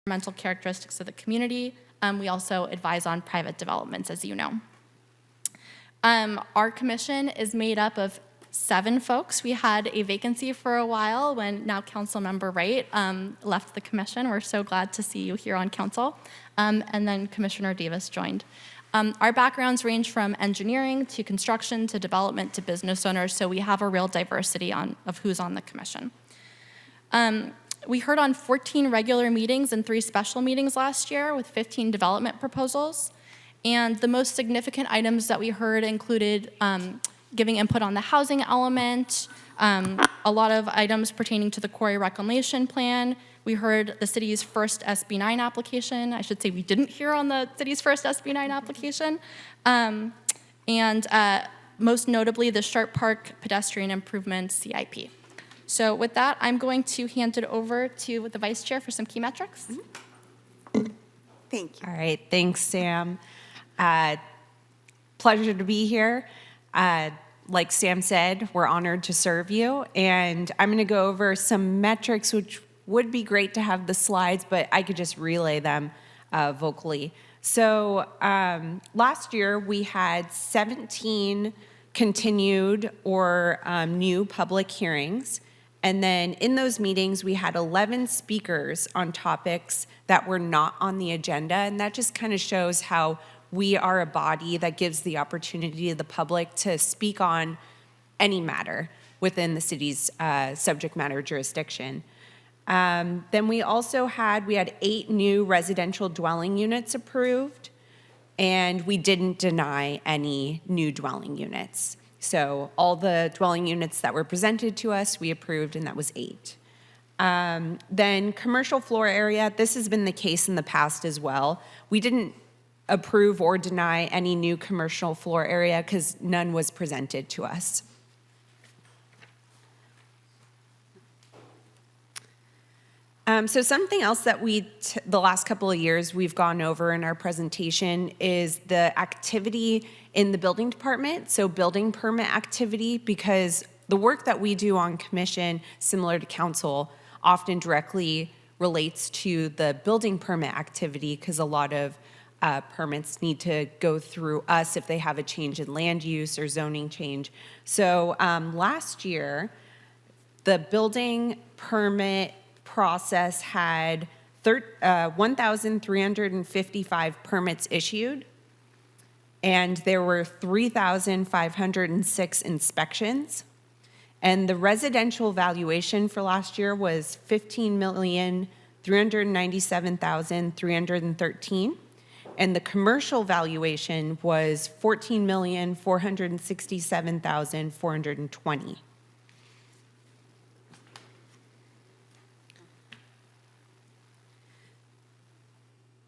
environmental characteristics of the community. We also advise on private developments, as you know. Our commission is made up of 7 folks. We had a vacancy for a while when now Councilmember Wright left the commission. We're so glad to see you here on council. And then Commissioner Davis joined. Our backgrounds range from engineering to construction to development to business owners, so we have a real diversity of who's on the commission. We heard on 14 regular meetings and 3 special meetings last year with 15 development proposals. And the most significant items that we heard included giving input on the housing element, a lot of items pertaining to the quarry reclamation plan. We heard the city's first SB9 application. I should say we didn't hear on the city's first SB9 application. And most notably, the Sharp Park pedestrian improvement CIP. So with that, I'm going to hand it over to the vice chair for some key metrics. Thank you. All right, thanks, Sam. Pleasure to be here. Like Sam said, we're honored to serve you, and I'm going to go over some metrics, which would be great to have the slides, but I could just relay them vocally. So last year, we had 17 continued or new public hearings, and then in those meetings, we had 11 speakers on topics that were not on the agenda, and that just kind of shows how we are a body that gives the opportunity to the public to speak on any matter within the city's subject matter jurisdiction. Then we also had 8 new residential dwelling units approved, and we didn't deny any new dwelling units. So all the dwelling units that were presented to us, we approved, and that was 8. Then commercial floor area, this has been the case in the past as well. We didn't approve or deny any new commercial floor area because none was presented to us. So something else that the last couple of years we've gone over in our presentation is the activity in the building department, so building permit activity, because the work that we do on commission, similar to council, often directly relates to the building permit activity because a lot of permits need to go through us if they have a change in land use or zoning change. So last year, the building permit process had 1,355 permits issued, and there were 3,506 inspections. And the residential valuation for last year was $15,397,313. And the commercial valuation was $14,467,420.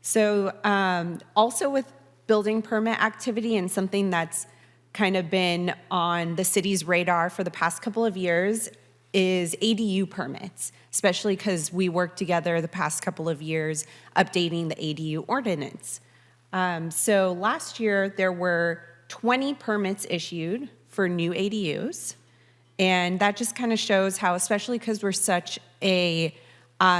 So also with building permit activity, and something that's kind of been on the city's radar for the past couple of years, is ADU permits, especially because we worked together the past couple of years updating the ADU ordinance. So last year, there were 20 permits issued for new ADUs, and that just kind of shows how, especially because we're such a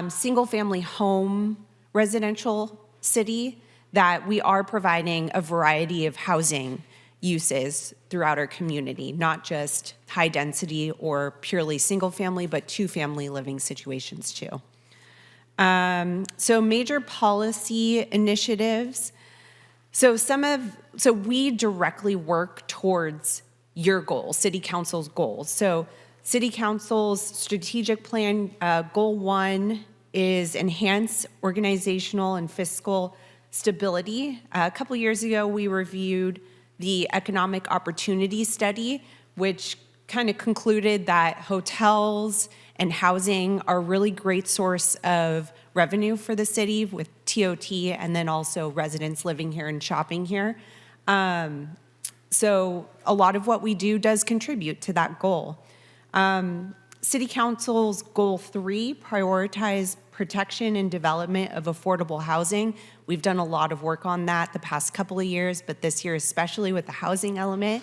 single-family home residential city, that we are providing a variety of housing uses throughout our community, not just high density or purely single family, but 2-family living situations too. So major policy initiatives. So we directly work towards your goals, City Council's goals. So City Council's strategic plan, goal 1 is enhance organizational and fiscal stability. A couple years ago, we reviewed the economic opportunity study, which kind of concluded that hotels and housing are a really great source of revenue for the city with TOT and then also residents living here and shopping here. So a lot of what we do does contribute to that goal. City Council's goal 3, prioritize protection and development of affordable housing. We've done a lot of work on that the past couple of years, but this year especially with the housing element,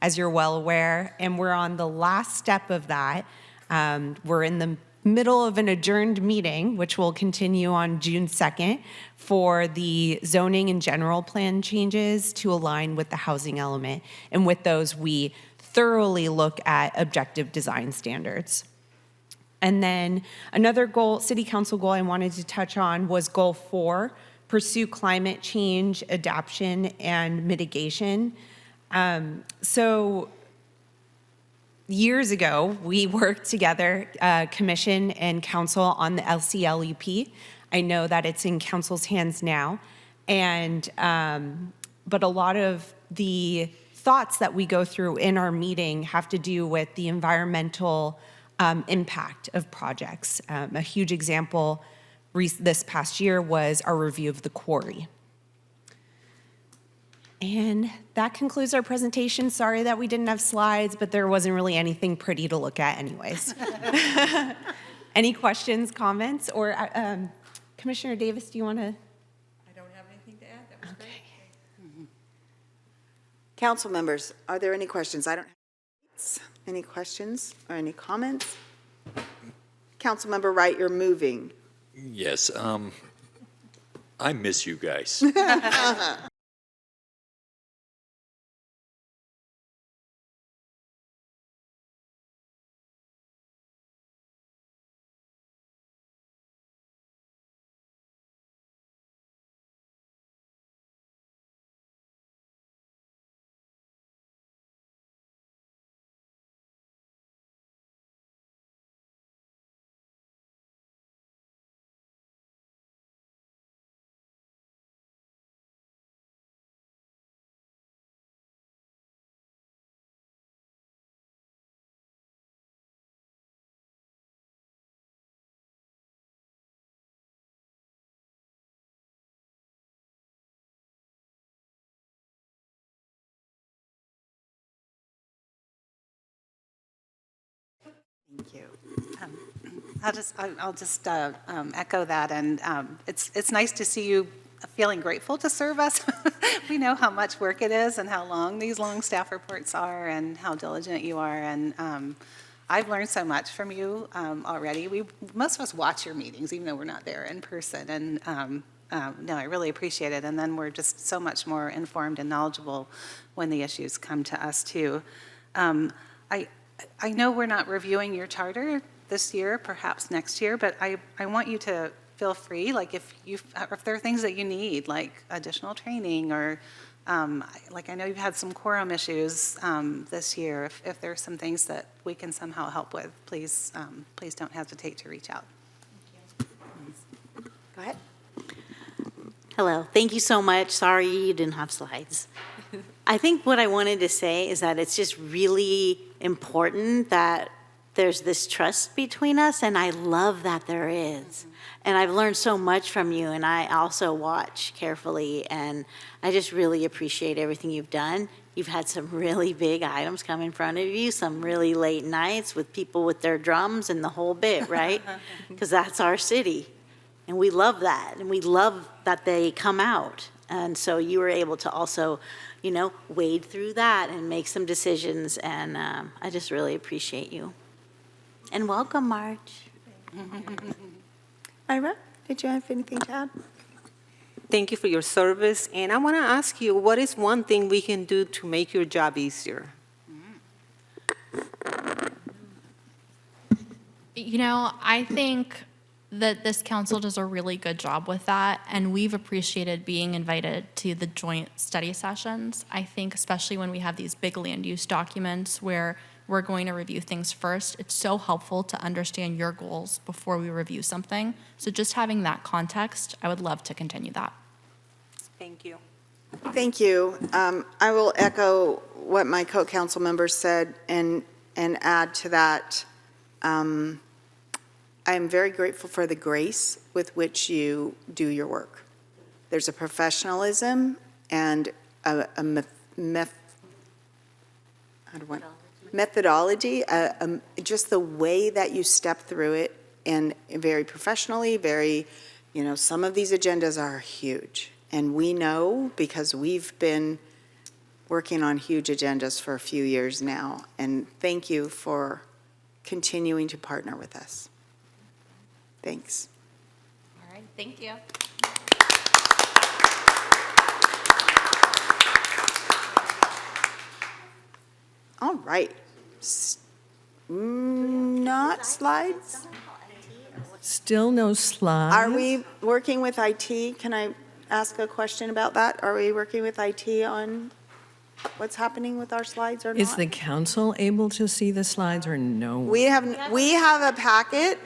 as you're well aware, and we're on the last step of that. We're in the middle of an adjourned meeting, which will continue on June 2nd, for the zoning and general plan changes to align with the housing element. And with those, we thoroughly look at objective design standards. And then another goal, city council goal I wanted to touch on was goal 4, pursue climate change, adaptation, and mitigation. So years ago, we worked together, commission and council, on the LCLUP. I know that it's in council's hands now. And, but a lot of the thoughts that we go through in our meeting have to do with the environmental impact of projects. A huge example this past year was our review of the quarry. And that concludes our presentation. Sorry that we didn't have slides, but there wasn't really anything pretty to look at anyways. Any questions, comments, or Commissioner Davis, do you want to? I don't have anything to add. That was great. Council members, are there any questions? I don't have any questions or any comments? Councilmember Wright, you're moving. Yes, I miss you guys. Thank you. I'll just echo that, and it's nice to see you feeling grateful to serve us. We know how much work it is and how long these long staff reports are and how diligent you are, and I've learned so much from you already. Most of us watch your meetings, even though we're not there in person, and no, I really appreciate it, and then we're just so much more informed and knowledgeable when the issues come to us, too. I know we're not reviewing your charter this year, perhaps next year, but I want you to feel free, like if there are things that you need, like additional training, or like I know you've had some quorum issues this year. If there are some things that we can somehow help with, please don't hesitate to reach out. Go ahead. Hello, thank you so much. Sorry you didn't have slides. I think what I wanted to say is that it's just really important that there's this trust between us, and I love that there is. And I've learned so much from you, and I also watch carefully, and I just really appreciate everything you've done. You've had some really big items come in front of you, some really late nights with people with their drums and the whole bit, right? Because that's our city, and we love that, and we love that they come out. And so you were able to also, you know, wade through that and make some decisions, and I just really appreciate you. And welcome, March. Ira, did you have anything to add? Thank you for your service. And I want to ask you, what is one thing we can do to make your job easier? You know, I think that this council does a really good job with that, and we've appreciated being invited to the joint study sessions. I think especially when we have these big land use documents where we're going to review things first, it's so helpful to understand your goals before we review something. So just having that context, I would love to continue that. Thank you. Thank you. I will echo what my co-council members said and add to that. I am very grateful for the grace with which you do your work. There's a professionalism and a methodology, just the way that you step through it, and very professionally, very, you know, some of these agendas are huge. And we know because we've been working on huge agendas for a few years now. And thank you for continuing to partner with us. Thanks. All right, thank you. All right. Not slides? Still no slides. Are we working with IT? Can I ask a question about that? Are we working with IT on what's happening with our slides or not? Is the council able to see the slides or no? We have a packet,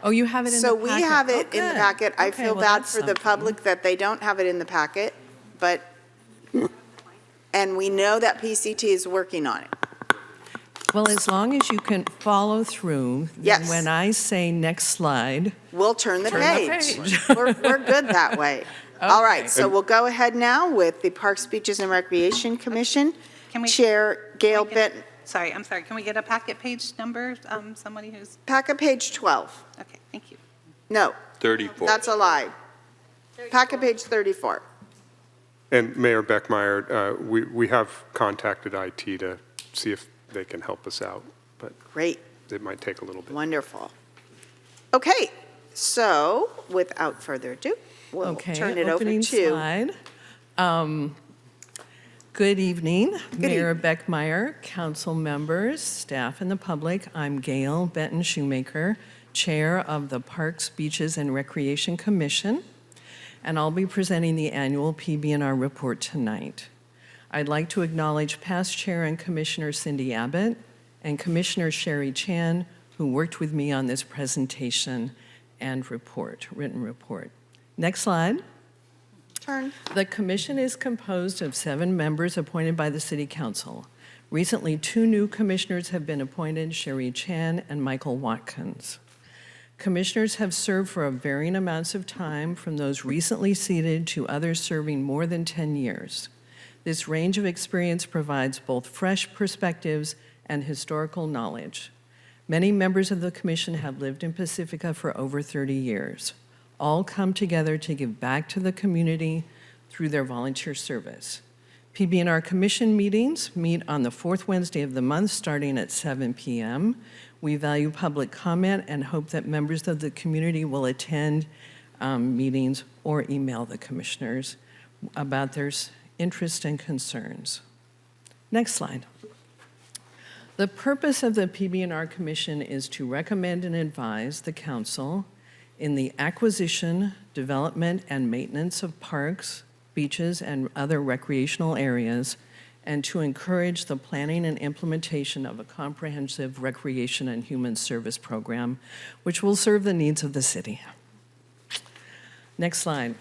Oh, you have it in the so packet? we have Oh, it in the good. packet. I Okay, feel well, bad that's for the something. public that they don't have it in the packet, but, and we know that PCT is working on it. Well, as long as you can follow through, then Yes. when I say next slide, We'll turn the Turn the page. page. We're good that way. All right, Okay. so we'll go ahead now with the Parks, Beaches, and Recreation Commission. Can we- Chair Gail Can we get- Benton, Sorry, I'm sorry. Can we get a packet page number? Somebody who's, packet page 12. okay, thank you. No, 34. that's a lie. Packet page 34. And Mayor Beckmeyer, we have contacted IT to see if they can help us out, but Great, it might take a little bit. wonderful. Okay, so without further ado, we'll okay, turn it over opening to. slide. Good evening, Mayor evening. Beckmeyer, council members, staff, and the public. I'm Gail Benton Shoemaker, Chair of the Parks, Beaches, and Recreation Commission, and I'll be presenting the annual PB&R report tonight. I'd like to acknowledge past Chair and Commissioner Cindy Abbott and Commissioner Sherry Chan, who worked with me on this presentation and written report. Next slide. Turn. The commission is composed of 7 members appointed by the City Council. Recently, 2 new commissioners have been appointed, Sherry Chan and Michael Watkins. Commissioners have served for varying amounts of time, from those recently seated to others serving more than 10 years. This range of experience provides both fresh perspectives and historical knowledge. Many members of the commission have lived in Pacifica for over 30 years. All come together to give back to the community through their volunteer service. PB&R Commission meetings meet on the 4th Wednesday of the month, starting at 7 p.m. We value public comment and hope that members of the community will attend meetings or email the commissioners about their interests and concerns. Next slide. The purpose of the PB&R Commission is to recommend and advise the council in the acquisition, development, and maintenance of parks, beaches, and other recreational areas, and to encourage the planning and implementation of a comprehensive recreation and human service program, which will serve the needs of the city. Next slide.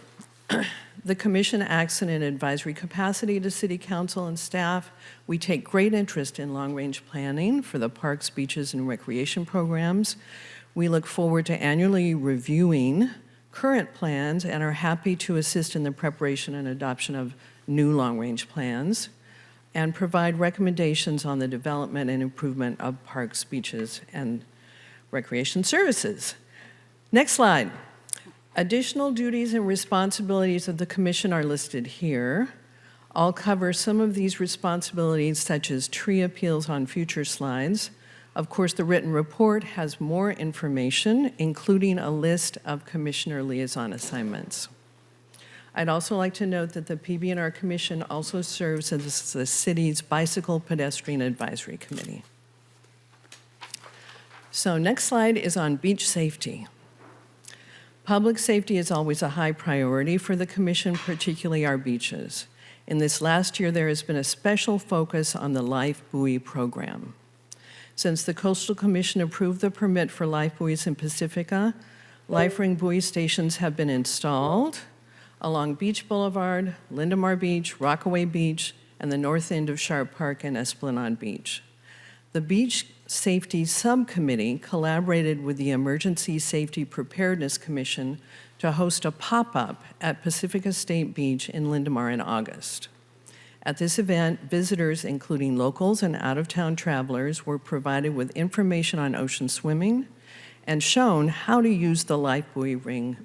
The commission acts in an advisory capacity to City Council and staff. We take great interest in long-range planning for the parks, beaches, and recreation programs. We look forward to annually reviewing current plans and are happy to assist in the preparation and adoption of new long-range plans and provide recommendations on the development and improvement of parks, beaches, and recreation services. Next slide. Additional duties and responsibilities of the commission are listed here. I'll cover some of these responsibilities, such as tree appeals, on future slides. Of course, the written report has more information, including a list of commissioner liaison assignments. I'd also like to note that the PB&R Commission also serves as the city's Bicycle Pedestrian Advisory Committee. So next slide is on beach safety. Public safety is always a high priority for the Commission, particularly our beaches. In this last year, there has been a special focus on the Life Buoy program. Since the Coastal Commission approved the permit for life buoys in Pacifica, life ring buoy stations have been installed along Beach Boulevard, Lindemar Beach, Rockaway Beach, and the north end of Sharp Park and Esplanade Beach. The Beach Safety Subcommittee collaborated with the Emergency Safety Preparedness Commission to host a pop-up at Pacifica State Beach in Lindemar in August. At this event, visitors, including locals and out-of-town travelers, were provided with information on ocean swimming and shown how to use the life buoy ring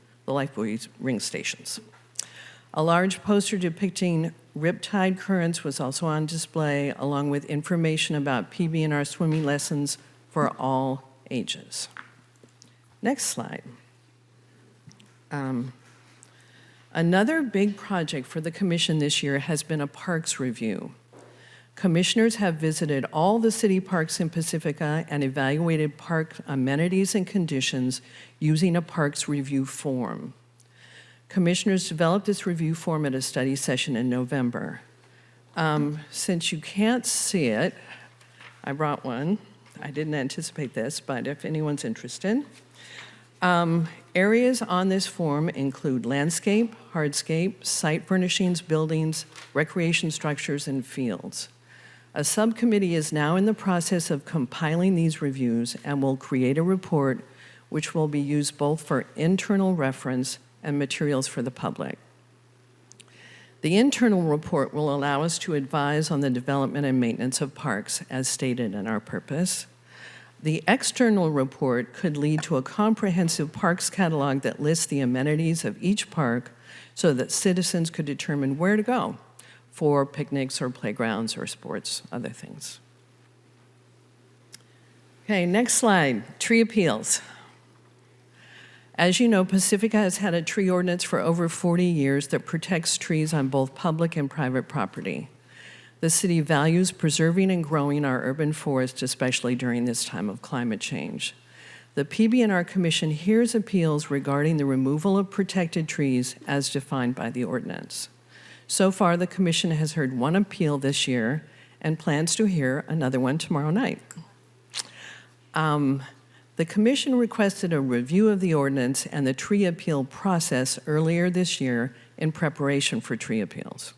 stations. A large poster depicting riptide currents was also on display, along with information about PB&R swimming lessons for all ages. Next slide. Another big project for the commission this year has been a parks review. Commissioners have visited all the city parks in Pacifica and evaluated park amenities and conditions using a parks review form. Commissioners developed this review form at a study session in November. Since you can't see it, I brought one. I didn't anticipate this, but if anyone's interested. Areas on this form include landscape, hardscape, site furnishings, buildings, recreation structures, and fields. A subcommittee is now in the process of compiling these reviews and will create a report which will be used both for internal reference and materials for the public. The internal report will allow us to advise on the development and maintenance of parks as stated in our purpose. The external report could lead to a comprehensive parks catalog that lists the amenities of each park so that citizens could determine where to go for picnics or playgrounds or sports, other things. Okay, next slide, tree appeals. As you know, Pacifica has had a tree ordinance for over 40 years that protects trees on both public and private property. The city values preserving and growing our urban forests, especially during this time of climate change. The PB&R Commission hears appeals regarding the removal of protected trees as defined by the ordinance. So far, the Commission has heard one appeal this year and plans to hear another one tomorrow night. The Commission requested a review of the ordinance and the tree appeal process earlier this year in preparation for tree appeals.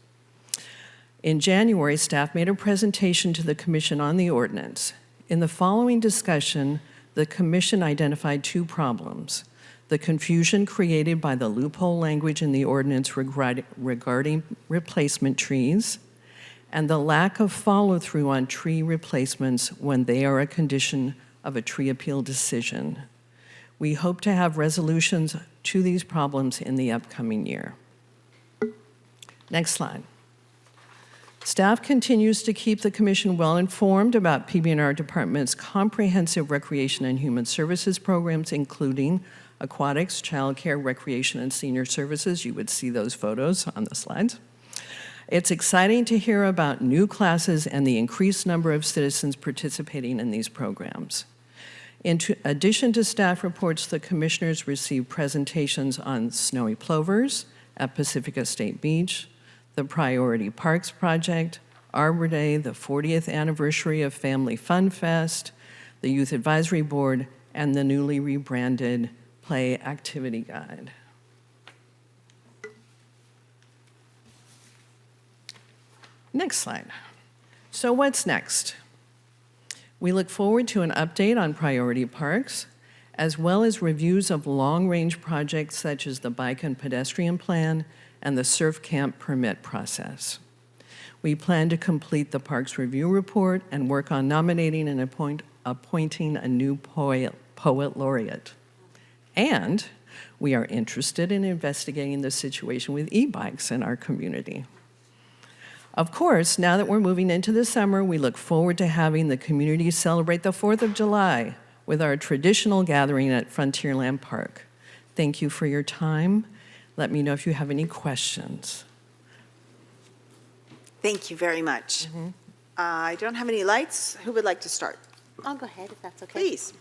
In January, staff made a presentation to the Commission on the ordinance. In the following discussion, the Commission identified two problems: the confusion created by the loophole language in the ordinance regarding replacement trees, and the lack of follow-through on tree replacements when they are a condition of a tree appeal decision. We hope to have resolutions to these problems in the upcoming year. Next slide. Staff continues to keep the Commission well informed about PB&R Department's comprehensive recreation and human services programs, including aquatics, childcare, recreation, and senior services. You would see those photos on the slides. It's exciting to hear about new classes and the increased number of citizens participating in these programs. In addition to staff reports, the commissioners received presentations on snowy plovers at Pacifica State Beach, the Priority Parks Project, Arbor Day, the 40th anniversary of Family Fun Fest, the Youth Advisory Board, and the newly rebranded Play Activity Guide. Next slide. So what's next? We look forward to an update on priority parks, as well as reviews of long-range projects such as the bike and pedestrian plan and the surf camp permit process. We plan to complete the parks review report and work on nominating and appointing a new poet laureate. And we are interested in investigating the situation with e-bikes in our community. Of course, now that we're moving into the summer, we look forward to having the community celebrate the 4th of July with our traditional gathering at Frontierland Park. Thank you for your time. Let me know if you have any questions. Thank you very much. I don't have any lights. Who would like to start? I'll go ahead if that's okay. Please.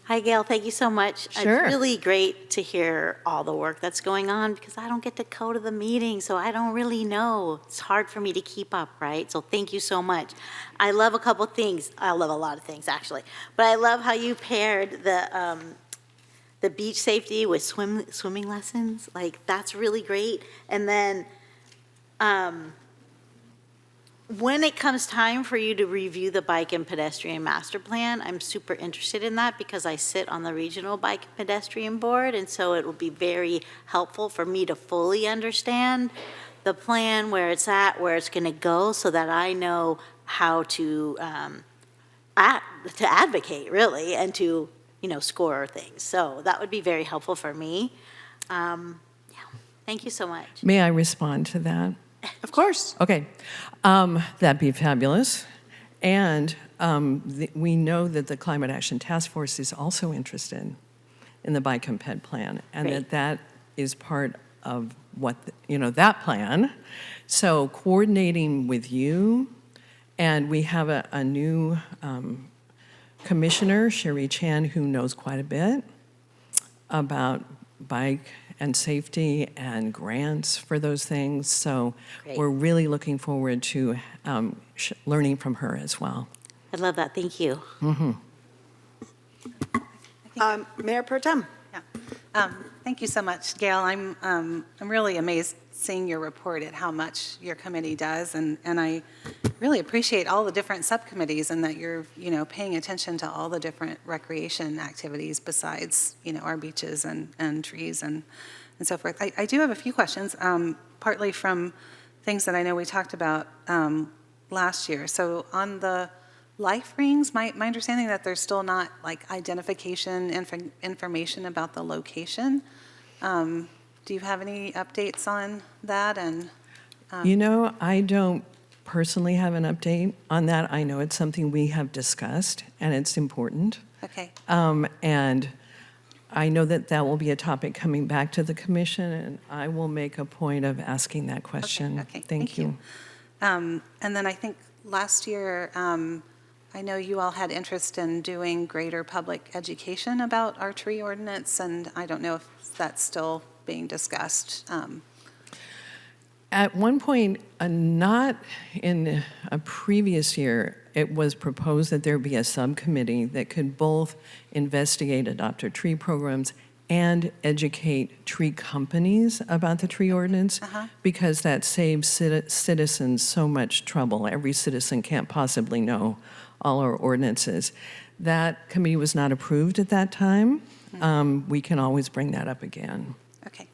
Hi, Gail. Thank you so much. Sure. It's really great to hear all the work that's going on because I don't get to go to the meeting, so I don't really know. It's hard for me to keep up, right? So thank you so much. I love a couple things. I love a lot of things, actually. But I love how you paired the beach safety with swimming lessons. Like, that's really great. And then when it comes time for you to review the bike and pedestrian master plan, I'm super interested in that because I sit on the regional bike and pedestrian board, and so it will be very helpful for me to fully understand the plan, where it's at, where it's going to go, so that I know how to advocate, really, and to, score things. So that would be very helpful for me. Thank you so much. May I respond to that? Of course. Okay, that'd be fabulous. And we know that the Climate Action Task Force is also interested in the bike and ped plan, and Great. that is part of what, that plan. So coordinating with you, and we have a new commissioner, Sherry Chan, who knows quite a bit about bike and safety and grants for those things. So Great. we're really looking forward to learning from her as well. I love that. Thank you. Mayor Pro Tem. Yeah. Thank you so much, Gail. I'm really amazed seeing your report at how much your committee does, and I really appreciate all the different subcommittees and that you're, paying attention to all the different recreation activities besides, our beaches and trees and so forth. I do have a few questions, partly from things that I know we talked about last year. So on the life rings, my understanding that there's still not like identification information about the location. Do you have any updates on that? And I don't personally have an update on that. I know it's something we have discussed, and it's important. okay, And I know that will be a topic coming back to the commission, and I will make a point of asking that question. okay, Thank you. and then I think last year, I know you all had interest in doing greater public education about our tree ordinance, and I don't know if that's still being discussed. At one point, not in a previous year, it was proposed that there be a subcommittee that could both investigate adopted tree programs and educate tree companies about the tree ordinance, because that saves citizens so much trouble. Every citizen can't possibly know all our ordinances. That committee was not approved at that time. We can always bring that up again. Okay.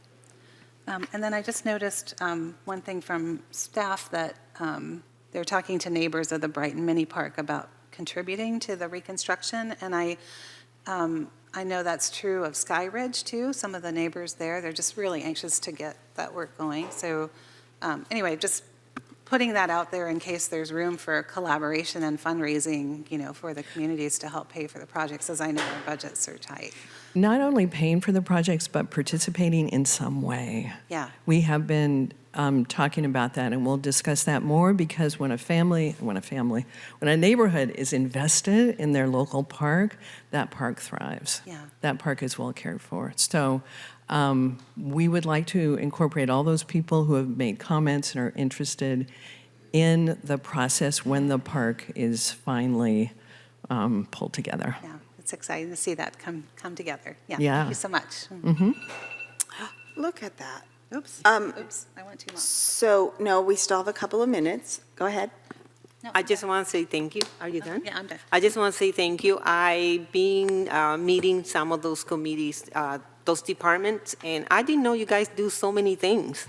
And then I just noticed one thing from staff that they're talking to neighbors of the Brighton Mini Park about contributing to the reconstruction, and I know that's true of Sky Ridge too. Some of the neighbors there, they're just really anxious to get that work going. So anyway, just putting that out there in case there's room for collaboration and fundraising, for the communities to help pay for the projects, as I know our budgets are tight. Not only paying for the projects, but participating in some way. Yeah. We have been talking about that, and we'll discuss that more, because when a neighborhood is invested in their local park, that park thrives. Yeah. That park is well cared for. So we would like to incorporate all those people who have made comments and are interested in the process when the park is finally pulled together. Yeah, it's exciting to see that come together. Yeah, Yeah. Thank you so much. Look at that. Oops, oops, I went too long. So, no, we still have a couple of minutes. Go ahead. No, I just want to say thank you. Are you done? Yeah, I'm done. I just want to say thank you. I've been meeting some of those committees, those departments, and I didn't know you guys do so many things.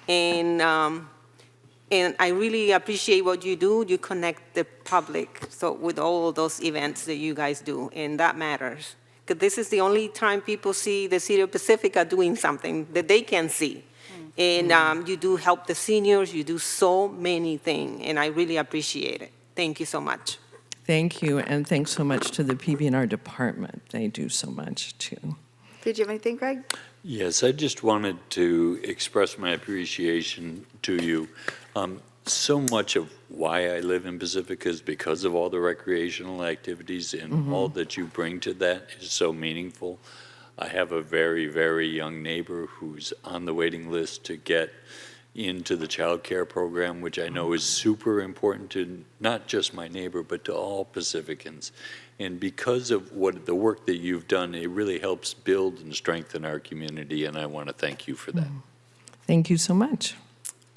And I really appreciate what you do. You connect the public with all of those events that you guys do, and that matters. Because this is the only time people see the city of Pacifica doing something that they can see. And you do help the seniors. You do so many things, and I really appreciate it. Thank you so much. Thank you, and thanks so much to the PB&R department. They do so much, too. Did you have anything, Greg? Yes, I just wanted to express my appreciation to you. So much of why I live in Pacifica is because of all the recreational activities, and all that you bring to that is so meaningful. I have a very, very young neighbor who's on the waiting list to get into the child care program, which I know is super important to not just my neighbor, but to all Pacificans. And because of the work that you've done, it really helps build and strengthen our community, and I want to thank you for that. Thank you so much.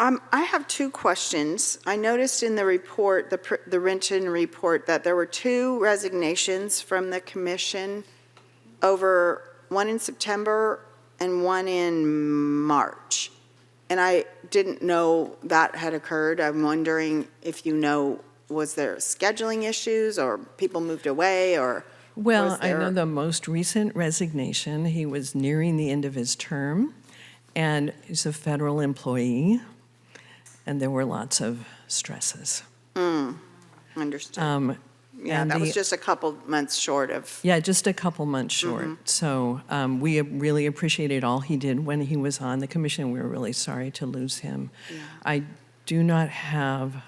I have two questions. I noticed in the report, the Renton report, that there were 2 resignations from the commission one in September and one in March. And I didn't know that had occurred. I'm wondering if was there scheduling issues, or people moved away, or Well, was I know there- the most recent resignation, he was nearing the end of his term, and he's a federal employee, and there were lots of stresses. Understood. Yeah, And that was the- just a couple months short of, Yeah, just a couple months short. So we really appreciated all he did when he was on the commission. We were really sorry to lose him. Yeah. I do not have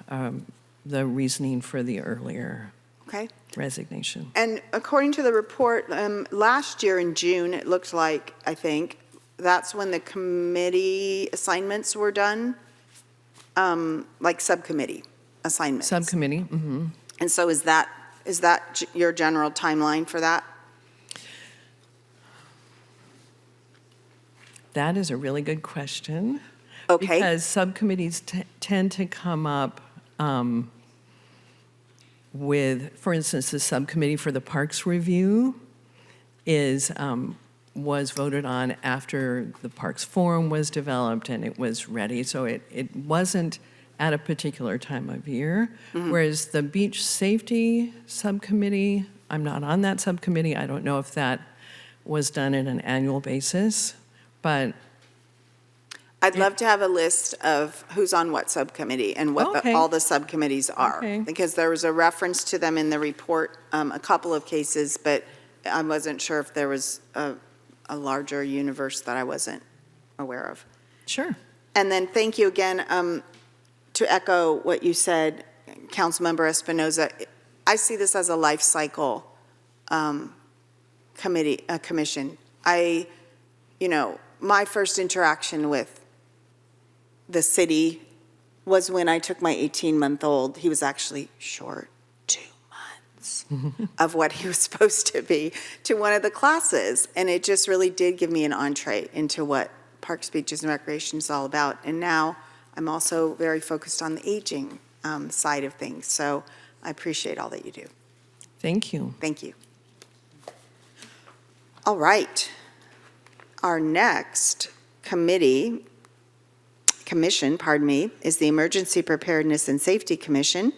the reasoning for the earlier okay? resignation. And according to the report, last year in June, it looked like, I think, that's when the committee assignments were done, like subcommittee assignments. Subcommittee, And so is that your general timeline for that? that is a really good question. Okay. Because subcommittees tend to come up with, for instance, the subcommittee for the Parks Review was voted on after the Parks Forum was developed and it was ready. So it wasn't at a particular time of year. Whereas the Beach Safety Subcommittee, I'm not on that subcommittee. I don't know if that was done on an annual basis, but I'd love to have a list of who's on what subcommittee and what Okay. all the subcommittees are. Okay. Because there was a reference to them in the report, a couple of cases, but I wasn't sure if there was a larger universe that I wasn't aware of. sure. And then thank you again, to echo what you said, Councilmember Espinoza. I see this as a life cycle commission. My first interaction with the city was when I took my 18-month-old. He was actually short 2 months of what he was supposed to be, to one of the classes. And it just really did give me an entree into what Parks, Beaches, and Recreation is all about. And now I'm also very focused on the aging side of things. So I appreciate all that you do. Thank you. Thank you. All right. Our next commission, is the Emergency Preparedness and Safety Commission.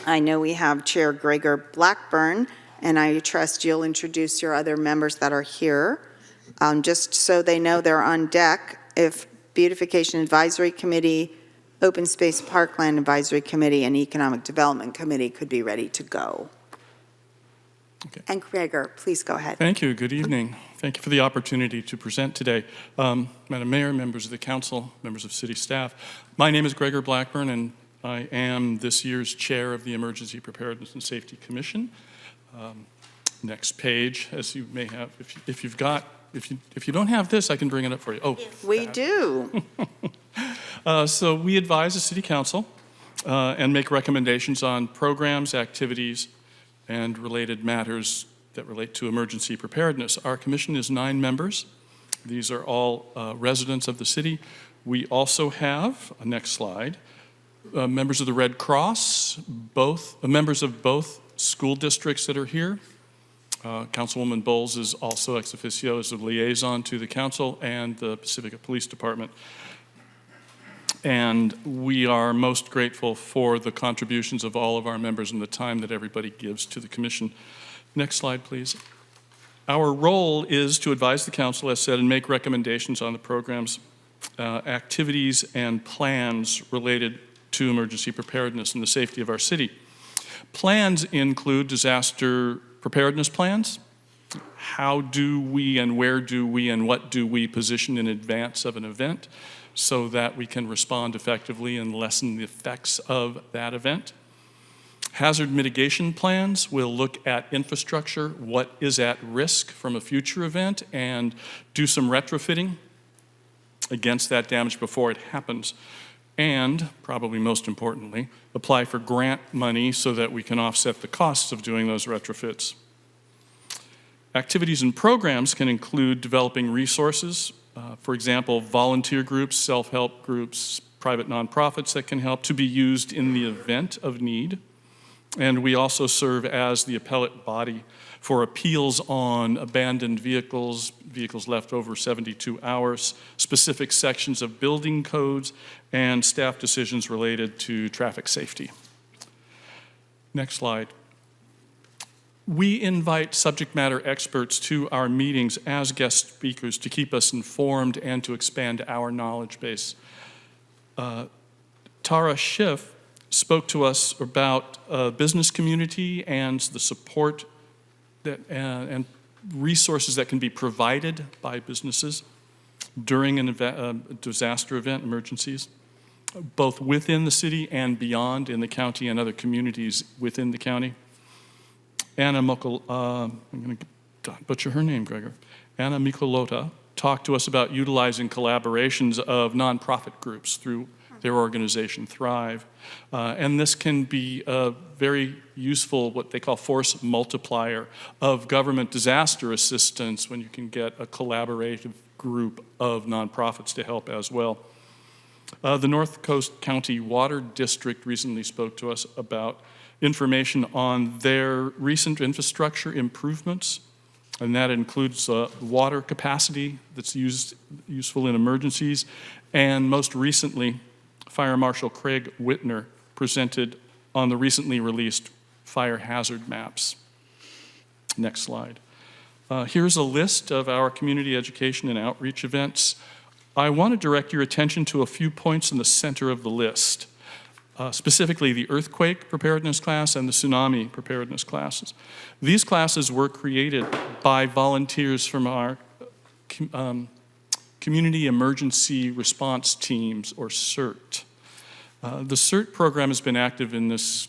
I know we have Chair Gregor Blackburn, and I trust you'll introduce your other members that are here. Just so they know they're on deck, if Beautification Advisory Committee, Open Space Parkland Advisory Committee, and Economic Development Committee could be ready to go. Okay. And Gregor, please go ahead. Thank you. Good evening. Thank you for the opportunity to present today. Madam Mayor, members of the council, members of city staff, my name is Gregor Blackburn, and I am this year's chair of the Emergency Preparedness and Safety Commission. Next page, as you may have, if you don't have this, I can bring it up for you. Oh, We do. So we advise the city council and make recommendations on programs, activities, and related matters that relate to emergency preparedness. Our commission is 9 members. These are all residents of the city. We also have, next slide, members of the Red Cross, members of both school districts that are here. Councilwoman Bowles is also ex officio as a liaison to the council and the Pacifica Police Department. And we are most grateful for the contributions of all of our members and the time that everybody gives to the commission. Next slide, please. Our role is to advise the council, as said, and make recommendations on the programs, activities, and plans related to emergency preparedness and the safety of our city. Plans include disaster preparedness plans. How do we and where do we and what do we position in advance of an event so that we can respond effectively and lessen the effects of that event? Hazard mitigation plans will look at infrastructure, what is at risk from a future event, and do some retrofitting against that damage before it happens. And, probably most importantly, apply for grant money so that we can offset the costs of doing those retrofits. Activities and programs can include developing resources, for example, volunteer groups, self-help groups, private nonprofits that can help to be used in the event of need. And we also serve as the appellate body for appeals on abandoned vehicles, vehicles left over 72 hours, specific sections of building codes, and staff decisions related to traffic safety. Next slide. We invite subject matter experts to our meetings as guest speakers to keep us informed and to expand our knowledge base. Tara Schiff spoke to us about business community and the support that, and resources that can be provided by businesses during a disaster event, emergencies, both within the city and beyond in the county and other communities within the county. Anna I'm going to butcher her name, Gregor. Anna Mikolota talked to us about utilizing collaborations of nonprofit groups through their organization, Thrive. And this can be a very useful, what they call force multiplier of government disaster assistance when you can get a collaborative group of nonprofits to help as well. The North Coast County Water District recently spoke to us about information on their recent infrastructure improvements, and that includes water capacity that's useful in emergencies. And most recently, Fire Marshal Craig Whitner presented on the recently released fire hazard maps. Next slide. Here's a list of our community education and outreach events. I want to direct your attention to a few points in the center of the list, specifically the earthquake preparedness class and the tsunami preparedness classes. These classes were created by volunteers from our Community Emergency Response Teams, or CERT. The CERT program has been active in this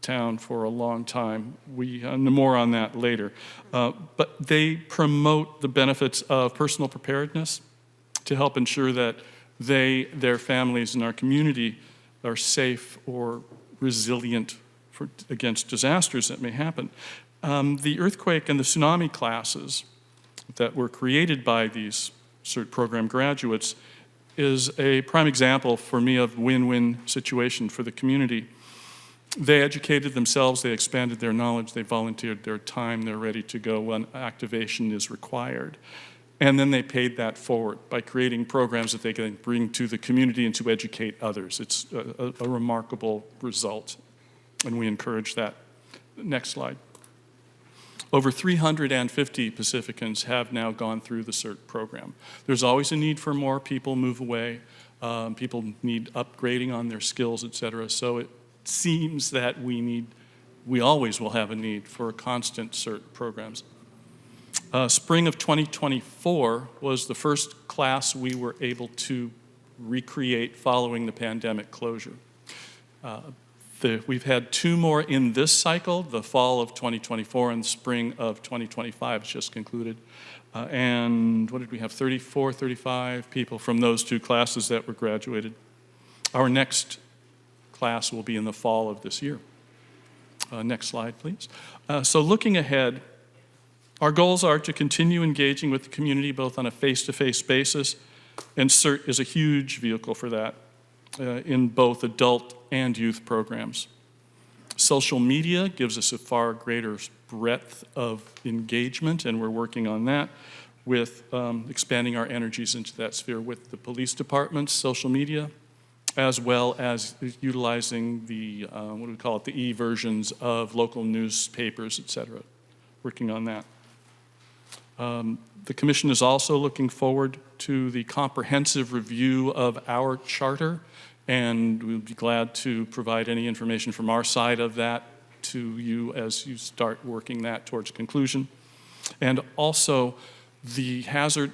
town for a long time. We more on that later. But they promote the benefits of personal preparedness to help ensure that their families, and our community are safe or resilient against disasters that may happen. The earthquake and the tsunami classes that were created by these CERT program graduates is a prime example for me of win-win situation for the community. They educated themselves, they expanded their knowledge, they volunteered their time, they're ready to go when activation is required. And then they paid that forward by creating programs that they can bring to the community and to educate others. It's a remarkable result, and we encourage that. Next slide. Over 350 Pacificans have now gone through the CERT program. There's always a need for more. People move away. People need upgrading on their skills, et cetera. So it seems that we always will have a need for constant CERT programs. Spring of 2024 was the first class we were able to recreate following the pandemic closure. We've had two more in this cycle, the fall of 2024 and spring of 2025 just concluded. And what did we have, 35 people from those two classes that were graduated. Our next class will be in the fall of this year. Next slide, please. So looking ahead, our goals are to continue engaging with the community both on a face-to-face basis, and CERT is a huge vehicle for that in both adult and youth programs. Social media gives us a far greater breadth of engagement, and we're working on that with expanding our energies into that sphere with the police department's social media, as well as utilizing the, what do we call it, the e-versions of local newspapers, et cetera, working on that. The commission is also looking forward to the comprehensive review of our charter, and we'll be glad to provide any information from our side of that to you as you start working that towards conclusion. And also the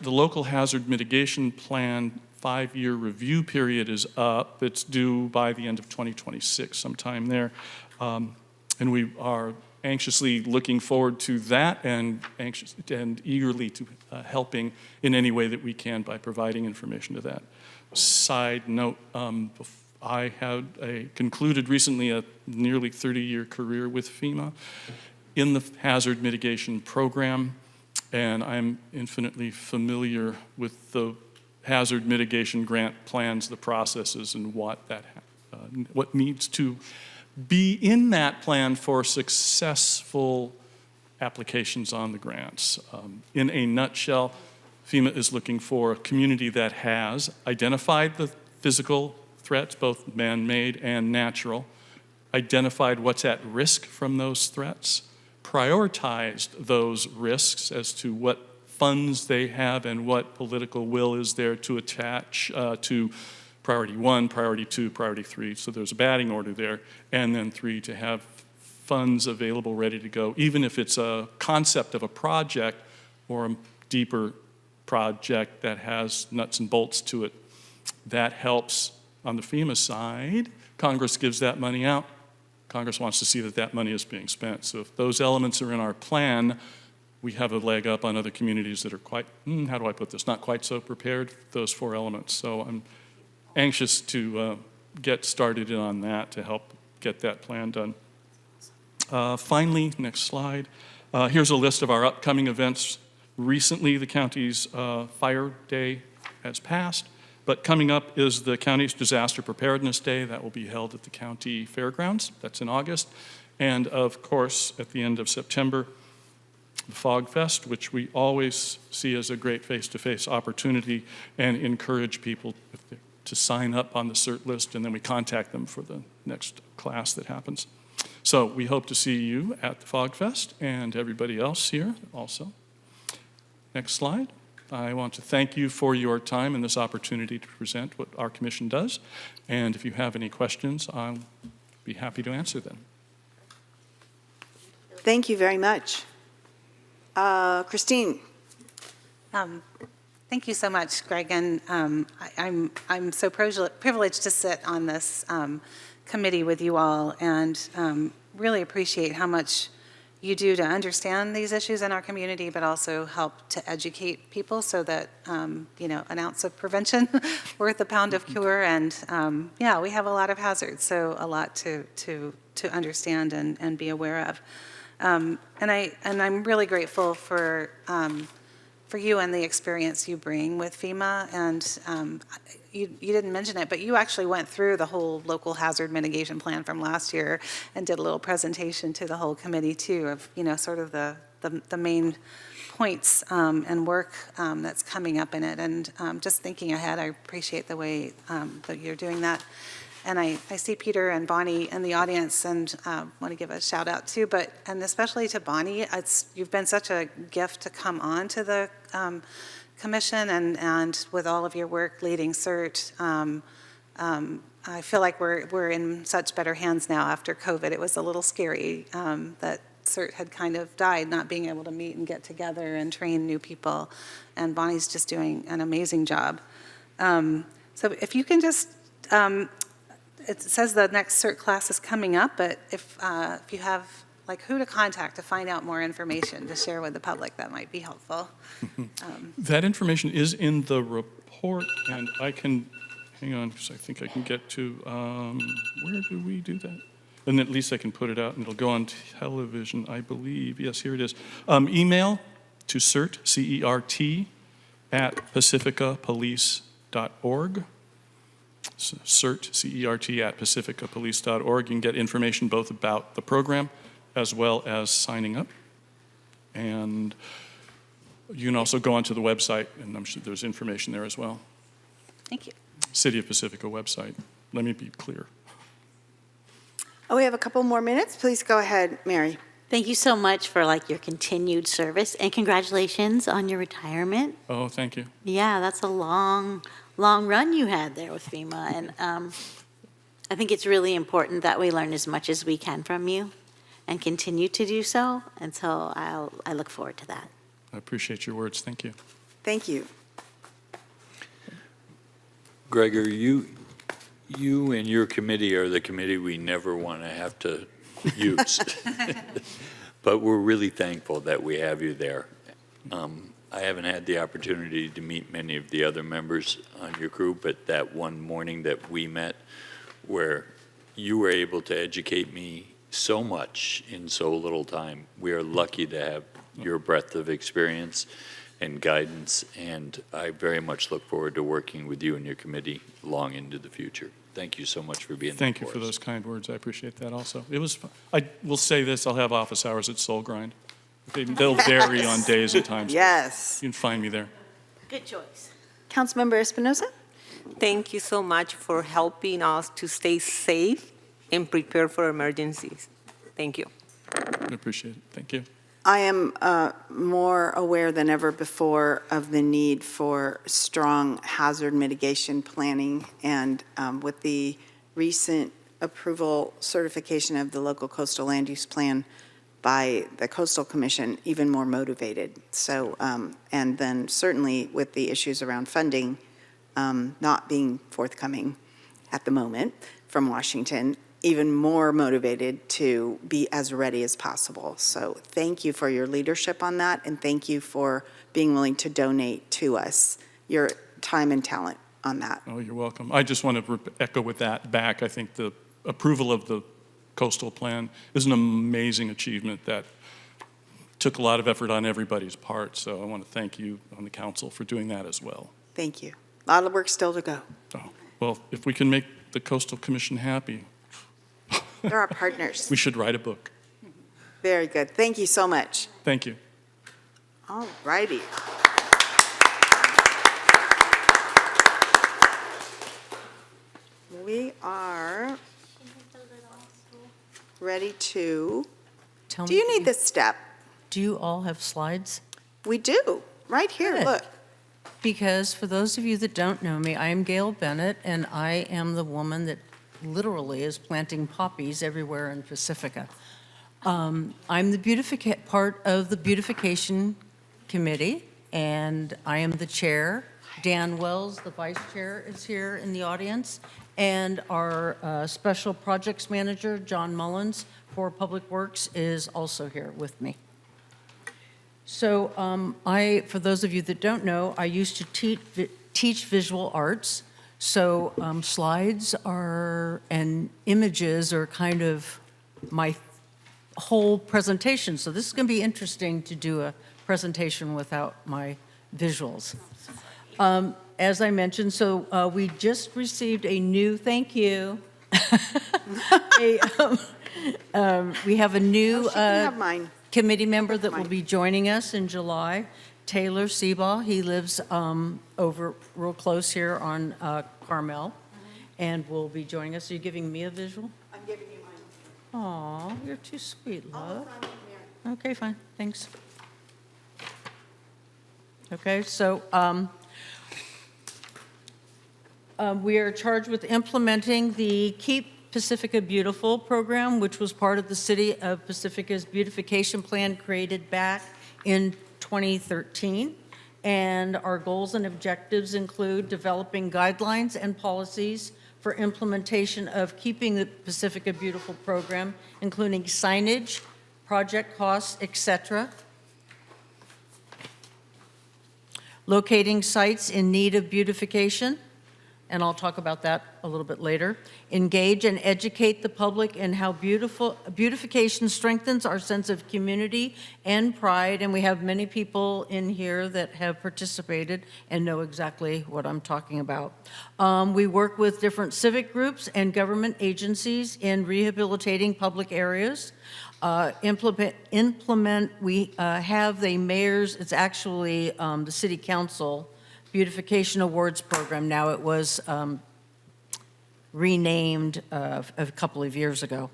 local hazard mitigation plan 5-year review period is up. It's due by the end of 2026, sometime there. And we are anxiously looking forward to that and eagerly to helping in any way that we can by providing information to that. Side note, I had concluded recently a nearly 30-year career with FEMA in the hazard mitigation program, and I'm infinitely familiar with the hazard mitigation grant plans, the processes, and what needs to be in that plan for successful applications on the grants. In a nutshell, FEMA is looking for a community that has identified the physical threats, both man-made and natural, identified what's at risk from those threats, prioritized those risks as to what funds they have and what political will is there to attach to priority 1, priority 2, priority 3. So there's a batting order there. And then 3, to have funds available, ready to go, even if it's a concept of a project or a deeper project that has nuts and bolts to it. That helps on the FEMA side. Congress gives that money out. Congress wants to see that that money is being spent. So if those elements are in our plan, we have a leg up on other communities that are quite, how do I put this, not quite so prepared, those 4 elements. So I'm anxious to get started on that to help get that plan done. Finally, next slide. Here's a list of our upcoming events. Recently, the county's Fire Day has passed, but coming up is the county's Disaster Preparedness Day. That will be held at the county fairgrounds. That's in August. And of course, at the end of September, the Fog Fest, which we always see as a great face-to-face opportunity and encourage people to sign up on the CERT list, and then we contact them for the next class that happens. So we hope to see you at the Fog Fest and everybody else here also. Next slide. I want to thank you for your time and this opportunity to present what our commission does. And if you have any questions, I'll be happy to answer them. Thank you very much. Christine. Thank you so much, Greg. And I'm so privileged to sit on this committee with you all, and really appreciate how much you do to understand these issues in our community, but also help to educate people so that, an ounce of prevention worth a pound of cure. And yeah, we have a lot of hazards, so a lot to understand and be aware of. And I'm really grateful for you and the experience you bring with FEMA. And you didn't mention it, but you actually went through the whole local hazard mitigation plan from last year and did a little presentation to the whole committee too of, sort of the main points and work that's coming up in it. And just thinking ahead, I appreciate the way that you're doing that. And I see Peter and Bonnie in the audience, and want to give a shout out too, and especially to Bonnie. You've been such a gift to come on to the commission, and with all of your work leading CERT. I feel like we're in such better hands now after COVID. It was a little scary that CERT had kind of died, not being able to meet and get together and train new people. And Bonnie's just doing an amazing job. So if you can just, it says the next CERT class is coming up, but if you have who to contact to find out more information to share with the public, that might be helpful. That information is in the report, and I can, hang on, because I think I can get to, where do we do that? And at least I can put it out, and it'll go on television, I believe. Yes, here it is. Email to CERT, C-E-R-T, at pacificapolice.org. CERT, C-E-R-T, at pacificapolice.org. You can get information both about the program as well as signing up. And you can also go onto the website, and I'm sure there's information there as well. Thank you. City of Pacifica website. Let me be clear. Oh, we have a couple more minutes. Please go ahead, Mary. Thank you so much for your continued service, and congratulations on your retirement. Oh, thank you. Yeah, that's a long run you had there with FEMA, and I think it's really important that we learn as much as we can from you and continue to do so, and so I look forward to that. I appreciate your words. Thank you. Thank you. Gregor, you and your committee are the committee we never want to have to use. But we're really thankful that we have you there. I haven't had the opportunity to meet many of the other members on your group, but that one morning that we met where you were able to educate me so much in so little time. We are lucky to have your breadth of experience and guidance, and I very much look forward to working with you and your committee long into the future. Thank you so much for being there. Thank you for those kind words. I appreciate that also. It was fun. I will say this, I'll have office hours at Soul Grind. They'll vary on days and times. Yes. You can find me there. Good choice. Councilmember Espinoza? Thank you so much for helping us to stay safe and prepare for emergencies. Thank you. I appreciate it. Thank you. I am more aware than ever before of the need for strong hazard mitigation planning, and with the recent approval certification of the local coastal land use plan by the Coastal Commission, even more motivated. So, and then certainly with the issues around funding not being forthcoming at the moment from Washington, even more motivated to be as ready as possible. So thank you for your leadership on that, and thank you for being willing to donate to us your time and talent on that. Oh, you're welcome. I just want to echo with that back. I think the approval of the coastal plan is an amazing achievement that took a lot of effort on everybody's part. So I want to thank you on the council for doing that as well. Thank you. A lot of work still to go. Oh, well, if we can make the Coastal Commission happy, They're our partners. we should write a book. Very good. Thank you so much. Thank you. All righty. We are ready to, Tell do me, you need this step? do you all have slides? We do, right here, Good. look. Because for those of you that don't know me, I am Gail Bennett, and I am the woman that literally is planting poppies everywhere in Pacifica. I'm the part of the beautification committee, and I am the chair. Dan Wells, the vice chair, is here in the audience, and our special projects manager, John Mullins, for Public Works, is also here with me. So for those of you that don't know, I used to teach visual arts. So slides and images are kind of my whole presentation. So this is going to be interesting to do a presentation without my visuals. As I mentioned, so we just received a new, thank you. We have a new She can have mine. committee member that will be joining us in July, Taylor Seabaugh. He lives over real close here on Carmel, and will be joining us. Are you giving me a visual? I'm giving you mine. Aw, you're too sweet, love. Okay, fine, thanks. Okay, so we are charged with implementing the Keep Pacifica Beautiful program, which was part of the City of Pacifica's beautification plan created back in 2013. And our goals and objectives include developing guidelines and policies for implementation of Keeping the Pacifica Beautiful program, including signage, project costs, etc. Locating sites in need of beautification, and I'll talk about that a little bit later. Engage and educate the public in how beautification strengthens our sense of community and pride, and we have many people in here that have participated and know exactly what I'm talking about. We work with different civic groups and government agencies in rehabilitating public areas. We have the mayor's, it's actually the city council beautification awards program. Now it was renamed a couple of years ago.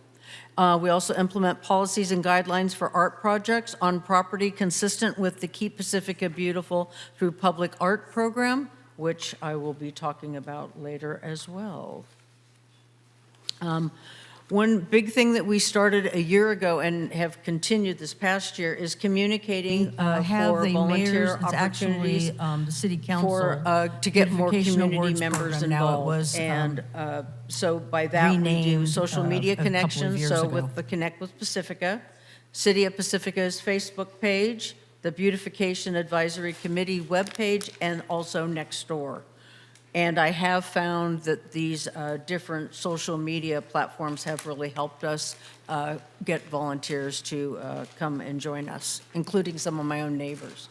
We also implement policies and guidelines for art projects on property consistent with the Keep Pacifica Beautiful through Public Art program, which I will be talking about later as well. One big thing that we started a year ago and have continued this past year is communicating for volunteer opportunities the city council to get more beautification community awards members program. Now it involved. was, And so by that, we do renamed, social media a couple of connections. years So ago. with the Connect with Pacifica, City of Pacifica's Facebook page, the Beautification Advisory Committee webpage, and also Nextdoor. And I have found that these different social media platforms have really helped us get volunteers to come and join us, including some of my own neighbors.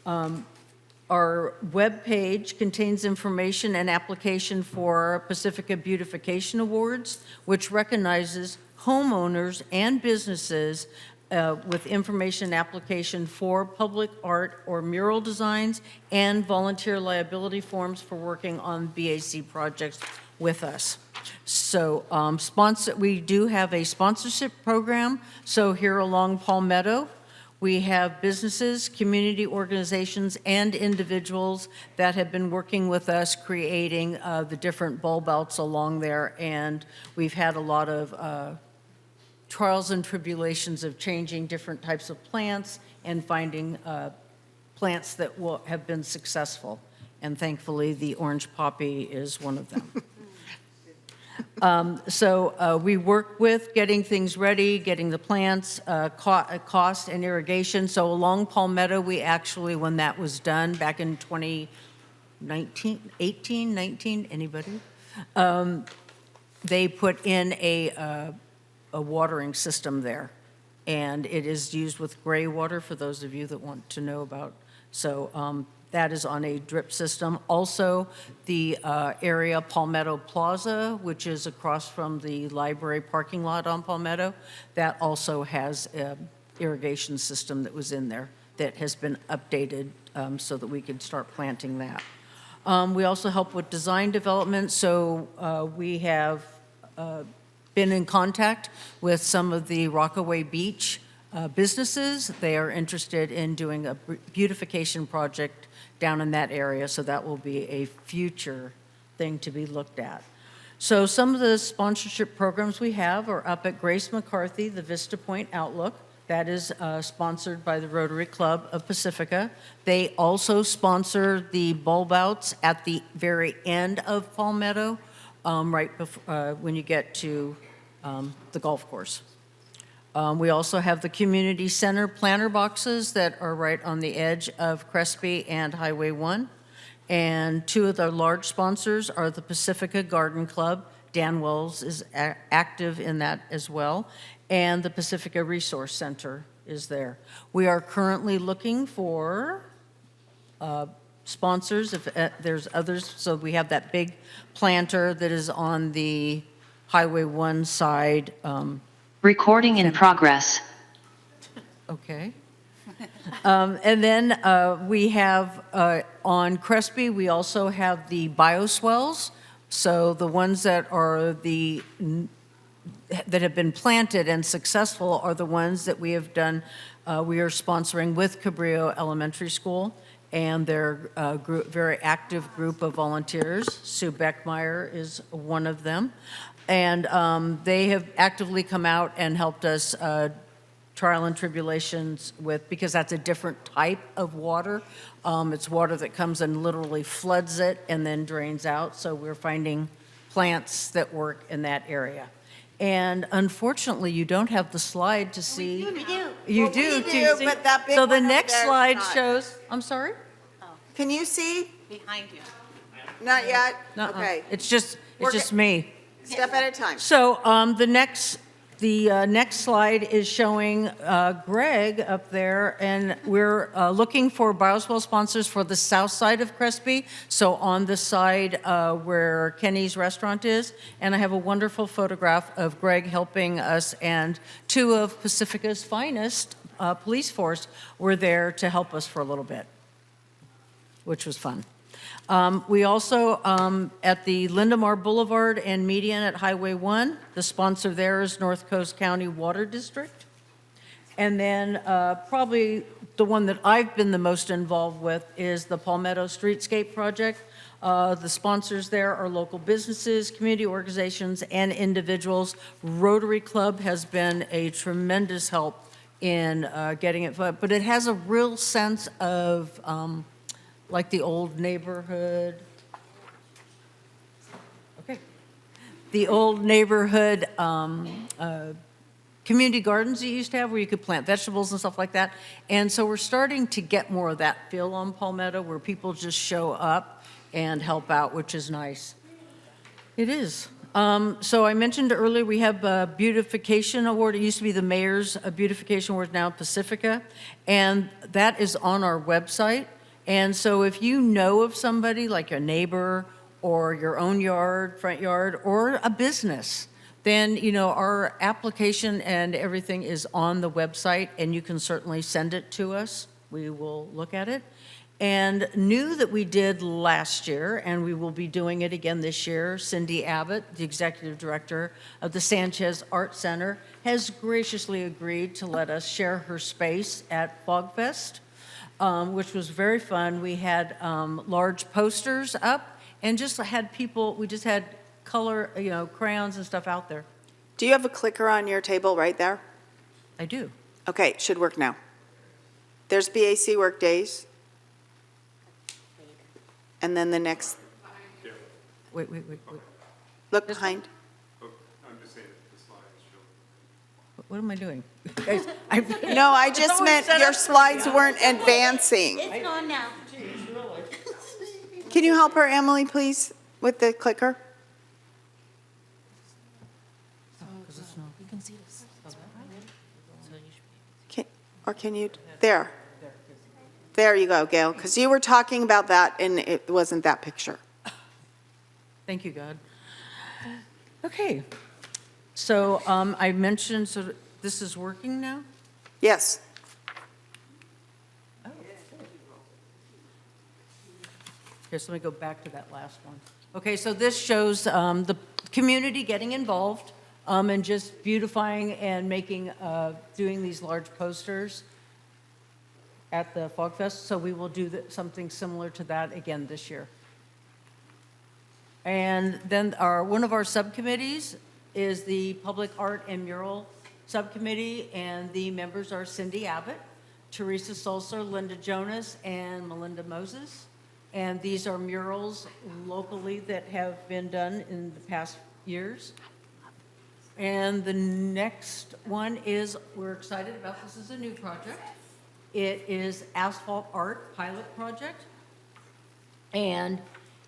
Our webpage contains information and application for Pacifica Beautification Awards, which recognizes homeowners and businesses with information application for public art or mural designs and volunteer liability forms for working on BAC projects with us. So we do have a sponsorship program. So here along Palmetto, We have businesses, community organizations, and individuals that have been working with us creating the different bulb outs along there, and we've had a lot of trials and tribulations of changing different types of plants and finding plants that have been successful. And thankfully, the orange poppy is one of them. So we work with getting things ready, getting the plants, cost and irrigation. So along Palmetto, we actually, when that was done back in 2018, 19, anybody? They put in a watering system there. And it is used with gray water, for those of you that want to know about. So that is on a drip system. Also, the area Palmetto Plaza, which is across from the library parking lot on Palmetto, that also has an irrigation system that was in there that has been updated so that we could start planting that. We also help with design development, so we have been in contact with some of the Rockaway Beach businesses. They are interested in doing a beautification project down in that area, so that will be a future thing to be looked at. So some of the sponsorship programs we have are up at Grace McCarthy, the Vista Point Outlook. That is sponsored by the Rotary Club of Pacifica. They also sponsor the bulb outs at the very end of Palmetto, right before, when you get to the golf course. We also have the community center planter boxes that are right on the edge of Crespi and Highway 1. And two of the large sponsors are the Pacifica Garden Club. Dan Wells is active in that as well. And the Pacifica Resource Center is there. We are currently looking for sponsors, if there's others. So we have that big planter that is on the Highway 1 side. Recording in progress. Okay. And then we have on Crespi, we also have the bioswells. So the ones that are that have been planted and successful are the ones that we have done. We are sponsoring with Cabrillo Elementary School, and they're a very active group of volunteers. Sue Beckmeyer is one of them. And they have actively come out and helped us trial and tribulations with, because that's a different type of water. It's water that comes and literally floods it and then drains out. So we're finding plants that work in that area. And unfortunately, you don't have the slide to see. We do. You Well, do, we to do, see. but that big So the one over next there is slide not. shows, I'm sorry? Can you see? Behind you. Not yet? Nuh-uh. Okay. It's just We're me. Step at a time. So the next slide is showing Greg up there, and we're looking for bioswale sponsors for the south side of Crespi, so on the side where Kenny's restaurant is. And I have a wonderful photograph of Greg helping us, and two of Pacifica's finest police force were there to help us for a little bit, which was fun. We also, at the Lindemar Boulevard and median at Highway 1, the sponsor there is North Coast County Water District. And then probably the one that I've been the most involved with is the Palmetto Streetscape Project. The sponsors there are local businesses, community organizations, and individuals. Rotary Club has been a tremendous help in getting it, but it has a real sense of like the old neighborhood. Okay. The old neighborhood community gardens you used to have where you could plant vegetables and stuff like that. And so we're starting to get more of that feel on Palmetto where people just show up and help out, which is nice. It is. So I mentioned earlier we have a beautification award. It used to be the mayor's beautification award, now Pacifica. And that is on our website. And so if you know of somebody, like a neighbor or your own yard, front yard, or a business, then, you know, our application and everything is on the website, and you can certainly send it to us. We will look at it. and new that we did last year, and we will be doing it again this year. Cindy Abbott, the executive director of the Sanchez Art Center, has graciously agreed to let us share her space at FogFest, which was very fun. We had large posters up and just had people, we just had color, crayons and stuff out there. Do you have a clicker on your table right there? I do. Okay, it should work now. There's BAC Workdays. And then the next, Wait. look behind. I'm just saying the slides show. What am I doing? No, I just meant your slides weren't advancing. It's gone now. Can you help her, Emily, please, with the clicker? Can you, there. There you go, Gail, because you were talking about that and it wasn't that picture. Thank you, God. Okay. So I mentioned, so this is working now? Yes. Okay, so let me go back to that last one. Okay, so this shows the community getting involved and just beautifying and making, doing these large posters at the FogFest. So we will do something similar to that again this year. And then one of our subcommittees is the Public Art and Mural Subcommittee, and the members are Cindy Abbott, Teresa Sulzer, Linda Jonas, and Melinda Moses. And these are murals locally that have been done in the past years. And the next one is, we're excited about, this is a new project. It is Asphalt Art Pilot Project. And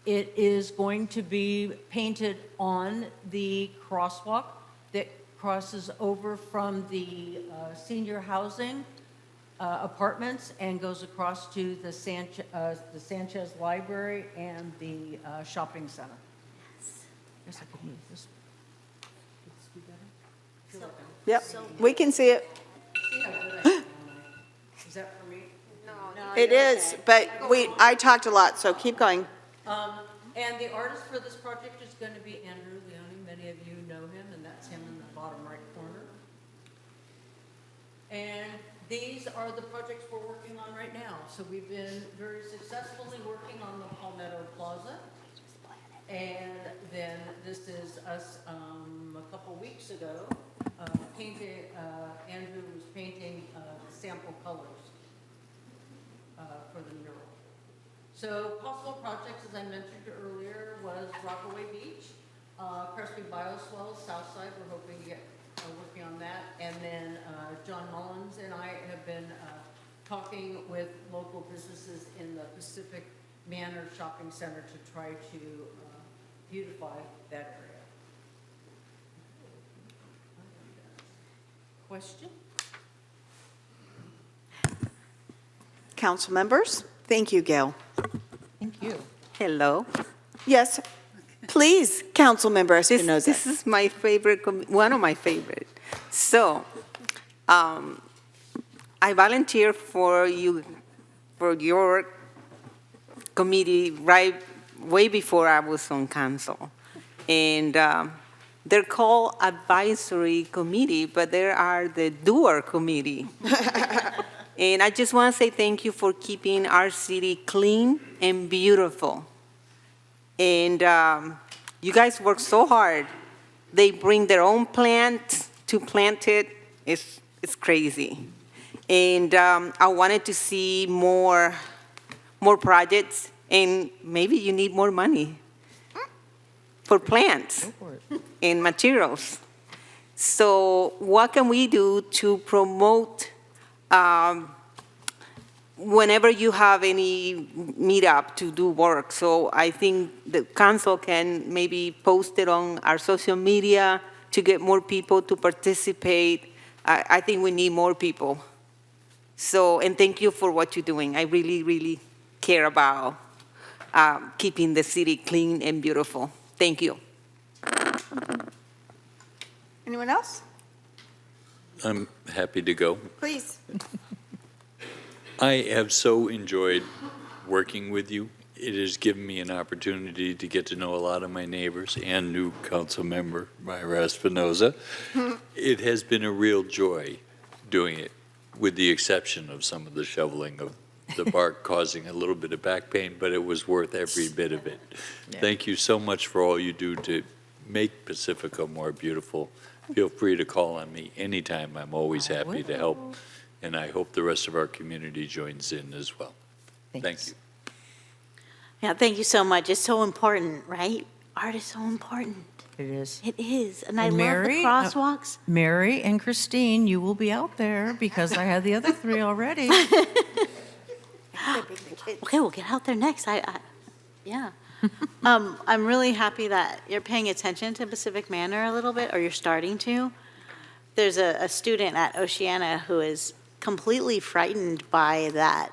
it is going to be painted on the crosswalk that crosses over from the senior housing apartments and goes across to the Sanchez Library and the shopping center. Yes, I could move this. Could this be better? I feel like Yep, we can see it. See how good I am. Is that for me? It is, but I talked a lot, so keep going. And the artist for this project is going to be Andrew Leone. Many of you know him, and that's him in the bottom right corner. And these are the projects we're working on right now. So we've been very successfully working on the Palmetto Plaza. And then this is us a couple weeks ago, Andrew was painting sample colors for the mural. So possible projects, as I mentioned earlier, was Rockaway Beach, Crespi Bioswales, Southside, we're hoping to get working on that. And then John Mullins and I have been talking with local businesses in the Pacific Manor Shopping Center to try to beautify that area. Question? Council members, thank you, Gail. Thank you. Hello. Yes, please, Councilmember Espinoza. This is my favorite, one of my favorite. So, I volunteer for your committee way before I was on council. And they're called advisory committee, but they are the doer committee. And I just want to say thank you for keeping our city clean and beautiful. And you guys work so hard. They bring their own plants to plant it. It's crazy. And I wanted to see more projects, and maybe you need more money for plants and materials. So what can we do to promote whenever you have any meetup to do work? So I think the council can maybe post it on our social media to get more people to participate. I think we need more people. So, and thank you for what you're doing. I really, really care about keeping the city clean and beautiful. Thank you. Anyone else? I'm happy to go. Please. I have so enjoyed working with you. It has given me an opportunity to get to know a lot of my neighbors and new council member, Myra Espinoza. It has been a real joy doing it, with the exception of some of the shoveling of the bark causing a little bit of back pain, but it was worth every bit of it. Yeah. Thank you so much for all you do to make Pacifica more beautiful. Feel free to call on me anytime. I'm always happy to help, and I hope the rest of our community joins in as well. Thank you. Yeah, thank you so much. It's so important, right? Art is so important. It is. It is. And I And love the Mary, crosswalks. Mary and Christine, you will be out there because I had the other three already. Okay, we'll get out there next. Yeah. I'm really happy that you're paying attention to Pacific Manor a little bit, or you're starting to. There's a student at Oceana who is completely frightened by that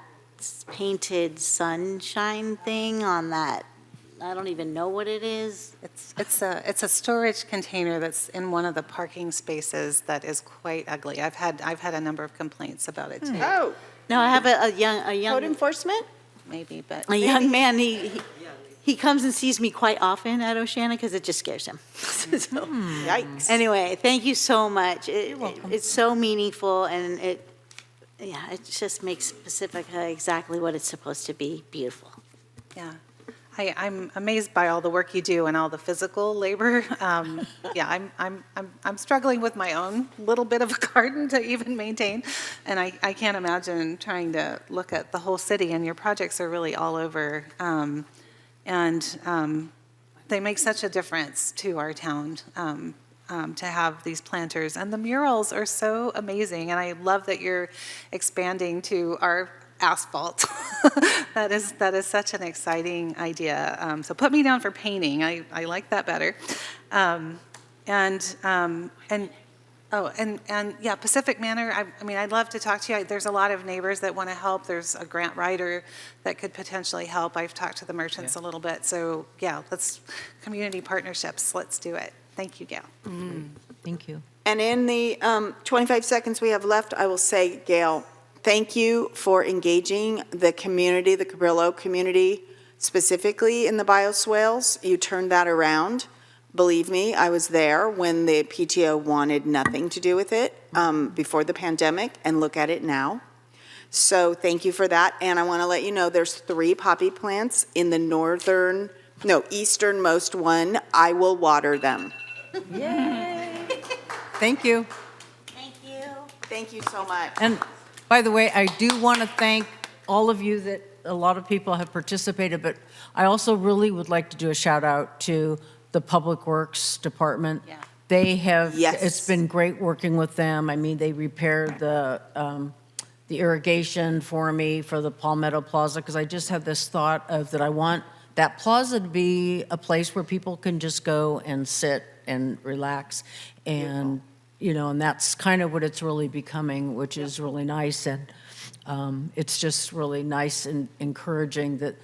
painted sunshine thing on that. I don't even know what it is. It's a storage container that's in one of the parking spaces that is quite ugly. I've had a number of complaints about it too. Oh, No, I have a code young enforcement? Maybe, but young man. He comes and sees me quite often at Oceana because it just scares him. So, Yikes. anyway, thank you so much. welcome. It's so meaningful, and it just makes Pacifica exactly what it's supposed to be, beautiful. yeah. I'm amazed by all the work you do and all the physical labor. Yeah, I'm struggling with my own little bit of a garden to even maintain, and I can't imagine trying to look at the whole city. And your projects are really all over, and they make such a difference to our town. To have these planters, and the murals are so amazing. And I love that you're expanding to our asphalt. That is such an exciting idea. So put me down for painting. I like that better. Yeah, Pacific Manor. I mean, I'd love to talk to you. There's a lot of neighbors that want to help. There's a grant writer that could potentially help. I've talked to the merchants a little bit. So yeah, let's community partnerships. Let's do it. Thank you, Gail. Thank you. And in the 25 seconds we have left, I will say, Gail, thank you for engaging the community, the Cabrillo community, specifically in the bioswales. You turned that around. Believe me, I was there when the PTO wanted nothing to do with it before the pandemic, and look at it now. So thank you for that. And I want to let you know there's 3 poppy plants in the easternmost one. I will water them. Yay! Thank you. Thank you. Thank you so much. And by the way, I do want to thank all of you that a lot of people have participated, but I also really would like to do a shout out to the Public Works Department. Yeah. They have, Yes. It's been great working with them. I mean, they repaired the irrigation for me for the Palmetto Plaza, because I just have this thought of that I want that plaza to be a place where people can just go and sit and relax. And, and that's kind of what it's really becoming, which is really nice. And it's just really nice and encouraging that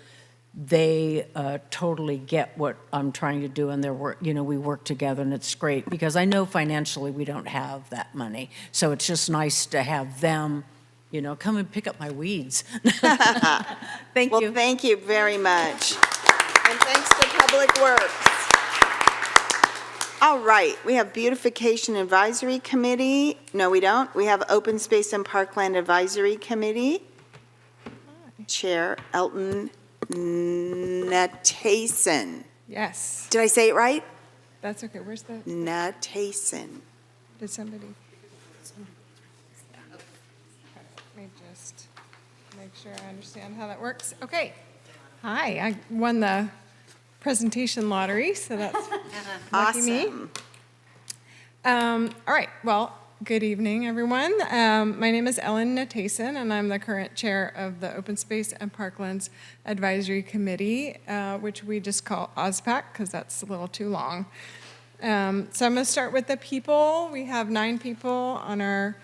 they totally get what I'm trying to do, and we work together, and it's great, because I know financially we don't have that money. So it's just nice to have them, come and pick up my weeds. Thank you. Well, thank you very much. And thanks to Public Works. All right, we have Beautification Advisory Committee. No, we don't. We have Open Space and Parkland Advisory Committee. Chair Elton Natason. Yes, Did I say it right? that's okay. Where's the, Natason. did somebody? Let me just make sure I understand how that works. Okay. Hi, I won the presentation lottery, so that's lucky me. Awesome. All right, well, good evening, everyone. My name is Ellen Natason, and I'm the current chair of the Open Space and Parklands Advisory Committee, which we just call OSPAC because that's a little too long. So I'm going to start with the people. We have 9 people on our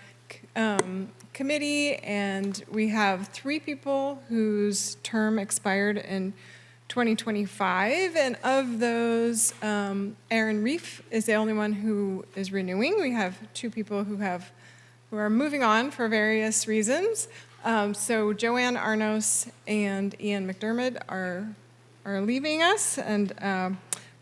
committee, and we have 3 people whose term expired in 2025, and of those, Aaron Reef is the only one who is renewing. We have 2 people who are moving on for various reasons. So Joanne Arnos and Ian McDermott are leaving us, and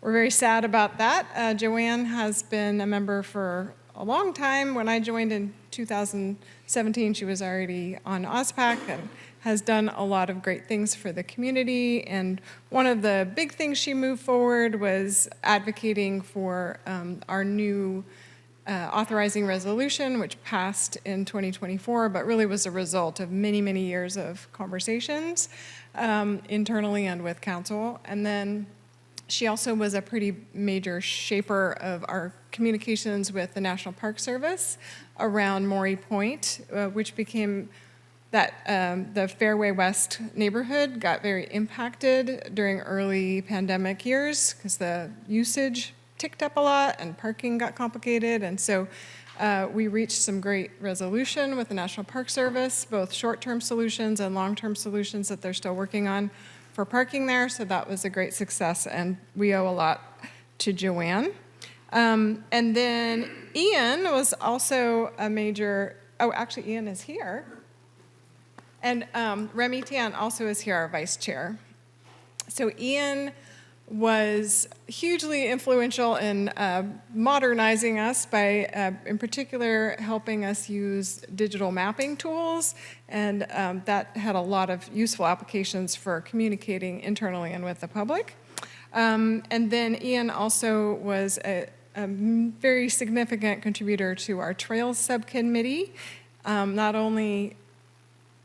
we're very sad about that. Joanne has been a member for a long time. When I joined in 2017, she was already on OSPAC and has done a lot of great things for the community. And one of the big things she moved forward was advocating for our new authorizing resolution, which passed in 2024, but really was a result of many, many years of conversations internally and with council. And then she also was a pretty major shaper of our communications with the National Park Service around Maury Point, which became that the Fairway West neighborhood got very impacted during early pandemic years because the usage ticked up a lot and parking got complicated. And so we reached some great resolution with the National Park Service, both short-term solutions and long-term solutions that they're still working on for parking there. So that was a great success, and we owe a lot to Joanne. And then Ian was also a major, oh, actually Ian is here. And Remy Tan also is here, our vice chair. So Ian was hugely influential in modernizing us by, in particular, helping us use digital mapping tools. And that had a lot of useful applications for communicating internally and with the public. And then Ian also was a very significant contributor to our Trails Subcommittee, not only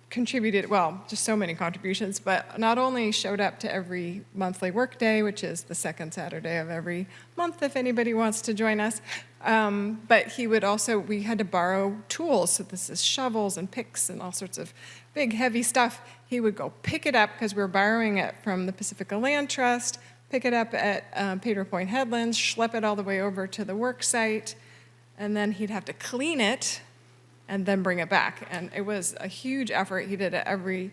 contributed, well, just so many contributions, but not only showed up to every monthly work day, which is the second Saturday of every month if anybody wants to join us, but he would also, we had to borrow tools, so this is shovels and picks and all sorts of big heavy stuff. He would go pick it up because we were borrowing it from the Pacifica Land Trust, pick it up at Pater Point Headlands, schlep it all the way over to the work site, and then he'd have to clean it and then bring it back. And it was a huge effort. He did it every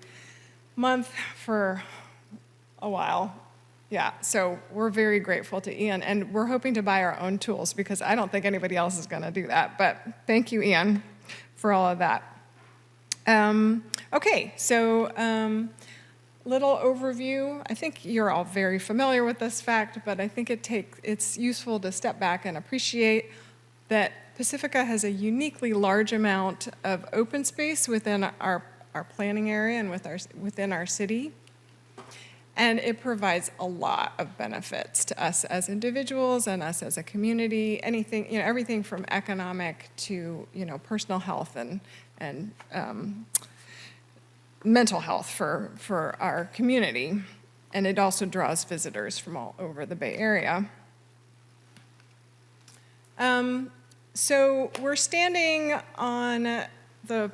month for a while. Yeah, so we're very grateful to Ian, and we're hoping to buy our own tools because I don't think anybody else is gonna do that, but thank you, Ian, for all of that. Okay, so little overview. I think you're all very familiar with this fact, but I think it's useful to step back and appreciate that Pacifica has a uniquely large amount of open space within our planning area and within our city. And it provides a lot of benefits to us as individuals and us as a community, anything, everything from economic to, personal health and mental health for our community. And it also draws visitors from all over the Bay Area. So we're standing on the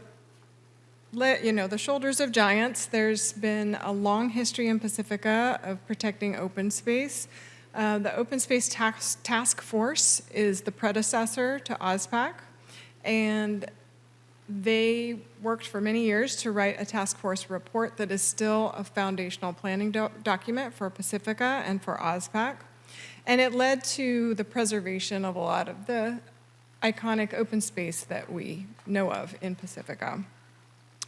shoulders of giants. There's been a long history in Pacifica of protecting open space. The Open Space Task Force is the predecessor to OSPAC, and they worked for many years to write a task force report that is still a foundational planning document for Pacifica and for OSPAC. And it led to the preservation of a lot of the iconic open space that we know of in Pacifica,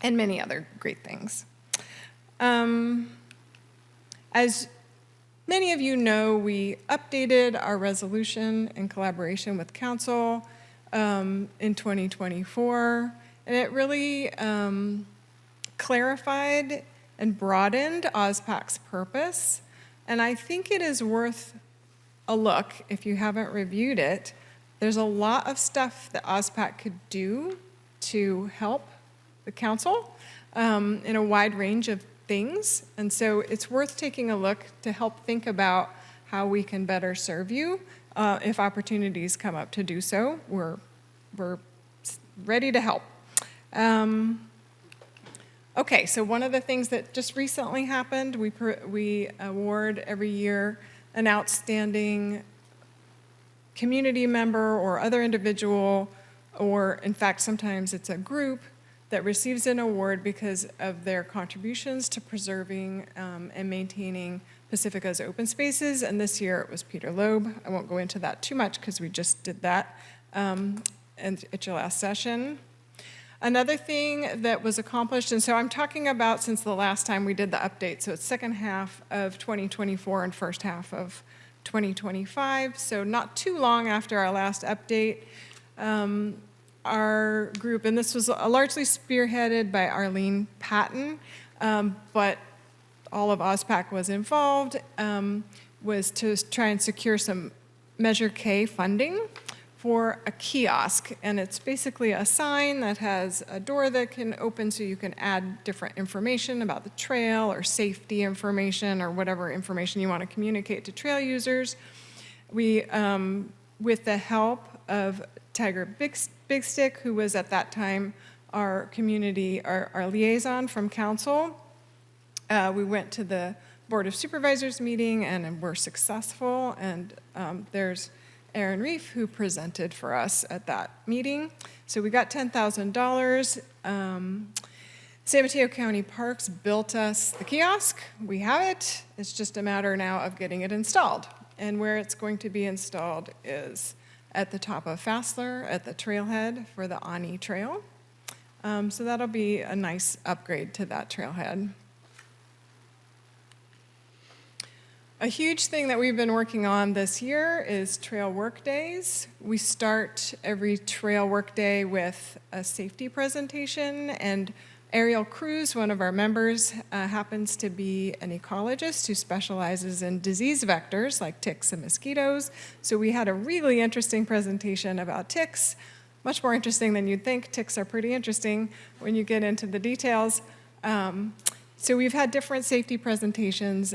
and many other great things. As many of you know, we updated our resolution in collaboration with Council in 2024, and it really clarified and broadened OSPAC's purpose, and I think it is worth a look if you haven't reviewed it. There's a lot of stuff that OSPAC could do to help the council in a wide range of things. And so it's worth taking a look to help think about how we can better serve you. If opportunities come up to do so, we're ready to help. Okay, so one of the things that just recently happened, we award every year an outstanding community member or other individual, or in fact, sometimes it's a group that receives an award because of their contributions to preserving and maintaining Pacifica's open spaces. And this year it was Peter Loeb. I won't go into that too much because we just did that at your last session. Another thing that was accomplished, and so I'm talking about since the last time we did the update, so it's second half of 2024 and first half of 2025, so not too long after our last update, our group, and this was largely spearheaded by Arlene Patton, but all of OSPAC was involved, was to try and secure some Measure K funding for a kiosk. And it's basically a sign that has a door that can open so you can add different information about the trail or safety information or whatever information you want to communicate to trail users. We, with the help of Tiger Big Stick, who was at that time our community, our liaison from council, we went to the Board of Supervisors meeting and were successful. And there's Aaron Reef, who presented for us at that meeting. So we got $10,000. San Mateo County Parks built us the kiosk. We have it. It's just a matter now of getting it installed. And where it's going to be installed is at the top of Fassler at the trailhead for the Ani Trail. So that'll be a nice upgrade to that trailhead. A huge thing that we've been working on this year is trail work days. We start every trail work day with a safety presentation, and Ariel Cruz, one of our members, happens to be an ecologist who specializes in disease vectors like ticks and mosquitoes. So we had a really interesting presentation about ticks, much more interesting than you'd think. Ticks are pretty interesting when you get into the details. So we've had different safety presentations.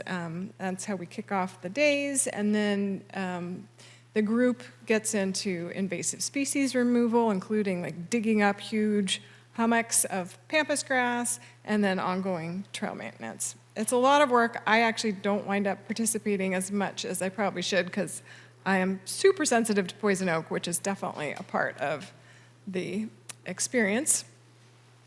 That's how we kick off the days. And then the group gets into invasive species removal, including like digging up huge hummocks of pampas grass, and then ongoing trail maintenance. It's a lot of work. I actually don't wind up participating as much as I probably should because I am super sensitive to poison oak, which is definitely a part of the experience.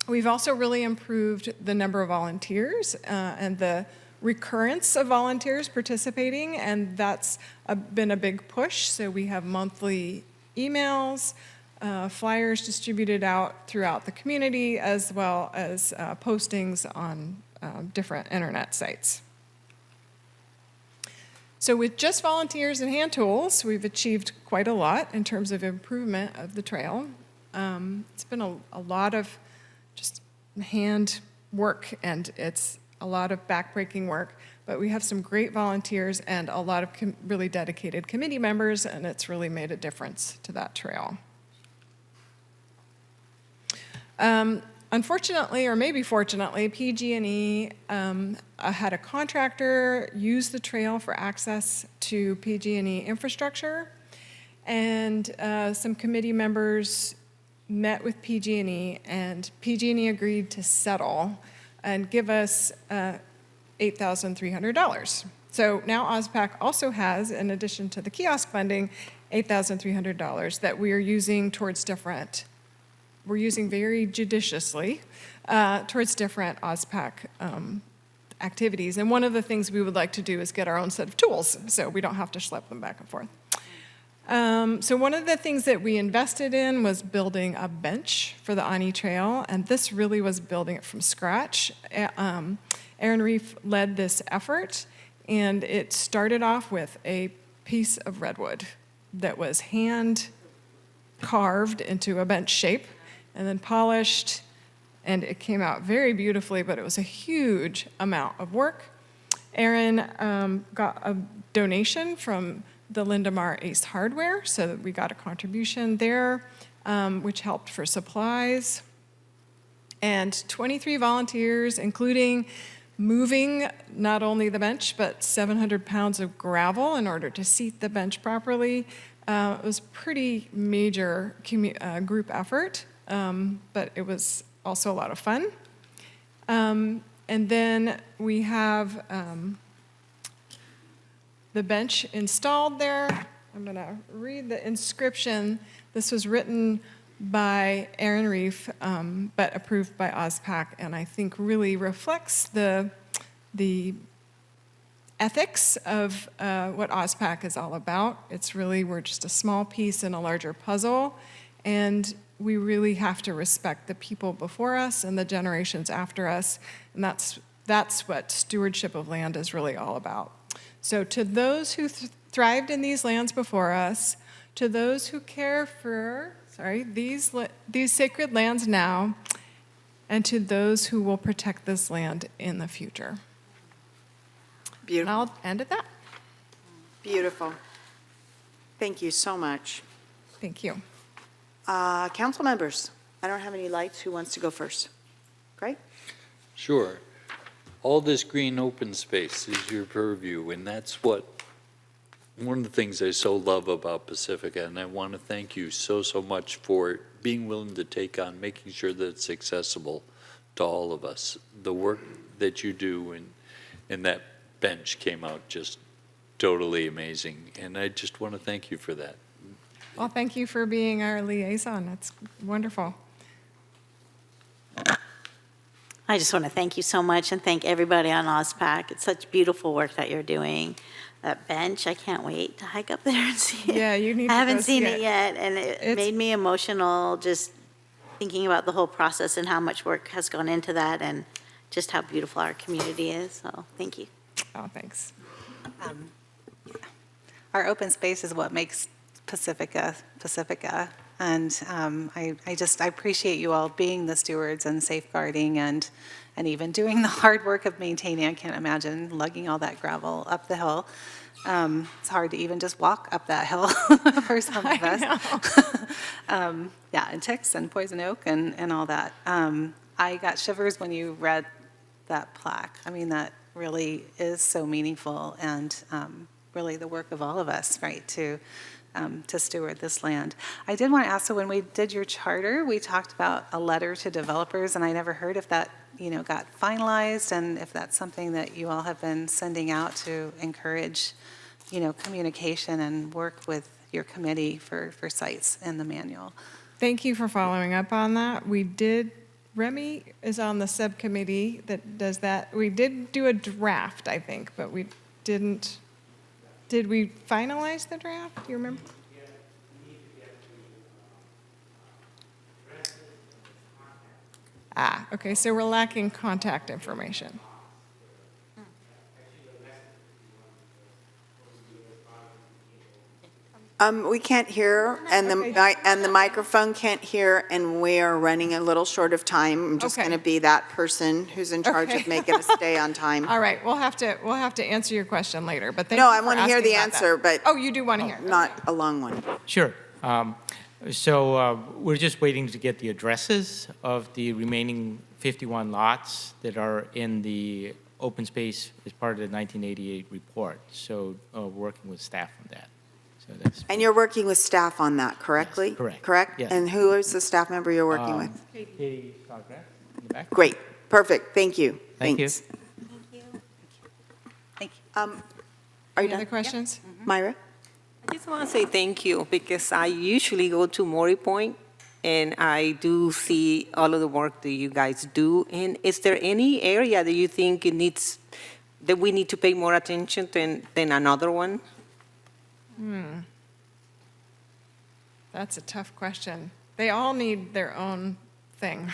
We've also really improved the number of volunteers and the recurrence of volunteers participating, and that's been a big push. So we have monthly emails, flyers distributed out throughout the community, as well as postings on different internet sites. So with just volunteers and hand tools, we've achieved quite a lot in terms of improvement of the trail. It's been a lot of just hand work, and it's a lot of backbreaking work, but we have some great volunteers and a lot of really dedicated committee members, and it's really made a difference to that trail. Unfortunately, or maybe fortunately, PG&E had a contractor use the trail for access to PG&E infrastructure, and some committee members met with PG&E, and PG&E agreed to settle and give us $8,300. So now OSPAC also has, in addition to the kiosk funding, $8,300 that we are using towards different, we're using very judiciously towards different OSPAC activities. And one of the things we would like to do is get our own set of tools so we don't have to schlep them back and forth. So one of the things that we invested in was building a bench for the Ani Trail, and this really was building it from scratch. Aaron Reef led this effort, and it started off with a piece of redwood that was hand carved into a bench shape and then polished, and it came out very beautifully, but it was a huge amount of work. Aaron got a donation from the Lindemar Ace Hardware, so that we got a contribution there, which helped for supplies. And 23 volunteers, including moving not only the bench, but 700 pounds of gravel in order to seat the bench properly. It was a pretty major group effort, but it was also a lot of fun. And then we have the bench installed there. I'm going to read the inscription. This was written by Aaron Reef, but approved by OSPAC, and I think really reflects the ethics of what OSPAC is all about. It's really, we're just a small piece in a larger puzzle, and we really have to respect the people before us and the generations after us, and that's what stewardship of land is really all about. So to those who thrived in these lands before us, to those who care for, these sacred lands now, and to those who will protect this land in the future. Beautiful. And I'll end at that. Beautiful. Thank you so much. Thank you. Council members, I don't have any lights. Who wants to go first? Great. Sure. All this green open space is your purview, and that's one of the things I so love about Pacifica, and I want to thank you so much for being willing to take on making sure that it's accessible to all of us. The work that you do and that bench came out just totally amazing, and I just want to thank you for that. Well, thank you for being our liaison. That's wonderful. I just want to thank you so much and thank everybody on OSPAC. It's such beautiful work that you're doing. That bench, I can't wait to hike up there and see it. Yeah, you need to I haven't go seen see it yet, and it made me emotional just thinking about the whole process and how much work has gone into that and just how beautiful our community is. So thank you. Oh, thanks. Our open space is what makes Pacifica. And I appreciate you all being the stewards and safeguarding and even doing the hard work of maintaining. I can't imagine lugging all that gravel up the hill. It's hard to even just walk up that hill for some of us. Yeah, and ticks and poison oak and all that. I got shivers when you read that plaque. I mean, that really is so meaningful and really the work of all of us, right, to steward this land. I did want to ask, so when we did your charter, we talked about a letter to developers, and I never heard if that, got finalized, and if that's something that you all have been sending out to encourage, communication and work with your committee for sites in the manual. Thank you for following up on that. Remy is on the subcommittee that does that. We did do a draft, I think, but we didn't. Did we finalize the draft? Do you remember? Okay, so we're lacking contact information. We can't hear, and the microphone can't hear, and we are running a little short of time. I'm just Okay. going to be that person who's in charge Okay. of making us stay on time. All right, we'll have to answer your question later, but thank No, you I for want to hear asking the about that. answer, but Oh, you do want to hear? not a long one. Sure. We're just waiting to get the addresses of the remaining 51 lots that are in the open space as part of the 1988 report. So we're working with staff on that. So that's. And you're working with staff on that, correctly? Yes, correct. Correct? Yes. And who is the staff member you're working with? Katie Snodgrass in the back. Great, perfect, thank you. Thank you. Thanks. Thank you. Are you Any done? other questions? Myra? I just want to say thank you because I usually go to Maury Point and I do see all of the work that you guys do. And is there any area that you think that we need to pay more attention than another one? That's a tough question. They all need their own thing.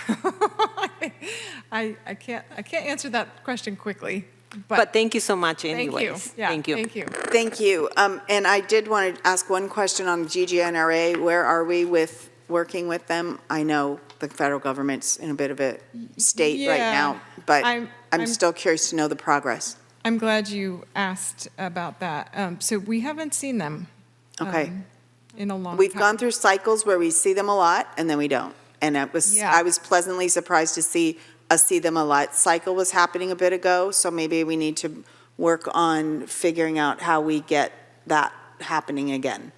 I can't answer that question quickly. But thank you so much Thank anyways. you. Yeah, Thank you. Thank you. Thank you. And I did want to ask one question on the GGNRA. Where are we with working with them? I know the federal government's in a bit of a state right Yeah. now, but I'm I'm still curious to know the progress. I'm glad you asked about that. So we haven't seen them Okay. in a long We've time. gone through cycles where we see them a lot and then we don't. And I Yeah. was pleasantly surprised to see us see them a lot. Cycle was happening a bit ago, so maybe we need to work on figuring out how we get that happening again.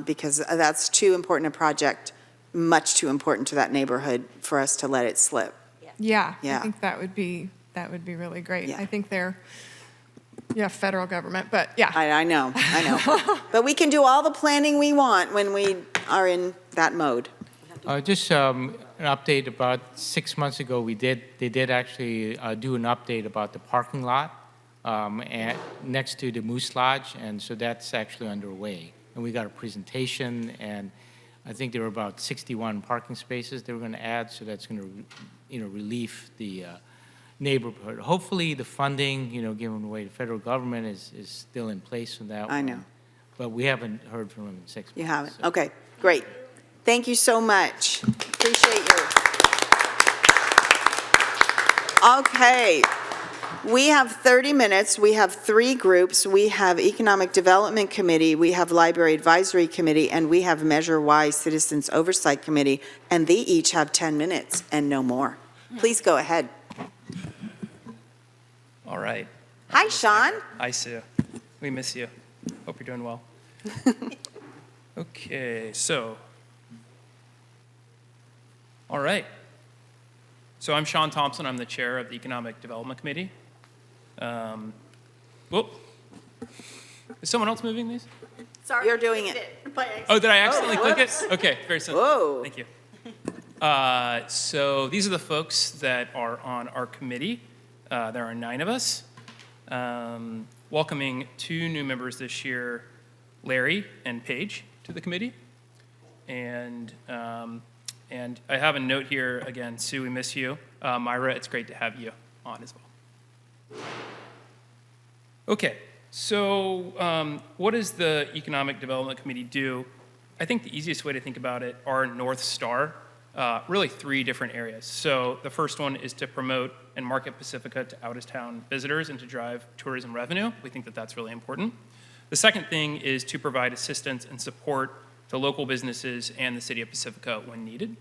Because that's too important a project, much too important to that neighborhood for us to let it slip. Yeah, I Yeah. think that would be really great. Yeah. I think they're, federal government, but yeah. I know. But we can do all the planning we want when we are in that mode. Just an update. About 6 months ago, they did actually do an update about the parking lot next to the Moose Lodge, and so that's actually underway. And we got a presentation, and I think there were about 61 parking spaces they were going to add, so that's going to, relieve the neighborhood. Hopefully, the funding, given the way the federal government is still in place on that. I know. But we haven't heard from them in 6 months. You haven't? so- Okay, great. Thank you so much. Appreciate you. Okay. We have 30 minutes. We have 3 groups. We have Economic Development Committee, we have Library Advisory Committee, and we have Measure Y Citizens Oversight Committee, and they each have 10 minutes and no more. Please go ahead. All right. Hi, Sean. Hi, Sue. We miss you. Hope you're doing well. Okay, so. All right. So I'm Sean Thompson. I'm the chair of the Economic Development Committee. Whoop. Is someone else moving these? Sorry. You're doing it. Oh, did I accidentally click it? Okay, very simple. Whoa. Thank you. So these are the folks that are on our committee. There are 9 of us. Welcoming 2 new members this year, Larry and Paige, to the committee. And I have a note here, again, Sue, we miss you. Myra, it's great to have you on as well. Okay, so what does the Economic Development Committee do? I think the easiest way to think about it are North Star, really 3 different areas. So the first one is to promote and market Pacifica to out-of-town visitors and to drive tourism revenue. We think that that's really important. The second thing is to provide assistance and support to local businesses and the city of Pacifica when needed.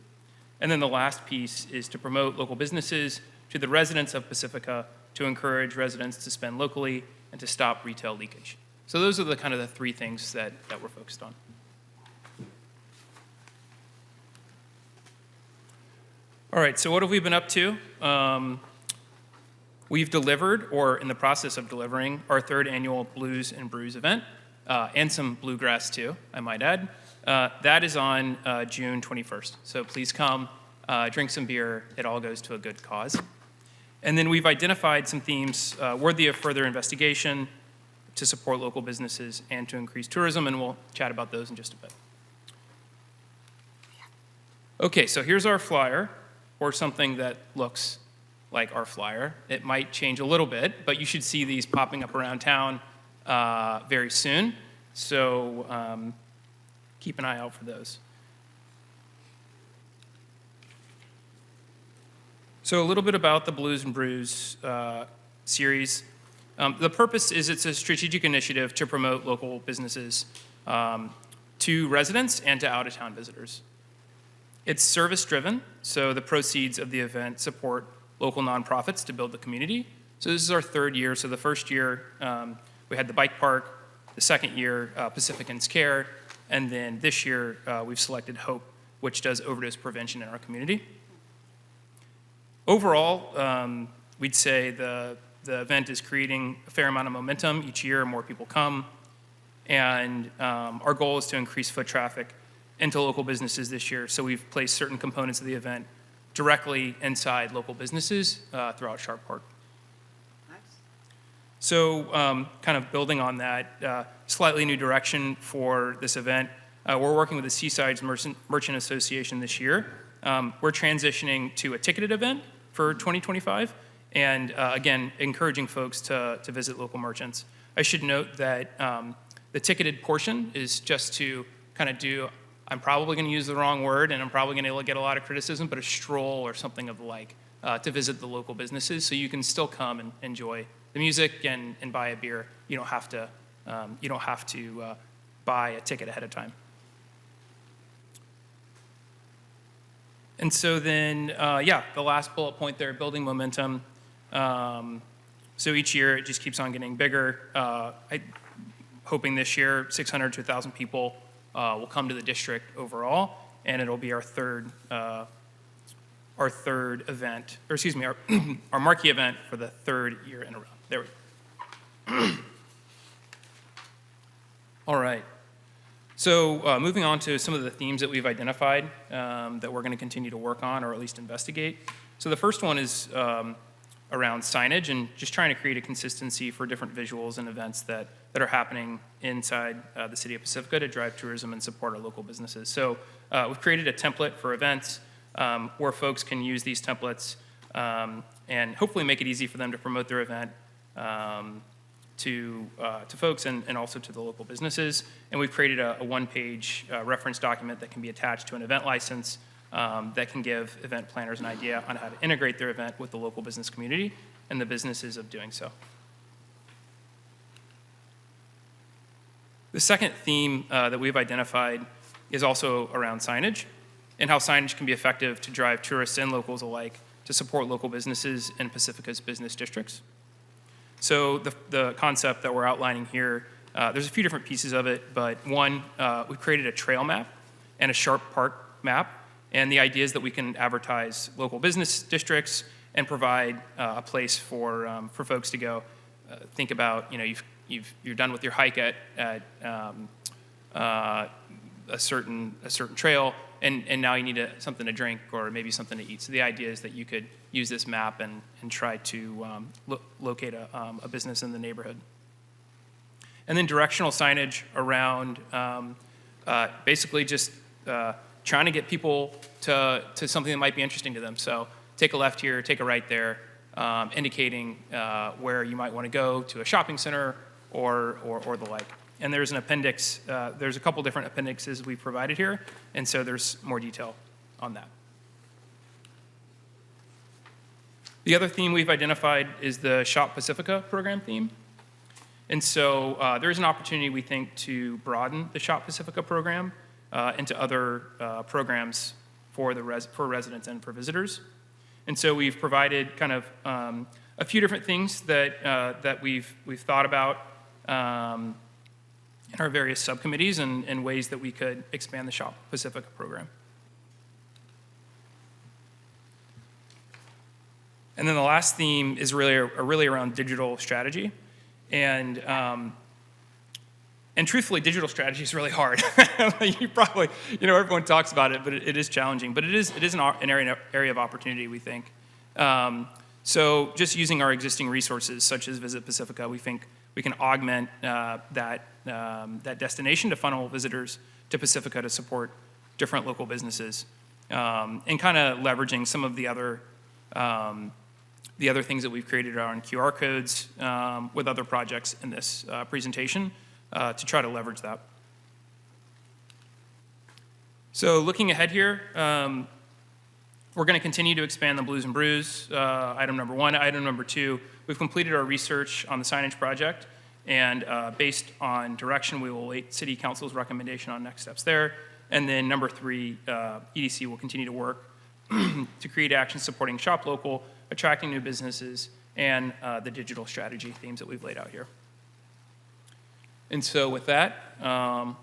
And then the last piece is to promote local businesses to the residents of Pacifica to encourage residents to spend locally and to stop retail leakage. So those are the kind of the 3 things that we're focused on. All right, so what have we been up to? We've delivered, or in the process of delivering, our 3rd annual Blues and Brews event, and some bluegrass too, I might add. That is on June 21st, so please come, drink some beer, it all goes to a good cause. And then we've identified some themes worthy of further investigation to support local businesses and to increase tourism, and we'll chat about those in just a bit. Okay, so here's our flyer, or something that looks like our flyer. It might change a little bit, but you should see these popping up around town very soon. So keep an eye out for those. So a little bit about the Blues and Brews series. The purpose is it's a strategic initiative to promote local businesses to residents and to out-of-town visitors. It's service-driven, so the proceeds of the event support local nonprofits to build the community. So this is our 3rd year. So the first year, we had the bike park. The second year, Pacificans Care. And then this year, we've selected Hope, which does overdose prevention in our community. Overall, we'd say the event is creating a fair amount of momentum. Each year, more people come. And our goal is to increase foot traffic into local businesses this year. So we've placed certain components of the event directly inside local businesses throughout Sharp Park. Nice. So kind of building on that, slightly new direction for this event. We're working with the Seasides Merchant Association this year. We're transitioning to a ticketed event for 2025, and again, encouraging folks to visit local merchants. I should note that the ticketed portion is just to kind of do, I'm probably going to use the wrong word, and I'm probably going to get a lot of criticism, but a stroll or something of the like to visit the local businesses, so you can still come and enjoy the music and buy a beer. You don't have to buy a ticket ahead of time. And so then, the last bullet point there, building momentum. So each year it just keeps on getting bigger. Hoping this year 600 to 1,000 people will come to the district overall, and it'll be our third event, or excuse me, our marquee event for the 3rd year in a row. There we go. All right. So moving on to some of the themes that we've identified that we're going to continue to work on, or at least investigate. So the first one is around signage and just trying to create a consistency for different visuals and events that that are happening inside the city of Pacifica to drive tourism and support our local businesses. So we've created a template for events where folks can use these templates and hopefully make it easy for them to promote their event to folks and also to the local businesses. And we've created a one-page reference document that can be attached to an event license that can give event planners an idea on how to integrate their event with the local business community and the businesses of doing so. The second theme that we've identified is also around signage and how signage can be effective to drive tourists and locals alike to support local businesses in Pacifica's business districts. So the concept that we're outlining here, there's a few different pieces of it, but one, we've created a trail map and a Sharp Park map, and the idea is that we can advertise local business districts and provide a place for folks to go. Think about, you're done with your hike at a certain trail, and now you need something to drink or maybe something to eat. So the idea is that you could use this map and try to locate a business in the neighborhood. And then directional signage around basically just trying to get people to something that might be interesting to them. So take a left here, take a right there, indicating where you might want to go to a shopping center or the like. And there's an appendix, there's a couple different appendixes we've provided here, and so there's more detail on that. The other theme we've identified is the Shop Pacifica program theme. And so there's an opportunity, we think, to broaden the Shop Pacifica program into other programs for residents and for visitors. And so we've provided kind of a few different things that we've thought about in our various subcommittees and ways that we could expand the Shop Pacifica program. And then the last theme is really around digital strategy. And truthfully, digital strategy is really hard. You probably, everyone talks about it, but it is challenging. But it is an area of opportunity, we think. So just using our existing resources, such as Visit Pacifica, we think we can augment that destination to funnel visitors to Pacifica to support different local businesses, and kind of leveraging some of the other things that we've created around QR codes with other projects in this presentation to try to leverage that. So looking ahead here, we're going to continue to expand the Blues and Brews, item number 1. Item number 2, we've completed our research on the signage project, and based on direction, we will await City Council's recommendation on next steps there. And then number 3, EDC will continue to work to create actions supporting Shop Local, attracting new businesses, and the digital strategy themes that we've laid out here. And so with that, I'll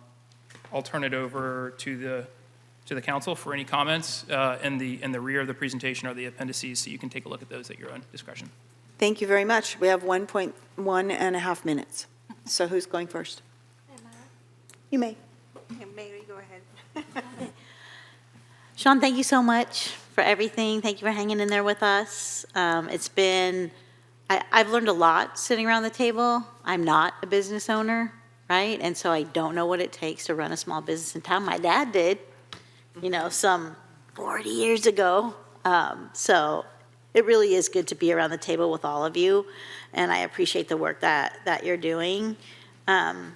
turn it over to the council for any comments in the rear of the presentation or the appendices, so you can take a look at those at your own discretion. Thank you very much. We have 1.5 minutes. So who's going first? You may. Mary, go ahead. Sean, thank you so much for everything. Thank you for hanging in there with us. It's been, I've learned a lot sitting around the table. I'm not a business owner, right? And so I don't know what it takes to run a small business in town. My dad did, some 40 years ago. So it really is good to be around the table with all of you, and I appreciate the work that you're doing. And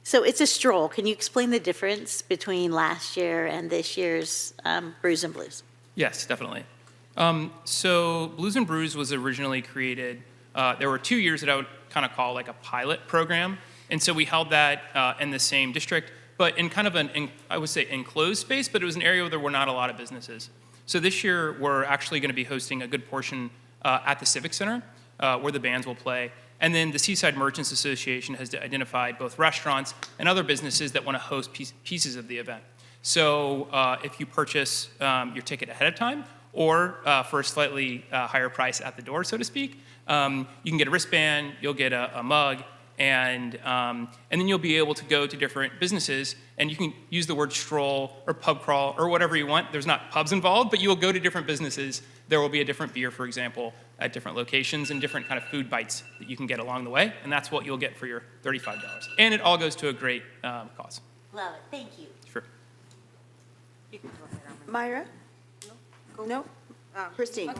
so it's a stroll. Can you explain the difference between last year and this year's Brews and Blues? Yes, definitely. So Blues and Brews was originally created, there were 2 years that I would kind of call like a pilot program. And so we held that in the same district, but in kind of I would say enclosed space, but it was an area where there were not a lot of businesses. So this year, we're actually going to be hosting a good portion at the Civic Center, where the bands will play. And then the Seaside Merchants Association has identified both restaurants and other businesses that want to host pieces of the event. So if you purchase your ticket ahead of time, or for a slightly higher price at the door, so to speak, you can get a wristband, you'll get a mug, and then you'll be able to go to different businesses, and you can use the word stroll or pub crawl or whatever you want. There's not pubs involved, but you will go to different businesses. There will be a different beer, for example, at different locations and different kind of food bites that you can get along the way. And that's what you'll get for your $35. And it all goes to a great cause. Love it. Thank you. Sure. Myra? No? Christine?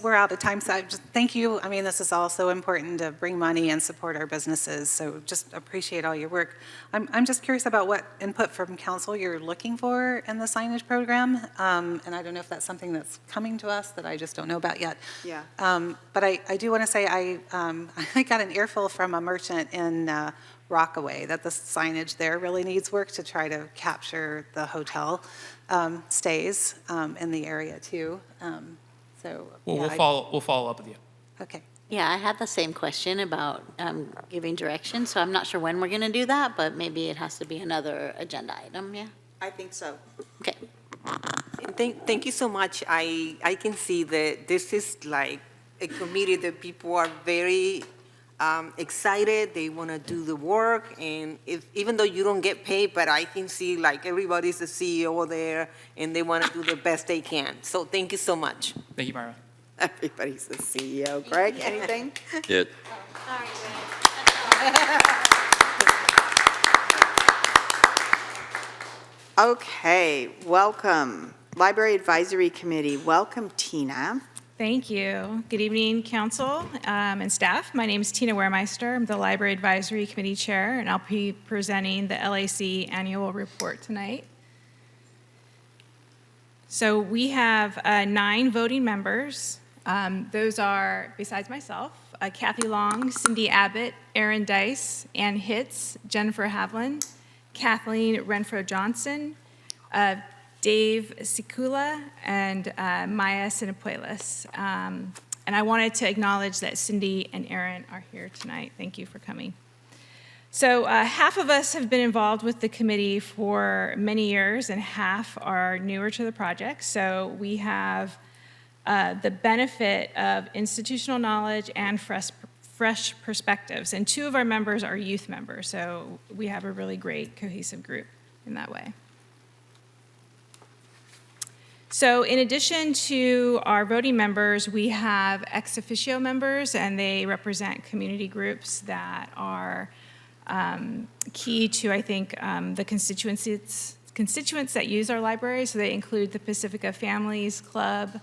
We're out of time, so I just thank you. I mean, this is all so important to bring money and support our businesses, so just appreciate all your work. I'm just curious about what input from council you're looking for in the signage program, and I don't know if that's something that's coming to us that I just don't know about yet. Yeah. But I do want to say I got an earful from a merchant in Rockaway that the signage there really needs work to try to capture the hotel stays in the area too. So Well, yeah, we'll follow up with you. Okay. Yeah, I had the same question about giving direction, so I'm not sure when we're going to do that, but maybe it has to be another agenda item, yeah? I think so. Okay. Thank you so much. I can see that this is like a committee that people are very excited. They want to do the work, and even though you don't get paid, but I can see like everybody's the CEO there, and they want to do the best they can. So thank you so much. Thank you, Myra. Everybody's the CEO. Greg, anything? Yeah. Okay, welcome. Library Advisory Committee, welcome Tina. Thank you. Good evening, council and staff. My name is Tina Wehrmeister. I'm the Library Advisory Committee Chair, and I'll be presenting the LAC annual report tonight. So we have 9 voting members. Those are, besides myself, Kathy Long, Cindy Abbott, Aaron Dice, Ann Hitz, Jennifer Havlin, Kathleen Renfro-Johnson, Dave Sikula, and Maya Sinapuelas. And I wanted to acknowledge that Cindy and Aaron are here tonight. Thank you for coming. So half of us have been involved with the committee for many years, and half are newer to the project. So we have the benefit of institutional knowledge and fresh perspectives. And 2 of our members are youth members, so we have a really great cohesive group in that way. So in addition to our voting members, we have ex officio members, and they represent community groups that are key to, I think, the constituents that use our library. So they include the Pacifica Families Club,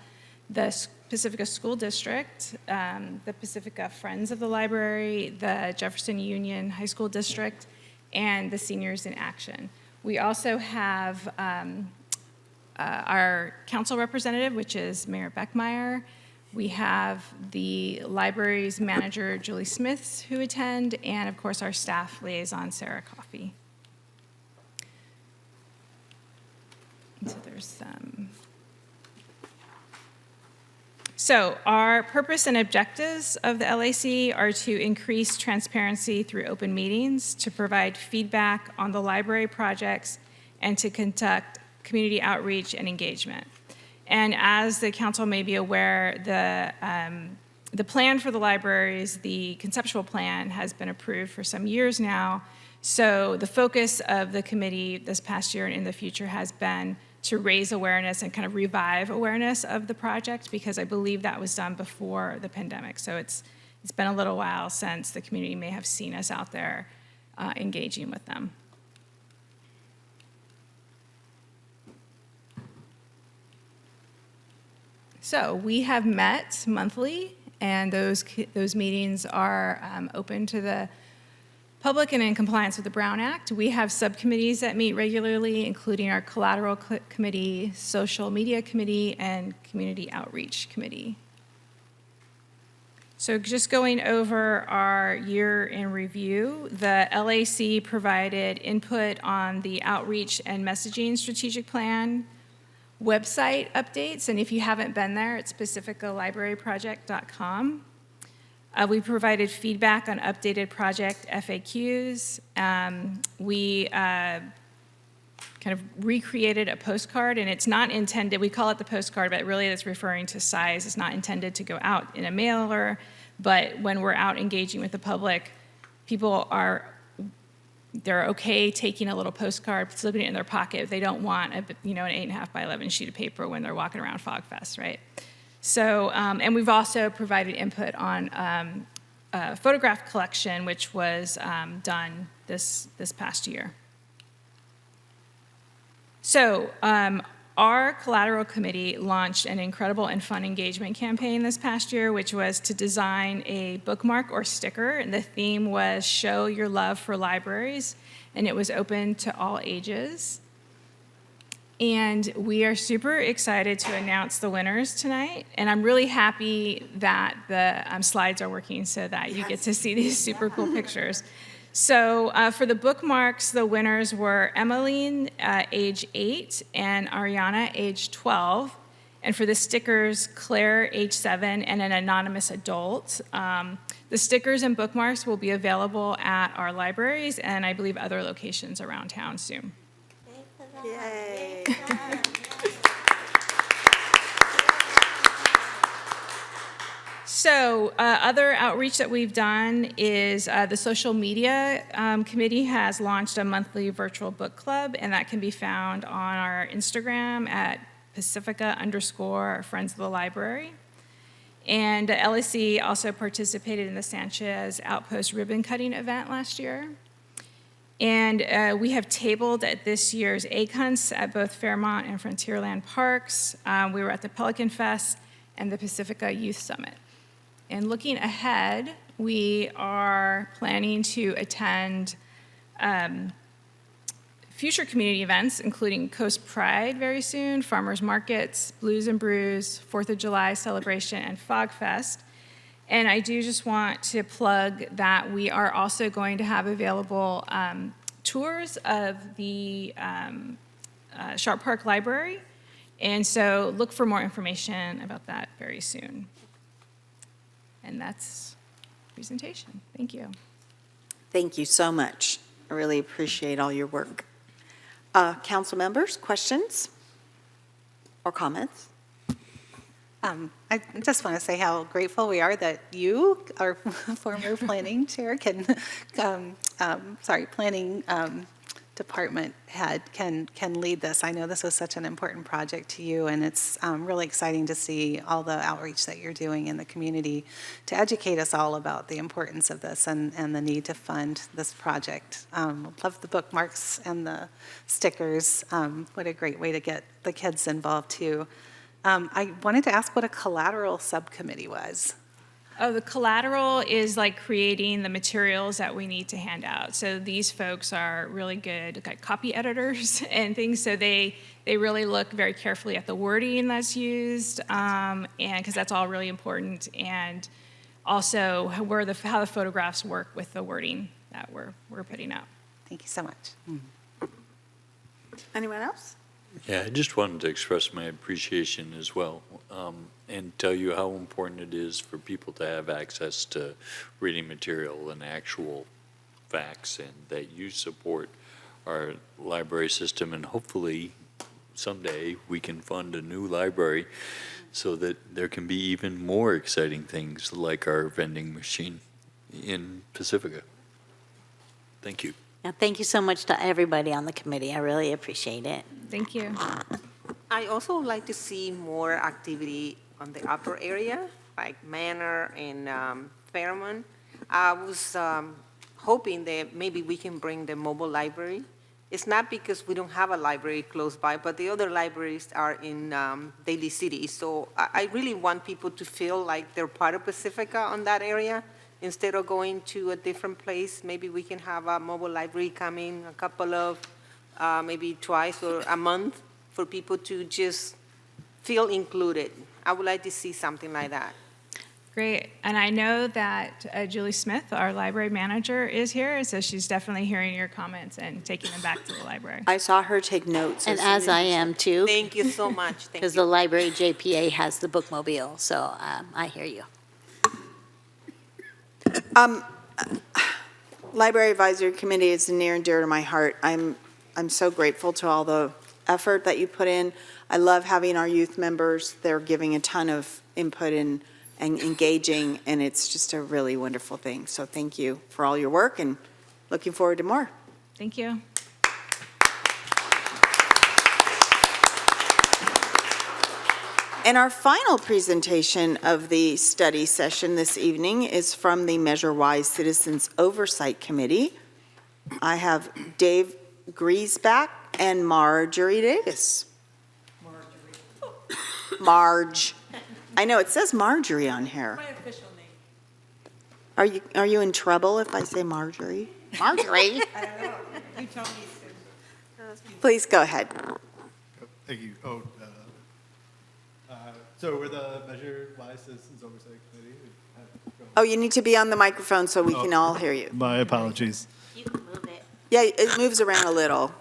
the Pacifica School District, the Pacifica Friends of the Library, the Jefferson Union High School District, and the Seniors in Action. We also have our council representative, which is Mayor Beckmeyer. We have the library's manager, Julie Smith, who attend, and of course our staff liaison, Sarah Coffey. So there's So our purpose and objectives of the LAC are to increase transparency through open meetings, to provide feedback on the library projects, and to conduct community outreach and engagement. And as the council may be aware, the plan for the libraries, the conceptual plan, has been approved for some years now. So the focus of the committee this past year and in the future has been to raise awareness and kind of revive awareness of the project, because I believe that was done before the pandemic. So it's been a little while since the community may have seen us out there engaging with them. So we have met monthly, and those meetings are open to the public and in compliance with the Brown Act. We have subcommittees that meet regularly, including our Collateral Committee, Social Media Committee, and Community Outreach Committee. So just going over our year in review, the LAC provided input on the outreach and messaging strategic plan, website updates, and if you haven't been there, it's pacificalibraryproject.com. We provided feedback on updated project FAQs. We kind of recreated a postcard, and it's not intended, we call it the postcard, but really it's referring to size. It's not intended to go out in a mailer, but when we're out engaging with the public, people they're okay taking a little postcard, slipping it in their pocket if they don't want an 8.5 by 11 sheet of paper when they're walking around Fog Fest, right? So, and we've also provided input on a photograph collection, which was done this past year. So, our collateral committee launched an incredible and fun engagement campaign this past year, which was to design a bookmark or sticker. And the theme was Show Your Love for Libraries, and it was open to all ages. And we are super excited to announce the winners tonight. And I'm really happy that the slides are working so that you get to see these super cool pictures. So for the bookmarks, the winners were Emmeline, age 8, and Ariana, age 12. And for the stickers, Claire, age 7, and an anonymous adult. The stickers and bookmarks will be available at our libraries and I believe other locations around town soon. Yay. So other outreach that we've done is the social media committee has launched a monthly virtual book club, and that can be found on our Instagram at Pacifica_Friends of the Library. And LSE also participated in the Sanchez Outpost ribbon cutting event last year. And we have tabled at this year's ACUNS at both Fairmont and Frontierland Parks. We were at the Pelican Fest and the Pacifica Youth Summit. And looking ahead, we are planning to attend future community events, including Coast Pride very soon, farmers markets, Blues and Brews, 4th of July celebration, and Fog Fest. And I do just want to plug that we are also going to have available tours of the Sharp Park Library. And so look for more information about that very soon. And that's the presentation. Thank you. Thank you so much. I really appreciate all your work. Council members, questions or comments? I just want to say how grateful we are that you, our former planning chair, planning department head, can lead this. I know this was such an important project to you, and it's really exciting to see all the outreach that you're doing in the community to educate us all about the importance of this and the need to fund this project. Love the bookmarks and the stickers. What a great way to get the kids involved too. I wanted to ask what a collateral subcommittee was. Oh, the collateral is like creating the materials that we need to hand out. So these folks are really good like copy editors and things. So they really look very carefully at the wording that's used, and because that's all really important, and also how the photographs work with the wording that we're putting out. Thank you so much. Anyone else? Yeah, I just wanted to express my appreciation as well, and tell you how important it is for people to have access to reading material and actual facts, and that you support our library system, and hopefully someday we can fund a new library so that there can be even more exciting things like our vending machine in Pacifica. Thank you. Yeah, thank you so much to everybody on the committee. I really appreciate it. Thank you. I also would like to see more activity on the upper area, like Manor and Fairmont. I was hoping that maybe we can bring the mobile library. It's not because we don't have a library close by, but the other libraries are in Daly City. So I really want people to feel like they're part of Pacifica on that area. Instead of going to a different place, maybe we can have a mobile library coming a couple of, maybe twice or a month for people to just feel included. I would like to see something like that. Great. And I know that Julie Smith, our library manager, is here, so she's definitely hearing your comments and taking them back to the library. I saw her take notes. And as I am too. Thank you so much. Because the library JPA has the bookmobile, so I hear you. Library Advisory Committee is near and dear to my heart. I'm so grateful to all the effort that you put in. I love having our youth members. They're giving a ton of input and engaging, and it's just a really wonderful thing. So thank you for all your work, and looking forward to more. Thank you. And our final presentation of the study session this evening is from the Measure Y Citizens Oversight Committee. I have Dave Griesbach and Marjorie Davis. Marge. I know, it says Marjorie on here. My official name. Are you in trouble if I say Marjorie? Marjorie? I don't know. You told me to. Please go ahead. Thank you. So we're the Measure Y Citizens Oversight Committee. Oh, you need to be on the microphone so we can all hear you. My apologies. You can move it. Yeah, it moves around a little.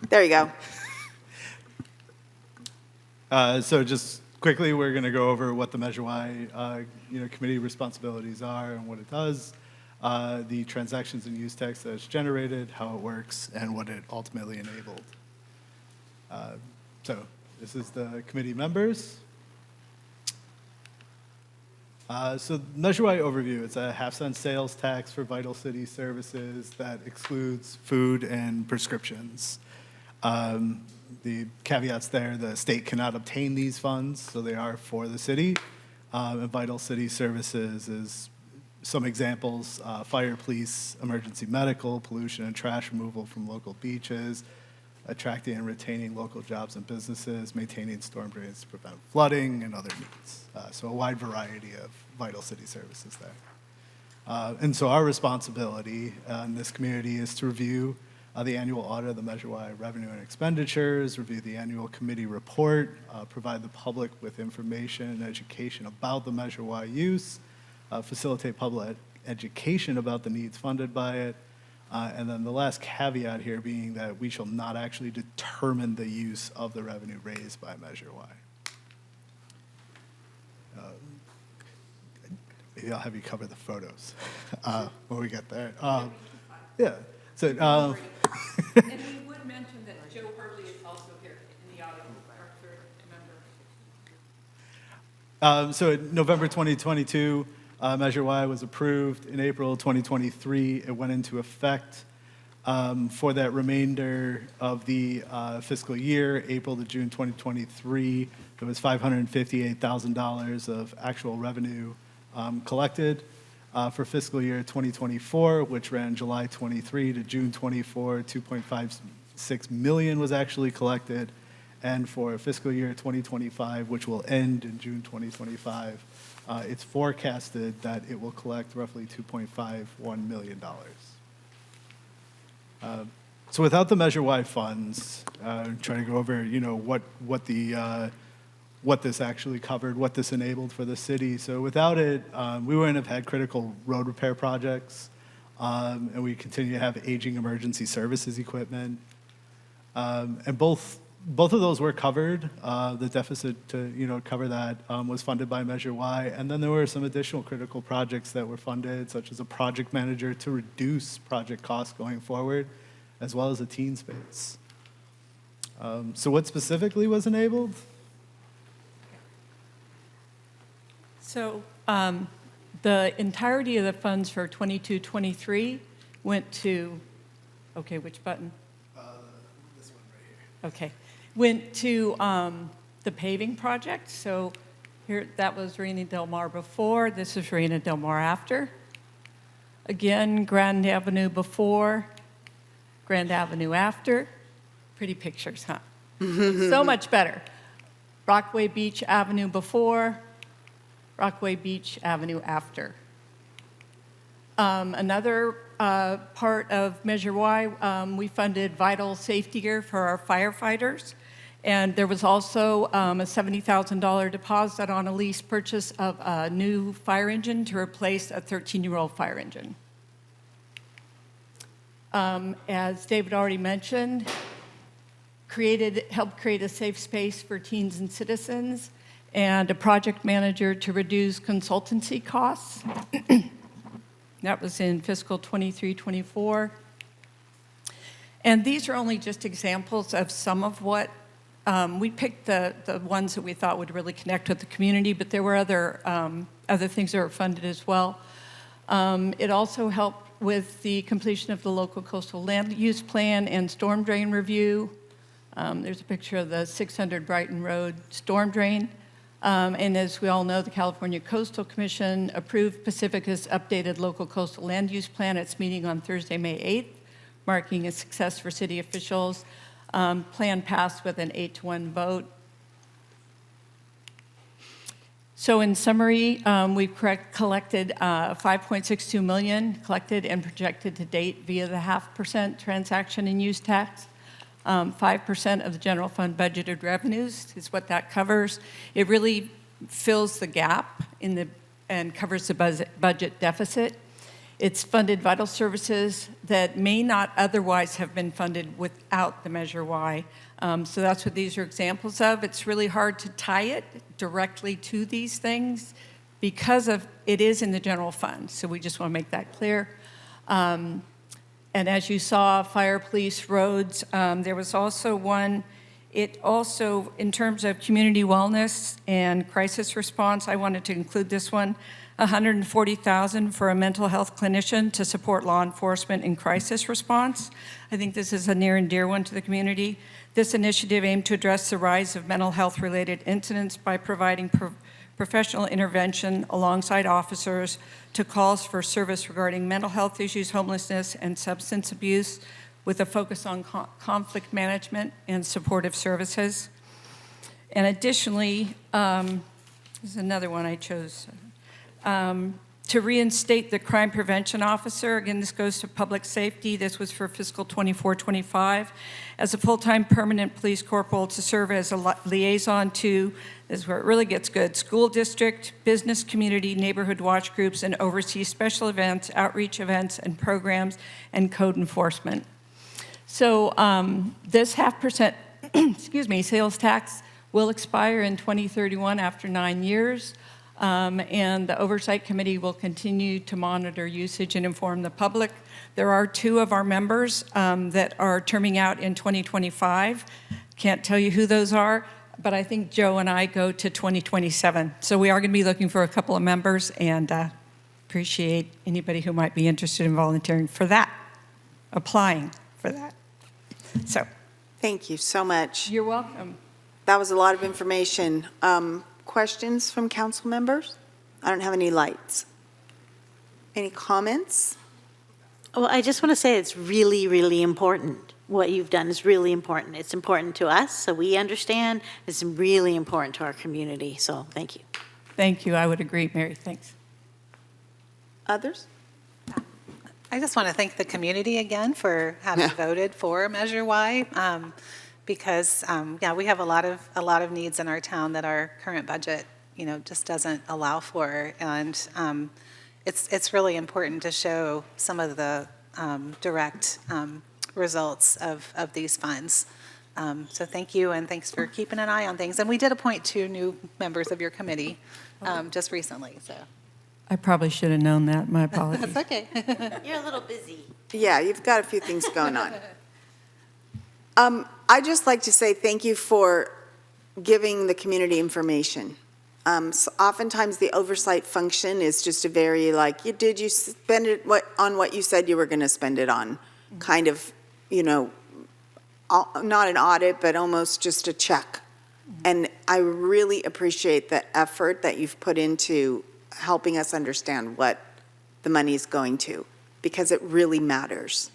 There you go. So just quickly, we're going to go over what the Measure Y committee responsibilities are and what it does, the transactions and use tax that it's generated, how it works, and what it ultimately enabled. So this is the committee members. So Measure Y overview, it's a half-cent sales tax for vital city services that excludes food and prescriptions. The caveats there, the state cannot obtain these funds, so they are for the city. And vital city services is some examples, fire, police, emergency medical, pollution and trash removal from local beaches, attracting and retaining local jobs and businesses, maintaining storm drains to prevent flooding, and other needs. So a wide variety of vital city services there. And so our responsibility in this community is to review the annual audit of the Measure Y revenue and expenditures, review the annual committee report, provide the public with information and education about the Measure Y use, facilitate public education about the needs funded by it, and then the last caveat here being that we shall not actually determine the use of the revenue raised by Measure Y. Maybe I'll have you cover the photos when we get there. Yeah. So, And we would mention that Joe Hurley is also here in the audience, our third member. So in November 2022, Measure Y was approved. In April 2023, it went into effect. For that remainder of the fiscal year, April to June 2023, there was $558,000 of actual revenue collected. For fiscal year 2024, which ran July 23 to June 24, 2.56 million was actually collected. And for fiscal year 2025, which will end in June 2025, it's forecasted that it will collect roughly $2.51 million. So without the Measure Y funds, trying to go over, what this actually covered, what this enabled for the city. So without it, we wouldn't have had critical road repair projects, and we continue to have aging emergency services equipment. And both of those were covered. The deficit to cover that was funded by Measure Y, and then there were some additional critical projects that were funded, such as a project manager to reduce project costs going forward, as well as a teen space. So what specifically was enabled? So the entirety of the funds for 22-23 went to, okay, which button? This one right here. Okay, went to the paving project. So here, that was Reina Del Mar before, this is Reina Del Mar after. Again, Grand Avenue before, Grand Avenue after. Pretty pictures, huh? So much better. Rockaway Beach Avenue before, Rockaway Beach Avenue after. Another part of Measure Y, we funded vital safety gear for our firefighters. And there was also a $70,000 deposit on a lease purchase of a new fire engine to replace a 13-year-old fire engine. As David already mentioned, helped create a safe space for teens and citizens, and a project manager to reduce consultancy costs. That was in fiscal 23-24. And these are only just examples of some of what we picked the ones that we thought would really connect with the community, but there were other things that were funded as well. It also helped with the completion of the local coastal land use plan and storm drain review. There's a picture of the 600 Brighton Road storm drain. And as we all know, the California Coastal Commission approved Pacifica's updated local coastal land use plan at its meeting on Thursday, May 8th, marking a success for city officials. Plan passed with an 8-to-1 vote. So in summary, we've collected $5.62 million collected and projected to date via the 0.5% transaction and use tax. 5% of the general fund budgeted revenues is what that covers. It really fills the gap and covers the budget deficit. It's funded vital services that may not otherwise have been funded without the Measure Y. So that's what these are examples of. It's really hard to tie it directly to these things because it is in the general fund. So we just want to make that clear. And as you saw, fire, police, roads, there was also one, it also, in terms of community wellness and crisis response, I wanted to include this one, $140,000 for a mental health clinician to support law enforcement in crisis response. I think this is a near and dear one to the community. This initiative aimed to address the rise of mental health related incidents by providing professional intervention alongside officers to calls for service regarding mental health issues, homelessness, and substance abuse, with a focus on conflict management and supportive services. And additionally, there's another one I chose, to reinstate the crime prevention officer. Again, this goes to public safety. This was for fiscal 24-25. As a full-time permanent police corporal to serve as a liaison to, this is where it really gets good, school district, business community, neighborhood watch groups, and oversee special events, outreach events, and programs, and code enforcement. So this 0.5%, excuse me, sales tax will expire in 2031 after 9 years. And the Oversight Committee will continue to monitor usage and inform the public. There are 2 of our members that are terming out in 2025. Can't tell you who those are, but I think Joe and I go to 2027. So we are going to be looking for a couple of members, and appreciate anybody who might be interested in volunteering for that, applying for that. So, Thank you so much. You're welcome. That was a lot of information. Questions from council members? I don't have any lights. Any comments? Well, I just want to say it's really, really important. What you've done is really important. It's important to us, so we understand. It's really important to our community, so thank you. Thank you. I would agree, Mary. Thanks. Others? I just want to thank the community again for having voted for Measure Y, because yeah, we have a lot of needs in our town that our current budget, just doesn't allow for, and it's really important to show some of the direct results of these funds. So thank you, and thanks for keeping an eye on things. And we did appoint 2 new members of your committee just recently, so. I probably should have known that. My apologies. That's okay. You're a little busy. Yeah, you've got a few things going on. I'd just like to say thank you for giving the community information. So oftentimes the oversight function is just a very did you spend it on what you said you were going to spend it on? Kind of, not an audit, but almost just a check. And I really appreciate the effort that you've put into helping us understand what the money is going to, because it really matters.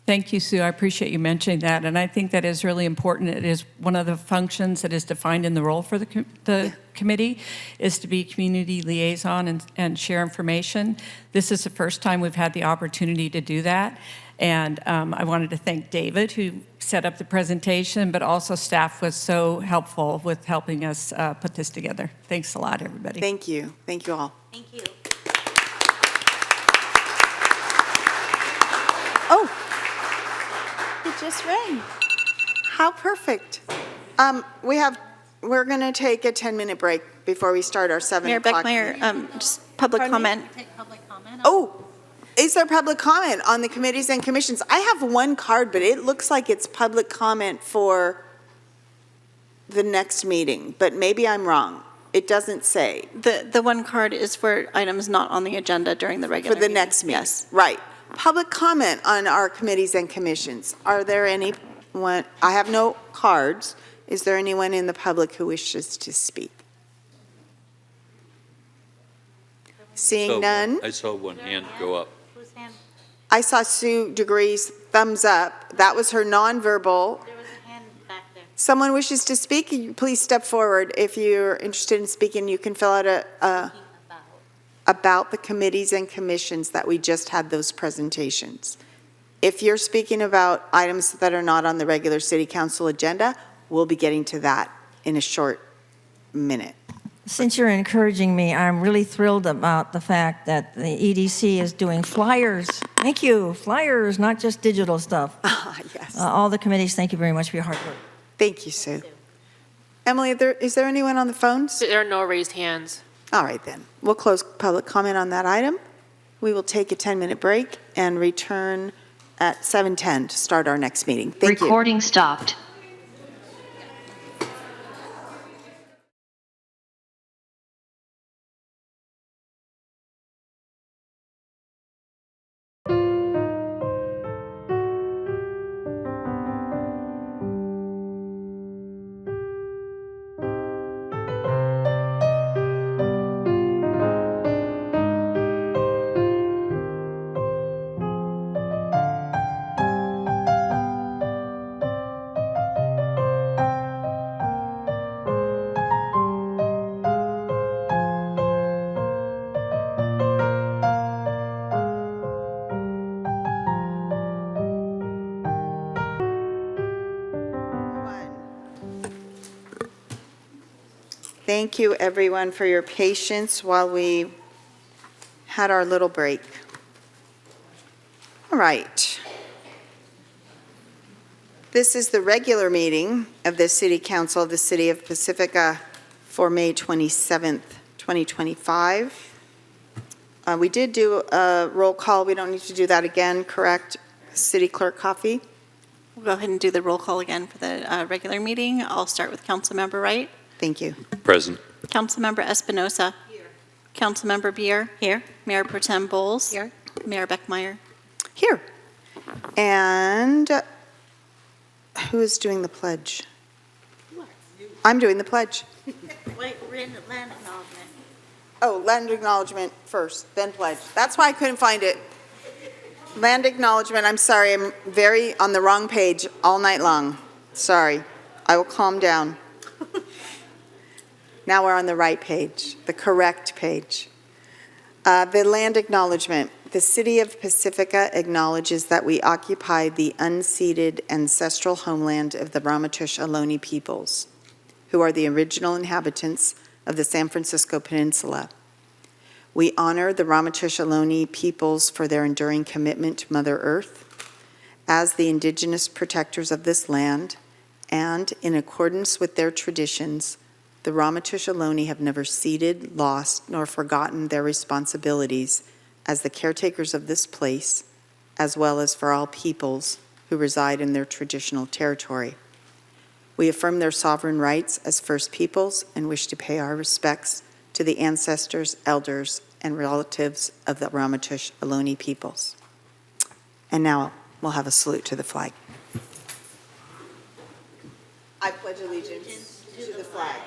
Thank you, Sue. I appreciate you mentioning that, and I think that is really important. It is one of the functions that is defined in the role for the committee, is to be community liaison and share information. This is the first time we've had the opportunity to do that, and I wanted to thank David, who set up the presentation, but also staff was so helpful with helping us put this together. Thanks a lot, everybody. Thank you. Thank you all. Thank you. Oh, it just rang. How perfect. We're going to take a 10-minute break before we start our 7 Mayor o'clock. Beckmeyer, just public comment. Oh, is there public comment on the committees and commissions? I have one card, but it looks like it's public comment for the next meeting, but maybe I'm wrong. It doesn't say. The one card is for items not on the agenda during the regular For the meeting. next meeting. Yes. Right. Public comment on our committees and commissions. Are there any anyone, I have no cards. Is there anyone in the public who wishes to speak? Seeing none, I saw one hand go up. I saw Sue DeGree's thumbs up. That was her nonverbal. There was a hand back there. Someone wishes to speak, please step forward. If you're interested in speaking, you can fill out about the committees and commissions that we just had those presentations. If you're speaking about items that are not on the regular city council agenda, we'll be getting to that in a short minute. Since you're encouraging me, I'm really thrilled about the fact that the EDC is doing flyers. Thank you. Flyers, not just digital stuff. Yes. All the committees, thank you very much for your hard work. Thank you, Sue. Emily, is there anyone on the phones? There are no raised hands. All right, then. We'll close public comment on that item. We will take a 10-minute break and return at 7:10 to start our next meeting. Thank you. Recording stopped. Thank you, everyone, for your patience while we had our little break. All right. This is the regular meeting of the City Council of the City of Pacifica for May 27th, 2025. We did do a roll call. We don't need to do that again, correct? City Clerk Coffey? We'll go ahead and do the roll call again for the regular meeting. I'll start with Councilmember Wright. Thank you. Present. Councilmember Espinosa. Here. Councilmember Beer. Here. Mayor Pro Tem Bowles. Here. Mayor Beckmeyer. Here. And who is doing the pledge? I'm doing the pledge. Wait, land acknowledgement. Oh, land acknowledgement first, then pledge. That's why I couldn't find it. Land acknowledgement, I'm sorry, I'm very on the wrong page all night long. Sorry. I will calm down. Now we're on the right page, the correct page. The land acknowledgement. The City of Pacifica acknowledges that we occupy the unceded ancestral homeland of the Ramaytush Ohlone peoples, who are the original inhabitants of the San Francisco Peninsula. We honor the Ramaytush Ohlone peoples for their enduring commitment to Mother Earth as the indigenous protectors of this land, and in accordance with their traditions, the Ramaytush Ohlone have never ceded, lost, nor forgotten their responsibilities as the caretakers of this place, as well as for all peoples who reside in their traditional territory. We affirm their sovereign rights as First Peoples and wish to pay our respects to the ancestors, elders, and relatives of the Ramaytush Ohlone peoples. And now we'll have a salute to the flag. I pledge allegiance to the flag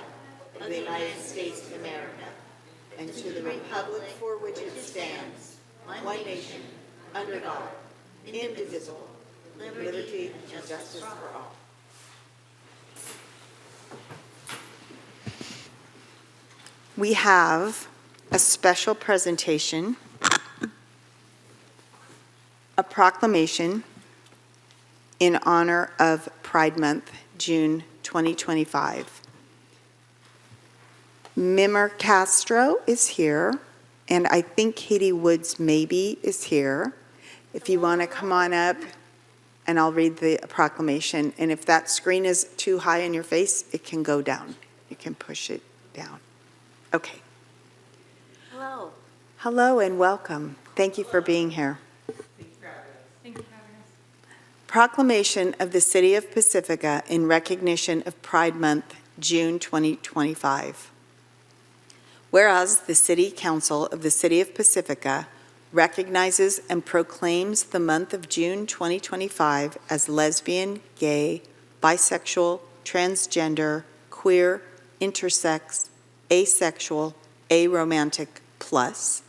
of the United States of America and to the republic for which it stands, one nation, under God, indivisible, with liberty and justice for all. We have a special presentation, a proclamation in honor of Pride Month, June 2025. Mimmer Castro is here, and I think Katie Woods maybe is here. If you want to come on up, and I'll read the proclamation. And if that screen is too high in your face, it can go down. You can push it down. Okay. Hello. Hello and welcome. Thank you for being here. Proclamation of the City of Pacifica in recognition of Pride Month, June 2025. Whereas the City Council of the City of Pacifica recognizes and proclaims the month of June 2025 as lesbian, gay, bisexual, transgender, queer, intersex, asexual, aromantic plus,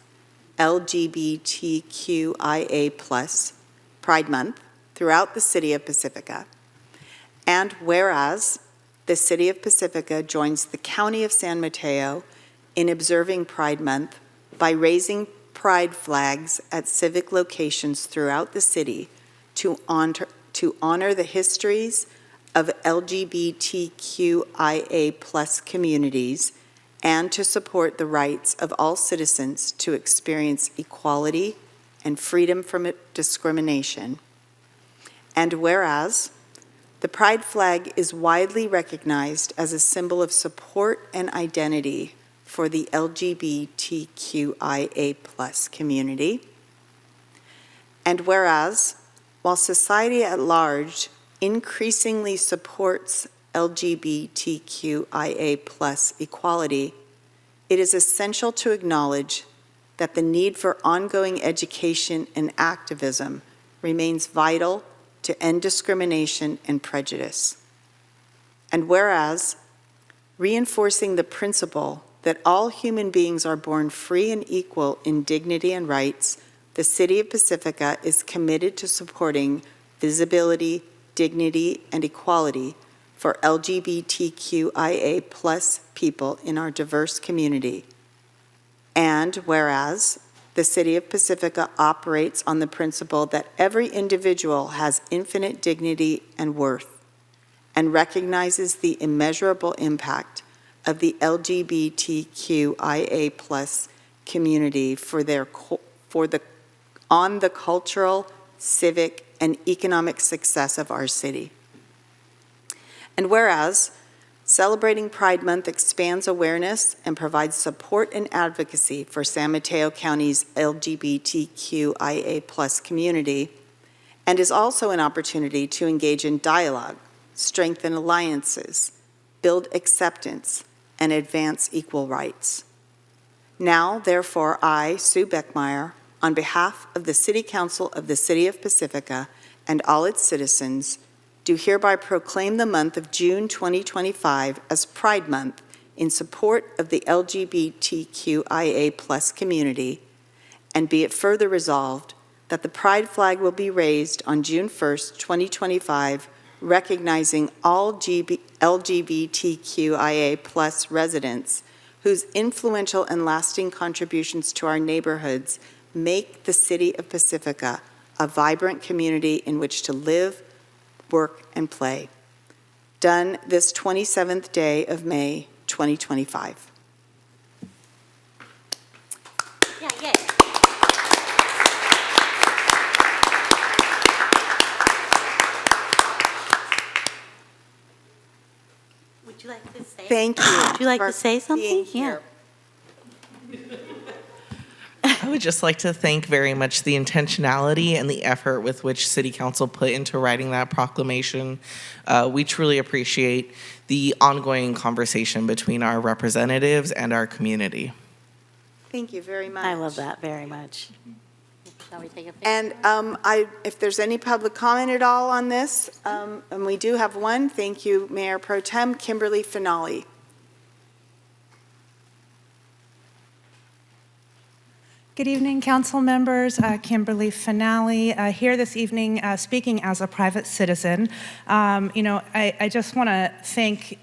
LGBTQIA plus Pride Month throughout the city of Pacifica. And whereas the city of Pacifica joins the county of San Mateo in observing Pride Month by raising pride flags at civic locations throughout the city to honor the histories of LGBTQIA plus communities and to support the rights of all citizens to experience equality and freedom from discrimination. And whereas the pride flag is widely recognized as a symbol of support and identity for the LGBTQIA plus community. And whereas, while society at large increasingly supports LGBTQIA plus equality, it is essential to acknowledge that the need for ongoing education and activism remains vital to end discrimination and prejudice. And whereas, reinforcing the principle that all human beings are born free and equal in dignity and rights, the City of Pacifica is committed to supporting visibility, dignity, and equality for LGBTQIA plus people in our diverse community. And whereas the City of Pacifica operates on the principle that every individual has infinite dignity and worth, and recognizes the immeasurable impact of the LGBTQIA plus community on the cultural, civic, and economic success of our city. And whereas celebrating Pride Month expands awareness and provides support and advocacy for San Mateo County's LGBTQIA plus community, and is also an opportunity to engage in dialogue, strengthen alliances, build acceptance, and advance equal rights. Now, therefore, I, Sue Beckmeyer, on behalf of the City Council of the City of Pacifica and all its citizens, do hereby proclaim the month of June 2025 as Pride Month in support of the LGBTQIA plus community, and be it further resolved that the Pride flag will be raised on June 1st, 2025, recognizing all LGBTQIA plus residents whose influential and lasting contributions to our neighborhoods make the City of Pacifica a vibrant community in which to live, work, and play. Done this 27th day of May, 2025. Yeah, yeah. Would you like to say? Thank you. Would you like to say something? Being here. I would just like to thank very much the intentionality and the effort with which City Council put into writing that proclamation. We truly appreciate the ongoing conversation between our representatives and our community. Thank you very much. I love that very much. Shall we take a picture? And if there's any public comment at all on this, and we do have one, thank you, Mayor Pro Tem Kimberly Finale. Good evening, council members. Kimberly Finale here this evening speaking as a private citizen. I just want to thank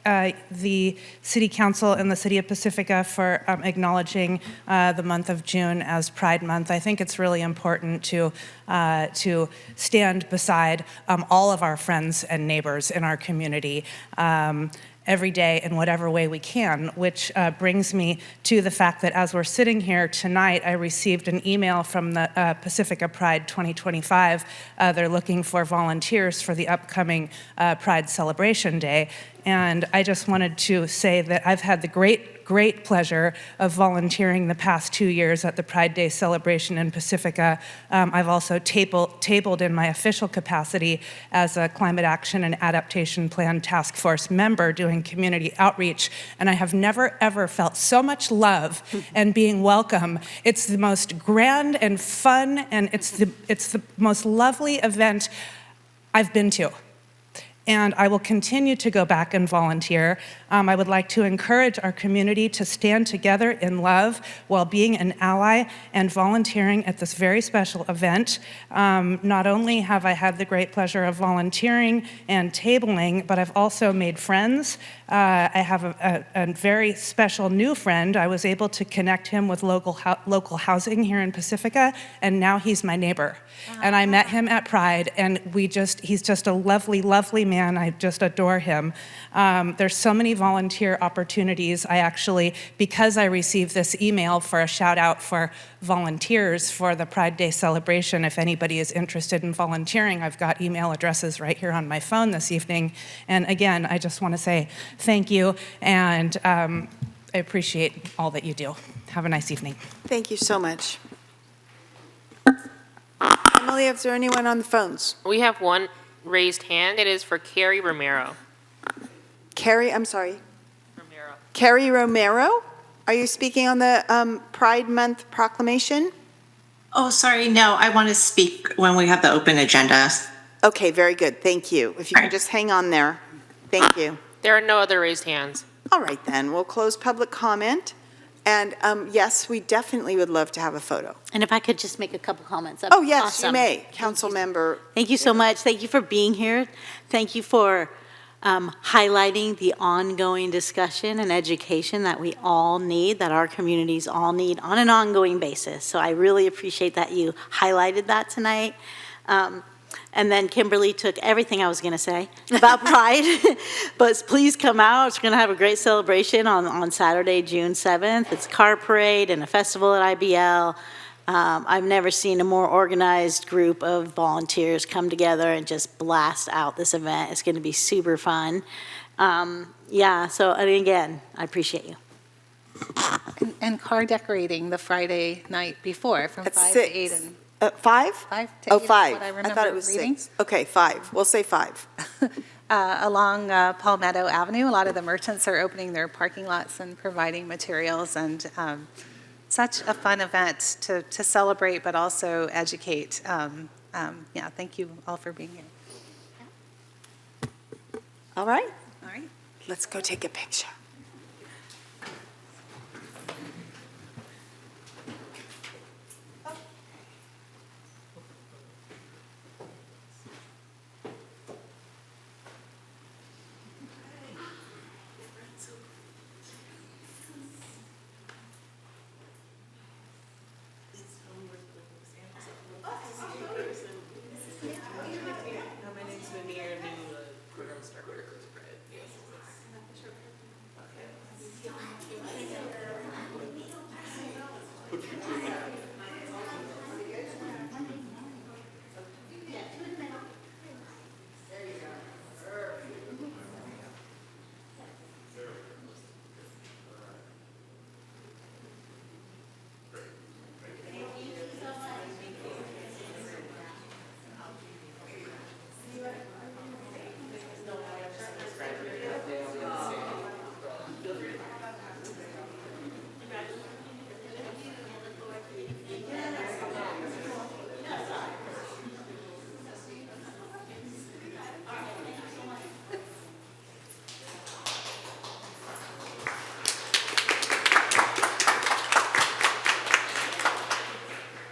the City Council and the City of Pacifica for acknowledging the month of June as Pride Month. I think it's really important to stand beside all of our friends and neighbors in our community every day in whatever way we can, which brings me to the fact that as we're sitting here tonight, I received an email from the Pacifica Pride 2025. They're looking for volunteers for the upcoming Pride Celebration Day. And I just wanted to say that I've had the great great pleasure of volunteering the past 2 years at the Pride Day celebration in Pacifica. I've also tabled in my official capacity as a Climate Action and Adaptation Plan Task Force member doing community outreach, and I have never, ever felt so much love and being welcome. It's the most grand and fun, and it's the most lovely event I've been to. And I will continue to go back and volunteer. I would like to encourage our community to stand together in love while being an ally and volunteering at this very special event. Not only have I had the great pleasure of volunteering and tabling, but I've also made friends. I have a very special new friend. I was able to connect him with local housing here in Pacifica, and now he's my neighbor. And I met him at Pride, and he's just a lovely, lovely man. I just adore him. There's so many volunteer opportunities. I actually, because I received this email for a shout out for volunteers for the Pride Day celebration, if anybody is interested in volunteering, I've got email addresses right here on my phone this evening. And again, I just want to say thank you, and I appreciate all that you do. Have a nice evening. Thank you so much. Emily, is there anyone on the phones? We have one raised hand. It is for Carrie Romero. Carrie, I'm sorry. Romero. Carrie Romero? Are you speaking on the Pride Month proclamation? Oh, sorry, no, I want to speak when we have the open agenda. Okay, very good, thank you. If you can just hang on there. Thank you. There are no other raised hands. All right then, we'll close public comment. And yes, we definitely would love to have a photo. And if I could just make a couple comments. Oh, yes, Awesome. you may, Council Member. Thank you so much. Thank you for being here. Thank you for highlighting the ongoing discussion and education that we all need, that our communities all need on an ongoing basis. So I really appreciate that you highlighted that tonight. And then Kimberly took everything I was going to say about Pride. But please come out. It's going to have a great celebration on Saturday, June 7th. It's a car parade and a festival at IBL. I've never seen a more organized group of volunteers come together and just blast out this event. It's going to be super fun. Yeah, so and again, I appreciate you. And car decorating the Friday night before from At 5 6. to 8. And 5? 5 to 8 Oh, is 5. what I I remember thought it was reading. 6. Okay, 5. We'll say 5. Along Palmetto Avenue, a lot of the merchants are opening their parking lots and providing materials, and such a fun event to celebrate but also educate. Yeah, thank you all for being here. All right. All right. Let's go take a picture.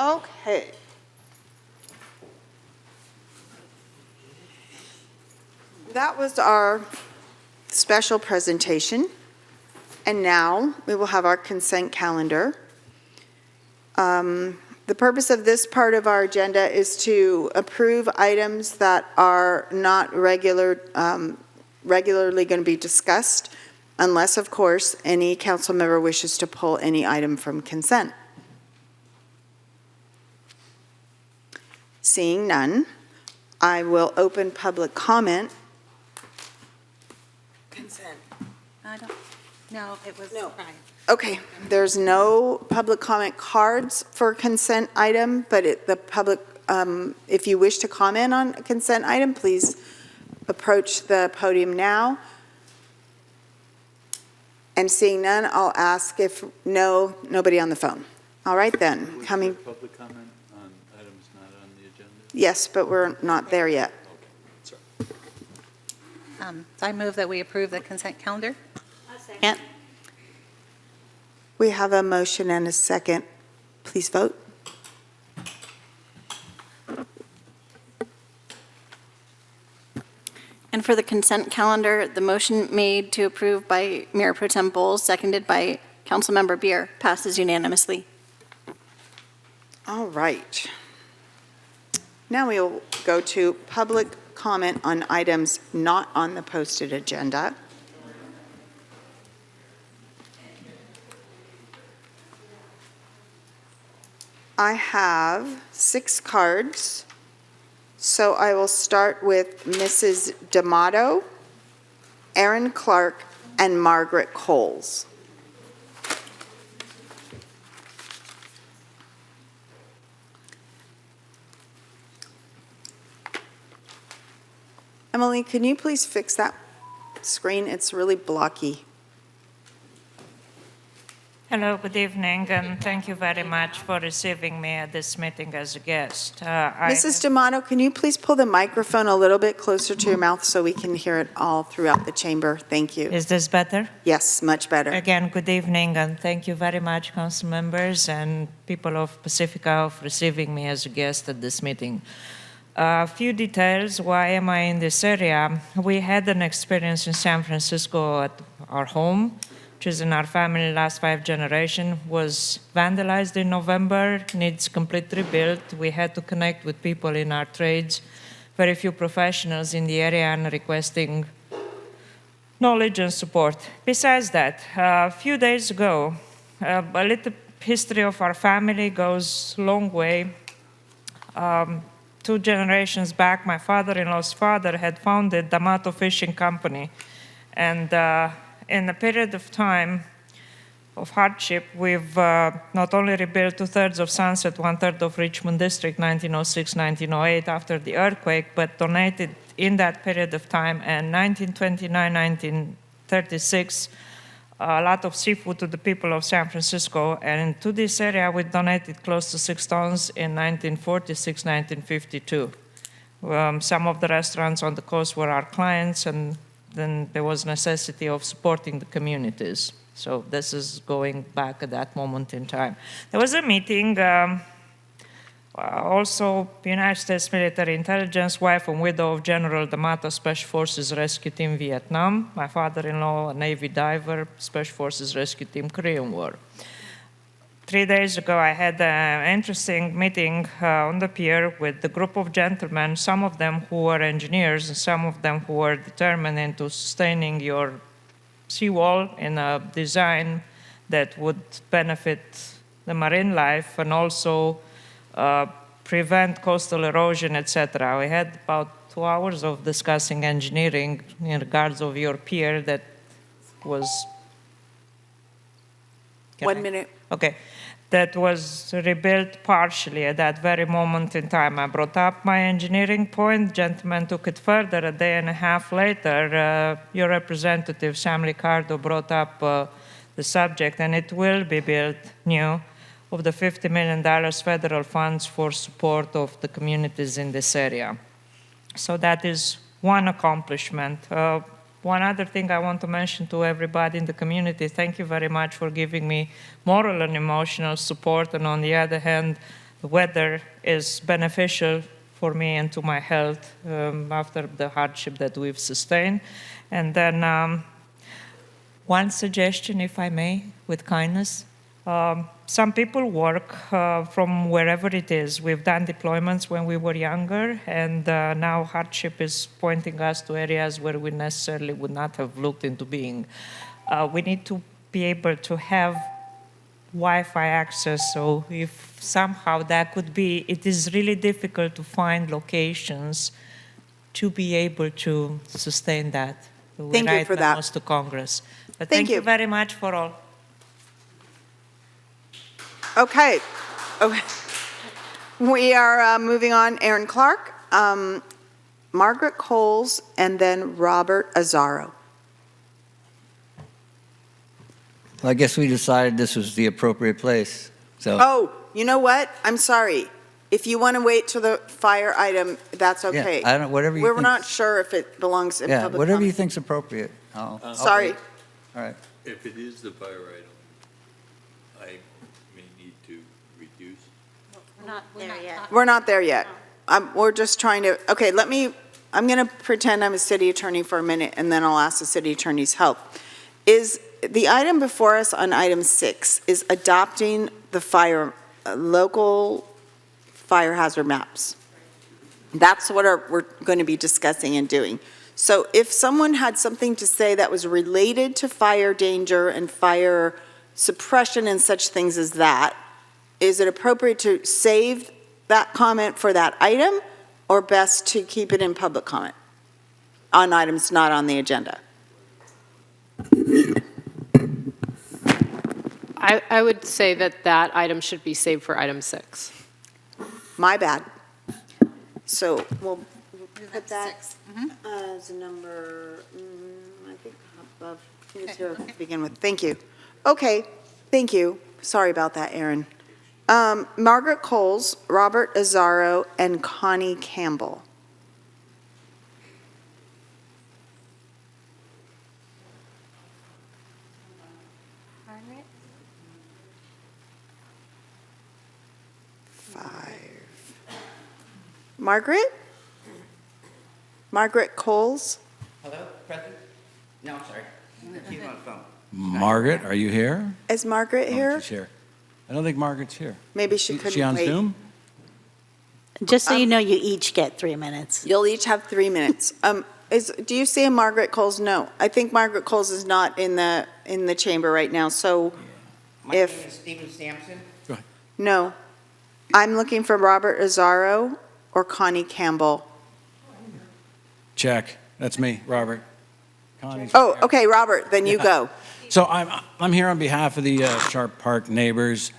Okay. That was our special presentation. And now we will have our consent calendar. The purpose of this part of our agenda is to approve items that are not regularly going to be discussed, unless, of course, any council member wishes to pull any item from consent. Seeing none, I will open public comment. Consent. No, it was Brian. Okay, there's no public comment cards for consent item, but the public, if you wish to comment on a consent item, please approach the podium now. And seeing none, I'll ask if nobody on the phone. All right then, coming. Public comment on items not on the agenda? Yes, but we're not there yet. Okay, sorry. So I move that we approve the consent calendar. Second. We have a motion and a second. Please vote. And for the consent calendar, the motion made to approve by Mayor Pro Tem Bowles, seconded by Councilmember Beer, passes unanimously. All right. Now we'll go to public comment on items not on the posted agenda. I have 6 cards. So I will start with Mrs. D'Amato, Aaron Clark, and Margaret Coles. Emily, can you please fix that screen? It's really blocky. Hello, good evening, and thank you very much for receiving me at this meeting as a guest. Mrs. D'Amato, can you please pull the microphone a little bit closer to your mouth so we can hear it all throughout the chamber? Thank you. Is this better? Yes, much better. Again, good evening, and thank you very much, council members and people of Pacifica, for receiving me as a guest at this meeting. A few details. Why am I in this area? We had an experience in San Francisco at our home, which is in our family last 5 generations, was vandalized in November, needs complete rebuild. We had to connect with people in our trades, very few professionals in the area, and requesting knowledge and support. Besides that, a few days ago, a little history of our family goes a long way. 2 generations back, my father-in-law's father had founded D'Amato Fishing Company, and in a period of time of hardship, we've not only rebuilt 2/3 of Sunset, 1/3 of Richmond District, 1906, 1908, after the earthquake, but donated in that period of time, and 1929, 1936, a lot of seafood to the people of San Francisco. And to this area, we donated close to 6 tons in 1946, 1952. Some of the restaurants on the coast were our clients, and then there was necessity of supporting the communities. So this is going back at that moment in time. There was a meeting, also United States Military Intelligence, wife and widow of General D'Amato, Special Forces Rescue Team Vietnam. My father-in-law, a Navy diver, Special Forces Rescue Team Korean War. 3 days ago, I had an interesting meeting on the pier with a group of gentlemen, some of them who were engineers and some of them who were determined into sustaining your seawall in a design that would benefit the marine life and also prevent coastal erosion, etc. We had about 2 hours of discussing engineering in regards of your pier that was... 1 minute. Okay. That was rebuilt partially at that very moment in time. I brought up my engineering point. Gentlemen took it further. A day and a half later, your representative, Sam Ricardo, brought up the subject, and it will be built new of the $50 million federal funds for support of the communities in this area. So that is one accomplishment. One other thing I want to mention to everybody in the community, thank you very much for giving me moral and emotional support. And on the other hand, the weather is beneficial for me and to my health after the hardship that we've sustained. And then one suggestion, if I may, with kindness. Some people work from wherever it is. We've done deployments when we were younger, and now hardship is pointing us to areas where we necessarily would not have looked into being. We need to be able to have Wi-Fi access, so if somehow that could be, it is really difficult to find locations to be able to sustain that. Thank you for that. To Congress. But Thank thank you you. very much for all. Okay. Okay. We are moving on. Aaron Clark, Margaret Coles, and then Robert Azaro. Well, I guess we decided this was the appropriate place, so. Oh, you know what? I'm sorry. If you want to wait till the fire item, that's okay. I don't, whatever you We're think. not sure if it belongs in Yeah, public whatever you comment. think's appropriate. I'll Sorry. wait. All right. If it is the fire item, I may need to reduce. We're not there yet. We're not there yet. We're just trying to, okay, I'm going to pretend I'm a city attorney for a minute, and then I'll ask the city attorney's help. Is the item before us on item 6 is adopting the local fire hazard maps. That's what we're going to be discussing and doing. So if someone had something to say that was related to fire danger and fire suppression and such things as that, is it appropriate to save that comment for that item, or best to keep it in public comment on items not on the agenda? I would say that that item should be saved for item 6. My bad. So we'll put that as a number, I think above, it's here to begin with. Thank you. Okay, thank you. Sorry about that, Aaron. Margaret Coles, Robert Azaro, and Connie Campbell. Margaret? 5. Margaret? Margaret Coles? Hello, President? No, I'm sorry. She's on the phone. Margaret, are you here? Is Margaret here? She's here. I don't think Margaret's here. Maybe she Is couldn't she on wait. Zoom? Just so you know, you each get 3 minutes. You'll each have 3 minutes. Do you see a Margaret Coles? No. I think Margaret Coles is not in the chamber right now, so My name if, is Stephen Sampson. no. I'm looking for Robert Azaro or Connie Campbell. Check. That's me, Robert. Connie's Oh, okay, Robert, then you go. So I'm here on behalf of the Sharp Park neighbors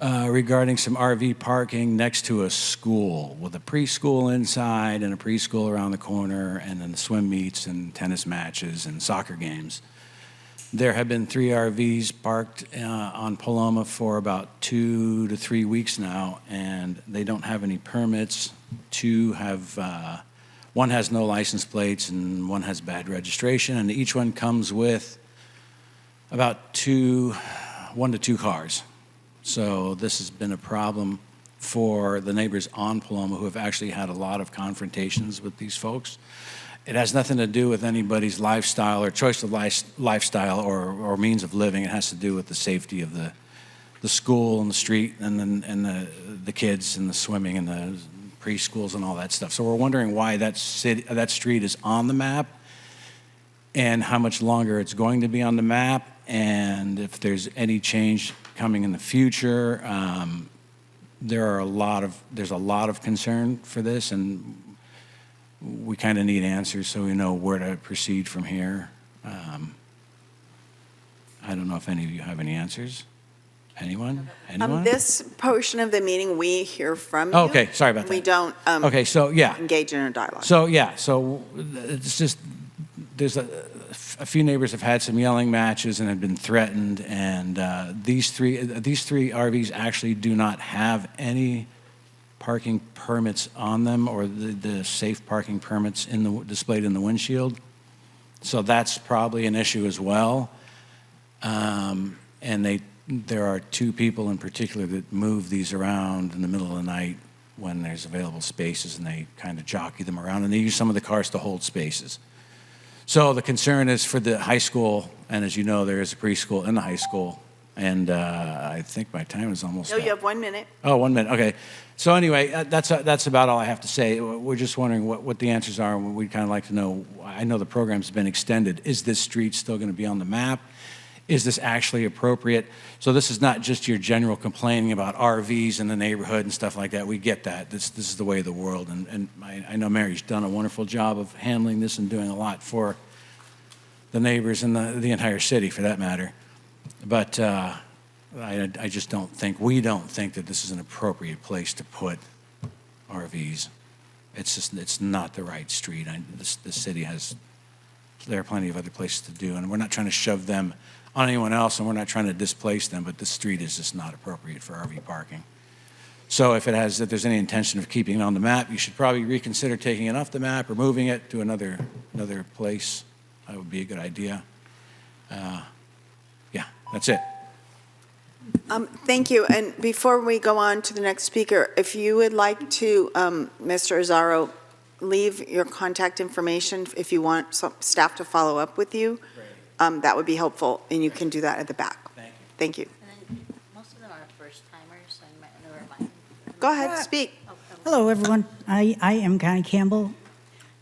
regarding some RV parking next to a school with a preschool inside and a preschool around the corner, and then swim meets and tennis matches and soccer games. There have been 3 RVs parked on Paloma for about 2 to 3 weeks now, and they don't have any permits. 2 have, one has no license plates and one has bad registration, and each one comes with about 1 to 2 cars. So this has been a problem for the neighbors on Paloma who have actually had a lot of confrontations with these folks. It has nothing to do with anybody's lifestyle or choice of lifestyle or means of living. It has to do with the safety of the school and the street and the kids and the swimming and the preschools and all that stuff. So we're wondering why that street is on the map and how much longer it's going to be on the map, and if there's any change coming in the future. There's a lot of concern for this, and we kind of need answers so we know where to proceed from here. I don't know if any of you have any answers. Anyone? This portion of the meeting, we hear from you. Okay, sorry about that. We don't Okay, so yeah. engage in a dialogue. So it's just, there's a few neighbors have had some yelling matches and have been threatened, and these three RVs actually do not have any parking permits on them, or the safe parking permits displayed in the windshield. So that's probably an issue as well. And there are 2 people in particular that move these around in the middle of the night when there's available spaces, and they kind of jockey them around, and they use some of the cars to hold spaces. So the concern is for the high school, and as you know, there is a preschool in the high school, and I think my time is almost No, up. you have 1 minute. Oh, 1 minute, okay. So anyway, that's about all I have to say. We're just wondering what the answers are, and we'd kind of like to know. I know the program's been extended. Is this street still going to be on the map? Is this actually appropriate? So this is not just your general complaining about RVs in the neighborhood and stuff like that. We get that. This is the way of the world, and I know Mary's done a wonderful job of handling this and doing a lot for the neighbors and the entire city for that matter. But I just don't think, we don't think that this is an appropriate place to put RVs. It's not the right street. The city there are plenty of other places to do, and we're not trying to shove them on anyone else, and we're not trying to displace them, but the street is just not appropriate for RV parking. So if there's any intention of keeping it on the map, you should probably reconsider taking it off the map or moving it to another place. That would be a good idea. Yeah, that's it. Thank you. And before we go on to the next speaker, if you would like to, Mr. Azaro, leave your contact information if you want staff to follow up with you, that would be helpful, and you can do that at the back. Thank you. And then most of them are first timers, and never mind. Go ahead, speak. Hello, everyone. I am Connie Campbell.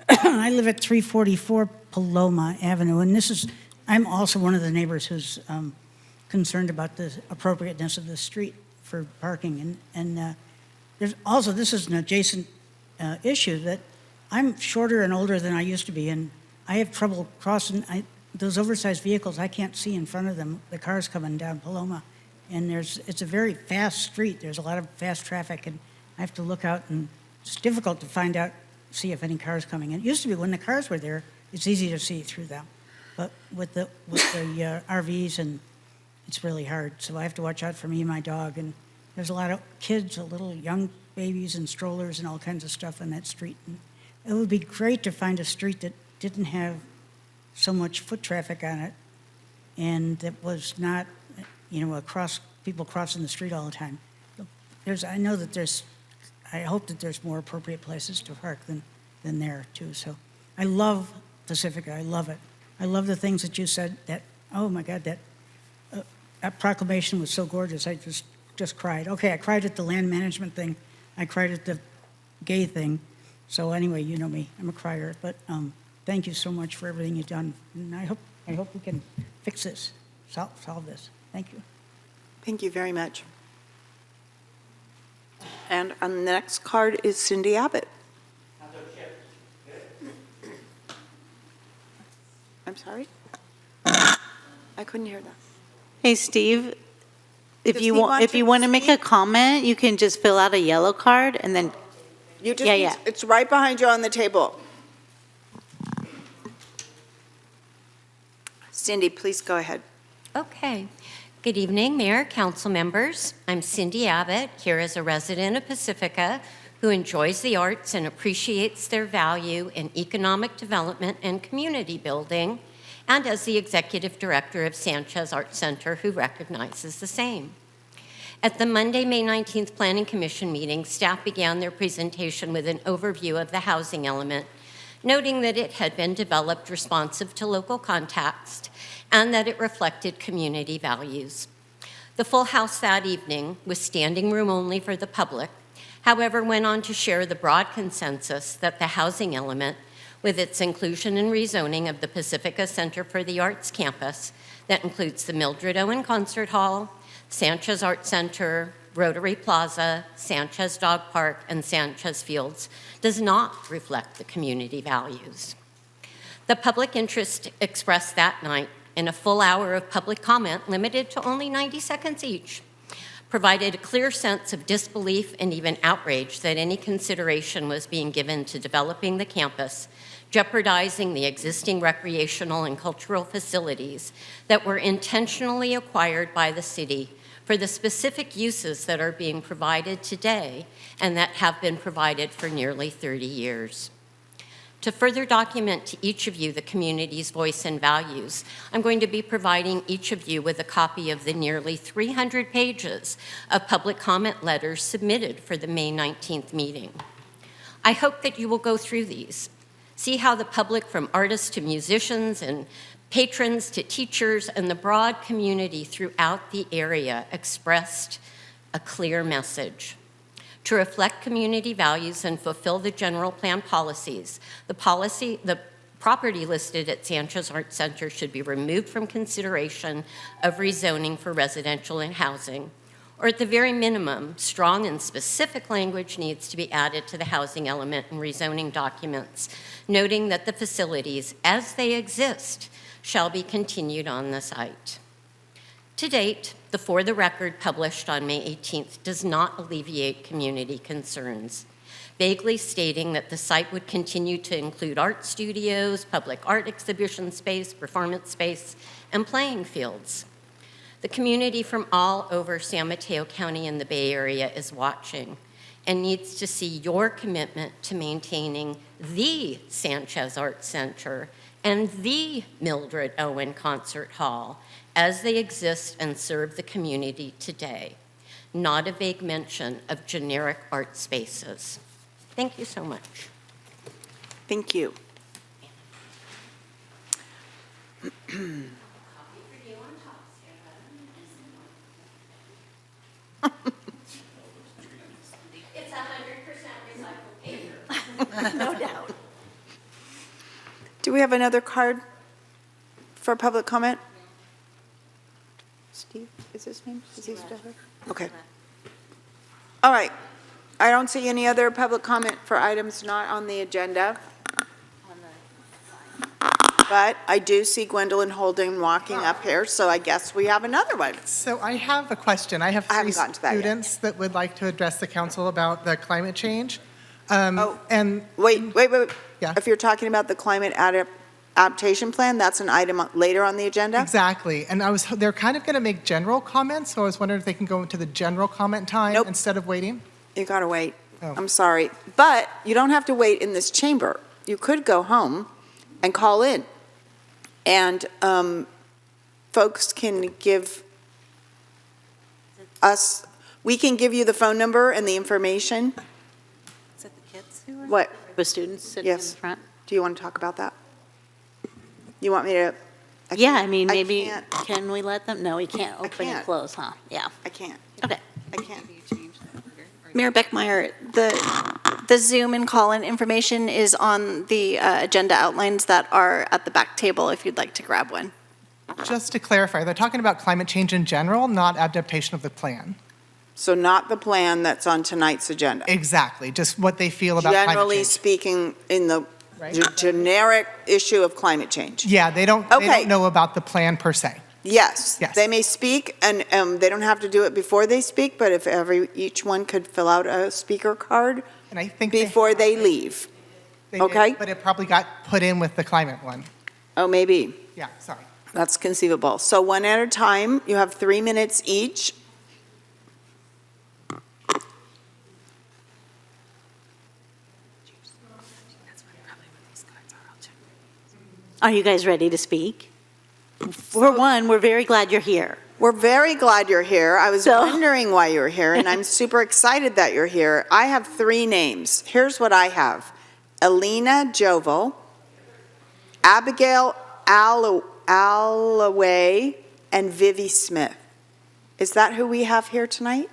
I live at 344 Paloma Avenue, and I'm also one of the neighbors who's concerned about the appropriateness of the street for parking. And there's also, this is an adjacent issue that I'm shorter and older than I used to be, and I have trouble crossing those oversized vehicles. I can't see in front of them, the cars coming down Paloma. And it's a very fast street. There's a lot of fast traffic, and I have to look out, and it's difficult to see if any cars coming in. It used to be when the cars were there, it's easy to see through them. But with the RVs, and it's really hard. So I have to watch out for me and my dog. And there's a lot of kids, little young babies and strollers and all kinds of stuff on that street. And it would be great to find a street that didn't have so much foot traffic on it, and that was not, people crossing the street all the time. I hope that there's more appropriate places to park than there too. So I love Pacifica. I love it. I love the things that you said. Oh my God, that proclamation was so gorgeous. I just cried. Okay, I cried at the land management thing. I cried at the gay thing. So anyway, you know me. I'm a crier. But thank you so much for everything you've done. And I hope we can fix this, solve this. Thank you. Thank you very much. And on the next card is Cindy Abbott. I'm sorry? I couldn't hear that. Hey, Steve, if Does you he want to make a comment, you can just fill out a yellow card and then. You just It's right behind you on the table. Cindy, please go ahead. Okay. Good evening, Mayor, council members. I'm Cindy Abbott, here as a resident of Pacifica who enjoys the arts and appreciates their value in economic development and community building, and as the executive director of Sanchez Art Center who recognizes the same. At the Monday, May 19th Planning Commission meeting, staff began their presentation with an overview of the housing element, noting that it had been developed responsive to local context and that it reflected community values. The full house that evening was standing room only for the public, however, went on to share the broad consensus that the housing element, with its inclusion and rezoning of the Pacifica Center for the Arts campus, that includes the Mildred Owen Concert Hall, Sanchez Art Center, Rotary Plaza, Sanchez Dog Park, and Sanchez Fields, does not reflect the community values. The public interest expressed that night in a full hour of public comment limited to only 90 seconds each provided a clear sense of disbelief and even outrage that any consideration was being given to developing the campus, jeopardizing the existing recreational and cultural facilities that were intentionally acquired by the city for the specific uses that are being provided today and that have been provided for nearly 30 years. To further document to each of you the community's voice and values, I'm going to be providing each of you with a copy of the nearly 300 pages of public comment letters submitted for the May 19th meeting. I hope that you will go through these, see how the public, from artists to musicians and patrons to teachers and the broad community throughout the area, expressed a clear message. To reflect community values and fulfill the general plan policies, the property listed at Sanchez Art Center should be removed from consideration of rezoning for residential and housing, Or at the very minimum, strong and specific language needs to be added to the housing element in rezoning documents, noting that the facilities, as they exist, shall be continued on the site. To date, the For the Record published on May 18th does not alleviate community concerns, vaguely stating that the site would continue to include art studios, public art exhibition space, performance space, and playing fields. The community from all over San Mateo County and the Bay Area is watching and needs to see your commitment to maintaining the Sanchez Art Center and the Mildred Owen Concert Hall as they exist and serve the community today, not a vague mention of generic art spaces. Thank you so much. Thank you. It's 100% recycled paper. No doubt. Do we have another card for public comment? Steve, is his name? Is he still here? Okay. All right. I don't see any other public comment for items not on the agenda. But I do see Gwendolyn Holden walking up here, so I guess we have another one. So I have a question. I have 3 students that would like to address the council about the climate change. And Wait. Yeah. If you're talking about the climate adaptation plan, that's an item later on the agenda? Exactly. And they're kind of going to make general comments, so I was wondering if they can go into the general comment time instead of waiting. You gotta wait. I'm sorry. But you don't have to wait in this chamber. You could go home and call in. And folks can give us, we can give you the phone number and the information. Is it the kids who are? What? The students sitting in the Yes. front? Do you want to talk about that? You want me to? Yeah, I mean, I maybe, can't. can we let them? No, we can't open and can't. close, huh? Yeah. I can't. Okay. I can't. Mayor Beckmeyer, the Zoom and call-in information is on the agenda outlines that are at the back table if you'd like to grab one. Just to clarify, they're talking about climate change in general, not adaptation of the plan. So not the plan that's on tonight's agenda. Exactly, just what they feel about climate Generally change. speaking, in the generic issue of climate change. Yeah, they don't know about the plan per se. Yes. Yes. They may speak, and they don't have to do it before they speak, but if each one could fill out a speaker card And I think before they leave. They did, Okay. but it probably got put in with the climate one. Oh, maybe. Yeah, sorry. That's conceivable. So one at a time, you have 3 minutes each. Are you guys ready to speak? For one, we're very glad you're here. We're very glad you're here. I was wondering why you were here, and I'm super excited that you're here. I have 3 names. Here's what I have. Alina Jovel, Abigail Alloway, and Vivi Smith. Is that who we have here tonight?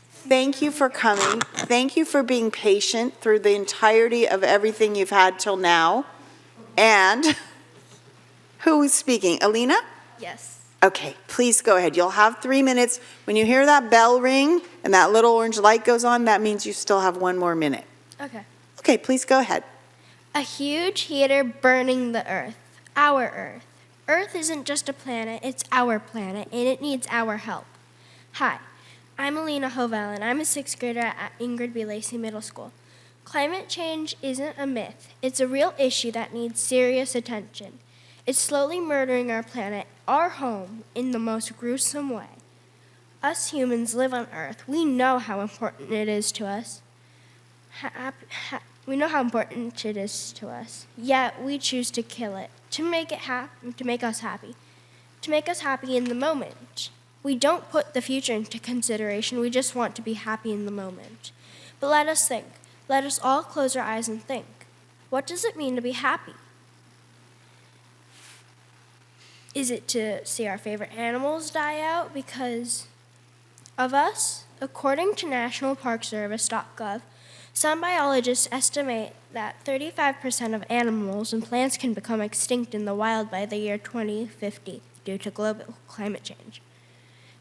Thank you for coming. Thank you for being patient through the entirety of everything you've had till now. And who is speaking? Alina? Yes. Okay, please go ahead. You'll have 3 minutes. When you hear that bell ring and that little orange light goes on, that means you still have 1 more minute. Okay. Okay, please go ahead. A huge heater burning the Earth, our Earth. Earth isn't just a planet, it's our planet, and it needs our help. Hi, I'm Alina Hovel, and I'm a 6th grader at Ingrid B. Lacey Middle School. Climate change isn't a myth. It's a real issue that needs serious attention. It's slowly murdering our planet, our home, in the most gruesome way. Us humans live on Earth. We know how important it is to us. We know how important it is to us. Yet we choose to kill it to make us happy, to make us happy in the moment. We don't put the future into consideration. We just want to be happy in the moment. But let us think. Let us all close our eyes and think. What does it mean to be happy? Is it to see our favorite animals die out because of us? According to nationalparkservice.gov, some biologists estimate that 35% of animals and plants can become extinct in the wild by the year 2050 due to global climate change.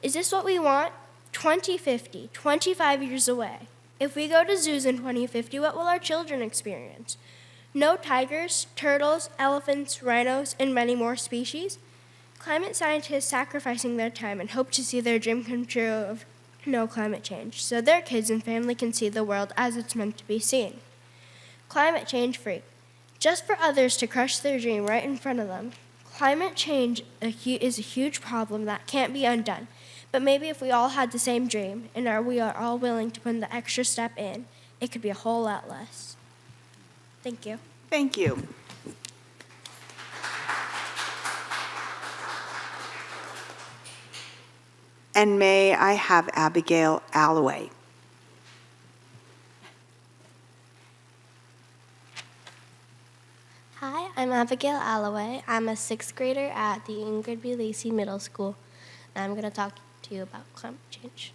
Is this what we want? 2050, 25 years away. If we go to zoos in 2050, what will our children experience? No tigers, turtles, elephants, rhinos, and many more species? Climate scientists sacrificing their time and hope to see their dream come true of no climate change, so their kids and family can see the world as it's meant to be seen. Climate change free, just for others to crush their dream right in front of them. Climate change is a huge problem that can't be undone, but maybe if we all had the same dream and we are all willing to put the extra step in, it could be a whole lot less. Thank you. Thank you. And may I have Abigail Alloway? Hi, I'm Abigail Alloway. I'm a 6th grader at the Ingrid B. Lacey Middle School, and I'm going to talk to you about climate change.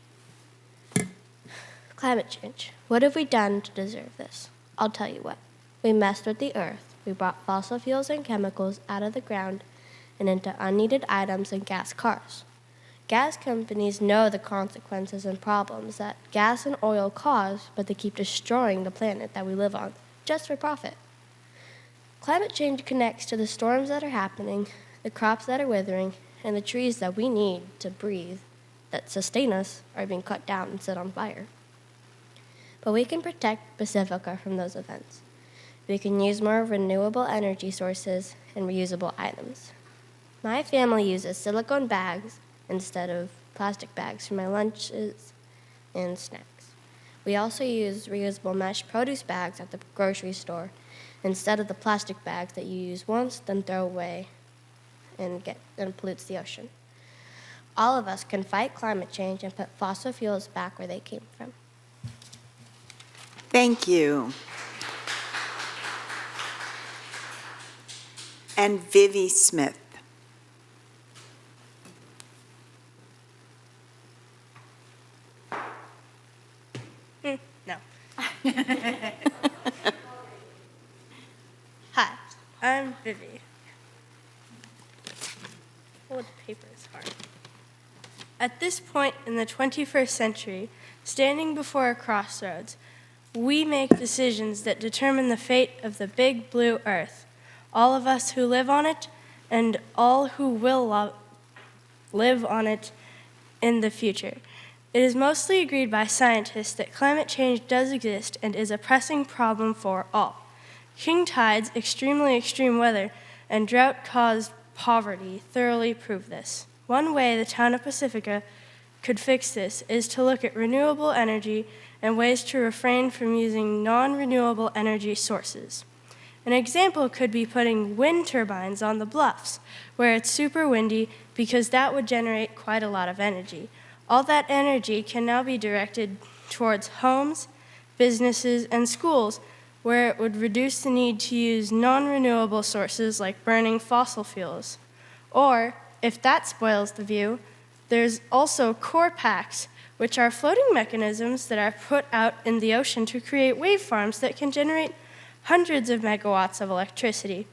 Climate change. What have we done to deserve this? I'll tell you what. We messed with the earth. We brought fossil fuels and chemicals out of the ground and into unneeded items and gas cars. Gas companies know the consequences and problems that gas and oil cause, but they keep destroying the planet that we live on, just for profit. Climate change connects to the storms that are happening, the crops that are withering, and the trees that we need to breathe, that sustain us, are being cut down and set on fire. But we can protect Pacifica from those events. We can use more renewable energy sources and reusable items. My family uses silicone bags instead of plastic bags for my lunches and snacks. We also use reusable mesh produce bags at the grocery store instead of the plastic bags that you use once, then throw away and pollutes the ocean. All of us can fight climate change and put fossil fuels back where they came from. Thank you. And Vivi Smith. No. Hi, I'm Vivi. Oh, the paper is hard. At this point in the 21st century, standing before a crossroads, we make decisions that determine the fate of the big blue earth, all of us who live on it and all who will live on it in the future. It is mostly agreed by scientists that climate change does exist and is a pressing problem for all. King tides, extremely extreme weather, and drought-caused poverty thoroughly prove this. One way the town of Pacifica could fix this is to look at renewable energy and ways to refrain from using non-renewable energy sources. An example could be putting wind turbines on the bluffs, where it's super windy, because that would generate quite a lot of energy. All that energy can now be directed towards homes, businesses, and schools, where it would reduce the need to use non-renewable sources like burning fossil fuels. Or, if that spoils the view, there's also core packs, which are floating mechanisms that are put out in the ocean to create wave farms that can generate hundreds of megawatts of electricity.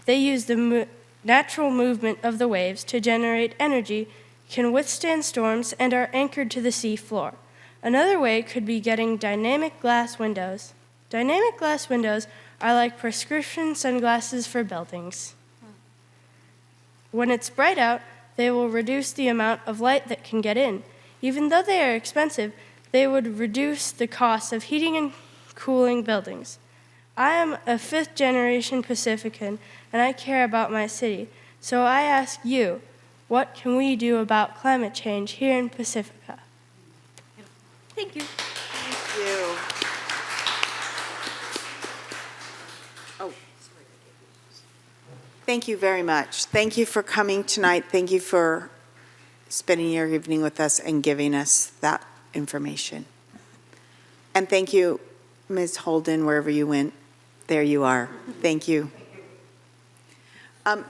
They use the natural movement of the waves to generate energy, can withstand storms, and are anchored to the sea floor. Another way could be getting dynamic glass windows. Dynamic glass windows are like prescription sunglasses for buildings. When it's bright out, they will reduce the amount of light that can get in. Even though they are expensive, they would reduce the cost of heating and cooling buildings. I am a 5th-generation Pacifican, and I care about my city. So I ask you, what can we do about climate change here in Pacifica? Thank you. Thank you. Oh, thank you very much. Thank you for coming tonight. Thank you for spending your evening with us and giving us that information. And thank you, Ms. Holden, wherever you went. There you are. Thank you.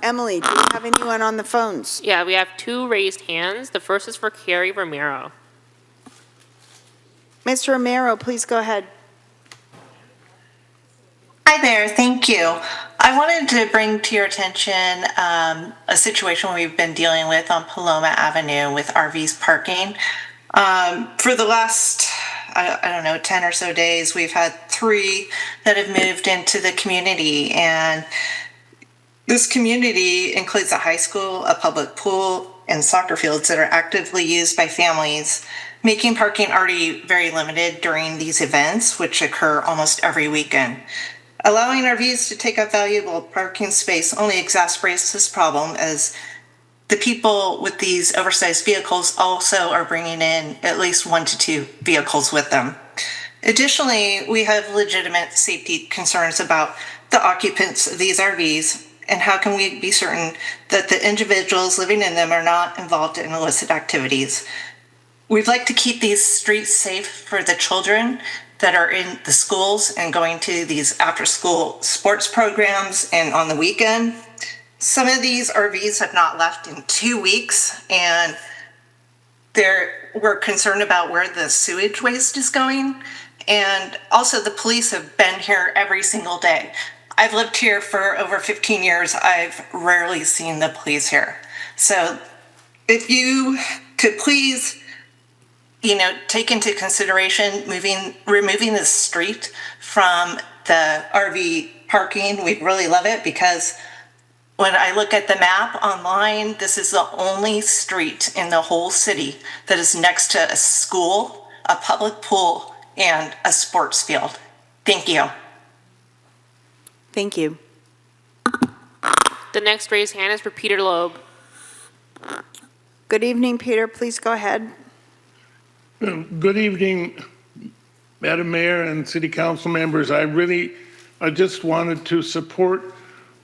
Emily, do you have anyone on the phones? Yeah, we have 2 raised hands. The first is for Carrie Romero. Mr. Romero, please go ahead. Hi there, thank you. I wanted to bring to your attention a situation we've been dealing with on Paloma Avenue with RVs parking. For the last, I don't know, 10 or so days, we've had 3 that have moved into the community. And this community includes a high school, a public pool, and soccer fields that are actively used by families, making parking already very limited during these events, which occur almost every weekend. Allowing RVs to take up valuable parking space only exacerbates this problem, as the people with these oversized vehicles also are bringing in at least 1 to 2 vehicles with them. Additionally, we have legitimate safety concerns about the occupants of these RVs, and how can we be certain that the individuals living in them are not involved in illicit activities? We'd like to keep these streets safe for the children that are in the schools and going to these after-school sports programs and on the weekend. Some of these RVs have not left in 2 weeks, and we're concerned about where the sewage waste is going. And also, the police have been here every single day. I've lived here for over 15 years. I've rarely seen the police here. So if you could please, take into consideration removing the street from the RV parking, we'd really love it, because when I look at the map online, this is the only street in the whole city that is next to a school, a public pool, and a sports field. Thank you. Thank you. The next raised hand is for Peter Loeb. Good evening, Peter. Please go ahead. Good evening, Madam Mayor and City Council members. I just wanted to support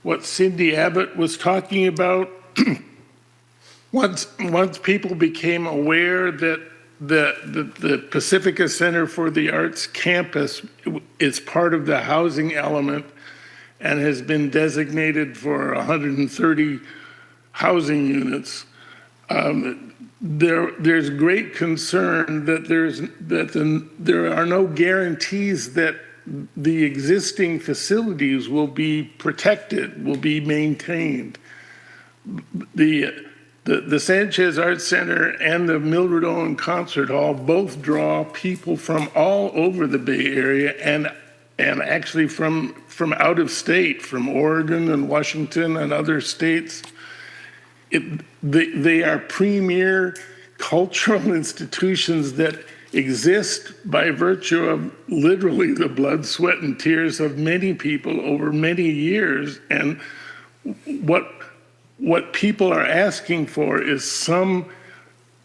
what Cindy Abbott was talking about. Once people became aware that the Pacifica Center for the Arts campus is part of the housing element and has been designated for 130 housing units, there's great concern that there are no guarantees that the existing facilities will be protected, will be maintained. The Sanchez Arts Center and the Mildred Owen Concert Hall both draw people from all over the Bay Area and actually from out of state, from Oregon and Washington and other states. They are premier cultural institutions that exist by virtue of literally the blood, sweat, and tears of many people over many years. And what people are asking for is some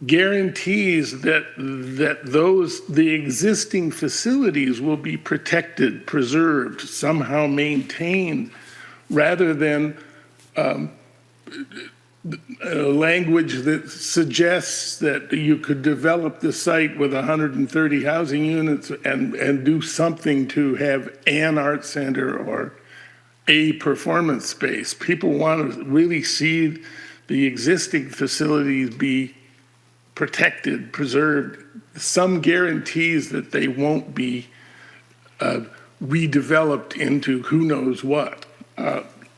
guarantees that the existing facilities will be protected, preserved, somehow maintained, rather than language that suggests that you could develop the site with 130 housing units and do something to have an art center or a performance space. People want to really see the existing facilities be protected, preserved, some guarantees that they won't be redeveloped into who knows what.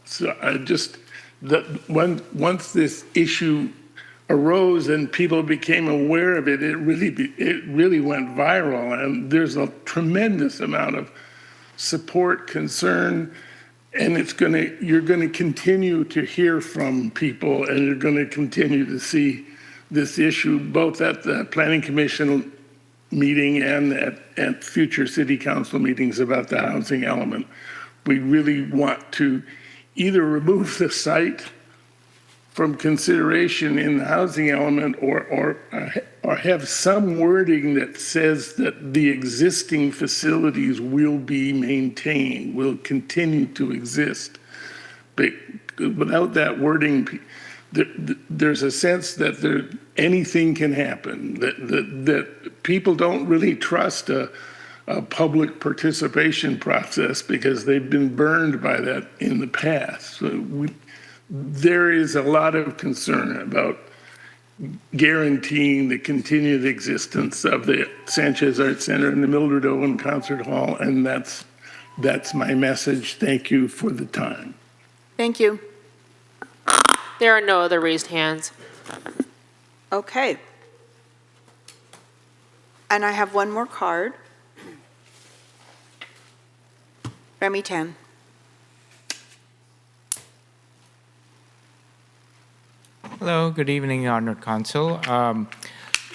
So I just, once this issue arose and people became aware of it, it really went viral, and there's a tremendous amount of support, concern, and you're going to continue to hear from people, and you're going to continue to see this issue both at the Planning Commission meeting and at future City Council meetings about the housing element. We really want to either remove the site from consideration in the housing element or have some wording that says that the existing facilities will be maintained, will continue to exist. But without that wording, there's a sense that anything can happen, that people don't really trust a public participation process because they've been burned by that in the past. So there is a lot of concern about guaranteeing the continued existence of the Sanchez Arts Center and the Mildred Owen Concert Hall, and that's my message. Thank you for the time. Thank you. There are no other raised hands. Okay. And I have one more card. Remy Tan. Hello, good evening, Honored Council.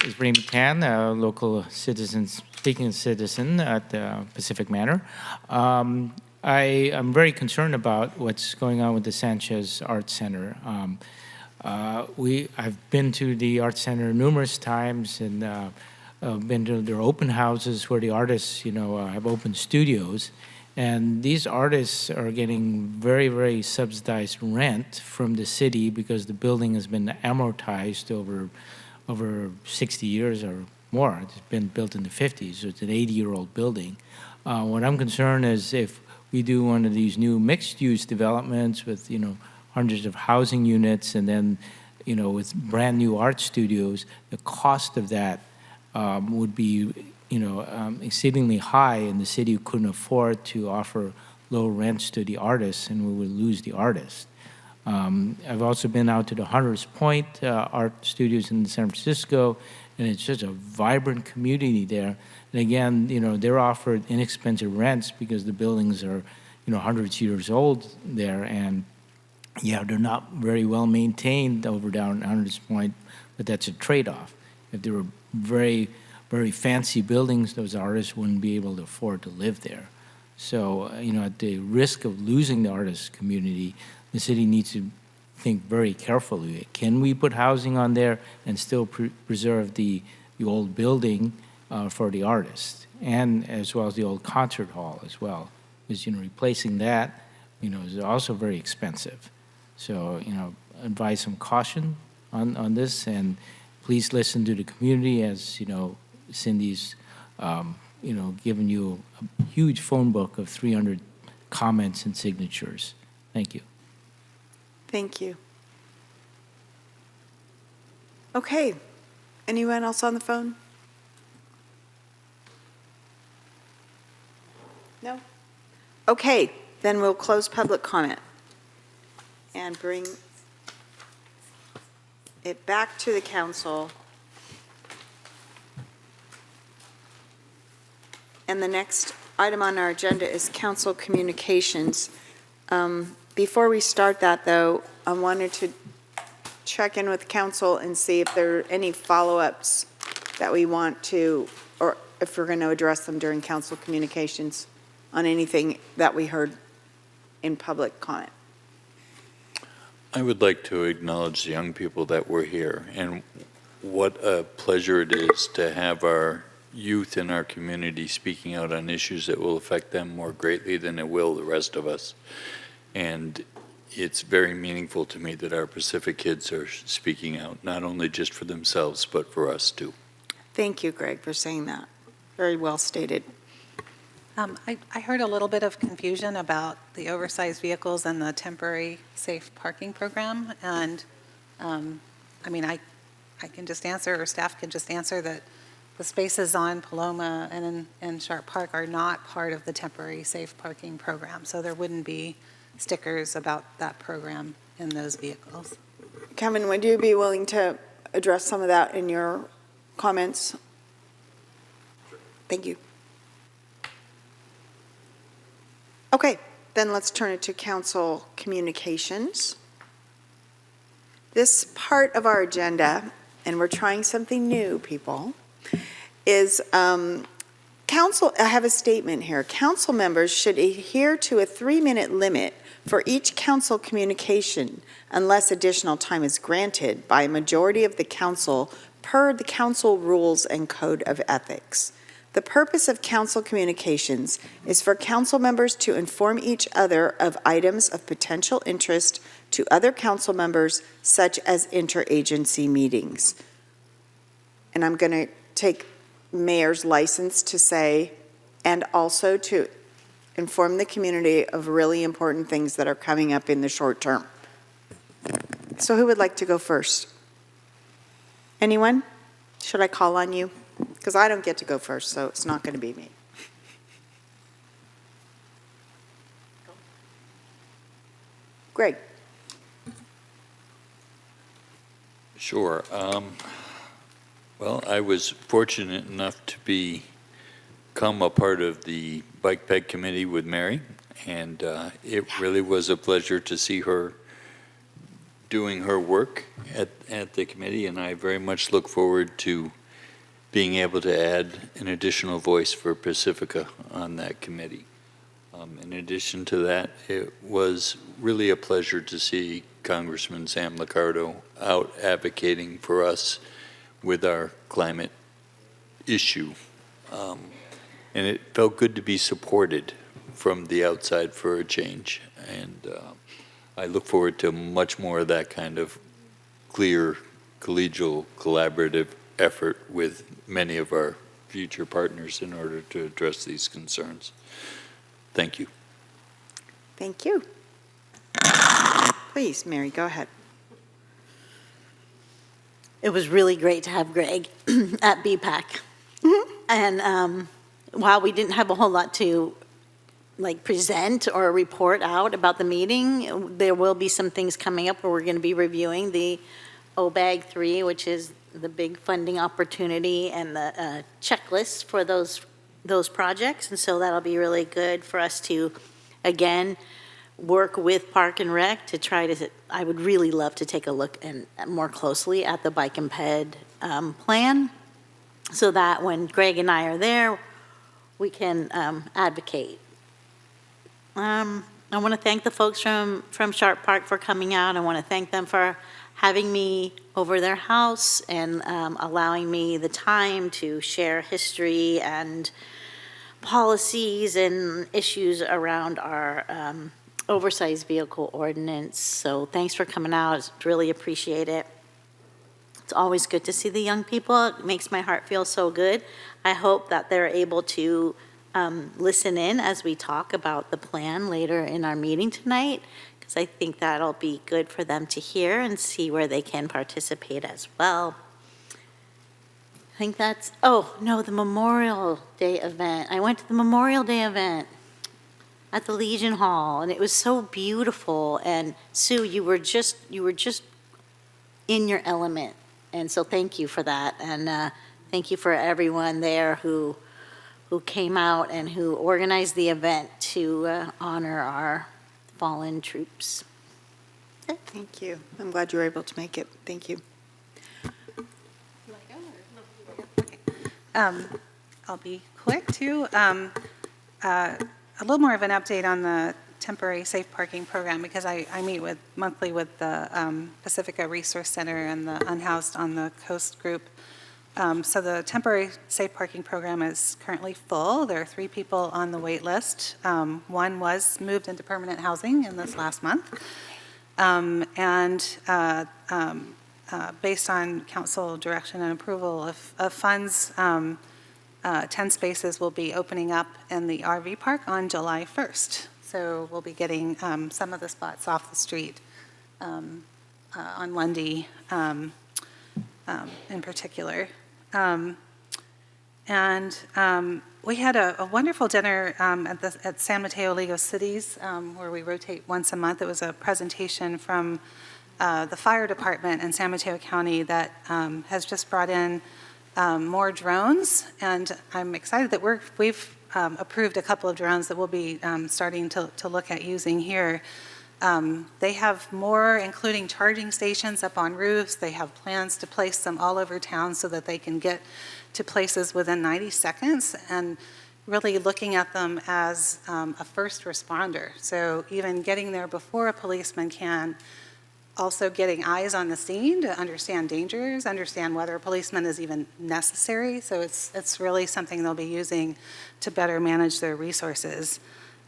It's Remy Tan, a local citizen, speaking citizen at Pacific Manor. I am very concerned about what's going on with the Sanchez Art Center. I've been to the Art Center numerous times and been to their open houses where the artists, have open studios. And these artists are getting very, very subsidized rent from the city because the building has been amortized over 60 years or more. It's been built in the 50s, so it's an 80-year-old building. What I'm concerned is if we do one of these new mixed-use developments with, hundreds of housing units and then, with brand-new art studios, the cost of that would be exceedingly high, and the city couldn't afford to offer low rents to the artists, and we would lose the artists. I've also been out to the Hunters Point art studios in San Francisco, and it's just a vibrant community there. And again, they're offered inexpensive rents because the buildings are, hundreds of years old there, and yeah, they're not very well maintained over down Hunters Point, but that's a trade-off. If they were very fancy buildings, those artists wouldn't be able to afford to live there. So, at the risk of losing the artist community, the city needs to think very carefully. Can we put housing on there and still preserve the old building for the artists, and as well as the old concert hall as well? Because, replacing that, is also very expensive. So, advise some caution on this, and please listen to the community as, Cindy's, given you a huge phone book of 300 comments and signatures. Thank you. Thank you. Okay. Anyone else on the phone? No? Okay, then we'll close public comment and bring it back to the council. And the next item on our agenda is council communications. Before we start that, though, I wanted to check in with council and see if there are any follow-ups that we want to, or if we're going to address them during council communications on anything that we heard in public comment. I would like to acknowledge the young people that were here, and what a pleasure it is to have our youth in our community speaking out on issues that will affect them more greatly than it will the rest of us. And it's very meaningful to me that our Pacific kids are speaking out, not only just for themselves, but for us too. Thank you, Greg, for saying that. Very well stated. I heard a little bit of confusion about the oversized vehicles and the temporary safe parking program. And I can just answer, or staff can just answer that the spaces on Paloma and in Sharp Park are not part of the temporary safe parking program. So there wouldn't be stickers about that program in those vehicles. Kevin, would you be willing to address some of that in your comments? Thank you. Okay, then let's turn it to council communications. This part of our agenda, and we're trying something new, people, is council, I have a statement here. Council members should adhere to a 3-minute limit for each council communication unless additional time is granted by a majority of the council per the council rules and code of ethics. The purpose of council communications is for council members to inform each other of items of potential interest to other council members, such as interagency meetings. And I'm going to take mayor's license to say, and also to inform the community of really important things that are coming up in the short term. So who would like to go first? Anyone? Should I call on you? Because I don't get to go first, so it's not going to be me. Greg. Sure. Well, I was fortunate enough to become a part of the Bike Ped Committee with Mary, and it really was a pleasure to see her doing her work at the committee, and I very much look forward to being able to add an additional voice for Pacifica on that committee. In addition to that, it was really a pleasure to see Congressman Sam Liccardo out advocating for us with our climate issue. And it felt good to be supported from the outside for a change. And I look forward to much more of that kind of clear, collegial, collaborative effort with many of our future partners in order to address these concerns. Thank you. Thank you. Please, Mary, go ahead. It was really great to have Greg at BPAC. And while we didn't have a whole lot to present or report out about the meeting, there will be some things coming up where we're going to be reviewing the OBAG 3, which is the big funding opportunity and the checklist for those projects. And so that'll be really good for us to, again, work with Park and Rec to try to, I would really love to take a look and more closely at the Bike and Ped plan, so that when Greg and I are there, we can advocate. I want to thank the folks from Sharp Park for coming out. I want to thank them for having me over their house and allowing me the time to share history and policies and issues around our oversized vehicle ordinance. So thanks for coming out. Really appreciate it. It's always good to see the young people. It makes my heart feel so good. I hope that they're able to listen in as we talk about the plan later in our meeting tonight, because I think that'll be good for them to hear and see where they can participate as well. I think that's, oh, no, the Memorial Day event. I went to the Memorial Day event at the Legion Hall, and it was so beautiful. And Sue, you were just in your element. And so thank you for that. And thank you for everyone there who came out and who organized the event to honor our fallen troops. Thank you. I'm glad you were able to make it. Thank you. I'll be quick, too. A little more of an update on the temporary safe parking program, because I meet monthly with the Pacifica Resource Center and the Unhoused on the Coast group. So the temporary safe parking program is currently full. There are 3 people on the wait list. One was moved into permanent housing in this last month. Based on council direction and approval of funds, 10 spaces will be opening up in the RV park on July 1st. So we'll be getting some of the spots off the street on Lundy in particular. We had a wonderful dinner at San Mateo League of Cities, where we rotate once a month. It was a presentation from the fire department in San Mateo County that has just brought in more drones, and I'm excited that we've approved a couple of drones that we'll be starting to look at using here. They have more, including charging stations up on roofs. They have plans to place them all over town so that they can get to places within 90 seconds, and really looking at them as a first responder. So even getting there before a policeman can, also getting eyes on the scene to understand dangers, understand whether a policeman is even necessary. So it's really something they'll be using to better manage their resources.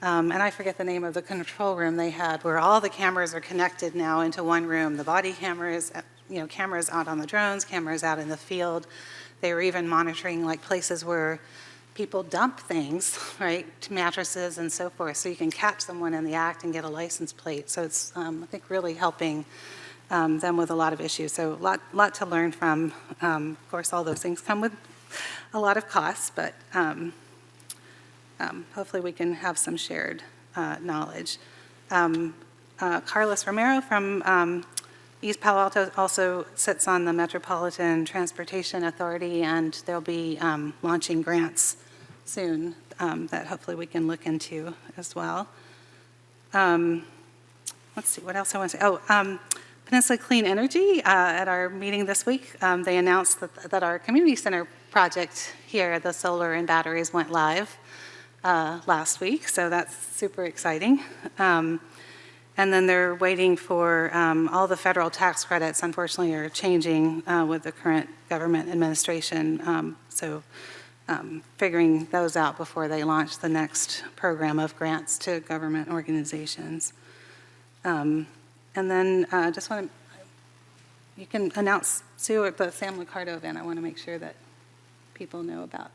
And I forget the name of the control room they had, where all the cameras are connected now into one room. The body cameras, cameras out on the drones, cameras out in the field. They were even monitoring places where people dump things, right, mattresses and so forth, so you can catch someone in the act and get a license plate. So it's, I think, really helping them with a lot of issues. So a lot to learn from. Of course, all those things come with a lot of costs, but hopefully we can have some shared knowledge. Carlos Romero from East Palo Alto also sits on the Metropolitan Transportation Authority, and they'll be launching grants soon that hopefully we can look into as well. Let's see, what else I want to say? Oh, Peninsula Clean Energy, at our meeting this week, they announced that our community center project here, the solar and batteries, went live last week, so that's super exciting. And then they're waiting for all the federal tax credits, unfortunately, are changing with the current government administration. So figuring those out before they launch the next program of grants to government organizations. And then just want to, you can announce, Sue, at the Sam Licardo event, I want to make sure that people know about.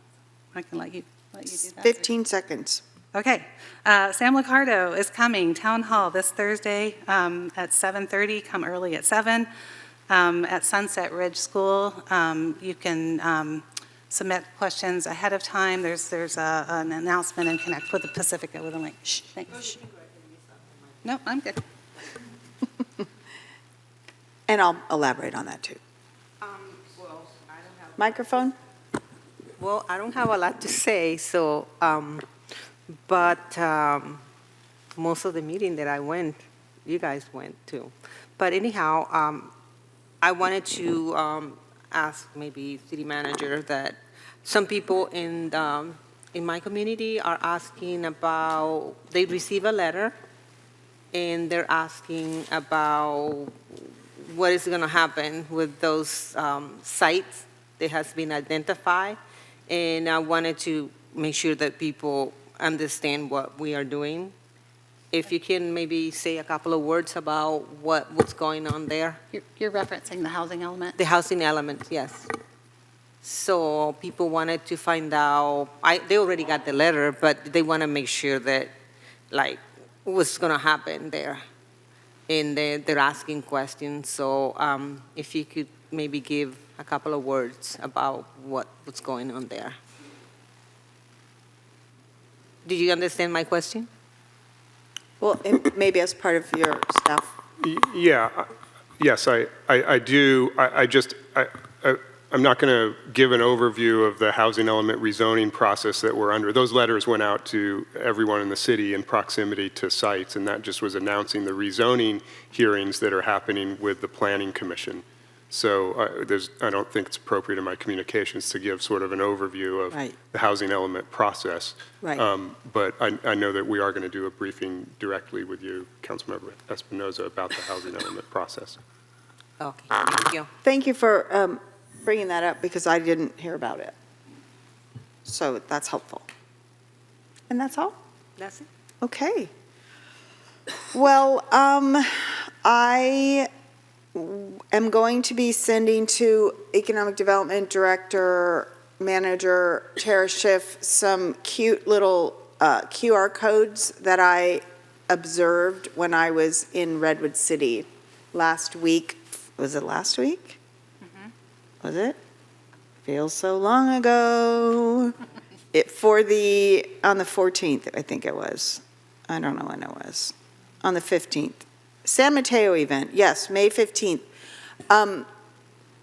I can let you do that. 15 seconds. Okay. Sam Licardo is coming, Town Hall, this Thursday at 7:30. Come early at 7 at Sunset Ridge School. You can submit questions ahead of time. There's an announcement and connect with the Pacifica with a link. Shh, thanks. No, I'm good. And I'll elaborate on that too. Microphone? Well, I don't have a lot to say, so, but most of the meeting that I went, you guys went to. But anyhow, I wanted to ask maybe city manager that some people in my community are asking about, they receive a letter and they're asking about what is going to happen with those sites that has been identified. And I wanted to make sure that people understand what we are doing. If you can maybe say a couple of words about what's going on there. You're referencing the housing element? The housing element, yes. So people wanted to find out, they already got the letter, but they want to make sure that, like, what's going to happen there. And they're asking questions. So if you could maybe give a couple of words about what's going on there. Did you understand my question? Well, maybe as part of your staff. Yeah, yes, I do. I'm not going to give an overview of the housing element rezoning process that we're under. Those letters went out to everyone in the city in proximity to sites, and that just was announcing the rezoning hearings that are happening with the Planning Commission. So I don't think it's appropriate in my communications to give sort of an overview of the housing element process. Right. But I know that we are going to do a briefing directly with you, Councilmember Espinoza, about the housing element process. Okay, thank you. Thank you for bringing that up because I didn't hear about it. So that's helpful. And that's all? That's it. Okay. Well, I am going to be sending to Economic Development Director, Manager Tara Schiff, some cute little QR codes that I observed when I was in Redwood City last week. Was it last week? Was it? Feels so long ago. On the 14th, I think it was. I don't know when it was. On the 15th. San Mateo event, yes, May 15th.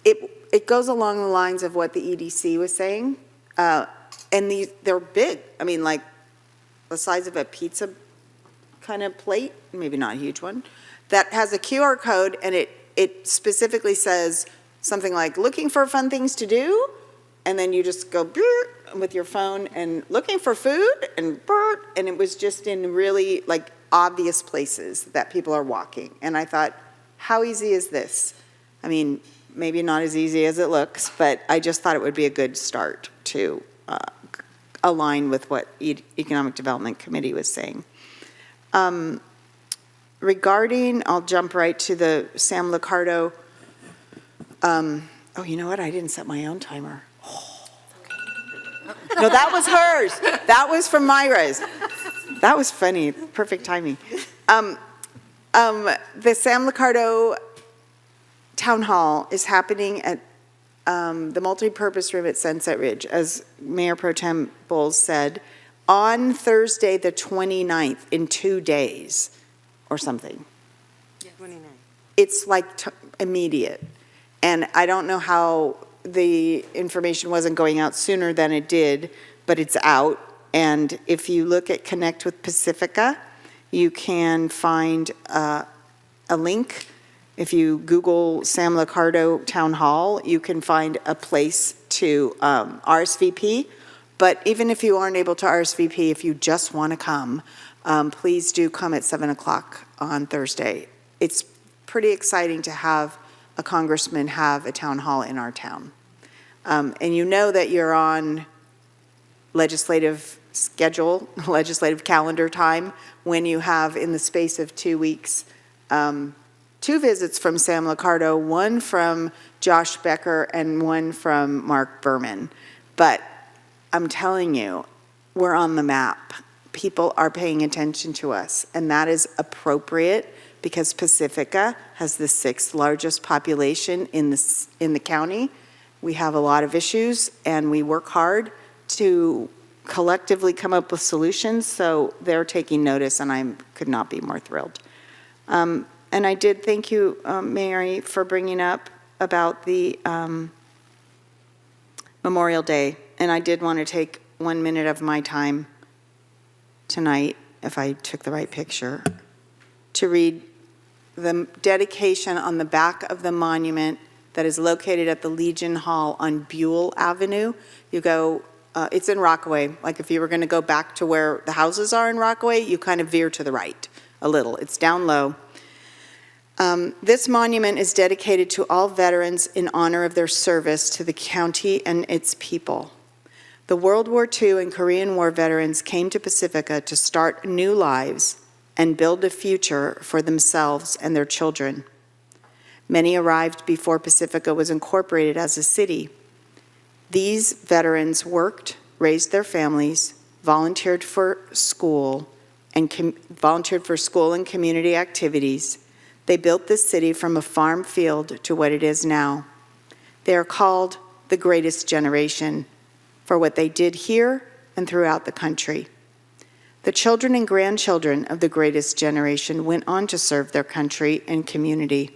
It goes along the lines of what the EDC was saying. And they're big. I mean, like the size of a pizza kind of plate, maybe not a huge one, that has a QR code and it specifically says something like looking for fun things to do, and then you just go with your phone and looking for food and it was just in really like obvious places that people are walking. And I thought, how easy is this? I mean, maybe not as easy as it looks, but I just thought it would be a good start to align with what Economic Development Committee was saying. Regarding, I'll jump right to the Sam Licardo. Oh, you know what? I didn't set my own timer. Oh, okay. No, that was hers. That was from Myra's. That was funny. Perfect timing. The Sam Licardo Town Hall is happening at the multi-purpose room at Sunset Ridge, as Mayor Pro Tem Bowles said, on Thursday the 29th, in 2 days or something. Yeah, 29. it's like immediate. And I don't know how the information wasn't going out sooner than it did, but it's out. And if you look at Connect with Pacifica, you can find a link. If you Google Sam Liccardo Town Hall, you can find a place to RSVP. But even if you aren't able to RSVP, if you just want to come, please do come at 7 o'clock on Thursday. It's pretty exciting to have a congressman have a town hall in our town. And you know that you're on legislative schedule, legislative calendar time, when you have, in the space of 2 weeks, 2 visits from Sam Liccardo, one from Josh Becker and one from Mark Berman. But I'm telling you, we're on the map. People are paying attention to us, and that is appropriate because Pacifica has the 6th largest population in the county. We have a lot of issues, and we work hard to collectively come up with solutions, so they're taking notice, and I could not be more thrilled. And I did thank you, Mary, for bringing up about the Memorial Day, and I did want to take 1 minute of my time tonight, if I took the right picture, to read the dedication on the back of the monument that is located at the Legion Hall on Buell Avenue. You go, it's in Rockaway. Like if you were going to go back to where the houses are in Rockaway, you kind of veer to the right a little. It's down low. This monument is dedicated to all veterans in honor of their service to the county and its people. The World War II and Korean War veterans came to Pacifica to start new lives and build a future for themselves and their children. Many arrived before Pacifica was incorporated as a city. These veterans worked, raised their families, volunteered for school and community activities. They built this city from a farm field to what it is now. They are called the greatest generation for what they did here and throughout the country. The children and grandchildren of the greatest generation went on to serve their country and community.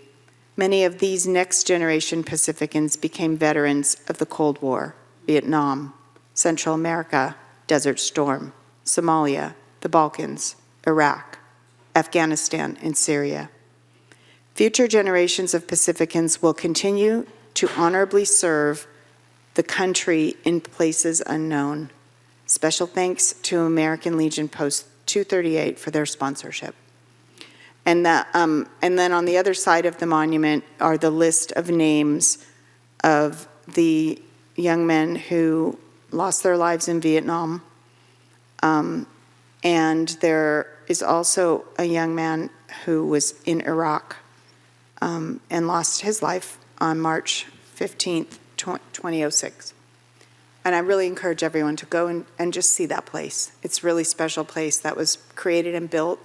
Many of these next generation Pacificans became veterans of the Cold War, Vietnam, Central America, Desert Storm, Somalia, the Balkans, Iraq, Afghanistan, and Syria. Future generations of Pacificans will continue to honorably serve the country in places unknown. Special thanks to American Legion Post 238 for their sponsorship. And then on the other side of the monument are the list of names of the young men who lost their lives in Vietnam. And there is also a young man who was in Iraq and lost his life on March 15th, 2006. And I really encourage everyone to go and just see that place. It's a really special place that was created and built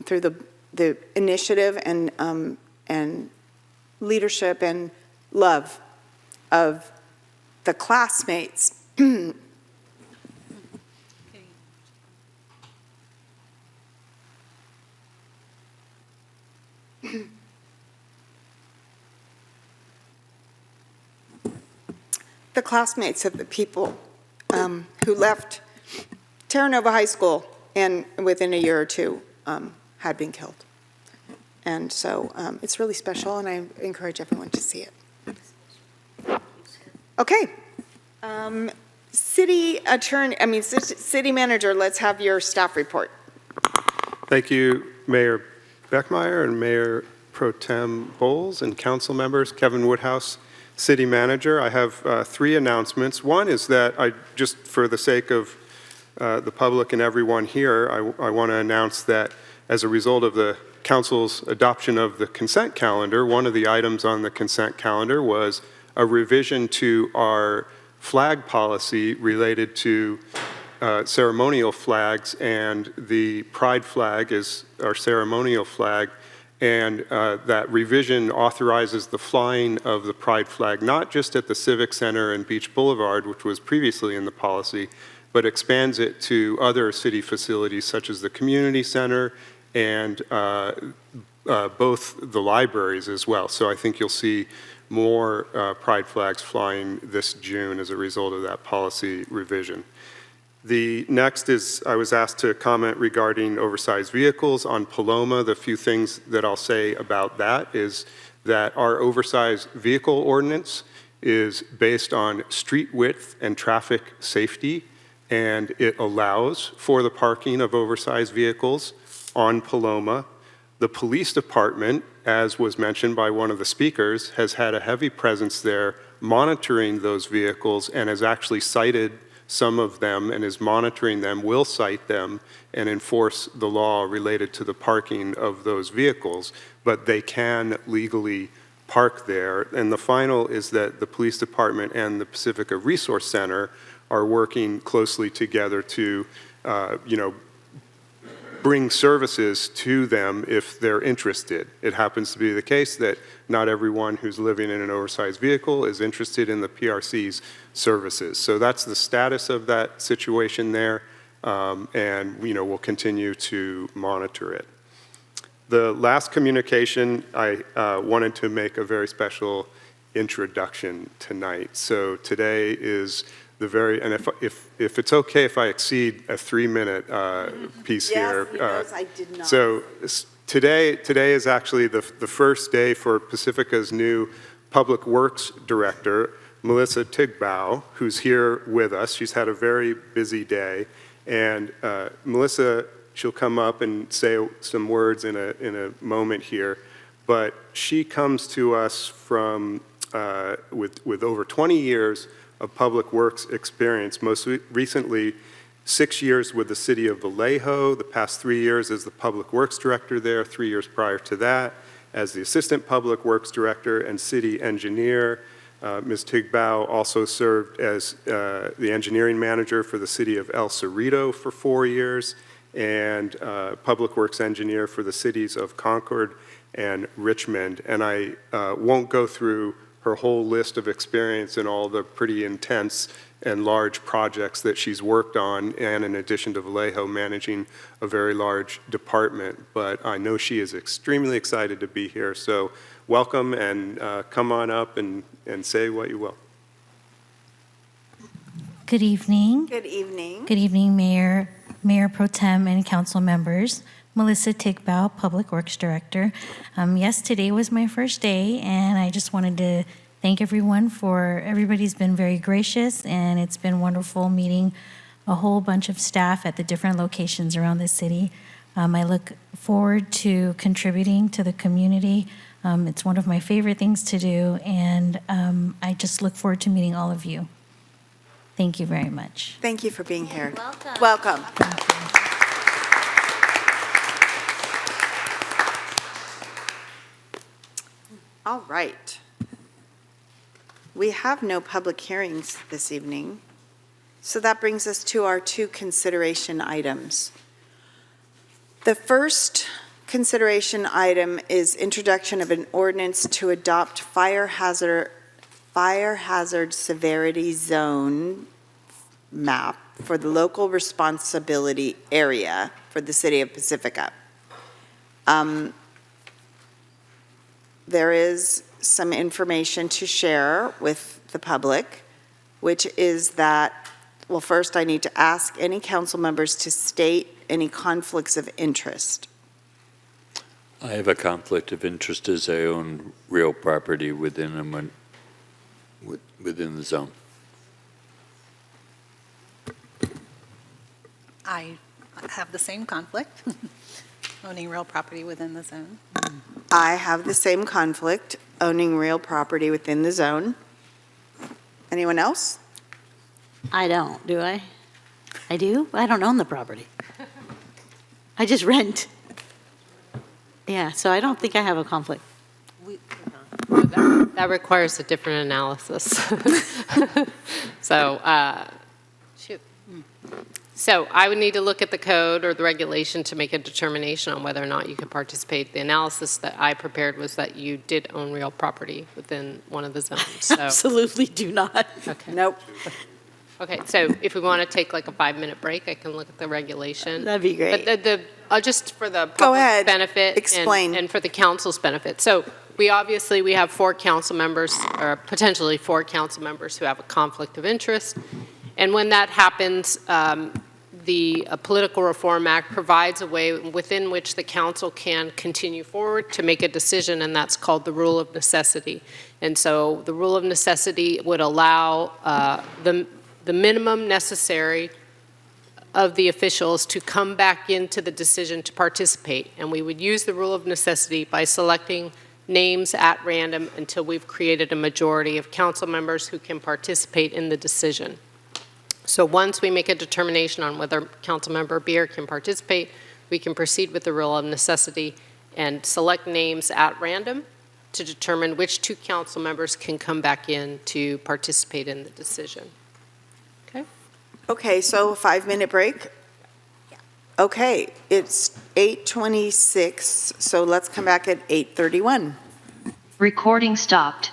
through the initiative and leadership and love of the classmates. The classmates of the people who left Terra Nova High School and within a year or two had been killed. And so it's really special, and I encourage everyone to see it. Okay. City manager, let's have your staff report. Thank you, Mayor Beckmeyer and Mayor Pro Tem Bowles and council members. Kevin Woodhouse, City Manager. I have 3 announcements. One is that just for the sake of the public and everyone here, I want to announce that as a result of the Council's adoption of the consent calendar, one of the items on the consent calendar was a revision to our flag policy related to ceremonial flags, and the pride flag is our ceremonial flag. And that revision authorizes the flying of the pride flag, not just at the Civic Center and Beach Boulevard, which was previously in the policy, but expands it to other city facilities such as the community center and both the libraries as well. So I think you'll see more pride flags flying this June as a result of that policy revision. The next is, I was asked to comment regarding oversized vehicles on Paloma. The few things that I'll say about that is that our oversized vehicle ordinance is based on street width and traffic safety, and it allows for the parking of oversized vehicles on Paloma. The police department, as was mentioned by one of the speakers, has had a heavy presence there monitoring those vehicles and has actually cited some of them and is monitoring them, will cite them and enforce the law related to the parking of those vehicles, but they can legally park there. And the final is that the police department and the Pacifica Resource Center are working closely together to, bring services to them if they're interested. It happens to be the case that not everyone who's living in an oversized vehicle is interested in the PRC's services. So that's the status of that situation there, and we'll continue to monitor it. The last communication, I wanted to make a very special introduction tonight. So today is and if it's okay if I exceed a 3-minute piece here. Yes, I did not. So today is actually the first day for Pacifica's new Public Works Director, Melissa Tigbow, who's here with us. She's had a very busy day. And Melissa, she'll come up and say some words in a moment here. But she comes to us from with over 20 years of public works experience, most recently 6 years with the city of Vallejo, the past 3 years as the public works director there, 3 years prior to that as the assistant public works director and city engineer. Ms. Tigbow also served as the engineering manager for the city of El Cerrito for 4 years and public works engineer for the cities of Concord and Richmond. And I won't go through her whole list of experience and all the pretty intense and large projects that she's worked on, and in addition to Vallejo, managing a very large department. But I know she is extremely excited to be here, so welcome, and come on up and say what you will. Good evening. Good evening. Good evening, Mayor Pro Tem and council members. Melissa Tigbow, Public Works Director. Yes, today was my first day, and I just wanted to thank everyone everybody's been very gracious, and it's been wonderful meeting a whole bunch of staff at the different locations around the city. I look forward to contributing to the community. It's one of my favorite things to do, and I just look forward to meeting all of you. Thank you very much. Thank you for being here. Welcome. All right. We have no public hearings this evening, so that brings us to our 2 consideration items. The first consideration item is introduction of an ordinance to adopt fire hazard severity zone map for the local responsibility area for the city of Pacifica. There is some information to share with the public, which is that, well, first I need to ask any council members to state any conflicts of interest. I have a conflict of interest as I own real property within the zone. I have the same conflict, owning real property within the zone. I have the same conflict, owning real property within the zone. Anyone else? I don't, do I? I do? I don't own the property. I just rent. Yeah, so I don't think I have a conflict. That requires a different analysis. So I would need to look at the code or the regulation to make a determination on whether or not you could participate. The analysis that I prepared was that you did own real property within one of the zones. So. Absolutely do not. Okay. Nope. Okay, so if we want to take like a 5-minute break, I can look at the regulation. That'd be great. But just for the Go public's ahead. benefit. Explain. And for the council's benefit. So we have 4 council members, or potentially 4 council members who have a conflict of interest. And when that happens, the Political Reform Act provides a way within which the council can continue forward to make a decision, and that's called the rule of necessity. And so the rule of necessity would allow the minimum necessary of the officials to come back into the decision to participate. And we would use the rule of necessity by selecting names at random until we've created a majority of council members who can participate in the decision. So once we make a determination on whether Councilmember Beer can participate, we can proceed with the rule of necessity and select names at random to determine which 2 council members can come back in to participate in the decision. Okay? Okay, so a 5-minute break? Okay, it's 8:26, so let's come back at 8:31. Recording stopped.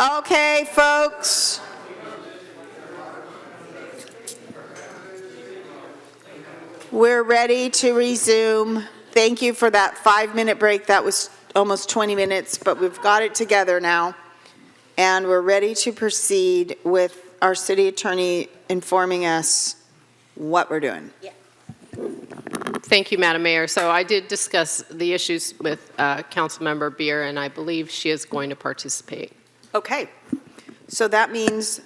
Okay, folks. We're ready to resume. Thank you for that 5-minute break. That was almost 20 minutes, but we've got it together now. And we're ready to proceed with our city attorney informing us what we're doing. Thank you, Madam Mayor. So I did discuss the issues with Councilmember Beer, and I believe she is going to participate. Okay. So that means...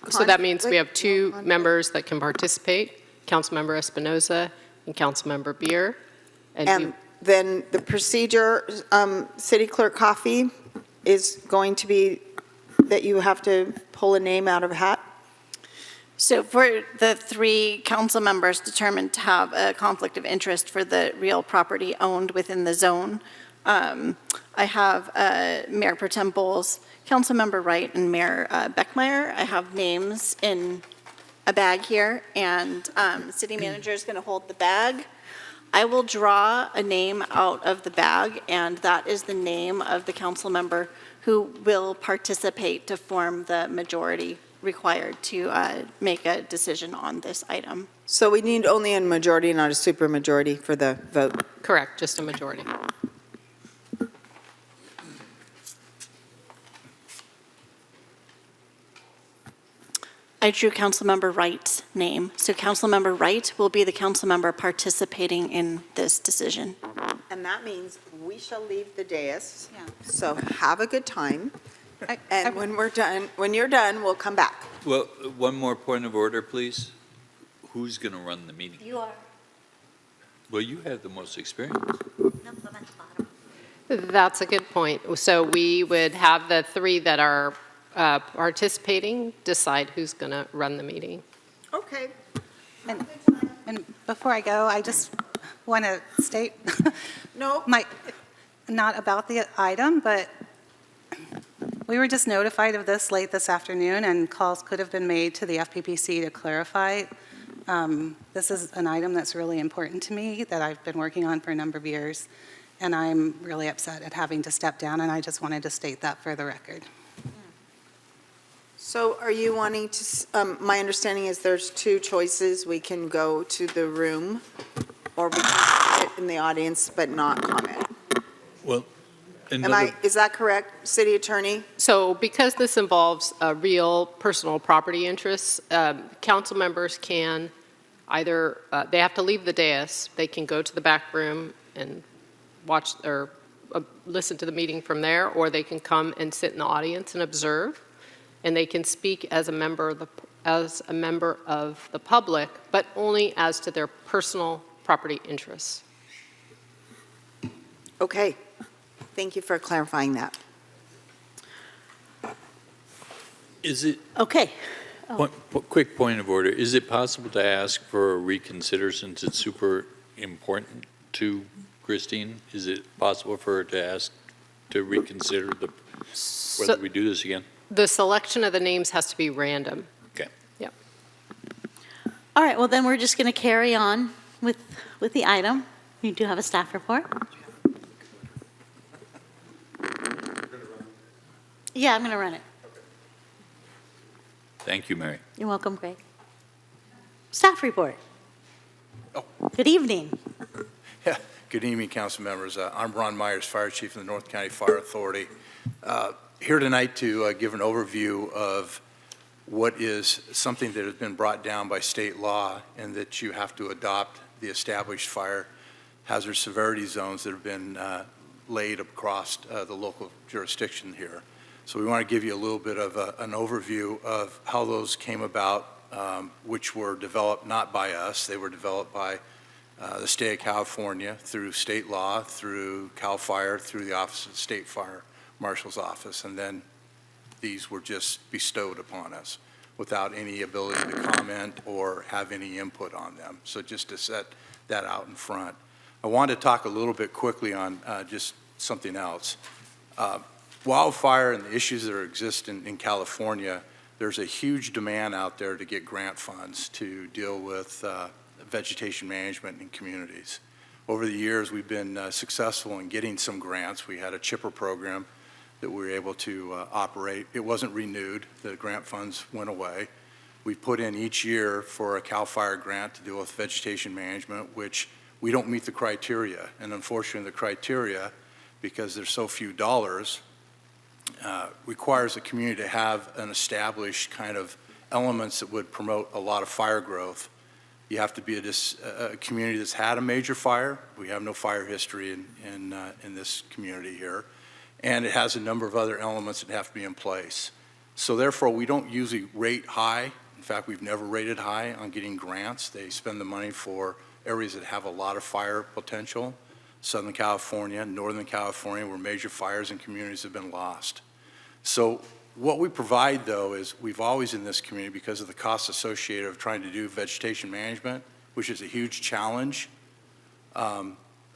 we have two members that can participate, Councilmember Espinoza and Councilmember Beer. And then the procedure, City Clerk Coffey, is going to be that you have to pull a name out of a hat? So for the 3 council members determined to have a conflict of interest for the real property owned within the zone, I have Mayor Pro Tem Bowles, Councilmember Wright, and Mayor Beckmeyer. I have names in a bag here, and the city manager is going to hold the bag. I will draw a name out of the bag, and that is the name of the council member who will participate to form the majority required to make a decision on this item. So we need only a majority, not a supermajority for the vote? Correct, just a majority. I drew Councilmember Wright's name. So Councilmember Wright will be the council member participating in this decision. And that means we shall leave the dais. Yeah. So have a good time. And when you're done, we'll come back. Well, one more point of order, please. Who's going to run the meeting? You are. Well, you have the most experience. No, I'm at the bottom. That's a good point. So we would have the 3 that are participating decide who's going to run the meeting. Okay. And before I go, I just want to state, no, not about the item, but we were just notified of this late this afternoon, and calls could have been made to the FPPC to clarify. This is an item that's really important to me that I've been working on for a number of years, and I'm really upset at having to step down, and I just wanted to state that for the record. So are you wanting to, my understanding is there's 2 choices. We can go to the room, or we can sit in the audience but not comment. Well, is that correct, City Attorney? So because this involves real personal property interests, council members can either, they have to leave the dais, they can go to the back room and watch or listen to the meeting from there, or they can come and sit in the audience and observe, and they can speak as a member of the public, but only as to their personal property interests. Okay. Thank you for clarifying that. Is it? Okay. Quick point of order. Is it possible to ask for a reconsider since it's super important to Christine? Is it possible for her to ask to reconsider whether we do this again? The selection of the names has to be random. Okay. Yep. All right, well, then we're just going to carry on with the item. You do have a staff report? Yeah, I'm going to run it. Thank you, Mary. You're welcome, Greg. Staff report. Oh. Good evening. Yeah. Good evening, council members. I'm Ron Myers, Fire Chief of the North County Fire Authority. Here tonight to give an overview of what is something that has been brought down by state law, and that you have to adopt the established fire hazard severity zones that have been laid across the local jurisdiction here. So we want to give you a little bit of an overview of how those came about, which were developed not by us. They were developed by the state of California through state law, through CAL FIRE, through the Office of the State Fire Marshal's Office, and then these were just bestowed upon us without any ability to comment or have any input on them. So just to set that out in front. I wanted to talk a little bit quickly on just something else. Wildfire and the issues that exist in California, there's a huge demand out there to get grant funds to deal with vegetation management in communities. Over the years, we've been successful in getting some grants. We had a chipper program that we were able to operate. It wasn't renewed. The grant funds went away. We put in each year for a CAL FIRE grant to deal with vegetation management, which we don't meet the criteria. And unfortunately, the criteria, because there's so few dollars, requires the community to have an established kind of elements that would promote a lot of fire growth. You have to be a community that's had a major fire. We have no fire history in this community here. And it has a number of other elements that have to be in place. So therefore, we don't usually rate high. In fact, we've never rated high on getting grants. They spend the money for areas that have a lot of fire potential. Southern California, Northern California, where major fires and communities have been lost. So what we provide, though, is we've always in this community, because of the costs associated of trying to do vegetation management, which is a huge challenge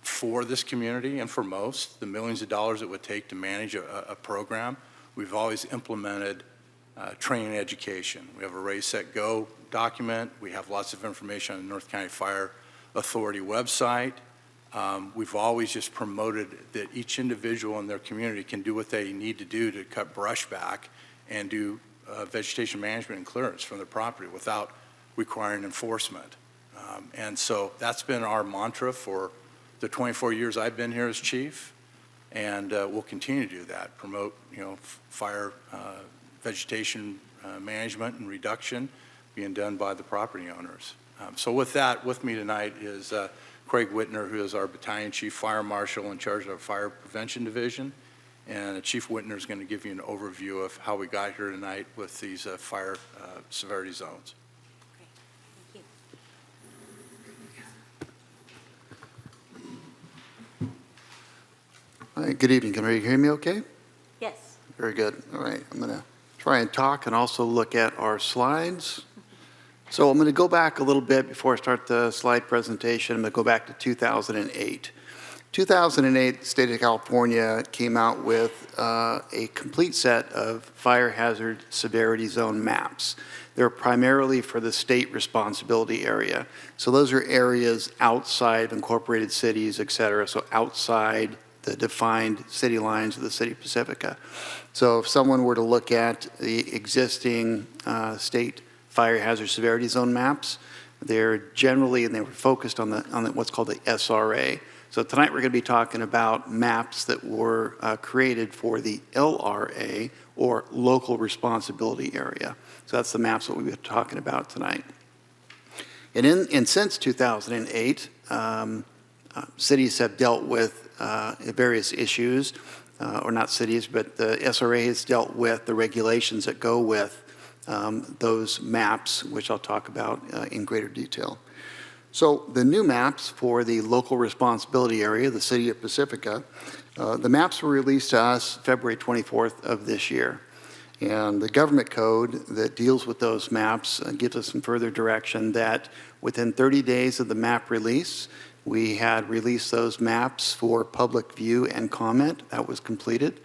for this community and for most, the millions of dollars it would take to manage a program, we've always implemented training and education. We have a Raise, Set, Go document. We have lots of information on the North County Fire Authority website. We've always just promoted that each individual in their community can do what they need to do to cut brush back and do vegetation management and clearance from their property without requiring enforcement. And so that's been our mantra for the 24 years I've been here as chief, and we'll continue to do that, promote, fire vegetation management and reduction being done by the property owners. So with that, with me tonight is Craig Whitner, who is our Battalion Chief Fire Marshal in charge of our Fire Prevention Division. And Chief Whitner is going to give you an overview of how we got here tonight with these fire severity zones. Thank you. All right, good evening. Can you hear me okay? Yes. Very good. All right, I'm going to try and talk and also look at our slides. So I'm going to go back a little bit before I start the slide presentation. I'm going to go back to 2008. 2008, the state of California came out with a complete set of fire hazard severity zone maps. They're primarily for the state responsibility area. So those are areas outside of incorporated cities, et cetera, so outside the defined city lines of the city of Pacifica. So if someone were to look at the existing state fire hazard severity zone maps, they're generally, and they were focused on what's called the SRA. So tonight we're going to be talking about maps that were created for the LRA, or local responsibility area. So that's the maps that we've been talking about tonight. And since 2008, cities have dealt with various issues, or not cities, but the SRA has dealt with the regulations that go with those maps, which I'll talk about in greater detail. So the new maps for the local responsibility area, the city of Pacifica, the maps were released to us February 24th of this year. And the government code that deals with those maps gives us some further direction that within 30 days of the map release, we had released those maps for public view and comment. That was completed.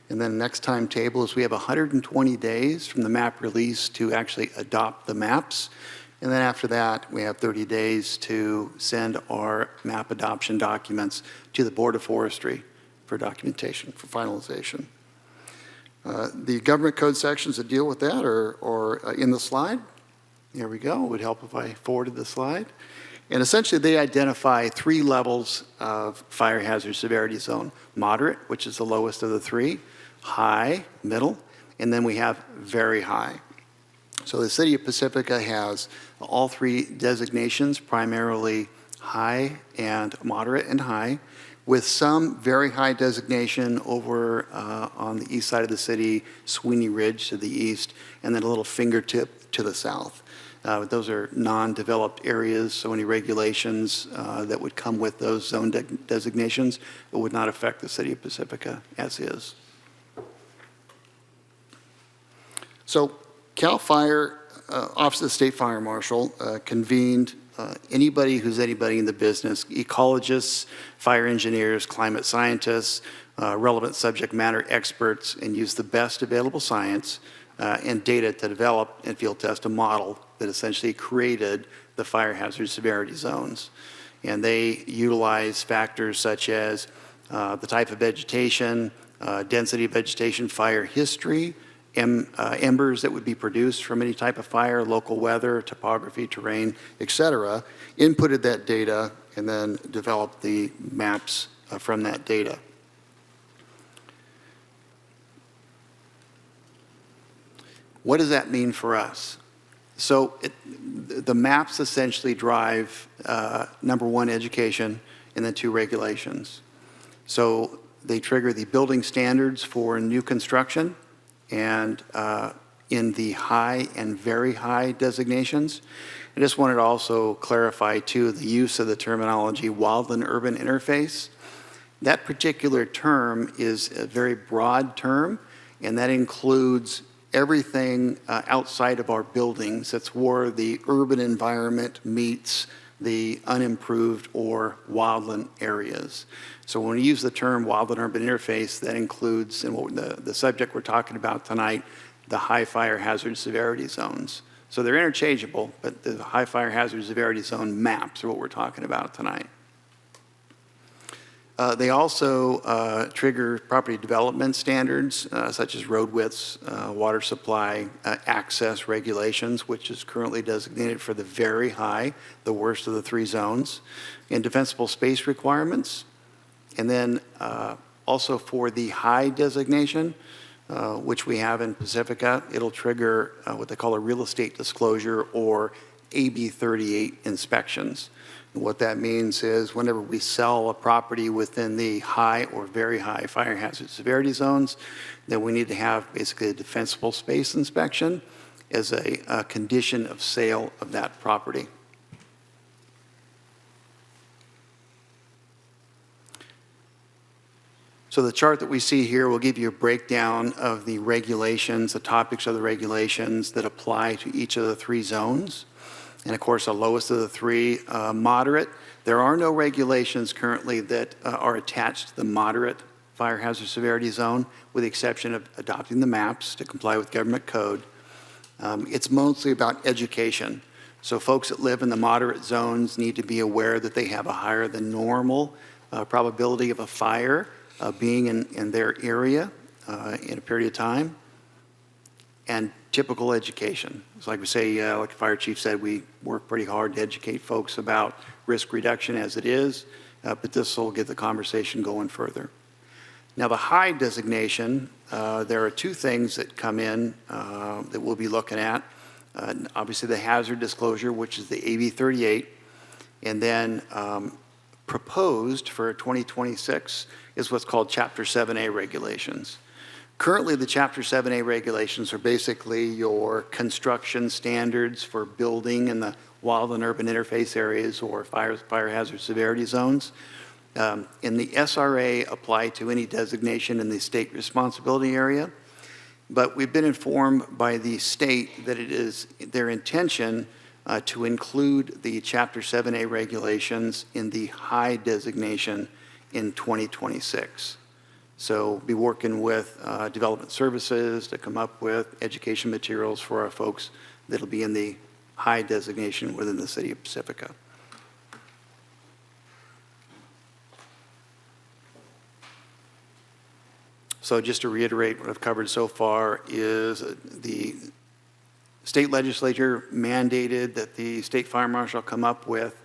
And then the next timetable is we have 120 days from the map release to actually adopt the maps. And then after that, we have 30 days to send our map adoption documents to the Board of Forestry for documentation, for finalization. The government code sections that deal with that are in the slide. Here we go. It would help if I forwarded the slide. And essentially, they identify 3 levels of fire hazard severity zone. Moderate, which is the lowest of the 3, high, middle, and then we have very high. So the city of Pacifica has all 3 designations, primarily high and moderate and high, with some very high designation over on the east side of the city, Sweeney Ridge to the east, and then a little fingertip to the south. Those are non-developed areas, so any regulations that would come with those zone designations would not affect the city of Pacifica as is. So CAL FIRE, Office of the State Fire Marshal, convened anybody who's anybody in the business, ecologists, fire engineers, climate scientists, relevant subject matter experts, and used the best available science and data to develop and field test a model that essentially created the fire hazard severity zones. And they utilize factors such as the type of vegetation, density of vegetation, fire history, embers that would be produced from any type of fire, local weather, topography, terrain, etc., inputted that data, and then developed the maps from that data. What does that mean for us? So the maps essentially drive, number one, education, and then two, regulations. So they trigger the building standards for new construction, and in the high and very high designations. I just wanted to also clarify, too, the use of the terminology wildland-urban interface. That particular term is a very broad term, and that includes everything outside of our buildings. That's where the urban environment meets the unimproved or wildland areas. So when we use the term wildland-urban interface, that includes, and what the subject we're talking about tonight, the high fire hazard severity zones. So they're interchangeable, but the high fire hazard severity zone maps are what we're talking about tonight. They also trigger property development standards, such as road widths, water supply, access regulations, which is currently designated for the very high, the worst of the three zones, and defensible space requirements. And then also for the high designation, which we have in Pacifica, it'll trigger what they call a real estate disclosure or AB 38 inspections. And what that means is whenever we sell a property within the high or very high fire hazard severity zones, then we need to have basically a defensible space inspection as a condition of sale of that property. So the chart that we see here will give you a breakdown of the regulations, the topics of the regulations that apply to each of the three zones. And of course, the lowest of the three, moderate. There are no regulations currently that are attached to the moderate fire hazard severity zone, with the exception of adopting the maps to comply with government code. It's mostly about education. So folks that live in the moderate zones need to be aware that they have a higher than normal probability of a fire being in their area in a period of time, and typical education. It's like we say, like the fire chief said, we work pretty hard to educate folks about risk reduction as it is, but this will get the conversation going further. Now, the high designation, there are two things that come in that we'll be looking at. Obviously, the hazard disclosure, which is the AB 38, and then proposed for 2026 is what's called Chapter 7A regulations. Currently, the Chapter 7A regulations are basically your construction standards for building in the wild and urban interface areas or fire hazard severity zones. In the SRA apply to any designation in the state responsibility area, but we've been informed by the state that it is their intention to include the Chapter 7A regulations in the high designation in 2026. So be working with development services to come up with education materials for our folks that'll be in the high designation within the city of Pacifica. So just to reiterate what I've covered so far is the state legislature mandated that the state fire marshal come up with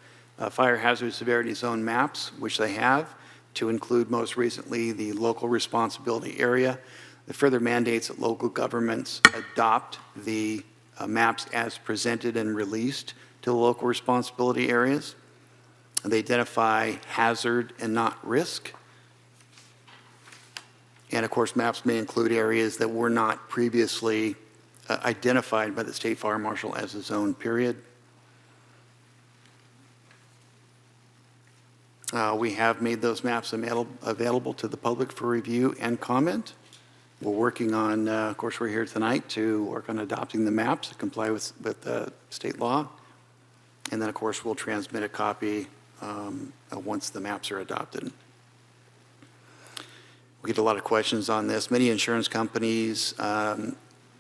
fire hazard severity zone maps, which they have, to include most recently the local responsibility area. It further mandates that local governments adopt the maps as presented and released to the local responsibility areas. They identify hazard and not risk. And of course, maps may include areas that were not previously identified by the state fire marshal as a zone, period. We have made those maps available to the public for review and comment. We're working on, of course, we're here tonight to work on adopting the maps to comply with state law. And then, of course, we'll transmit a copy once the maps are adopted. We get a lot of questions on this. Many insurance companies,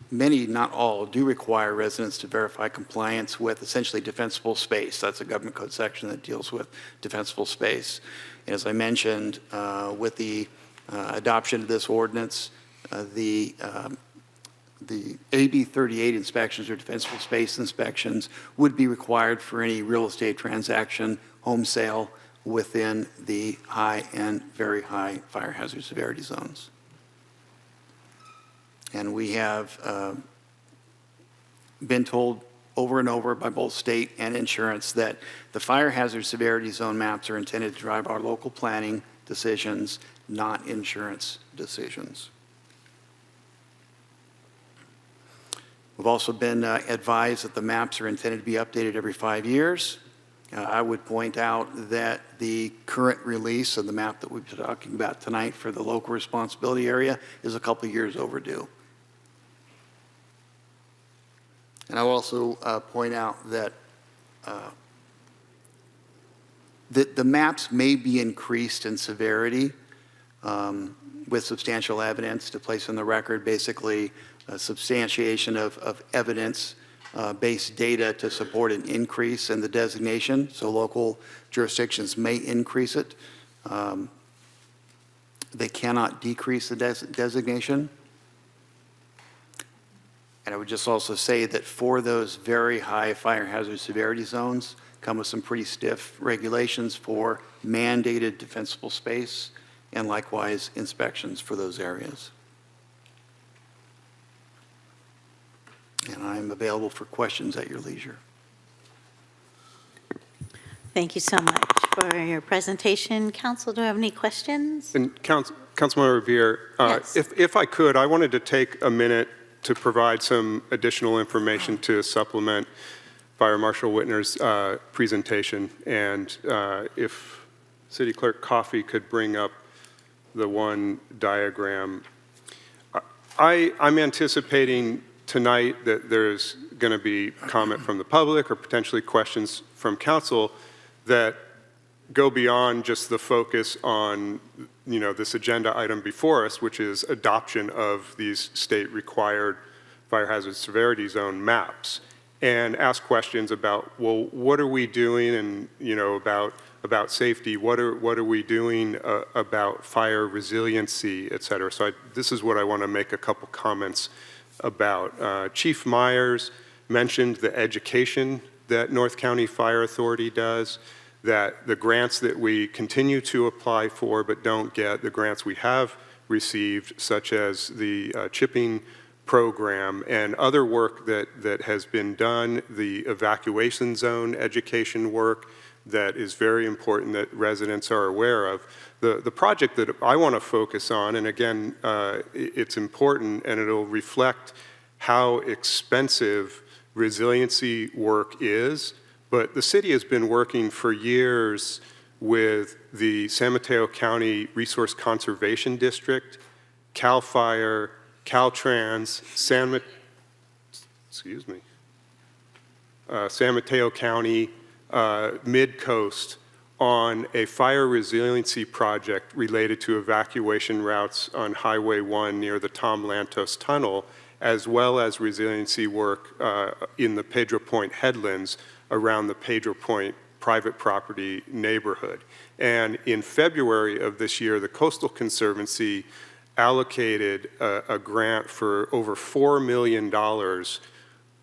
many, not all, do require residents to verify compliance with essentially defensible space. That's a government code section that deals with defensible space. And as I mentioned, with the adoption of this ordinance, the AB 38 inspections or defensible space inspections would be required for any real estate transaction, home sale within the high and very high fire hazard severity zones. And we have been told over and over by both state and insurance that the fire hazard severity zone maps are intended to drive our local planning decisions, not insurance decisions. We've also been advised that the maps are intended to be updated every 5 years. I would point out that the current release of the map that we've been talking about tonight for the local responsibility area is a couple of years overdue. And I'll also point out that the maps may be increased in severity with substantial evidence to place on the record, basically a substantiation of evidence-based data to support an increase in the designation. So local jurisdictions may increase it. They cannot decrease the designation. And I would just also say that for those very high fire hazard severity zones come with some pretty stiff regulations for mandated defensible space and likewise inspections for those areas. And I'm available for questions at your leisure. Thank you so much for your presentation. Council, do you have any questions? And Councilmember Revere, Yes. if I could, I wanted to take a minute to provide some additional information to supplement Fire Marshal Whitner's presentation. And if City Clerk Coffey could bring up the one diagram. I'm anticipating tonight that there's going to be comment from the public or potentially questions from council that go beyond just the focus on, you know, this agenda item before us, which is adoption of these state-required fire hazard severity zone maps, and ask questions about, well, what are we doing, and you know, about safety? What are we doing about fire resiliency, et cetera? So this is what I want to make a couple comments about. Chief Myers mentioned the education that North County Fire Authority does, that the grants that we continue to apply for but don't get, the grants we have received, such as the chipping program and other work that has been done, the evacuation zone education work that is very important that residents are aware of. The project that I want to focus on, and again, it's important and it'll reflect how expensive resiliency work is, but the city has been working for years with the San Mateo County Resource Conservation District, CAL FIRE, Caltrans, San Mateo County, Mid-Coast on a fire resiliency project related to evacuation routes on Highway 1 near the Tom Lantos Tunnel, as well as resiliency work in the Pedro Point headlands around the Pedro Point private property neighborhood. And in February of this year, the Coastal Conservancy allocated a grant for over $4 million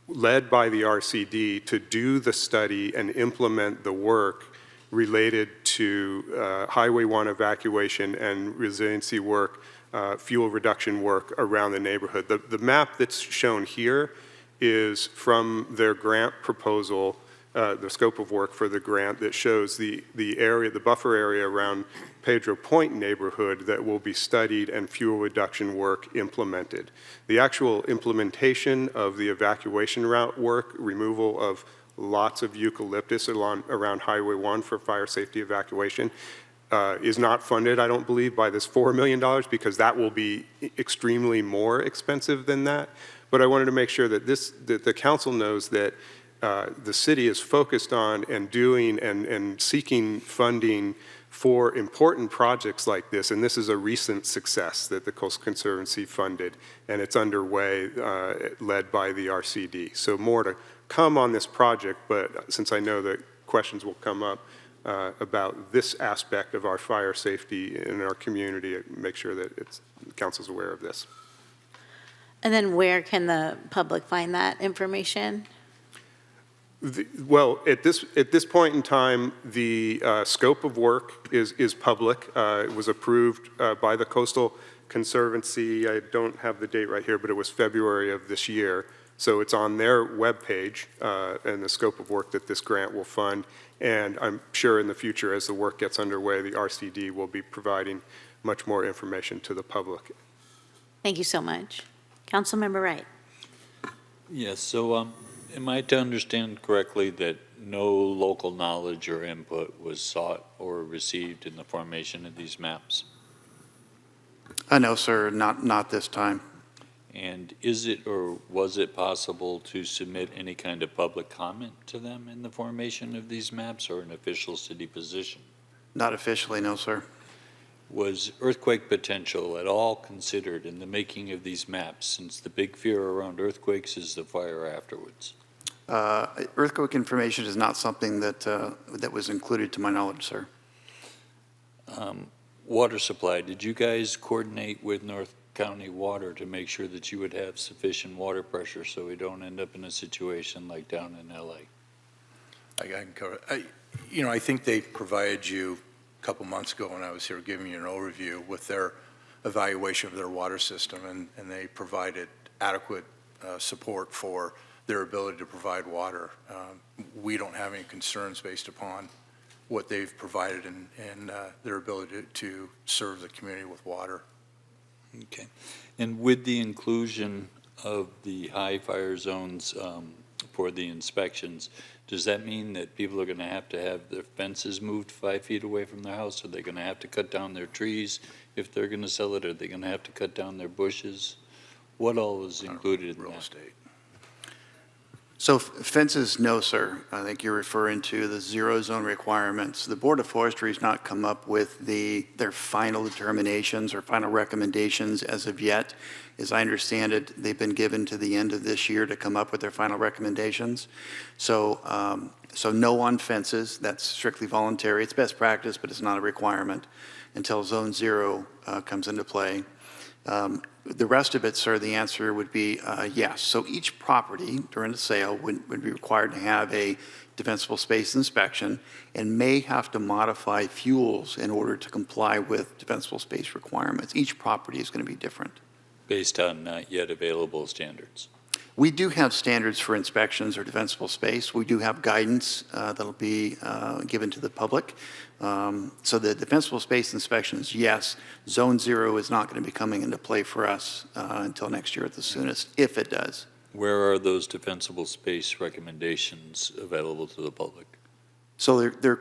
led by the RCD to do the study and implement the work related to Highway 1 evacuation and resiliency work, fuel reduction work around the neighborhood. The map that's shown here is from their grant proposal, the scope of work for the grant that shows the area, the buffer area around Pedro Point neighborhood that will be studied and fuel reduction work implemented. The actual implementation of the evacuation route work, removal of lots of eucalyptus around Highway 1 for fire safety evacuation, is not funded, I don't believe, by this $4 million because that will be extremely more expensive than that. But I wanted to make sure that that the council knows that the city is focused on and doing and seeking funding for important projects like this, and this is a recent success that the Coastal Conservancy funded, and it's underway, led by the RCD. So more to come on this project, but since I know that questions will come up, about this aspect of our fire safety in our community, make sure that council's aware of this. And then where can the public find that information? Well, at this point in time, the scope of work is public. It was approved by the Coastal Conservancy. I don't have the date right here, but it was February of this year. So it's on their webpage and the scope of work that this grant will fund. And I'm sure in the future, as the work gets underway, the RCD will be providing much more information to the public. Thank you so much. Councilmember Wright. Yes, so am I to understand correctly that no local knowledge or input was sought or received in the formation of these maps? No, sir, not this time. And is it or was it possible to submit any kind of public comment to them in the formation of these maps or an official city position? Not officially, no, sir. Was earthquake potential at all considered in the making of these maps, since the big fear around earthquakes is the fire afterwards? Earthquake information is not something that was included to my knowledge, sir. Water supply, did you guys coordinate with North County Water to make sure that you would have sufficient water pressure so we don't end up in a situation like down in LA? I can cover it. I think they provided you a couple months ago when I was here giving you an overview with their evaluation of their water system, and they provided adequate support for their ability to provide water. We don't have any concerns based upon what they've provided and their ability to serve the community with water. Okay. And with the inclusion of the high fire zones for the inspections, does that mean that people are going to have their fences moved 5 feet away from their house? Are they going to have to cut down their trees if they're going to sell it? Are they going to have to cut down their bushes? What all is included in real that? estate? So fences, no, sir. I think you're referring to the zero zone requirements. The Board of Forestry has not come up with their final determinations or final recommendations as of yet. As I understand it, they've been given to the end of this year to come up with their final recommendations. So no on fences. That's strictly voluntary. It's best practice, but it's not a requirement until Zone 0 comes into play. The rest of it, sir, the answer would be yes. So each property during the sale would be required to have a defensible space inspection and may have to modify fuels in order to comply with defensible space requirements. Each property is going to be different. Based on not yet available standards? We do have standards for inspections or defensible space. We do have guidance that'll be given to the public. So the defensible space inspections, yes. Zone 0 is not going to be coming into play for us until next year at the soonest, if it does. Where are those defensible space recommendations available to the public? So they're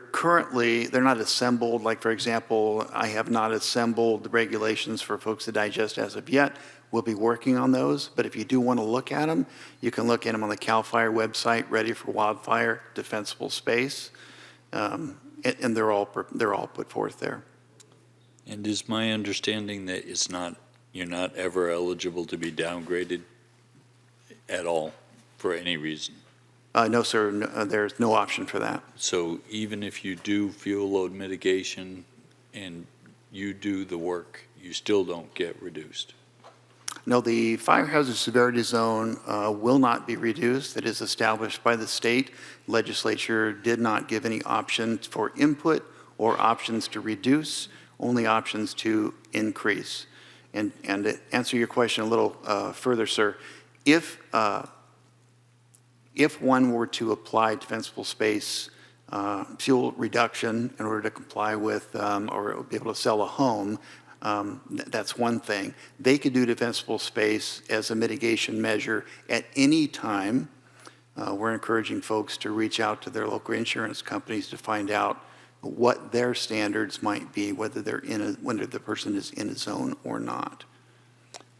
not assembled. Like, for example, I have not assembled the regulations for folks to digest as of yet. We'll be working on those, but if you do want to look at them, you can look at them on the CAL FIRE website, Ready for Wildfire, Defensible Space, and they're all put forth there. And is my understanding that you're not ever eligible to be downgraded at all for any reason? No, sir, there's no option for that. So even if you do fuel load mitigation and you do the work, you still don't get reduced? No, the fire hazard severity zone will not be reduced. It is established by the state. Legislature did not give any options for input or options to reduce, only options to increase. And to answer your question a little further, sir, if one were to apply defensible space fuel reduction in order to comply with or be able to sell a home, that's one thing. They could do defensible space as a mitigation measure at any time. We're encouraging folks to reach out to their local insurance companies to find out what their standards might be, whether the person is in a zone or not.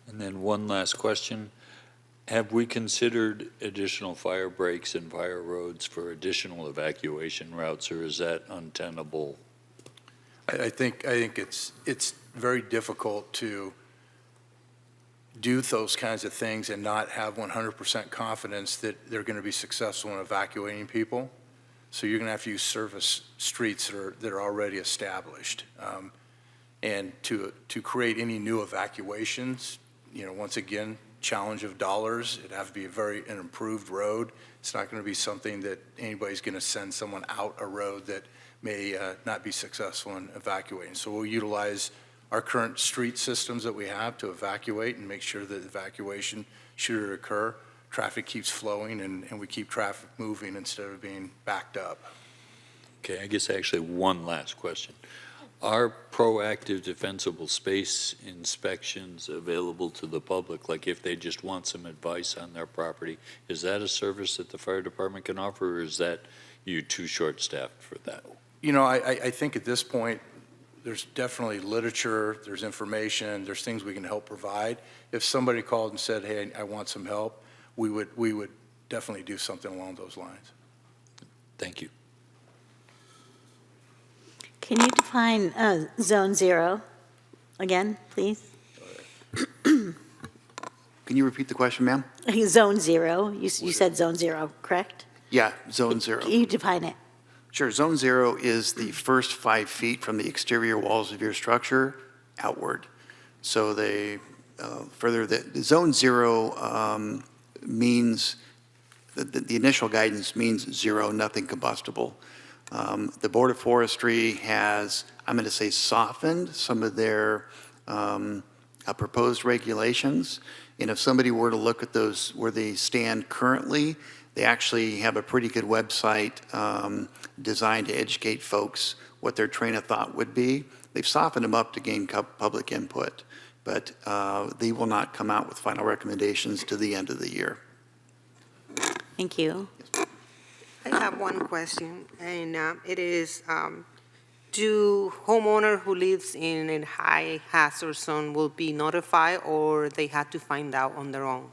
And then one last question. Have we considered additional fire breaks and fire roads for additional evacuation routes, or is that untenable? I think it's very difficult to do those kinds of things and not have 100% confidence that they're going to be successful in evacuating people. So you're going to have to use service streets that are already established. And to create any new evacuations, once again, challenge of dollars. It'd have to be an improved road. It's not going to be something that anybody's going to send someone out a road that may not be successful in evacuating. So we'll utilize our current street systems that we have to evacuate and make sure that evacuation, should it occur, traffic keeps flowing and we keep traffic moving instead of being backed up. Okay, I guess actually one last question. Are proactive defensible space inspections available to the public? Like if they just want some advice on their property, is that a service that the fire department can offer, or is that you too short-staffed for that? I think at this point, there's definitely literature, there's information, there's things we can help provide. If somebody called and said, hey, I want some help, we would definitely do something along those lines. Thank you. Can you define zone 0 again, please? Can you repeat the question, ma'am? Zone 0, you said zone 0, correct? Yeah, zone 0. Can you define it? Sure. Zone 0 is the first 5 feet from the exterior walls of your structure outward. So they further the zone 0 means the initial guidance means 0, nothing combustible. The Board of Forestry has, I'm going to say, softened some of their proposed regulations. And if somebody were to look at those where they stand currently, they actually have a pretty good website designed to educate folks what their train of thought would be. They've softened them up to gain public input, but they will not come out with final recommendations to the end of the year. Thank you. I have one question, and it is, do homeowner who lives in a high hazard zone will be notified, or they have to find out on their own?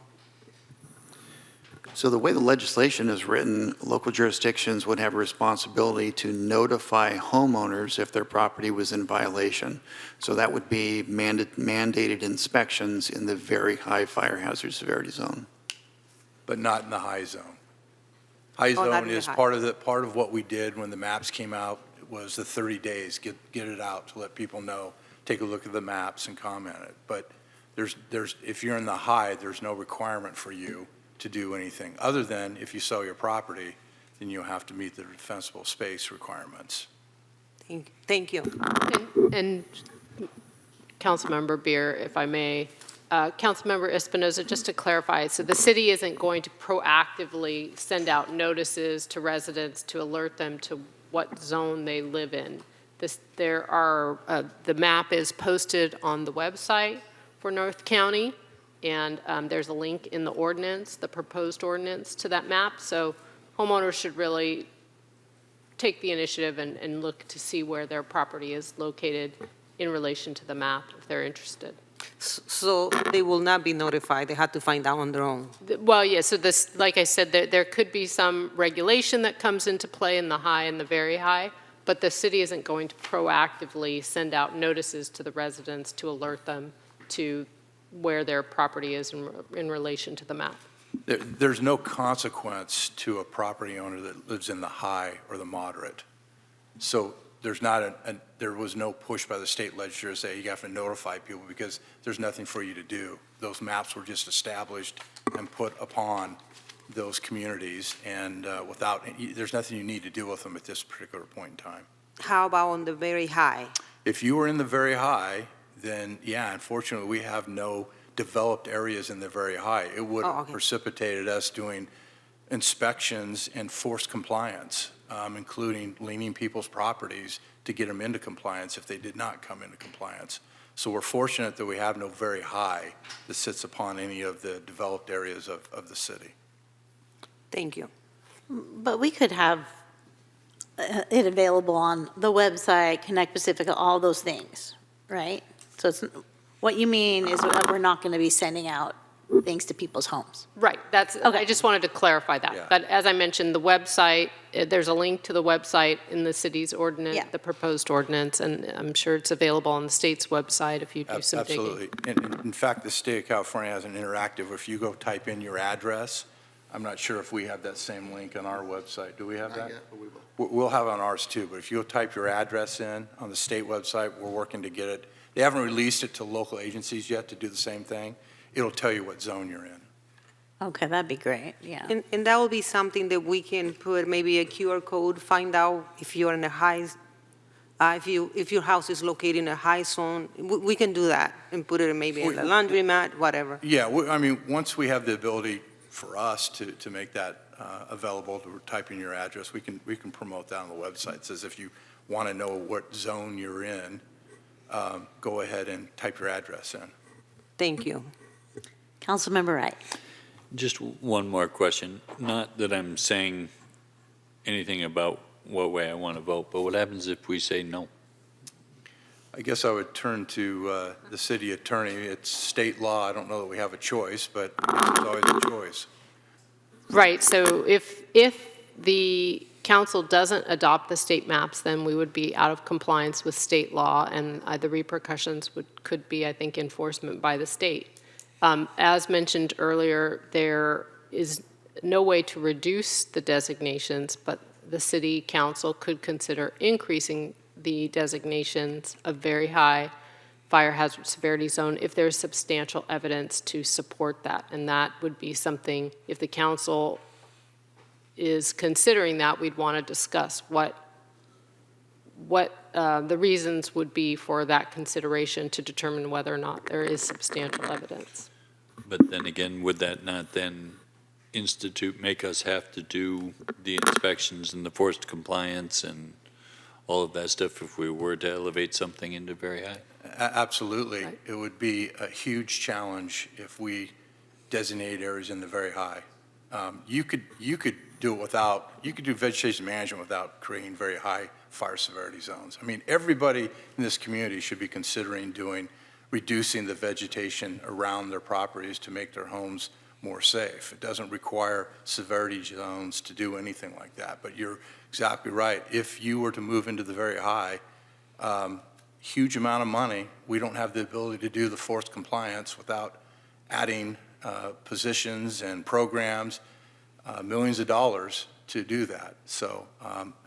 So the way the legislation is written, local jurisdictions would have a responsibility to notify homeowners if their property was in violation. So that would be mandated inspections in the very high fire hazard severity zone. But not in the high zone. High zone is part of what we did when the maps came out. It was the 30 days, get it out to let people know, take a look at the maps and comment it. But if you're in the high, there's no requirement for you to do anything other than if you sell your property, then you'll have to meet the defensible space requirements. Thank you. And Councilmember Beer, if I may, Councilmember Espinoza, just to clarify, so the city isn't going to proactively send out notices to residents to alert them to what zone they live in. The map is posted on the website for North County, and there's a link in the ordinance, the proposed ordinance, to that map. So homeowners should really take the initiative and look to see where their property is located in relation to the map if they're interested. So they will not be notified, they have to find out on their own? Well, yeah, so this, like I said, there could be some regulation that comes into play in the high and the very high, but the city isn't going to proactively send out notices to the residents to alert them to where their property is in relation to the map. There's no consequence to a property owner that lives in the high or the moderate. So there was no push by the state legislature to say you have to notify people because there's nothing for you to do. Those maps were just established and put upon those communities, and there's nothing you need to do with them at this particular point in time. How about on the very high? If you were in the very high, then yeah, unfortunately, we have no developed areas in the very high. It would have precipitated us doing inspections and forced compliance, including leaning people's properties to get them into compliance if they did not come into compliance. So we're fortunate that we have no very high that sits upon any of the developed areas of the city. Thank you. But we could have it available on the website, Connect Pacifica, all those things, right? So what you mean is that we're not going to be sending out things to people's homes. Right, I just wanted to clarify that. Yeah. But as I mentioned, the website, there's a link to the website in the city's ordinance, the proposed ordinance, and I'm sure it's available on the state's website if you do some digging. Absolutely. And in fact, the state of California has an interactive, if you go type in your address, I'm not sure if we have that same link on our website. Do we have Not that? yet, but we will. We'll have it on ours too, but if you'll type your address in on the state website, we're working to get it. They haven't released it to local agencies yet to do the same thing. It'll tell you what zone you're in. Okay, that'd be great, yeah. And that will be something that we can put, maybe a QR code, find out if you're in a high, if your house is located in a high zone. We can do that and put it maybe in the laundromat, whatever. Yeah, I mean, once we have the ability for us to make that available, to type in your address, we can promote that on the website. It says if you want to know what zone you're in, go ahead and type your address in. Thank you. Councilmember Wright. Just one more question. Not that I'm saying anything about what way I want to vote, but what happens if we say no? I guess I would turn to the city attorney. It's state law. I don't know that we have a choice, but it's always a choice. Right, so if the council doesn't adopt the state maps, then we would be out of compliance with state law, and the repercussions could be, I think, enforcement by the state. As mentioned earlier, there is no way to reduce the designations, but the city council could consider increasing the designations of very high fire hazard severity zone if there's substantial evidence to support that. And that would be something, if the council is considering that, we'd want to discuss what the reasons would be for that consideration to determine whether or not there is substantial evidence. But then again, would that not then make us have to do the inspections and the forced compliance and all of that stuff if we were to elevate something into very high? Absolutely. Right. It would be a huge challenge if we designate areas in the very high. You could do it without, you could do vegetation management without creating very high fire severity zones. I mean, everybody in this community should be considering reducing the vegetation around their properties to make their homes more safe. It doesn't require severity zones to do anything like that, but you're exactly right. If you were to move into the very high, huge amount of money, we don't have the ability to do the forced compliance without adding positions and programs, millions of dollars to do that. So,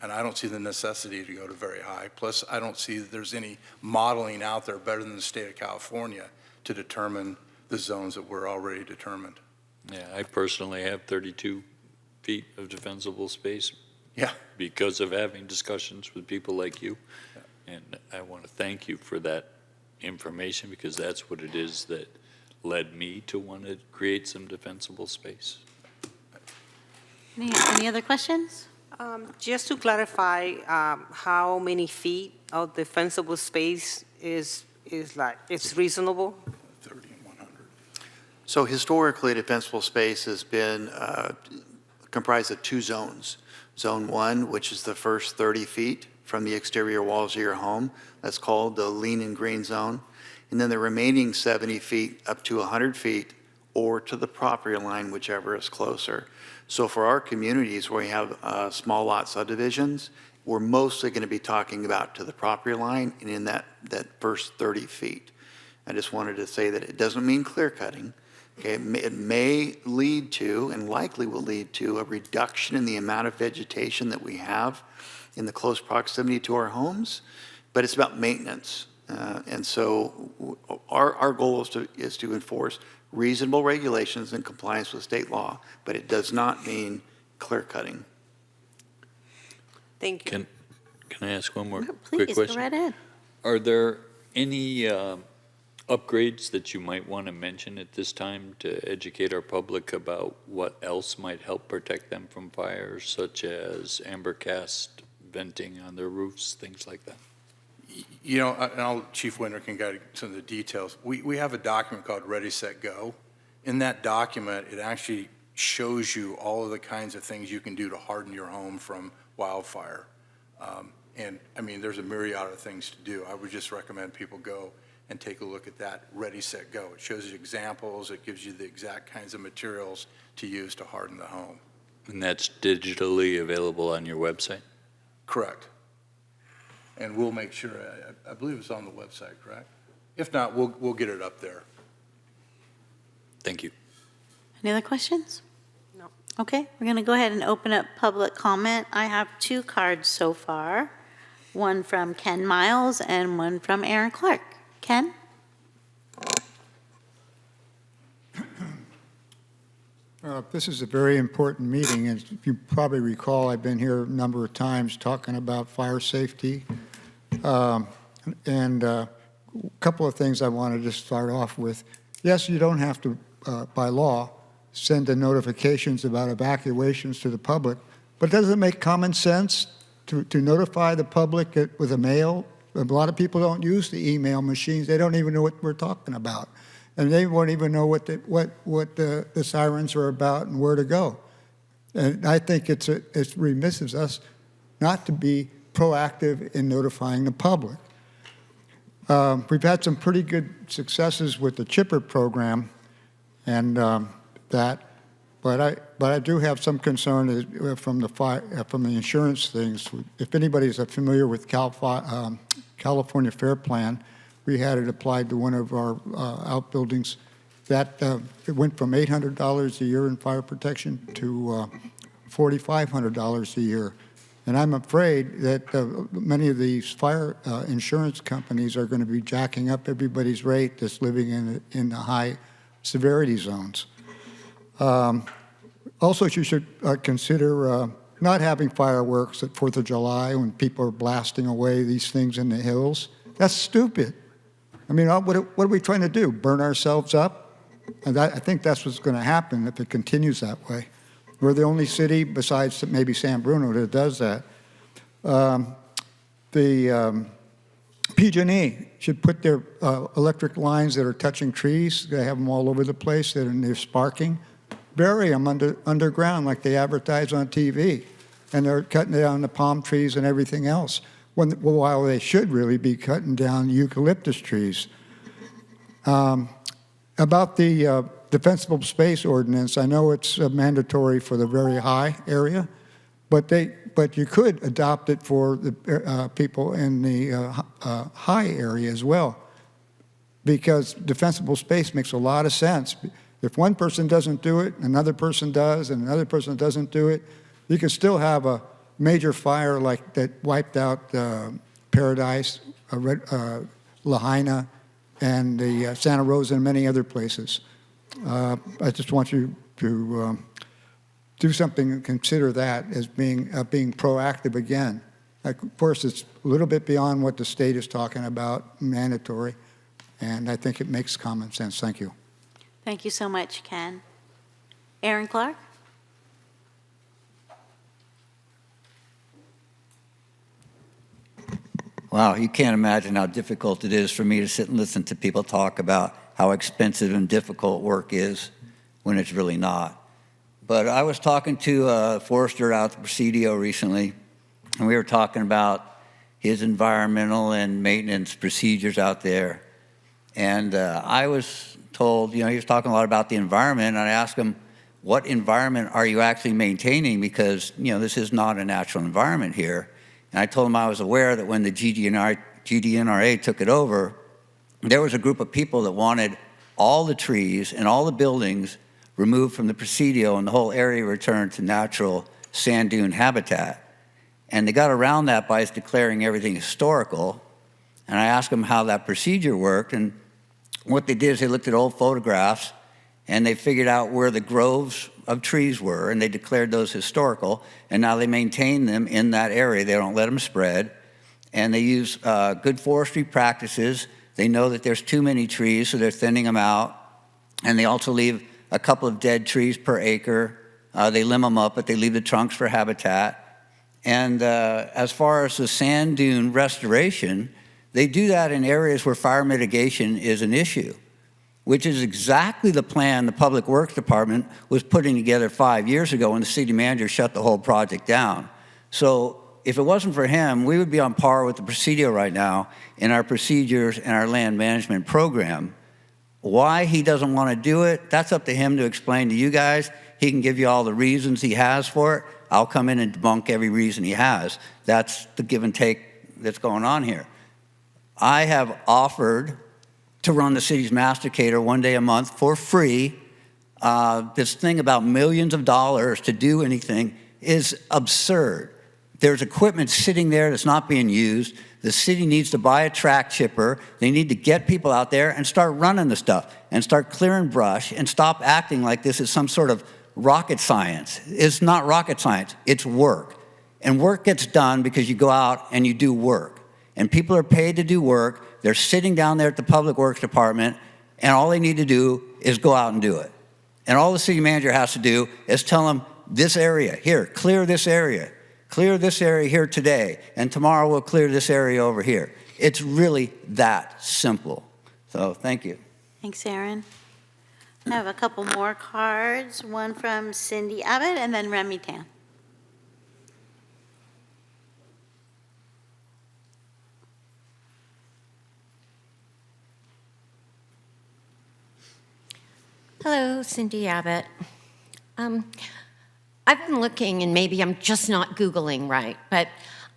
and I don't see the necessity to go to very high. Plus, I don't see that there's any modeling out there better than the state of California to determine the zones that were already determined. Yeah, I personally have 32 feet of defensible space. Yeah. Because of having discussions with people like you. Yeah. And I want to thank you for that information, because that's what it is that led me to want to create some defensible space. Any other questions? Just to clarify, how many feet of defensible space is like, it's reasonable? 30 and 100. So historically, defensible space has been comprised of two zones. Zone 1, which is the first 30 feet from the exterior walls of your home. That's called the lean and green zone. And then the remaining 70 feet up to 100 feet or to the property line, whichever is closer. So for our communities where we have small lot subdivisions, we're mostly going to be talking about to the property line and in that first 30 feet. I just wanted to say that it doesn't mean clear cutting. Okay, it may lead to, and likely will lead to, a reduction in the amount of vegetation that we have in the close proximity to our homes, but it's about maintenance. And so our goal is to enforce reasonable regulations in compliance with state law, but it does not mean clear cutting. Thank you. Can I ask one more quick Please, question? go right ahead. Are there any upgrades that you might want to mention at this time to educate our public about what else might help protect them from fires, such as amber cast venting on their roofs, things like that? You know, and Chief Winter can guide some of the details. We have a document called Ready, Set, Go. In that document, it actually shows you all of the kinds of things you can do to harden your home from wildfire. And I mean, there's a myriad of things to do. I would just recommend people go and take a look at that Ready, Set, Go. It shows you examples. It gives you the exact kinds of materials to use to harden the home. And that's digitally available on your website? Correct. And we'll make sure, I believe it's on the website, correct? If not, we'll get it up there. Thank you. Any other questions? No. Okay, we're going to go ahead and open up public comment. I have 2 cards so far, one from Ken Miles and one from Aaron Clark. Ken? This is a very important meeting, and if you probably recall, I've been here a number of times talking about fire safety. And a couple of things I wanted to start off with. Yes, you don't have to, by law, send the notifications about evacuations to the public, but does it make common sense to notify the public with a mail? A lot of people don't use the email machines. They don't even know what we're talking about. And they won't even know what the sirens are about and where to go. And I think it remisses us not to be proactive in notifying the public. We've had some pretty good successes with the chipper program, and but I do have some concern from the insurance things. If anybody's familiar with California Fair Plan, we had it applied to one of our outbuildings. That it went from $800 a year in fire protection to $4,500 a year. And I'm afraid that many of these fire insurance companies are going to be jacking up everybody's rate that's living in the high severity zones. Also, you should consider not having fireworks at 4th of July when people are blasting away these things in the hills. That's stupid. I mean, what are we trying to do? Burn ourselves up? And I think that's what's going to happen if it continues that way. We're the only city, besides maybe San Bruno, that does that. The PG&E should put their electric lines that are touching trees, they have them all over the place, and they're sparking, bury them underground like they advertise on TV. And they're cutting down the palm trees and everything else, while they should really be cutting down eucalyptus trees. About the defensible space ordinance, I know it's mandatory for the very high area, but you could adopt it for the people in the high area as well, because defensible space makes a lot of sense. If one person doesn't do it, another person does, and another person doesn't do it, you can still have a major fire like that wiped out Paradise, Lahaina, and the Santa Rosa and many other places. I just want you to do something and consider that as being proactive again. Of course, it's a little bit beyond what the state is talking about, mandatory, and I think it makes common sense. Thank you. Thank you so much, Ken. Aaron Clark? Wow, you can't imagine how difficult it is for me to sit and listen to people talk about how expensive and difficult work is when it's really not. But I was talking to a forester out at the Presidio recently, and we were talking about his environmental and maintenance procedures out there. And I was told, he was talking a lot about the environment, and I asked him, what environment are you actually maintaining? Because, this is not a natural environment here. And I told him I was aware that when the GDNRA took it over, there was a group of people that wanted all the trees and all the buildings removed from the Presidio and the whole area returned to natural sand dune habitat. And they got around that by declaring everything historical. And I asked them how that procedure worked. And what they did is they looked at old photographs and they figured out where the groves of trees were, and they declared those historical, and now they maintain them in that area. They don't let them spread, and they use good forestry practices. They know that there's too many trees, so they're thinning them out, and they also leave a couple of dead trees per acre. They limb them up, but they leave the trunks for habitat. And as far as the sand dune restoration, they do that in areas where fire mitigation is an issue, which is exactly the plan the Public Works Department was putting together 5 years ago when the city manager shut the whole project down. So if it wasn't for him, we would be on par with the Presidio right now in our procedures and our land management program. Why he doesn't want to do it, that's up to him to explain to you guys. He can give you all the reasons he has for it. I'll come in and debunk every reason he has. That's the give and take that's going on here. I have offered to run the city's masticator one day a month for free This thing about millions of dollars to do anything is absurd. There's equipment sitting there that's not being used. The city needs to buy a track chipper. They need to get people out there and start running the stuff and start clearing brush and stop acting like this is some sort of rocket science. It's not rocket science, it's work. And work gets done because you go out and you do work. And people are paid to do work. They're sitting down there at the Public Works Department, and all they need to do is go out and do it. And all the city manager has to do is tell them, this area, here, clear this area. Clear this area here today, and tomorrow we'll clear this area over here. It's really that simple. So thank you. Thanks, Aaron. I have a couple more cards, one from Cindy Abbott and then Remy Tan. Hello, Cindy Abbott. I've been looking, and maybe I'm just not Googling right, but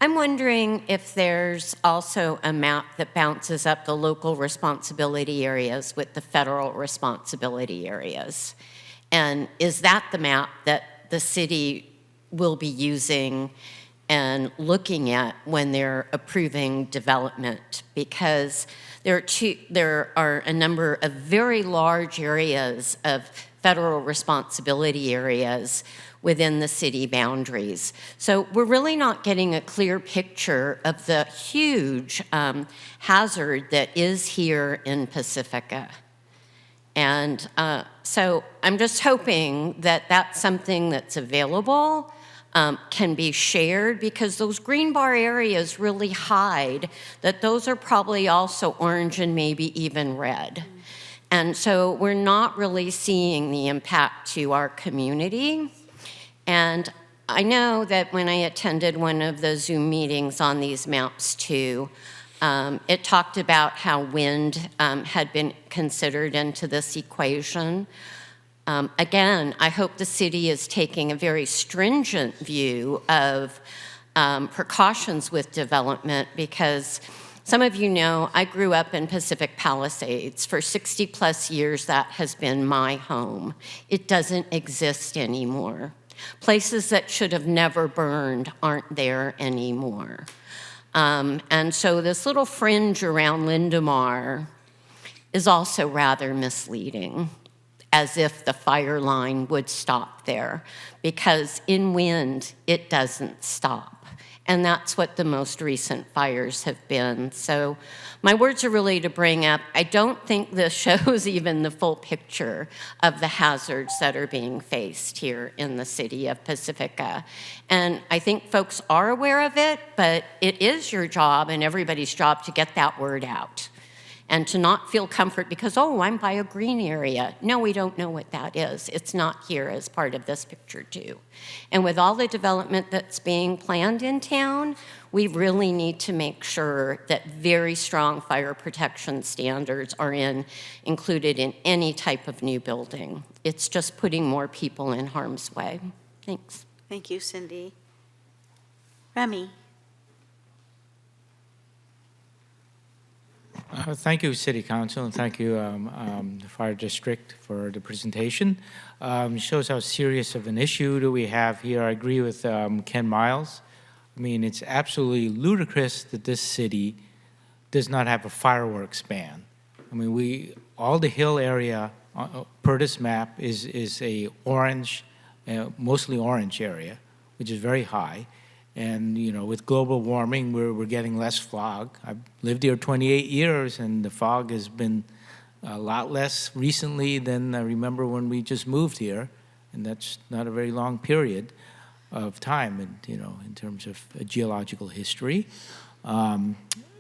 I'm wondering if there's also a map that bounces up the local responsibility areas with the federal responsibility areas. And is that the map that the city will be using and looking at when they're approving development? Because there are a number of very large areas of federal responsibility areas within the city boundaries. So we're really not getting a clear picture of the huge hazard that is here in Pacifica. And so I'm just hoping that that's something that's available, can be shared, because those green bar areas really hide that those are probably also orange and maybe even red. And so we're not really seeing the impact to our community. And I know that when I attended one of the Zoom meetings on these maps too, it talked about how wind had been considered into this equation. Again, I hope the city is taking a very stringent view of precautions with development, because some of you know I grew up in Pacific Palisades. For 60 plus years, that has been my home. It doesn't exist anymore. Places that should have never burned aren't there anymore. And so this little fringe around Lindemar is also rather misleading, as if the fire line would stop there, because in wind, it doesn't stop. And that's what the most recent fires have been. So my words are really to bring up, I don't think this shows even the full picture of the hazards that are being faced here in the city of Pacifica. And I think folks are aware of it, but it is your job and everybody's job to get that word out. And to not feel comfort because, oh, I'm by a green area. No, we don't know what that is. It's not here as part of this picture too. And with all the development that's being planned in town, we really need to make sure that very strong fire protection standards are included in any type of new building. It's just putting more people in harm's way. Thanks. Thank you, Cindy. Remy. Thank you, City Council, and thank you, the Fire District, for the presentation. It shows how serious of an issue do we have here. I agree with Ken Miles. I mean, it's absolutely ludicrous that this city does not have a fireworks ban. I mean, all the hill area per this map is a orange, mostly orange area, which is very high. And, you know, with global warming, we're getting less fog. I've lived here 28 years, and the fog has been a lot less recently than I remember when we just moved here. And that's not a very long period of time, and, you know, in terms of geological history.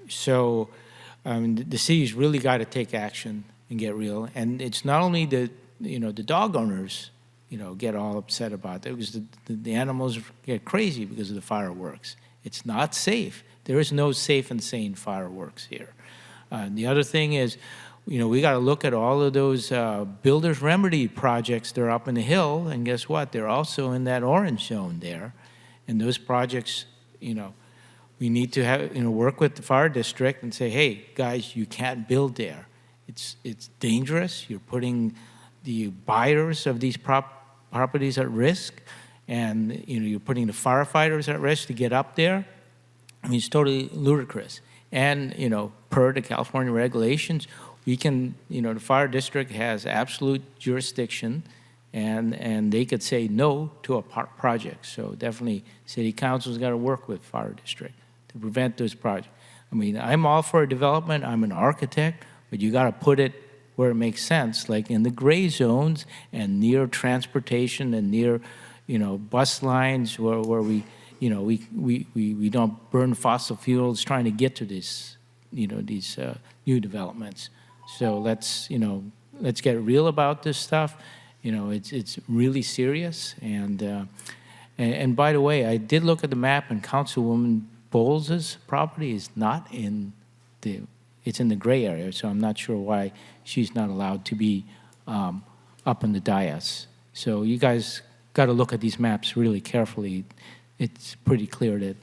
So the city's really got to take action and get real. And it's not only the dog owners, get all upset about it, because the animals get crazy because of the fireworks. It's not safe. There is no safe and sane fireworks here. The other thing is, we got to look at all of those builder's remedy projects that are up in the hill, and guess what? They're also in that orange zone there. And those projects, we need to have, work with the fire district and say, hey, guys, you can't build there. It's dangerous. You're putting the buyers of these properties at risk, and you're putting the firefighters at risk to get up there. I mean, it's totally ludicrous. And per the California regulations, we can, the fire district has absolute jurisdiction, and they could say no to a project. So definitely, city council's got to work with fire district to prevent those projects. I mean, I'm all for development. I'm an architect, but you got to put it where it makes sense, like in the gray zones and near transportation and near, bus lines where we, we don't burn fossil fuels trying to get to this, these new developments. So let's get real about this stuff. It's really serious. And by the way, I did look at the map, and Councilwoman Bowles' property is not in it's in the gray area, so I'm not sure why she's not allowed to be up in the dais. So you guys got to look at these maps really carefully. It's pretty clear that,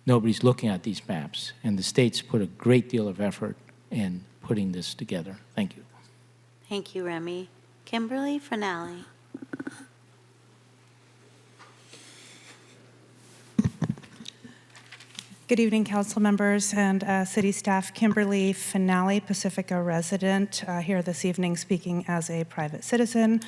nobody's looking at these maps, and the state's put a great deal of effort in putting this together. Thank you. Thank you, Remy. Kimberly Finale. Good evening, council members and city staff. Kimberly Finale, Pacifica resident, here this evening speaking as a private citizen.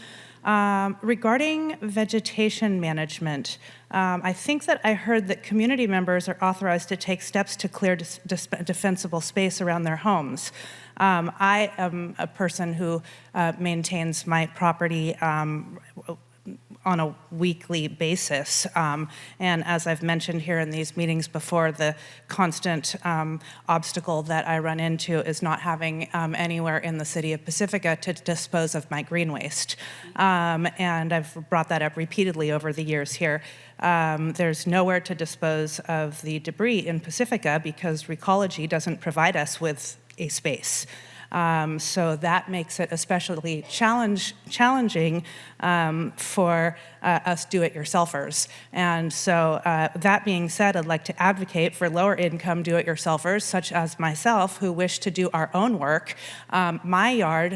Regarding vegetation management, I think that I heard that community members are authorized to take steps to clear defensible space around their homes. I am a person who maintains my property on a weekly basis. And as I've mentioned here in these meetings before, the constant obstacle that I run into is not having anywhere in the city of Pacifica to dispose of my green waste. And I've brought that up repeatedly over the years here. There's nowhere to dispose of the debris in Pacifica because Recology doesn't provide us with a space. So that makes it especially challenging for us do-it-yourselfers. And so that being said, I'd like to advocate for lower-income do-it-yourselfers, such as myself, who wish to do our own work. My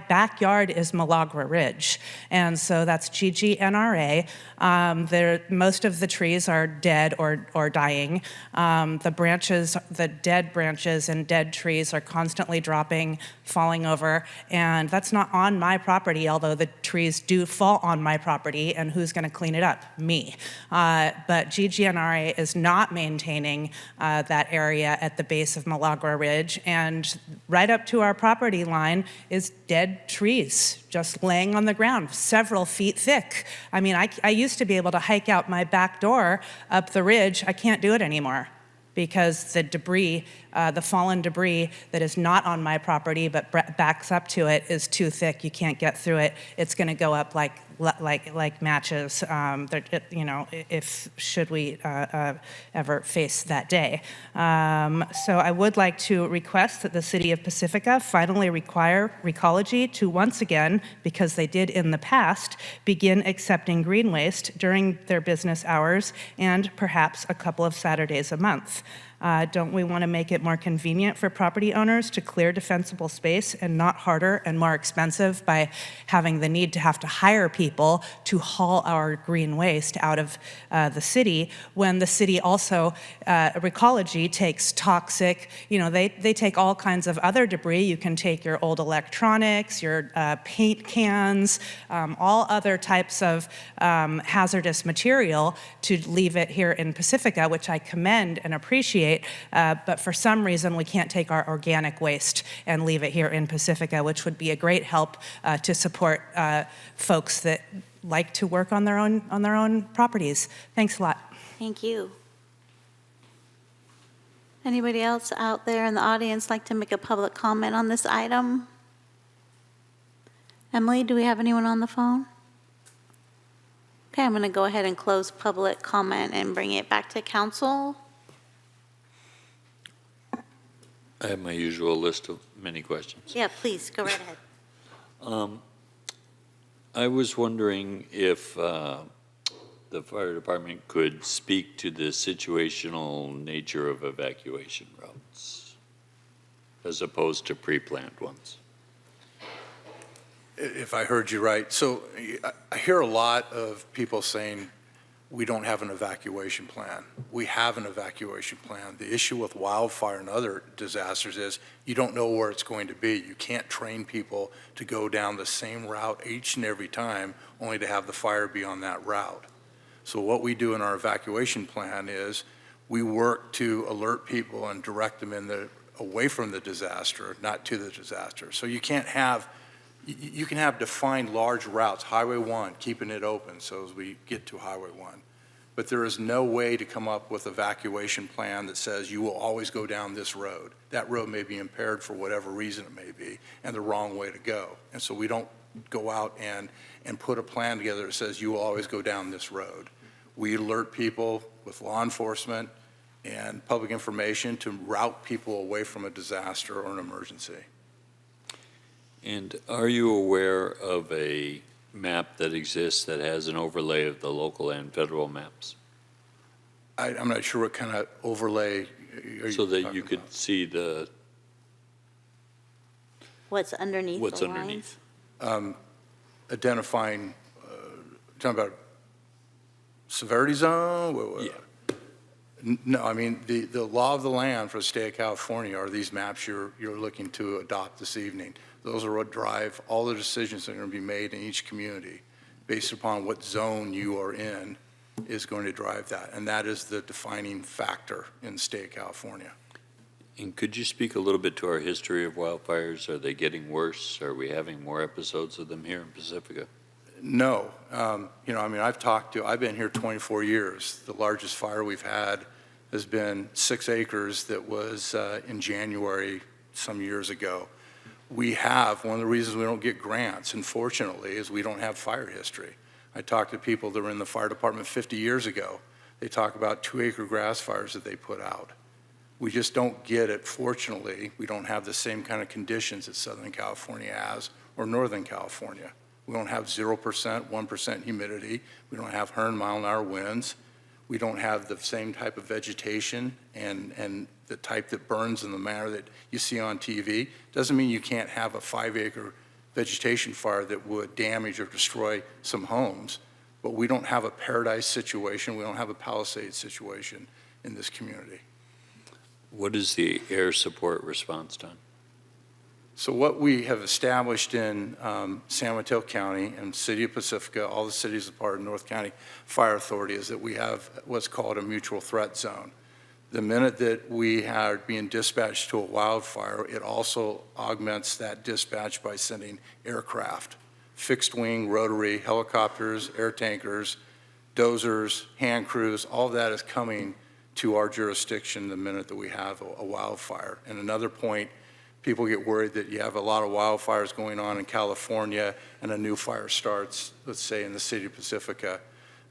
backyard is Milagro Ridge, and so that's GGNRA. Most of the trees are dead or dying. The dead branches and dead trees are constantly dropping, falling over, and that's not on my property, although the trees do fall on my property, and who's going to clean it up? Me. But GGNRA is not maintaining that area at the base of Milagro Ridge, and right up to our property line is dead trees just laying on the ground, several feet thick. I mean, I used to be able to hike out my back door up the ridge. I can't do it anymore because the debris, the fallen debris that is not on my property but backs up to it is too thick. You can't get through it. It's going to go up like matches, should we ever face that day. So I would like to request that the city of Pacifica finally require Recology to once again, because they did in the past, begin accepting green waste during their business hours and perhaps a couple of Saturdays a month. Don't we want to make it more convenient for property owners to clear defensible space and not harder and more expensive by having the need to have to hire people to haul our green waste out of the city, when the city also, Recology takes toxic, they take all kinds of other debris. You can take your old electronics, your paint cans, all other types of hazardous material to leave it here in Pacifica, which I commend and appreciate. But for some reason, we can't take our organic waste and leave it here in Pacifica, which would be a great help to support folks that like to work on their own properties. Thanks a lot. Thank you. Anybody else out there in the audience like to make a public comment on this item? Emily, do we have anyone on the phone? Okay, I'm going to go ahead and close public comment and bring it back to council. I have my usual list of many questions. Yeah, please, go right ahead. I was wondering if the fire department could speak to the situational nature of evacuation routes as opposed to pre-planned ones. If I heard you right, so I hear a lot of people saying, we don't have an evacuation plan. We have an evacuation plan. The issue with wildfire and other disasters is you don't know where it's going to be. You can't train people to go down the same route each and every time, only to have the fire be on that route. So what we do in our evacuation plan is we work to alert people and direct them away from the disaster, not to the disaster. So you can't have, you can have defined large routes, Highway 1, keeping it open so as we get to Highway 1. But there is no way to come up with an evacuation plan that says you will always go down this road. That road may be impaired for whatever reason it may be, and the wrong way to go. And so we don't go out and put a plan together that says you will always go down this road. We alert people with law enforcement and public information to route people away from a disaster or an emergency. And are you aware of a map that exists that has an overlay of the local and federal maps? I'm not sure what kind of overlay are you so that talking you could about? see the What's underneath what's the underneath. Identifying, talking about severity zone? Yeah. No, I mean, the law of the land for the state of California are these maps you're looking to adopt this evening. Those are what drive all the decisions that are going to be made in each community based upon what zone you are in is going to drive that. And that is the defining factor in the state of California. And could you speak a little bit to our history of wildfires? Are they getting worse? Are we having more episodes of them here in Pacifica? No. You know, I mean, I've been here 24 years. The largest fire we've had has been 6 acres that was in January some years ago. One of the reasons we don't get grants, unfortunately, is we don't have fire history. I talked to people that were in the fire department 50 years ago. They talk about 2-acre grass fires that they put out. We just don't get it, fortunately. We don't have the same kind of conditions that Southern California has or Northern California. We don't have 0%, 1% humidity. We don't have 100 mile-an-hour winds. We don't have the same type of vegetation and the type that burns in the manner that you see on TV. Doesn't mean you can't have a 5-acre vegetation fire that would damage or destroy some homes. But we don't have a paradise situation. We don't have a Palisades situation in this community. What is the air support response time? So what we have established in San Mateo County and City of Pacifica, all the cities as part of North County Fire Authority, is that we have what's called a mutual threat zone. The minute that we are being dispatched to a wildfire, it also augments that dispatch by sending aircraft, fixed wing, rotary, helicopters, air tankers, dozers, hand crews, all of that is coming to our jurisdiction the minute that we have a wildfire. And another point, people get worried that you have a lot of wildfires going on in California and a new fire starts, let's say in the city of Pacifica.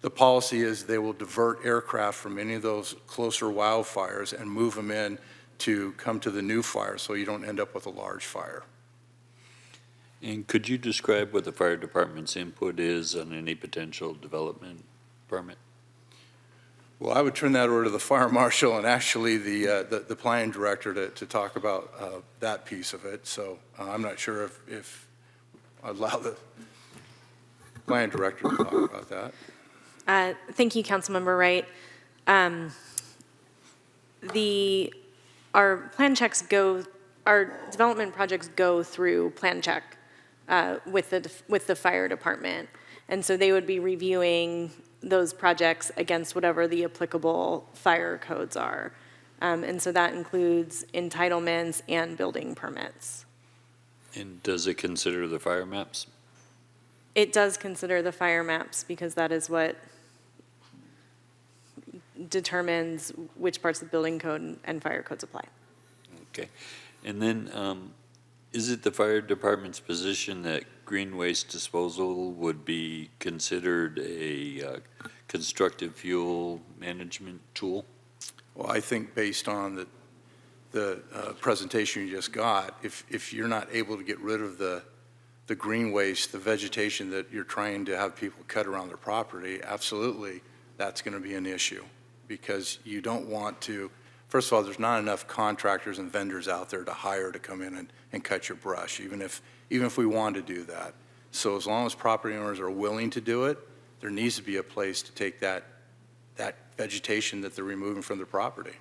The policy is they will divert aircraft from any of those closer wildfires and move them in to come to the new fire so you don't end up with a large fire. And could you describe what the fire department's input is on any potential development permit? Well, I would turn that over to the fire marshal and actually the planning director to talk about that piece of it. So I'm not sure if I'd allow the planning director to talk about that. Thank you, Councilmember Wright. Our plan checks our development projects go through plan check with the fire department. And so they would be reviewing those projects against whatever the applicable fire codes are. And so that includes entitlements and building permits. And does it consider the fire maps? It does consider the fire maps because that is what determines which parts of the building code and fire codes apply. Okay. And then is it the fire department's position that green waste disposal would be considered a constructive fuel management tool? Well, I think based on the presentation you just got, if you're not able to get rid of the green waste, the vegetation that you're trying to have people cut around their property, absolutely, that's going to be an issue because you don't want to, first of all, there's not enough contractors and vendors out there to hire to come in and cut your brush, even if we want to do that. So as long as property owners are willing to do it, there needs to be a place to take that vegetation that they're removing from their property.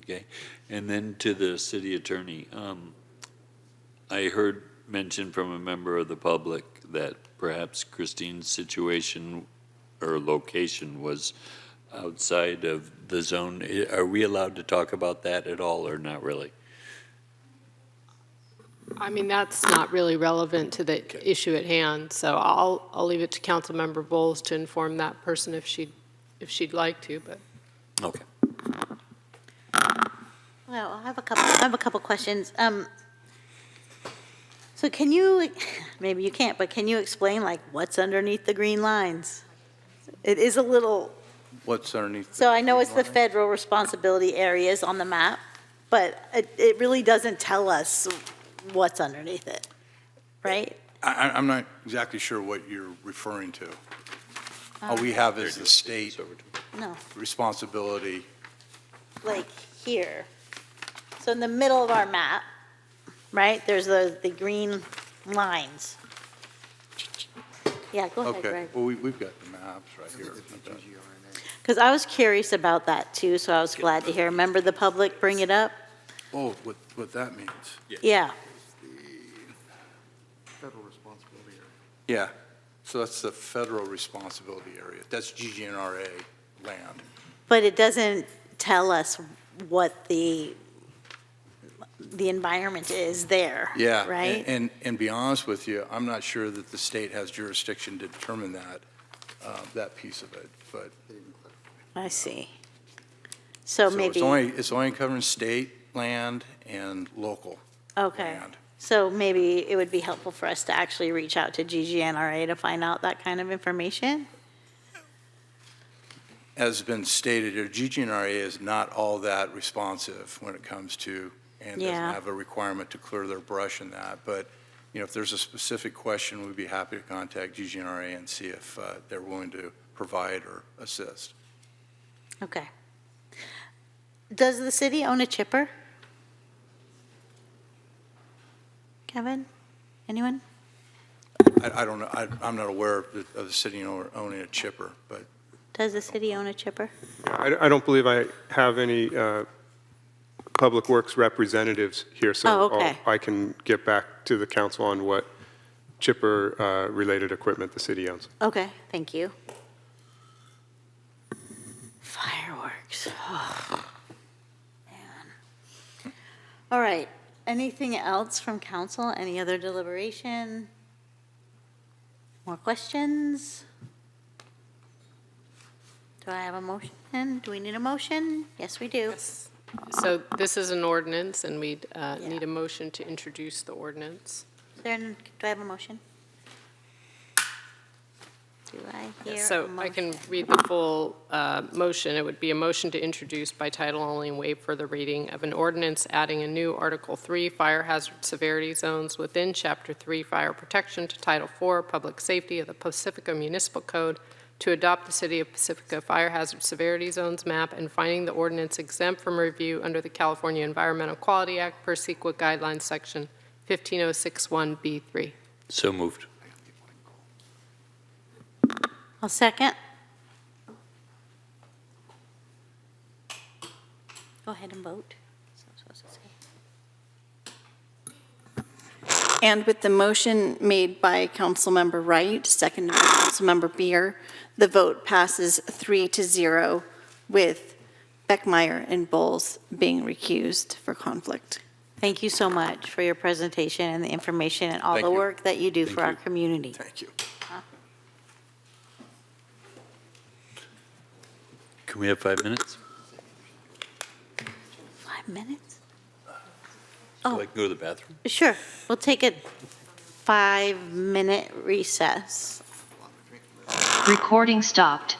Okay, and then to the city attorney, I heard mention from a member of the public that perhaps Christine's situation or location was outside of the zone. Are we allowed to talk about that at all, or not really? I mean, that's not really relevant to the issue at hand, so I'll leave it to Councilmember Bowles to inform that person if she'd like to, but. Okay. Well, I have a couple questions. So can you, maybe you can't, but can you explain like what's underneath the green lines? It is a little, What's underneath? so I know it's the federal responsibility areas on the map, but it really doesn't tell us what's underneath it, right? I'm not exactly sure what you're referring to. All we have is the state No, responsibility. like here. So in the middle of our map, right, there's the green lines. Yeah, go ahead, Okay, Greg. well, we've got the maps right here. Because I was curious about that too, so I was glad to hear. Remember the public bring it up? Oh, what that means. Yeah. Federal responsibility area. Yeah, so that's the federal responsibility area. That's GGNRA land. But it doesn't tell us what the environment is there, Yeah. right? And be honest with you, I'm not sure that the state has jurisdiction to determine that piece of it, but. I see. So maybe, It's only covering state land and local. okay. land. So maybe it would be helpful for us to actually reach out to GGNRA to find out that kind of information? As been stated here, GGNRA is not all that responsive when it comes to, and doesn't Yeah. have a requirement to clear their brush in that. But, if there's a specific question, we'd be happy to contact GGNRA and see if they're willing to provide or assist. Okay. Does the city own a chipper? Kevin? Anyone? I don't know, I'm not aware of the city owning a chipper, but Does the city own a chipper? I don't believe I have any Public Works representatives here, Oh, so okay. I can get back to the council on what chipper-related equipment the city owns. Okay, thank you. Fireworks. Oh, man. All right, anything else from council? Any other deliberation? More questions? Do I have a motion? Do we need a motion? Yes, we do. So this is an ordinance, and we'd need a motion to introduce the ordinance. Do I have a motion? Do I hear a So I can read the full motion. It would be a motion to introduce by title only and waive further reading of an ordinance adding a new Article 3 Fire Hazard Severity Zones within Chapter 3 Fire Protection to Title 4 Public Safety of the Pacifica Municipal Code to adopt the City of Pacifica Fire Hazard Severity Zones map and finding the ordinance exempt from review under the California Environmental Quality Act per CEQA Guidelines Section 15061B3. So moved. I'll second. Go ahead and vote. So I'm supposed to say. And with the motion made by Councilmember Wright, seconded by Councilmember Beer, the vote passes 3-0 with Beckmeyer and Bowles being recused for conflict. Thank you so much for your presentation and the information and all Thank the you. work that you do Thank for our you. community. Thank you. Can we have 5 minutes? 5 minutes? So I can go to the bathroom? Sure. We'll take a 5-minute recess. Recording stopped.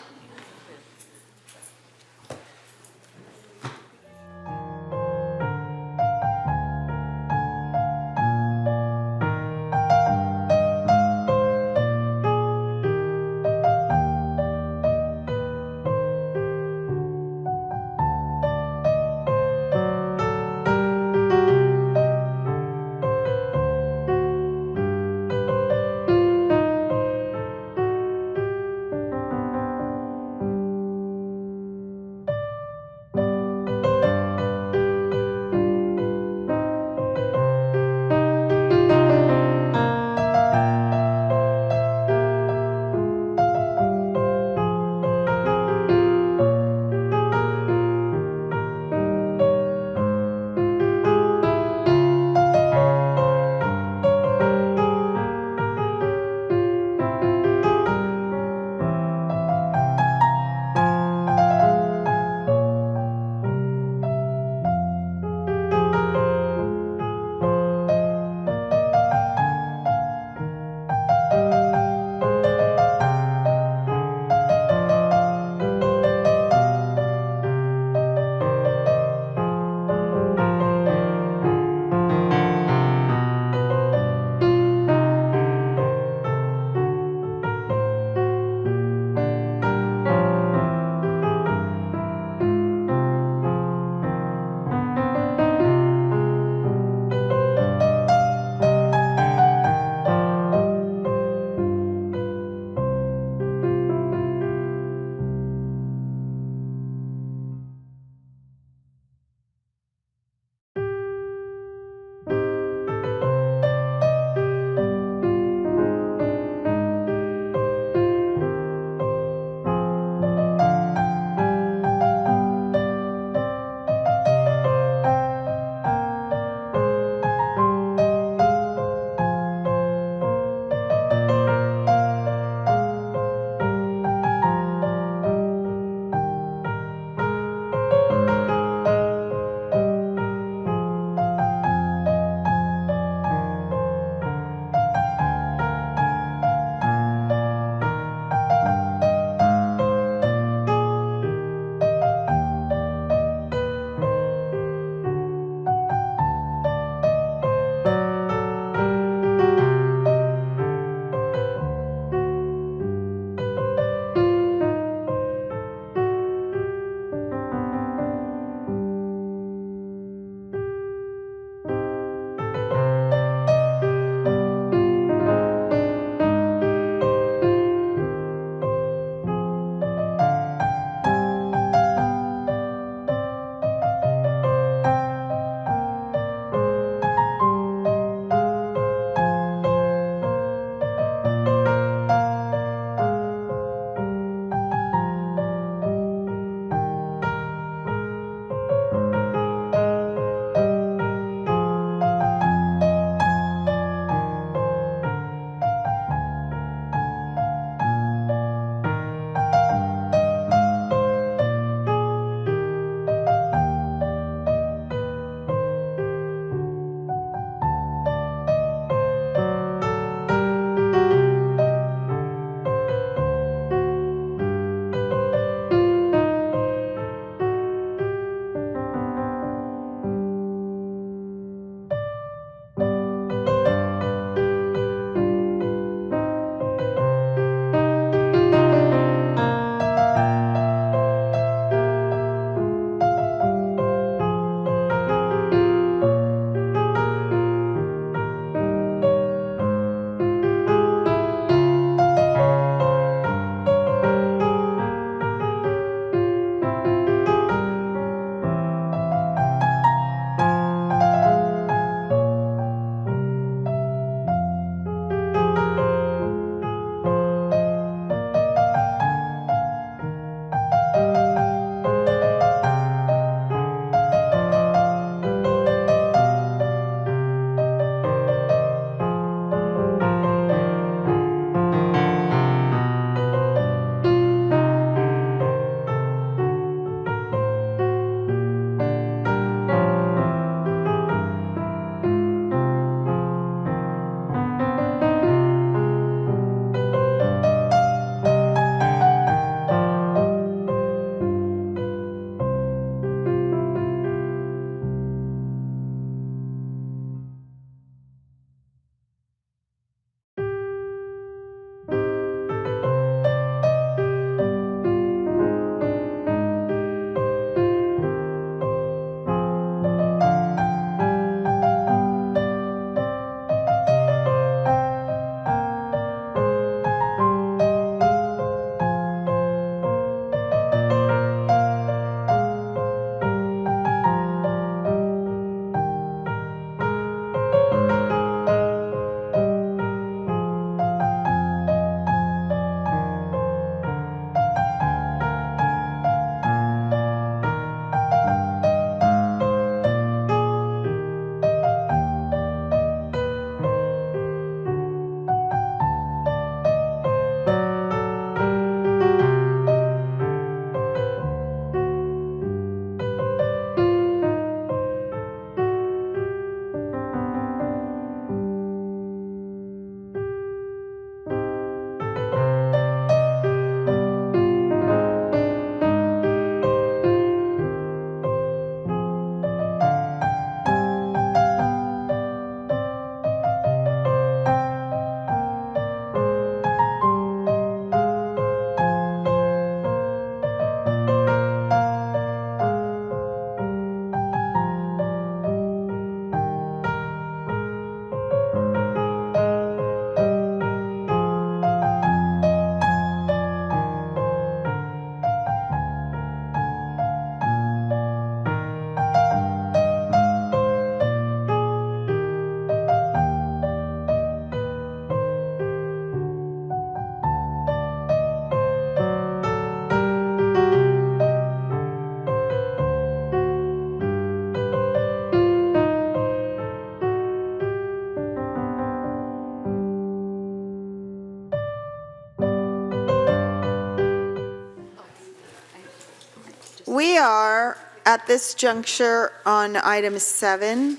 are at this juncture on item 7.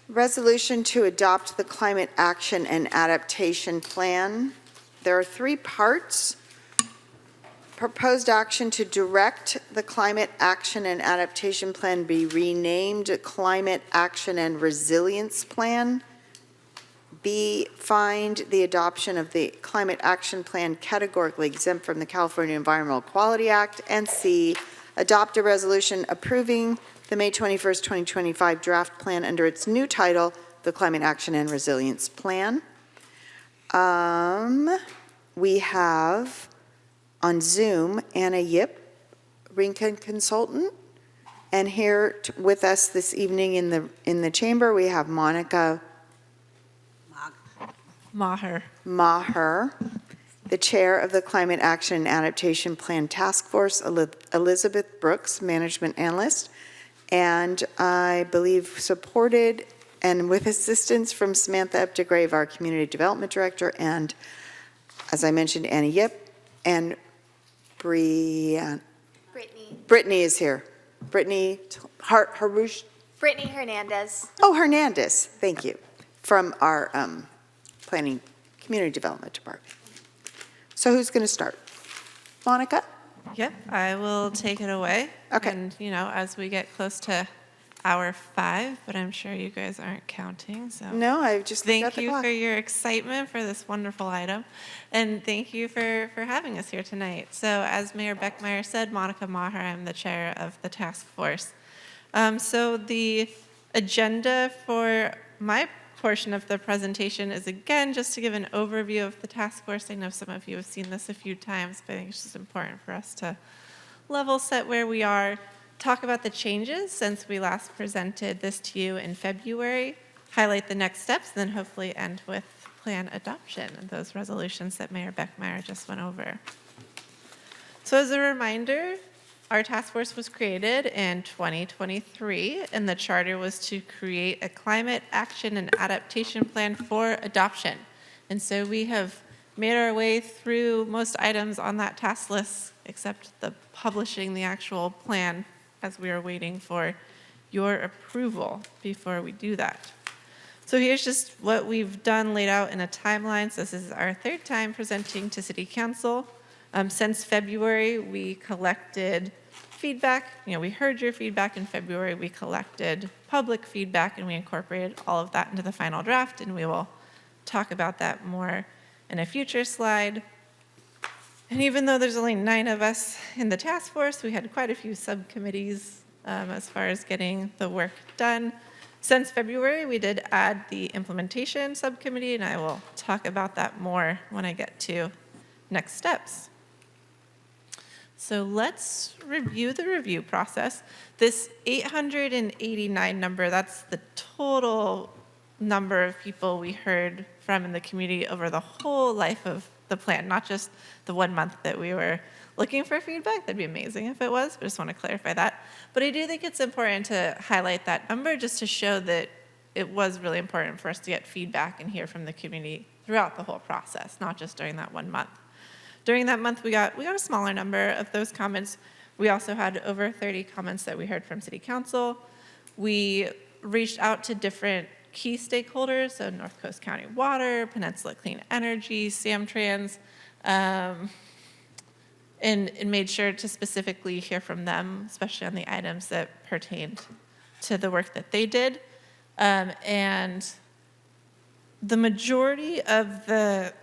Resolution to adopt the Climate Action and Adaptation Plan. There are 3 parts. Proposed action to direct the Climate Action and Adaptation Plan be renamed Climate Action and Resilience Plan. B, find the adoption of the Climate Action Plan categorically exempt from the California Environmental Quality Act. And C, adopt a resolution approving the May 21st, 2025 draft plan under its new title, the Climate Action and Resilience Plan. We have on Zoom Anna Yip, Rincon Consultant, and here with us this evening in the chamber we have Monica Maher, the chair of the Climate Action and Adaptation Plan Task Force, Elizabeth Brooks, management analyst, and I believe supported and with assistance from Samantha Epdegrave, our community development director, and as I mentioned, Anna Yip, and Brittany is here. Brittany Hernandez. Oh, Hernandez, thank you, from our Planning Community Development Department. So who's going to start? Monica? Yep, I will take it away. Okay. And, as we get close to hour 5, but I'm sure you guys aren't counting, so. No, I just got Thank the you clock. for your excitement for this wonderful item, and thank you for having us here tonight. So as Mayor Beckmeyer said, Monica Maher, I'm the chair of the task force. So the agenda for my portion of the presentation is, again, just to give an overview of the task force. I know some of you have seen this a few times, but I think it's just important for us to level set where we are, talk about the changes since we last presented this to you in February, highlight the next steps, and then hopefully end with plan adoption and those resolutions that Mayor Beckmeyer just went over. So as a reminder, our task force was created in 2023, and the charter was to create a climate action and adaptation plan for adoption. And so we have made our way through most items on that task list, except the publishing the actual plan, as we are waiting for your approval before we do that. So here's just what we've done laid out in a timeline. So this is our 3rd time presenting to City Council. Since February, we collected feedback. We heard your feedback in February. We collected public feedback, and we incorporated all of that into the final draft, and we will talk about that more in a future slide. And even though there's only 9 of us in the task force, we had quite a few subcommittees as far as getting the work done. Since February, we did add the implementation subcommittee, and I will talk about that more when I get to next steps. So let's review the review process. This 889 number, that's the total number of people we heard from in the community over the whole life of the plan, not just the 1 month that we were looking for feedback. That'd be amazing if it was, but I just want to clarify that. But I do think it's important to highlight that number just to show that it was really important for us to get feedback and hear from the community throughout the whole process, not just during that 1 month. During that month, we got a smaller number of those comments. We also had over 30 comments that we heard from City Council. We reached out to different key stakeholders, so North Coast County Water, Peninsula Clean Energy, Samtrans, and made sure to specifically hear from them, especially on the items that pertained to the work that they did. And the majority of the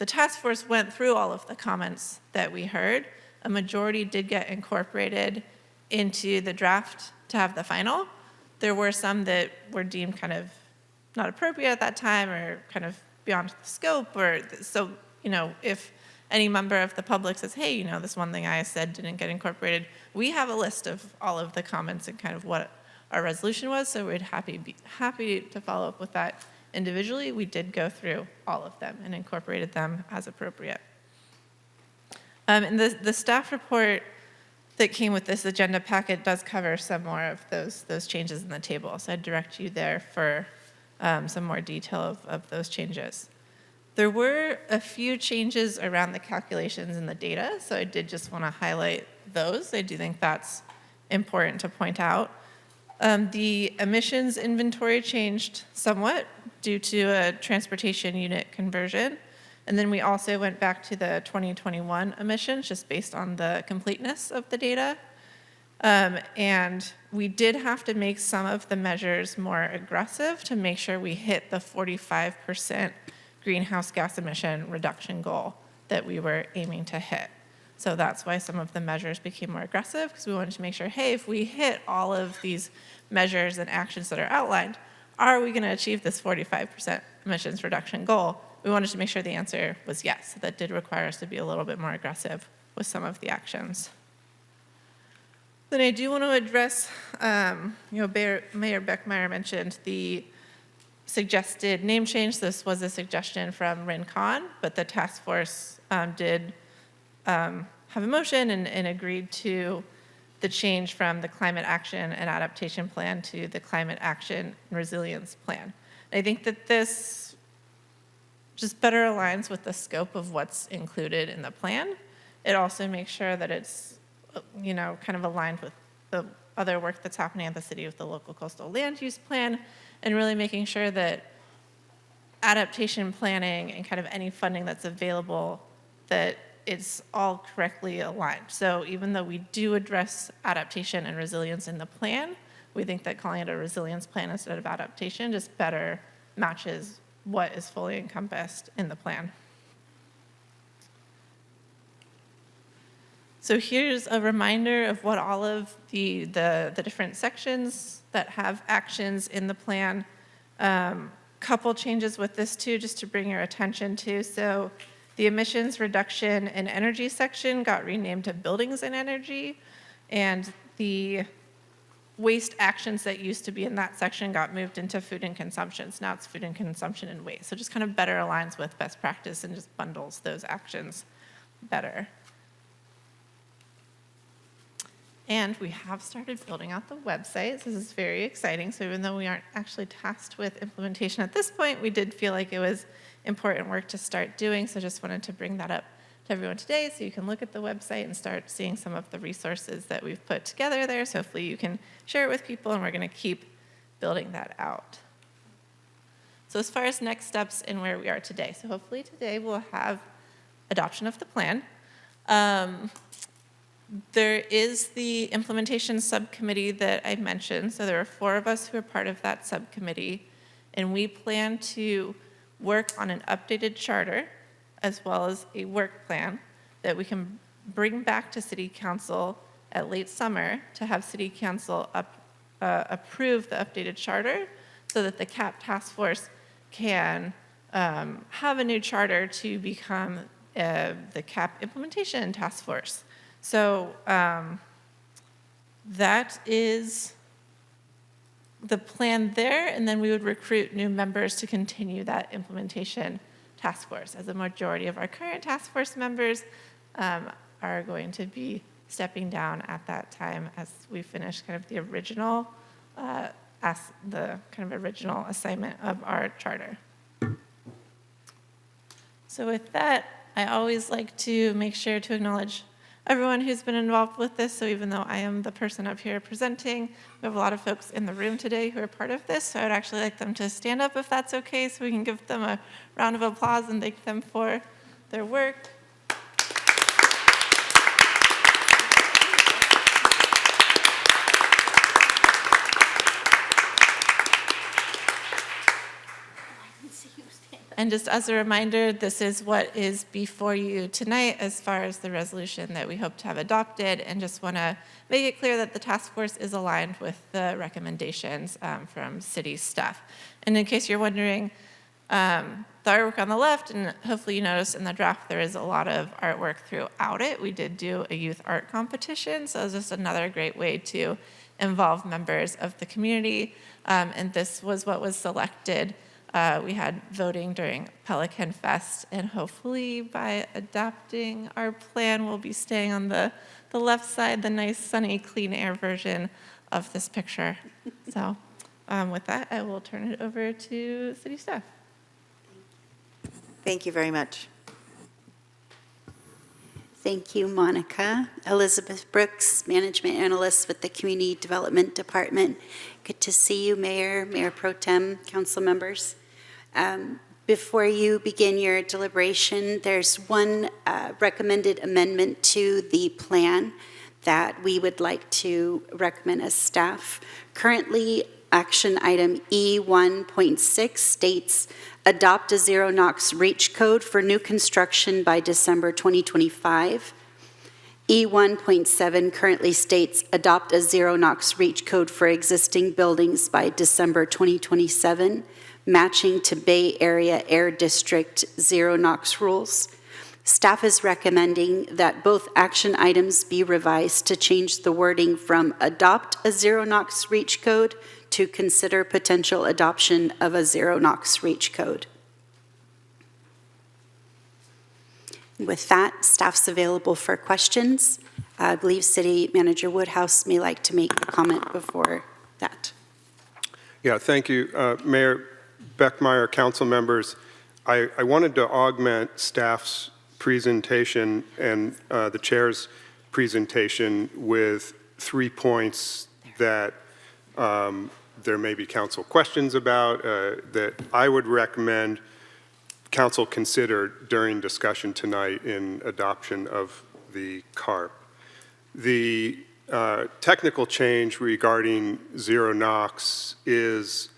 task force went through all of the comments that we heard. A majority did get incorporated into the draft to have the final. There were some that were deemed kind of not appropriate at that time or kind of beyond the scope, or so, if any member of the public says, hey, this one thing I said didn't get incorporated, we have a list of all of the comments and kind of what our resolution was, so we'd be happy to follow up with that individually. We did go through all of them and incorporated them as appropriate. And the staff report that came with this agenda packet does cover some more of those changes in the table. So I'd direct you there for some more detail of those changes. There were a few changes around the calculations and the data, so I did just want to highlight those. I do think that's important to point out. The emissions inventory changed somewhat due to a transportation unit conversion. And then we also went back to the 2021 emissions just based on the completeness of the data. And we did have to make some of the measures more aggressive to make sure we hit the 45% greenhouse gas emission reduction goal that we were aiming to hit. So that's why some of the measures became more aggressive, because we wanted to make sure, hey, if we hit all of these measures and actions that are outlined, are we going to achieve this 45% emissions reduction goal? We wanted to make sure the answer was yes. So that did require us to be a little bit more aggressive with some of the actions. Then I do want to address, Mayor Beckmeyer mentioned the suggested name change. This was a suggestion from Rincon, but the task force did have a motion and agreed to the change from the Climate Action and Adaptation Plan to the Climate Action and Resilience Plan. And I think that this just better aligns with the scope of what's included in the plan. It also makes sure that it's, kind of aligned with the other work that's happening at the city with the local coastal land use plan, and really making sure that adaptation planning and kind of any funding that's available, that it's all correctly aligned. So even though we do address adaptation and resilience in the plan, we think that calling it a resilience plan instead of adaptation just better matches what is fully encompassed in the plan. So here's a reminder of what all of the different sections that have actions in the plan. Couple changes with this too, just to bring your attention to. So the emissions reduction and energy section got renamed to buildings and energy, and the waste actions that used to be in that section got moved into food and consumption. So now it's food and consumption and waste. So just kind of better aligns with best practice and just bundles those actions better. And we have started building out the website. This is very exciting. So even though we aren't actually tasked with implementation at this point, we did feel like it was important work to start doing. So just wanted to bring that up to everyone today so you can look at the website and start seeing some of the resources that we've put together there. So hopefully you can share it with people, and we're going to keep building that out. So as far as next steps and where we are today, so hopefully today we'll have adoption of the plan. There is the implementation subcommittee that I mentioned. So there are 4 of us who are part of that subcommittee, and we plan to work on an updated charter as well as a work plan that we can bring back to City Council at late summer to have City Council approve the updated charter so that the CAP task force can have a new charter to become the CAP implementation task force. So that is the plan there, and then we would recruit new members to continue that implementation task force, as a majority of our current task force members are going to be stepping down at that time as we finish kind of the original original assignment of our charter. So with that, I always like to make sure to acknowledge everyone who's been involved with this. So even though I am the person up here presenting, we have a lot of folks in the room today who are part of this. So I would actually like them to stand up if that's okay, so we can give them a round of applause and thank them for their work. And just as a reminder, this is what is before you tonight as far as the resolution that we hope to have adopted, and just want to make it clear that the task force is aligned with the recommendations from city staff. And in case you're wondering, the artwork on the left, and hopefully you noticed in the draft there is a lot of artwork throughout it. We did do a youth art competition, so it's just another great way to involve members of the community, and this was what was selected. We had voting during Pelican Fest, and hopefully by adopting our plan, we'll be staying on the left side, the nice, sunny, clean air version of this picture. So with that, I will turn it over to city staff. Thank you very much. Thank you, Monica. Elizabeth Brooks, Management Analyst with the Community Development Department. Good to see you, Mayor, Mayor Pro Tem, council members. Before you begin your deliberation, there's one recommended amendment to the plan that we would like to recommend as staff. Currently, action item E1.6 states, adopt a zero NOx reach code for new construction by December 2025. E1.7 currently states, adopt a zero NOx reach code for existing buildings by December 2027, matching to Bay Area Air District zero NOx rules. Staff is recommending that both action items be revised to change the wording from adopt a zero NOx reach code to consider potential adoption of a zero NOx reach code. With that, staff's available for questions. I believe City Manager Woodhouse may like to make a comment before that. Yeah, thank you. Mayor Beckmeyer, council members, I wanted to augment staff's presentation and the chair's presentation with 3 points that there may be council questions about that I would recommend council consider during discussion tonight in adoption of the CARP. The technical change regarding zero NOx is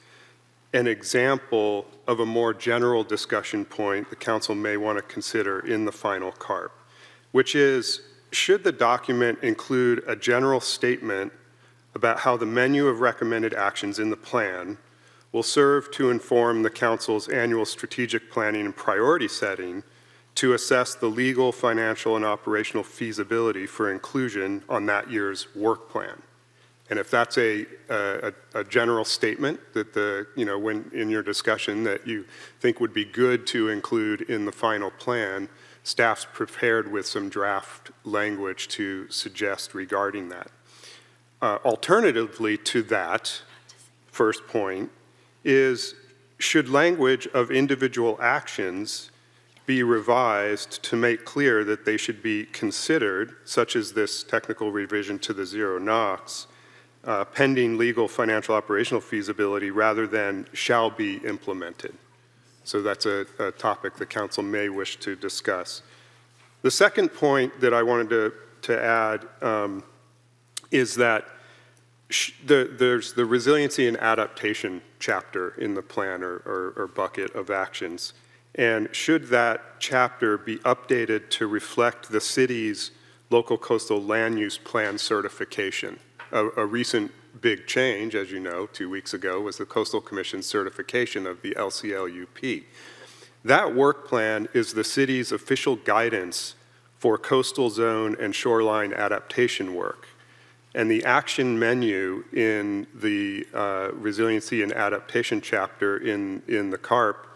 an example of a more general discussion point the council may want to consider in the final CARP, which is, should the document include a general statement about how the menu of recommended actions in the plan will serve to inform the council's annual strategic planning and priority setting to assess the legal, financial, and operational feasibility for inclusion on that year's work plan. And if that's a general statement that when in your discussion that you think would be good to include in the final plan, staff's prepared with some draft language to suggest regarding that. Alternatively to that first point is, should language of individual actions be revised to make clear that they should be considered, such as this technical revision to the zero NOx, pending legal, financial, operational feasibility rather than shall be implemented. So that's a topic the council may wish to discuss. The second point that I wanted to add is that there's the resiliency and adaptation chapter in the plan or bucket of actions. And should that chapter be updated to reflect the city's local coastal land use plan certification? A recent big change, as you know, 2 weeks ago, was the Coastal Commission's certification of the LCLUP. That work plan is the city's official guidance for coastal zone and shoreline adaptation work. And the action menu in the resiliency and adaptation chapter in the CARP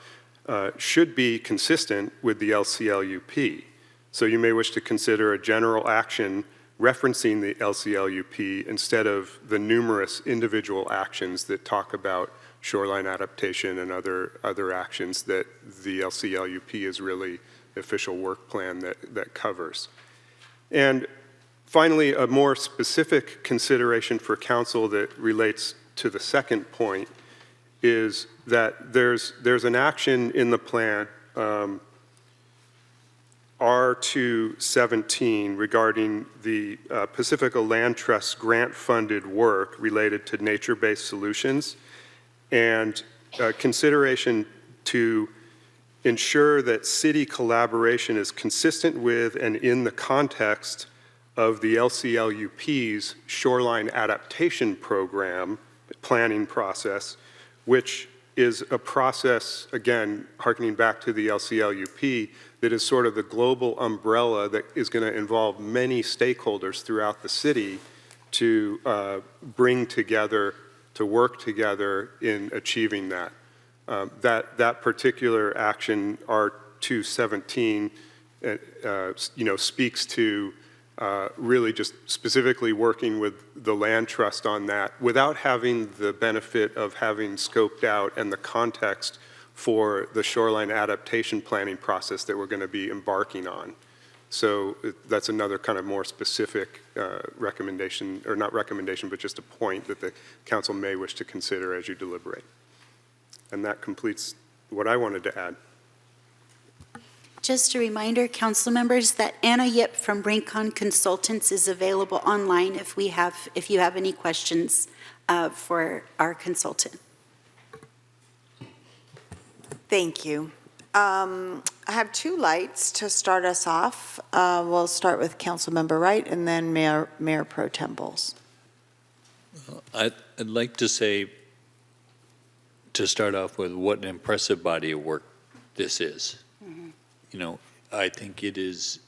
should be consistent with the LCLUP. So you may wish to consider a general action referencing the LCLUP instead of the numerous individual actions that talk about shoreline adaptation and other actions that the LCLUP is really the official work plan that covers. And finally, a more specific consideration for council that relates to the second point is that there's an action in the plan, R217, regarding the Pacifica Land Trust grant-funded work related to nature-based solutions, and consideration to ensure that city collaboration is consistent with and in the context of the LCLUP's shoreline adaptation program planning process, which is a process, again, hearkening back to the LCLUP, that is sort of the global umbrella that is going to involve many stakeholders throughout the city to bring together, to work together in achieving that. That particular action, R217, speaks to really just specifically working with the land trust on that without having the benefit of having scoped out and the context for the shoreline adaptation planning process that we're going to be embarking on. So that's another kind of more specific recommendation, or not recommendation, but just a point that the council may wish to consider as you deliberate. And that completes what I wanted to add. Just a reminder, council members, that Anna Yip from Brinkon Consultants is available online if you have any questions for our consultant. Thank you. I have two lights to start us off. We'll start with Councilmember Wright and then Mayor Pro Tem Bowles. I'd like to say, to start off with, what an impressive body of work this is. You know, I think it is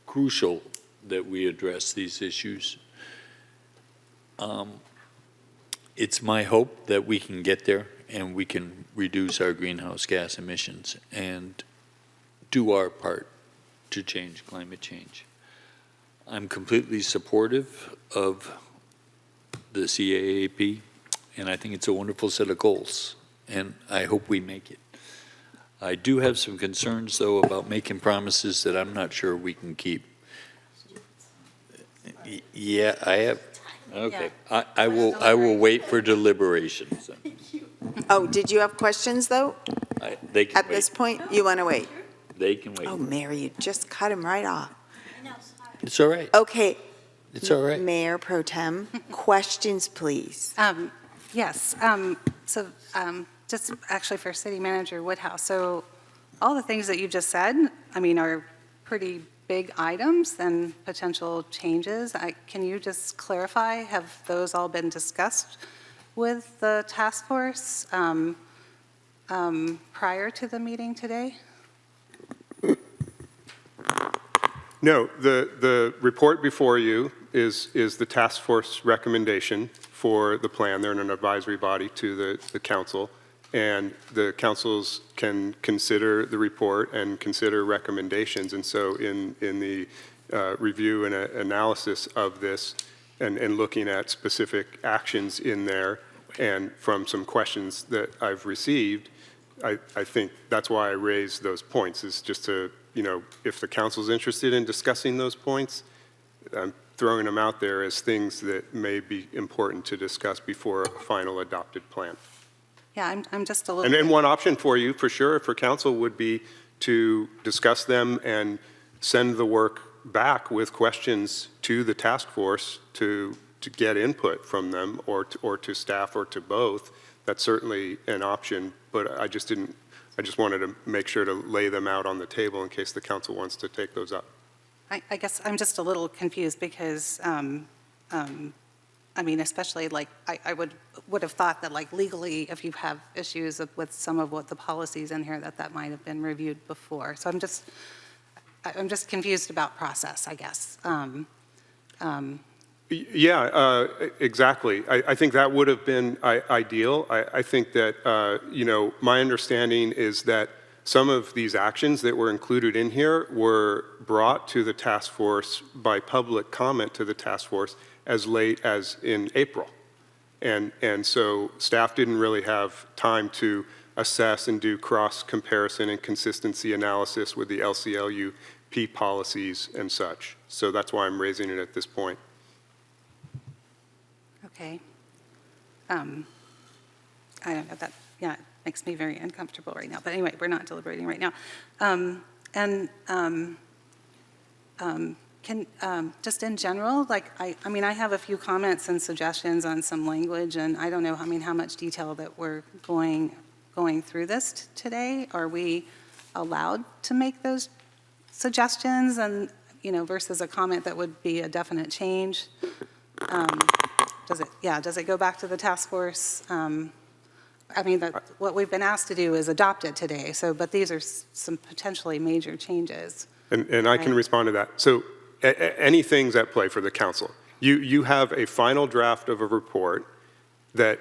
crucial that we address these issues. It's my hope that we can get there and we can reduce our greenhouse gas emissions and do our part to change climate change. I'm completely supportive of the CAAP, and I think it's a wonderful set of goals, and I hope we make it. I do have some concerns, though, about making promises that I'm not sure we can keep. Yeah, I have. Okay, I will wait for deliberations. Oh, did you have questions, though? They can At wait. this point, you want to wait? They can wait. Oh, Mary, you just cut him right off. It's all right. Okay. It's all right. Mayor Pro Tem, questions, please. Yes, just actually for City Manager Woodhouse. So all the things that you just said, I mean, are pretty big items and potential changes. Can you just clarify, have those all been discussed with the task force prior to the meeting today? No, the report before you is the task force recommendation for the plan. They're in an advisory body to the council, and the councils can consider the report and consider recommendations. And so in the review and analysis of this and looking at specific actions in there and from some questions that I've received, I think that's why I raised those points, is just to, you know, if the council's interested in discussing those points, I'm throwing them out there as things that may be important to discuss before a final adopted plan. Yeah, I'm just a little. And one option for you, for sure, for council would be to discuss them and send the work back with questions to the task force to get input from them, or to staff, or to both. That's certainly an option, but I just wanted to make sure to lay them out on the table in case the council wants to take those up. I guess I'm just a little confused because, I mean, especially like, I would have thought that like legally, if you have issues with some of what the policies in here, that might have been reviewed before. So I'm just confused about process, I guess. Yeah, exactly. I think that would have been ideal. I think that, you know, my understanding is that some of these actions that were included in here were brought to the task force by public comment to the task force as late as in April. And so staff didn't really have time to assess and do cross comparison and consistency analysis with the LCLUP policies and such. So that's why I'm raising it at this point. Okay. I don't know, that, yeah, it makes me very uncomfortable right now. But anyway, we're not deliberating right now. Just in general, like, I mean, I have a few comments and suggestions on some language, and I don't know, I mean, how much detail that we're going through this today. Are we allowed to make those suggestions, and, you know, versus a comment that would be a definite change? Does it go back to the task force? I mean, what we've been asked to do is adopt it today, but these are some potentially major changes. And I can respond to that. So anything's at play for the council. You have a final draft of a report that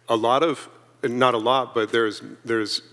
a lot of, not a lot, but there's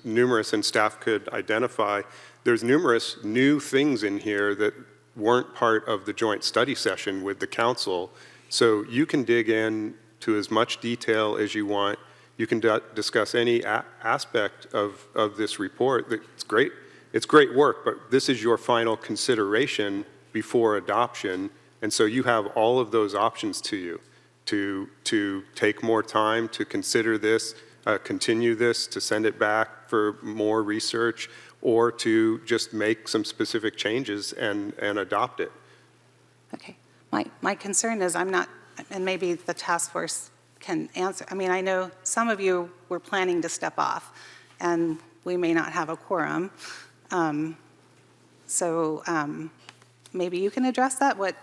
numerous, and staff could identify, there's numerous new things in here that weren't part of the joint study session with the council. So you can dig in to as much detail as you want. You can discuss any aspect of this report. It's great. It's great work, but this is your final consideration before adoption. And so you have all of those options to you to take more time, to consider this, continue this, to send it back for more research, or to just make some specific changes and adopt it. Okay. My concern is I'm not, and maybe the task force can answer. I mean, I know some of you were planning to step off, and we may not have a quorum. Maybe you can address that. What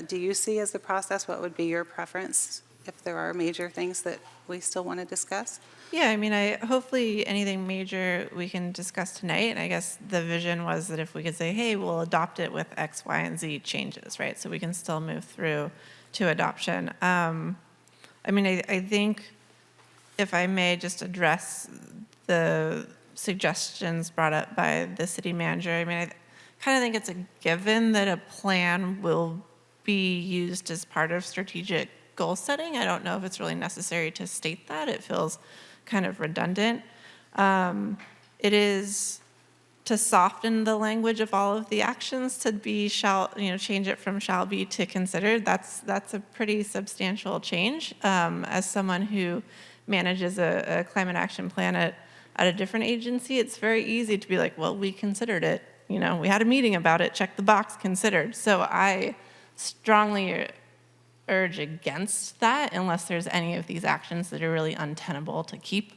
do you see as the process? What would be your preference if there are major things that we still want to discuss? Yeah, I mean, hopefully anything major we can discuss tonight. And I guess the vision was that if we could say, hey, we'll adopt it with X, Y, and Z changes, right? So we can still move through to adoption. I mean, I think if I may just address the suggestions brought up by the city manager, I mean, I kind of think it's a given that a plan will be used as part of strategic goal setting. I don't know if it's really necessary to state that. It feels kind of redundant. It is to soften the language of all of the actions to be change it from shall be to considered. That's a pretty substantial change. As someone who manages a climate action plan at a different agency, it's very easy to be like, well, we considered it. We had a meeting about it, check the box, considered. So I strongly urge against that unless there's any of these actions that are really untenable to keep.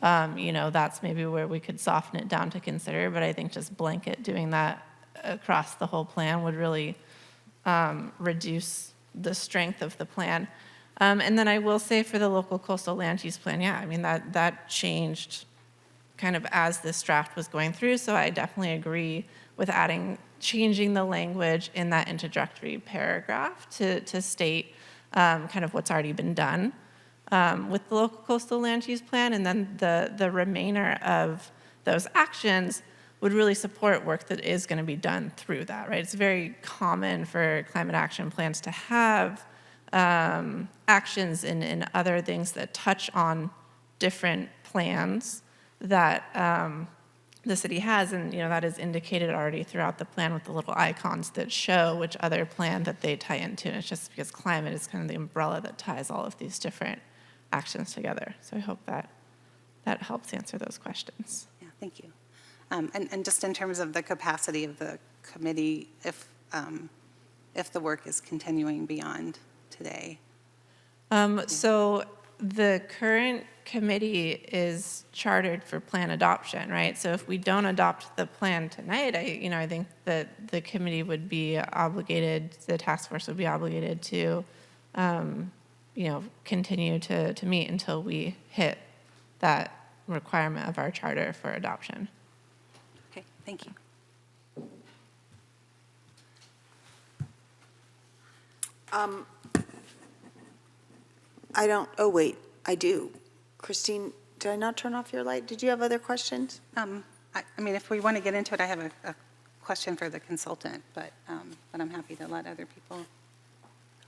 That's maybe where we could soften it down to consider, but I think just blanket doing that across the whole plan would really reduce the strength of the plan. And then I will say for the local coastal land use plan, yeah, I mean, that changed kind of as this draft was going through, so I definitely agree with changing the language in that introductory paragraph to state kind of what's already been done with the local coastal land use plan, and then the remainder of those actions would really support work that is going to be done through that, right? It's very common for climate action plans to have actions in other things that touch on different plans that the city has, and that is indicated already throughout the plan with the little icons that show which other plan that they tie into. And it's just because climate is kind of the umbrella that ties all of these different actions together. So I hope that helps answer those questions. Yeah, thank you. And just in terms of the capacity of the committee, if the work is continuing beyond today. So the current committee is chartered for plan adoption, right? So if we don't adopt the plan tonight, I think that the committee would be obligated, the task force would be obligated to, continue to meet until we hit that requirement of our charter for adoption. Okay, thank you. I do. Christine, did I not turn off your light? Did you have other questions? I mean, if we want to get into it, I have a question for the consultant, but I'm happy to let other people.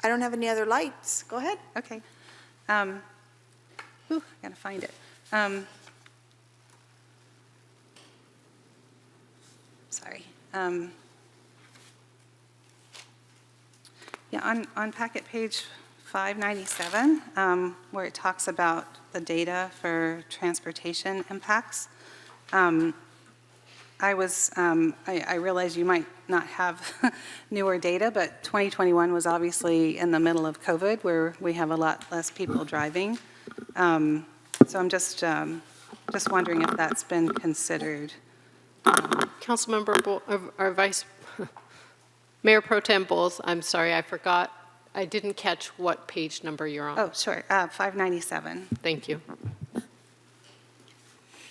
I don't have any other lights. Go ahead. Okay. I gotta find it. Sorry. Yeah, on packet page 597, where it talks about the data for transportation impacts. I realize you might not have newer data, but 2021 was obviously in the middle of COVID, where we have a lot less people driving. So I'm just wondering if that's been considered. Councilmember our Mayor Pro Tem Bowles, I'm sorry, I forgot. I didn't catch what page number you're on. Oh, sure, 597. Thank you.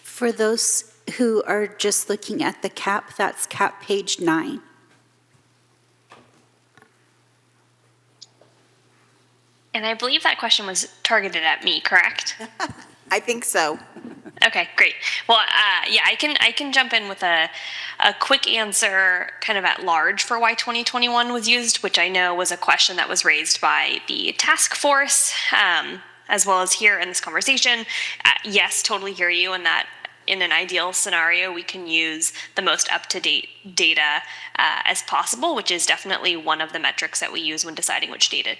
For those who are just looking at the cap, that's cap page 9. And I believe that question was targeted at me, correct? I think so. Okay, great. Well, yeah, I can jump in with a quick answer kind of at large for why 2021 was used, which I know was a question that was raised by the task force. as well as here in this conversation, yes, totally hear you in that in an ideal scenario, we can use the most up-to-date data as possible, which is definitely one of the metrics that we use when deciding which data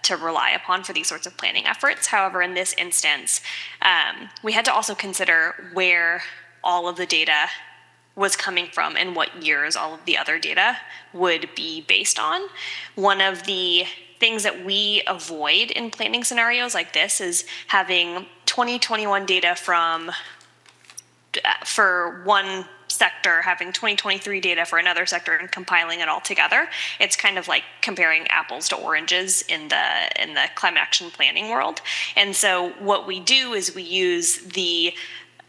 to rely upon for these sorts of planning efforts. However, in this instance, we had to also consider where all of the data was coming from and what years all of the other data would be based on. One of the things that we avoid in planning scenarios like this is having 2021 data for one sector, having 2023 data for another sector and compiling it all together. It's kind of like comparing apples to oranges in the climate action planning world. And so what we do is we use the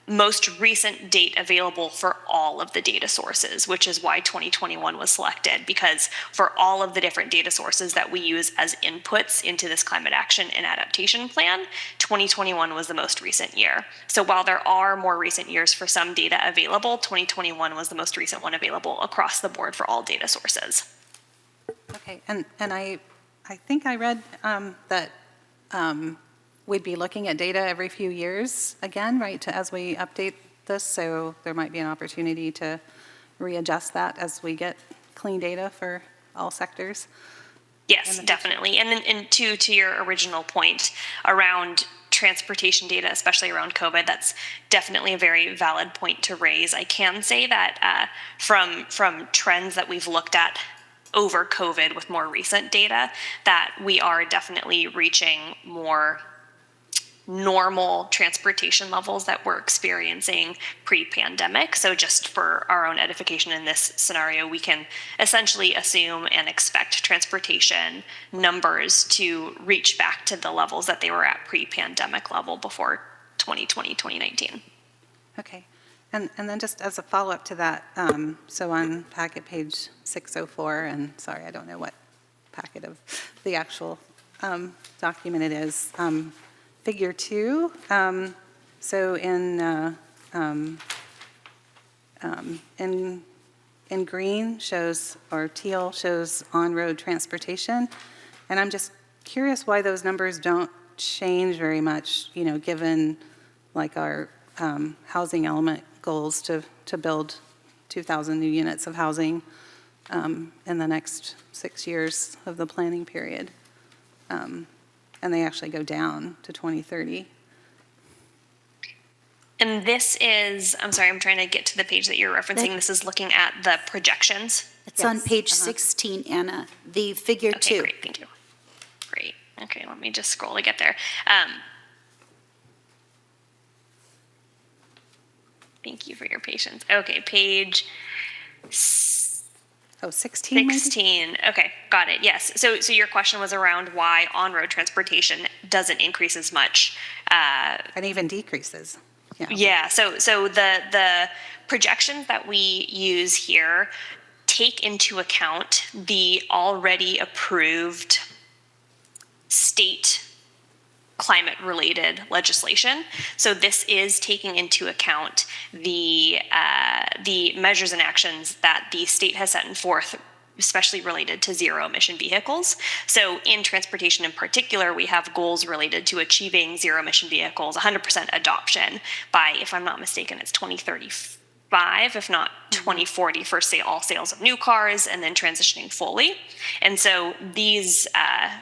most recent date available for all of the data sources, which is why 2021 was selected, because for all of the different data sources that we use as inputs into this climate action and adaptation plan, 2021 was the most recent year. So while there are more recent years for some data available, 2021 was the most recent one available across the board for all data sources. Okay, and I think I read that we'd be looking at data every few years again, right, as we update this, so there might be an opportunity to readjust that as we get clean data for all sectors. Yes, definitely. And then to your original point around transportation data, especially around COVID, that's definitely a very valid point to raise. I can say that from trends that we've looked at over COVID with more recent data, that we are definitely reaching more normal transportation levels that we're experiencing pre-pandemic. So just for our own edification in this scenario, we can essentially assume and expect transportation numbers to reach back to the levels that they were at pre-pandemic level before 2020, 2019. Okay. And then just as a follow-up to that, so on packet page 604, and sorry, I don't know what packet of the actual document it is, Figure 2, so in green shows, or teal shows on-road transportation, and I'm just curious why those numbers don't change very much, you know, given like our housing element goals to build 2,000 new units of housing in the next 6 years of the planning period. And they actually go down to 2030. And this is, I'm sorry, I'm trying to get to the page that you're referencing. This is looking at the projections. It's on page 16, Anna, the figure 2. Okay, great, thank you. Great, okay, let me just scroll to get there. Thank you for your patience. Okay, page 16 maybe? 16. Okay, got it. Yes. So your question was around why on-road transportation doesn't increase as much. And even decreases. Yeah. Yeah. So the projections that we use here take into account the already approved state climate-related legislation. So this is taking into account the measures and actions that the state has set forth, especially related to zero-emission vehicles. So in transportation in particular, we have goals related to achieving zero-emission vehicles, 100% adoption by, if I'm not mistaken, it's 2035, if not 2040 for all sales of new cars, and then transitioning fully. And so these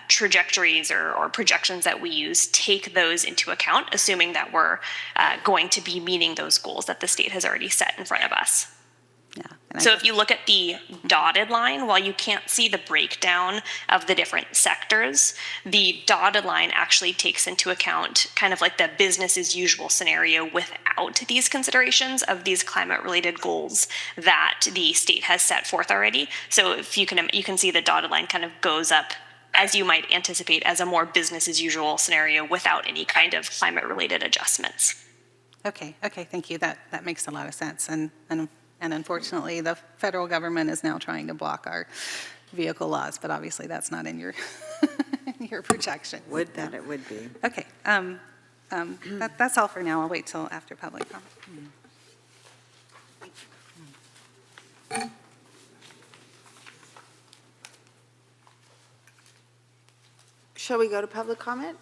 trajectories or projections that we use take those into account, assuming that we're going to be meeting those goals that the state has already set in front of us. So if you look at the dotted line, while you can't see the breakdown of the different sectors, the dotted line actually takes into account kind of like the business as usual scenario without these considerations of these climate related goals that the state has set forth already. So if you can see the dotted line kind of goes up, as you might anticipate, as a more business as usual scenario without any kind of climate related adjustments. Okay, thank you. That makes a lot of sense. And unfortunately, the federal government is now trying to block our vehicle laws, but obviously that's not in your your projection. Would that it would be. Okay, that's all for now. I'll wait till after public comment. Shall we go to public comment?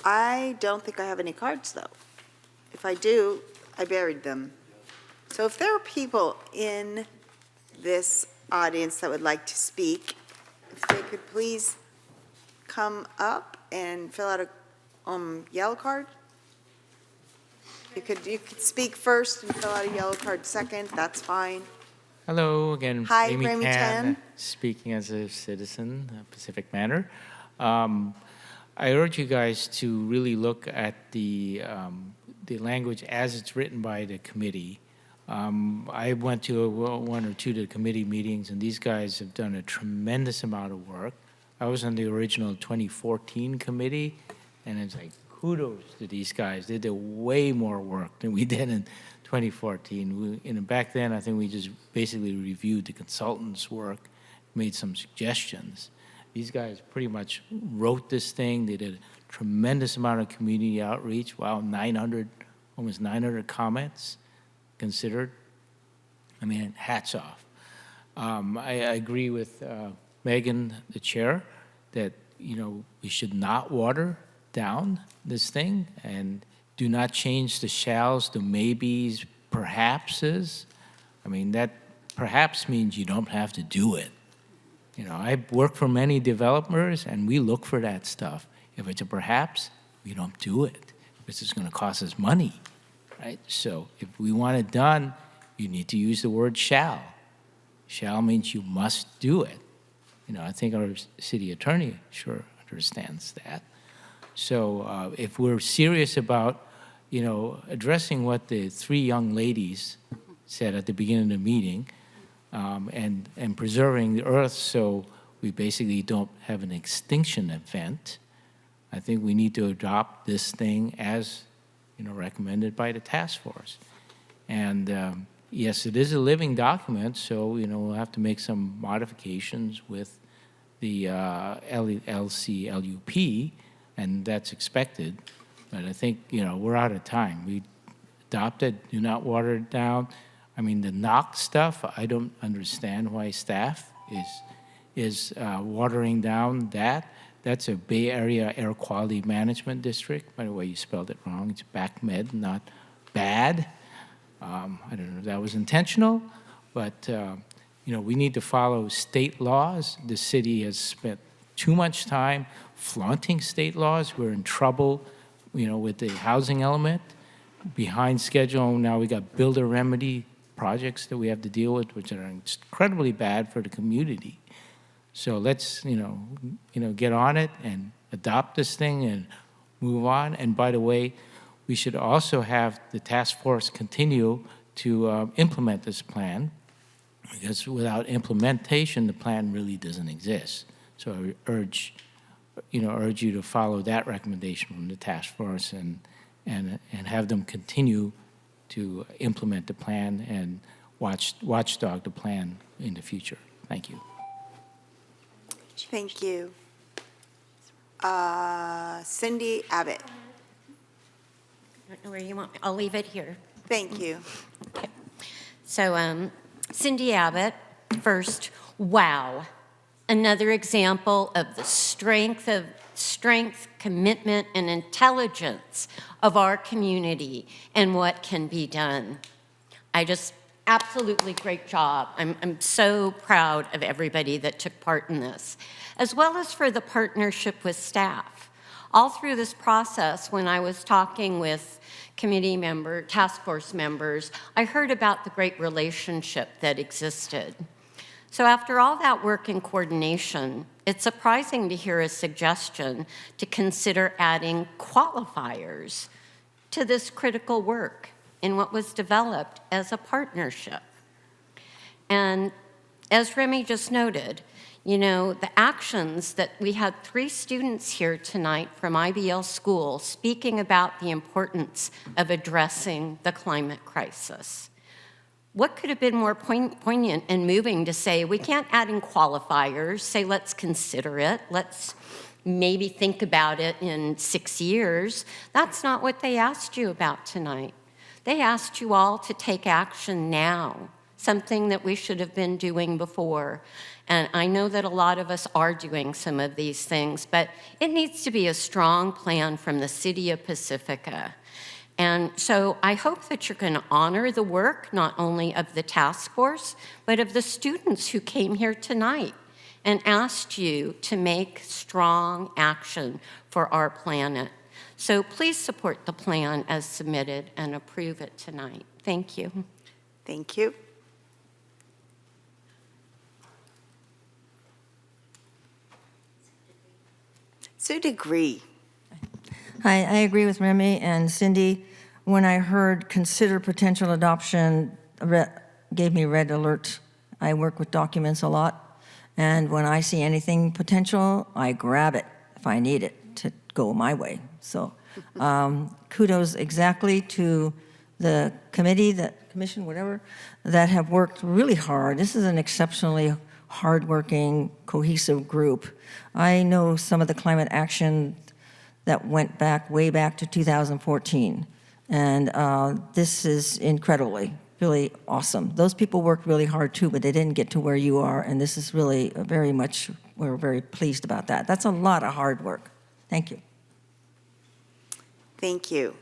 I don't think I have any cards, though. If I do, I buried them. So if there are people in this audience that would like to speak, if they could please come up and fill out a yellow card. You could speak first and fill out a yellow card second, that's fine. Hello again. Hi, Remy Tan. Speaking as a citizen, Pacific Manor. I urge you guys to really look at the language as it's written by the committee. I went to one or two of the committee meetings, and these guys have done a tremendous amount of work. I was on the original 2014 committee, and it's like, kudos to these guys. They did way more work than we did in 2014. Back then, I think we just basically reviewed the consultants' work, made some suggestions. These guys pretty much wrote this thing. They did a tremendous amount of community outreach. Wow, almost 900 comments considered. I mean, hats off. I agree with Megan, the chair, that we should not water down this thing and do not change the shalls to maybes, perhapses. I mean, that perhaps means you don't have to do it. I work for many developers, and we look for that stuff. If it's a perhaps, we don't do it because it's going to cost us money, right? So if we want it done, you need to use the word shall. Shall means you must do it. I think our city attorney sure understands that. So if we're serious about, addressing what the three young ladies said at the beginning of the meeting, and preserving the earth so we basically don't have an extinction event, I think we need to adopt this thing as, recommended by the task force. And yes, it is a living document, so, we'll have to make some modifications with the LCLUP, and that's expected. But I think, we're out of time. We adopted, do not water it down. I mean, the NOx stuff, I don't understand why staff is watering down that. That's a Bay Area Air Quality Management District. By the way, you spelled it wrong. It's BACMed, not bad. I don't know if that was intentional, but, we need to follow state laws. The city has spent too much time flaunting state laws. We're in trouble, with the housing element, behind schedule. Now we got builder remedy projects that we have to deal with, which are incredibly bad for the community. So let's, get on it and adopt this thing and move on. And by the way, we should also have the task force continue to implement this plan, because without implementation, the plan really doesn't exist. So I urge you to follow that recommendation from the task force and have them continue to implement the plan and watchdog the plan in the future. Thank you. Thank you. Cindy Abbott. I don't know where you want me. I'll leave it here. Thank you. Okay. So, Cindy Abbott, first, wow. Another example of the strength, commitment, and intelligence of our community and what can be done. Absolutely great job. I'm so proud of everybody that took part in this, as well as for the partnership with staff. All through this process, when I was talking with task force members, I heard about the great relationship that existed. So after all that work and coordination, it's surprising to hear a suggestion to consider adding qualifiers to this critical work in what was developed as a partnership. And as Remy just noted, the actions that we had 3 students here tonight from IBL school speaking about the importance of addressing the climate crisis. What could have been more poignant and moving to say, we can't add in qualifiers, say let's consider it, let's maybe think about it in 6 years. That's not what they asked you about tonight. They asked you all to take action now, something that we should have been doing before. And I know that a lot of us are doing some of these things, but it needs to be a strong plan from the city of Pacifica. And so I hope that you're going to honor the work, not only of the task force, but of the students who came here tonight and asked you to make strong action for our planet. So please support the plan as submitted and approve it tonight. Thank you. Thank you. Sue Degree. Hi, I agree with Remy and Cindy. When I heard consider potential adoption, gave me red alert. I work with documents a lot, and when I see anything potential, I grab it if I need it to go my way. So kudos exactly to the committee, the commission, whatever, that have worked really hard. This is an exceptionally hardworking, cohesive group. I know some of the climate action that went back, way back to 2014. And this is incredibly, really awesome. Those people worked really hard too, but they didn't get to where you are. And this is really very much, we're very pleased about that. That's a lot of hard work. Thank you. Thank you.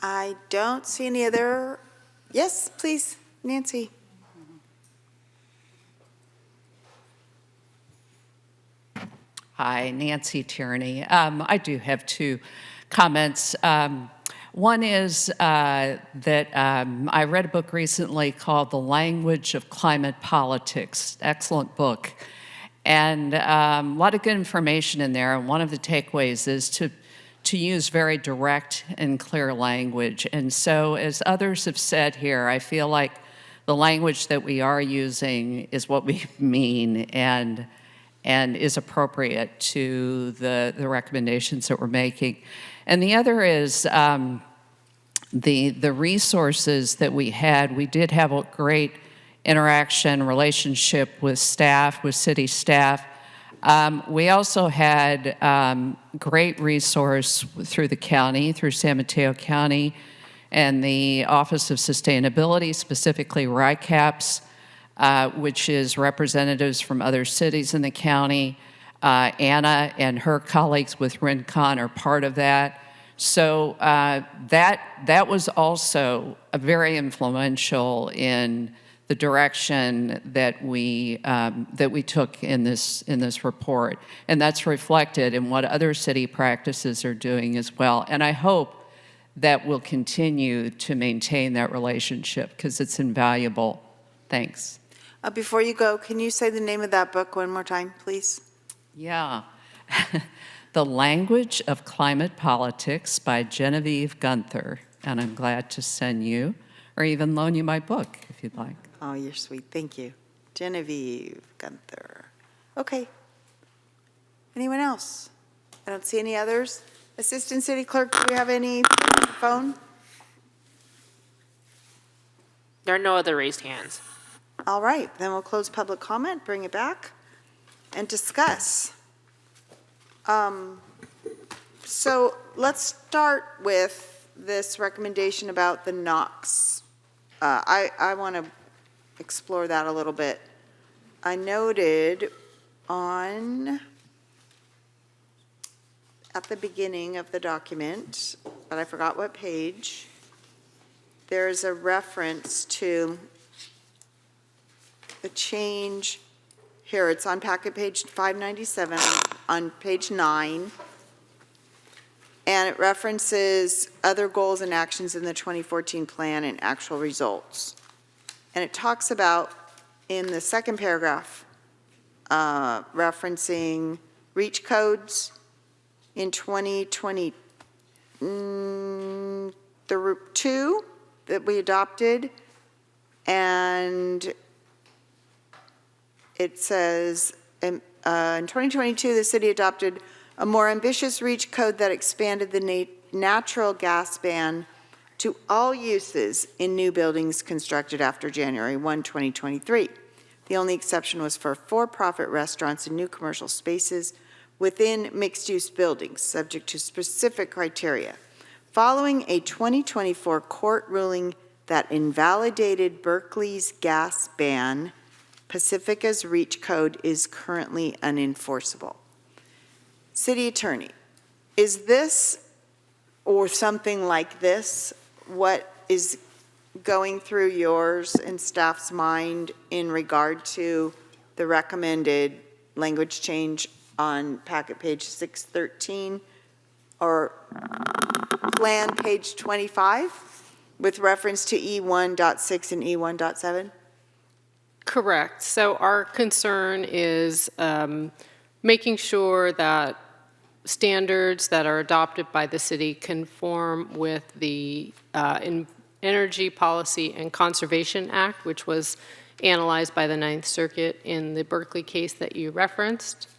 I don't see any other, yes, please, Nancy. Hi, Nancy Tierney. I do have two comments. One is that I read a book recently called The Language of Climate Politics. Excellent book. And a lot of good information in there. And one of the takeaways is to use very direct and clear language. And so, as others have said here, I feel like the language that we are using is what we mean and is appropriate to the recommendations that we're making. And the other is the resources that we had. We did have a great interaction, relationship with staff, with city staff. We also had great resource through the county, through San Mateo County, and the Office of Sustainability, specifically RICAPS, which is representatives from other cities in the county. Anna and her colleagues with Rincon are part of that. So that was also a very influential in the direction that we took in this report, and that's reflected in what other city practices are doing as well. And I hope that we'll continue to maintain that relationship because it's invaluable. Thanks. Before you go, can you say the name of that book one more time, please? Yeah. The Language of Climate Politics by Genevieve Gunther. And I'm glad to send you or even loan you my book if you'd like. Oh, you're sweet. Thank you. Genevieve Gunther. Okay. Anyone else? I don't see any others. Assistant City Clerk, do we have any phone? There are no other raised hands. All right, then we'll close public comment, bring it back, and discuss. So let's start with this recommendation about the NOx. I want to explore that a little bit. I noted at the beginning of the document, but I forgot what page, there's a reference to the change here. It's on packet page 597 on page 9, and it references other goals and actions in the 2014 plan and actual results. And it talks about, in the second paragraph, referencing REACH codes in 2022 that we adopted, and it says, in 2022, the city adopted a more ambitious REACH code that expanded the natural gas ban to all uses in new buildings constructed after January 1, 2023. The only exception was for for-profit restaurants and new commercial spaces within mixed-use buildings, subject to specific criteria. Following a 2024 court ruling that invalidated Berkeley's gas ban, Pacifica's REACH code is currently unenforceable. City Attorney, is this or something like this what is going through yours and staff's mind in regard to the recommended language change on packet page 613 or plan page 25 with reference to E1.6 and E1.7? Correct. So our concern is making sure that standards that are adopted by the city conform with the Energy Policy and Conservation Act, which was analyzed by the Ninth Circuit in the Berkeley case that you referenced.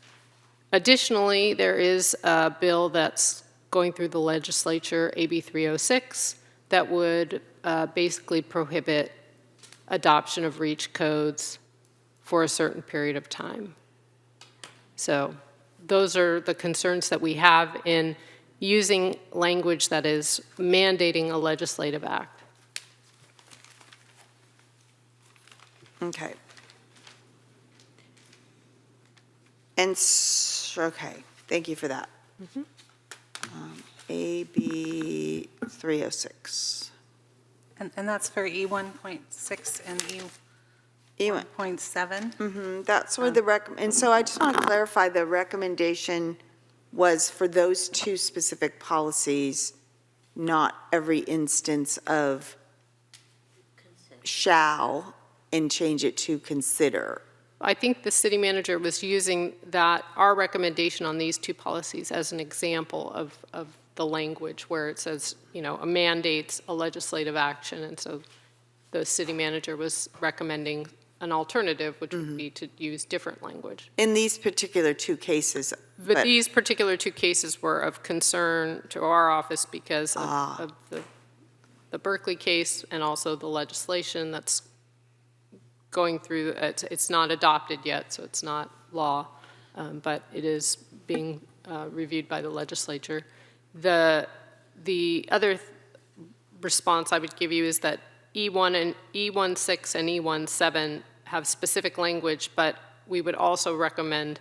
Additionally, there is a bill that's going through the legislature, AB 306, that would basically prohibit adoption of REACH codes for a certain period of time. So those are the concerns that we have in using language that is mandating a legislative act. Okay. And, okay, thank you for that. AB 306. And that's for E1.6 and E1.7? That's where and so I just want to clarify, the recommendation was for those two specific policies, not every instance of shall, and change it to consider. I think the city manager was using that, our recommendation on these two policies as an example of the language where it says, mandates a legislative action. And so the city manager was recommending an alternative, which would be to use different language. In these particular two cases. But these particular two cases were of concern to our office because of the Berkeley case and also the legislation that's going through. It's not adopted yet, so it's not law, but it is being reviewed by the legislature. The other response I would give you is that E1 and E1.6 and E1.7 have specific language, but we would also recommend,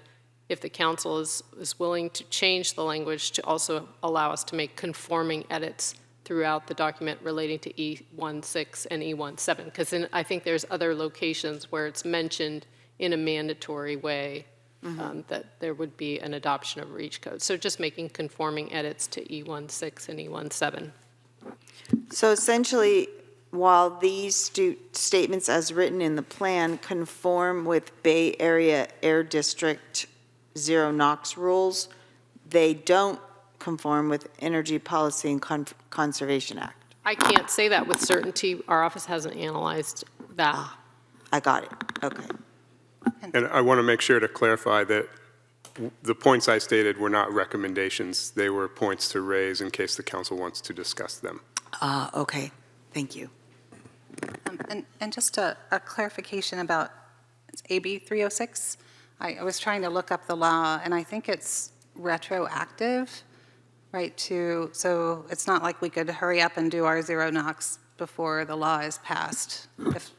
if the council is willing to change the language, to also allow us to make conforming edits throughout the document relating to E1.6 and E1.7, because I think there's other locations where it's mentioned in a mandatory way that there would be an adoption of REACH code. So just making conforming edits to E1.6 and E1.7. So essentially, while these statements as written in the plan conform with Bay Area Air District Zero NOx rules, they don't conform with Energy Policy and Conservation Act. I can't say that with certainty. Our office hasn't analyzed that. I got it. Okay. And I want to make sure to clarify that the points I stated were not recommendations. They were points to raise in case the council wants to discuss them. Okay. Thank you. And just a clarification about AB 306. I was trying to look up the law, and I think it's retroactive, right? So it's not like we could hurry up and do our Zero NOx before the law is passed. If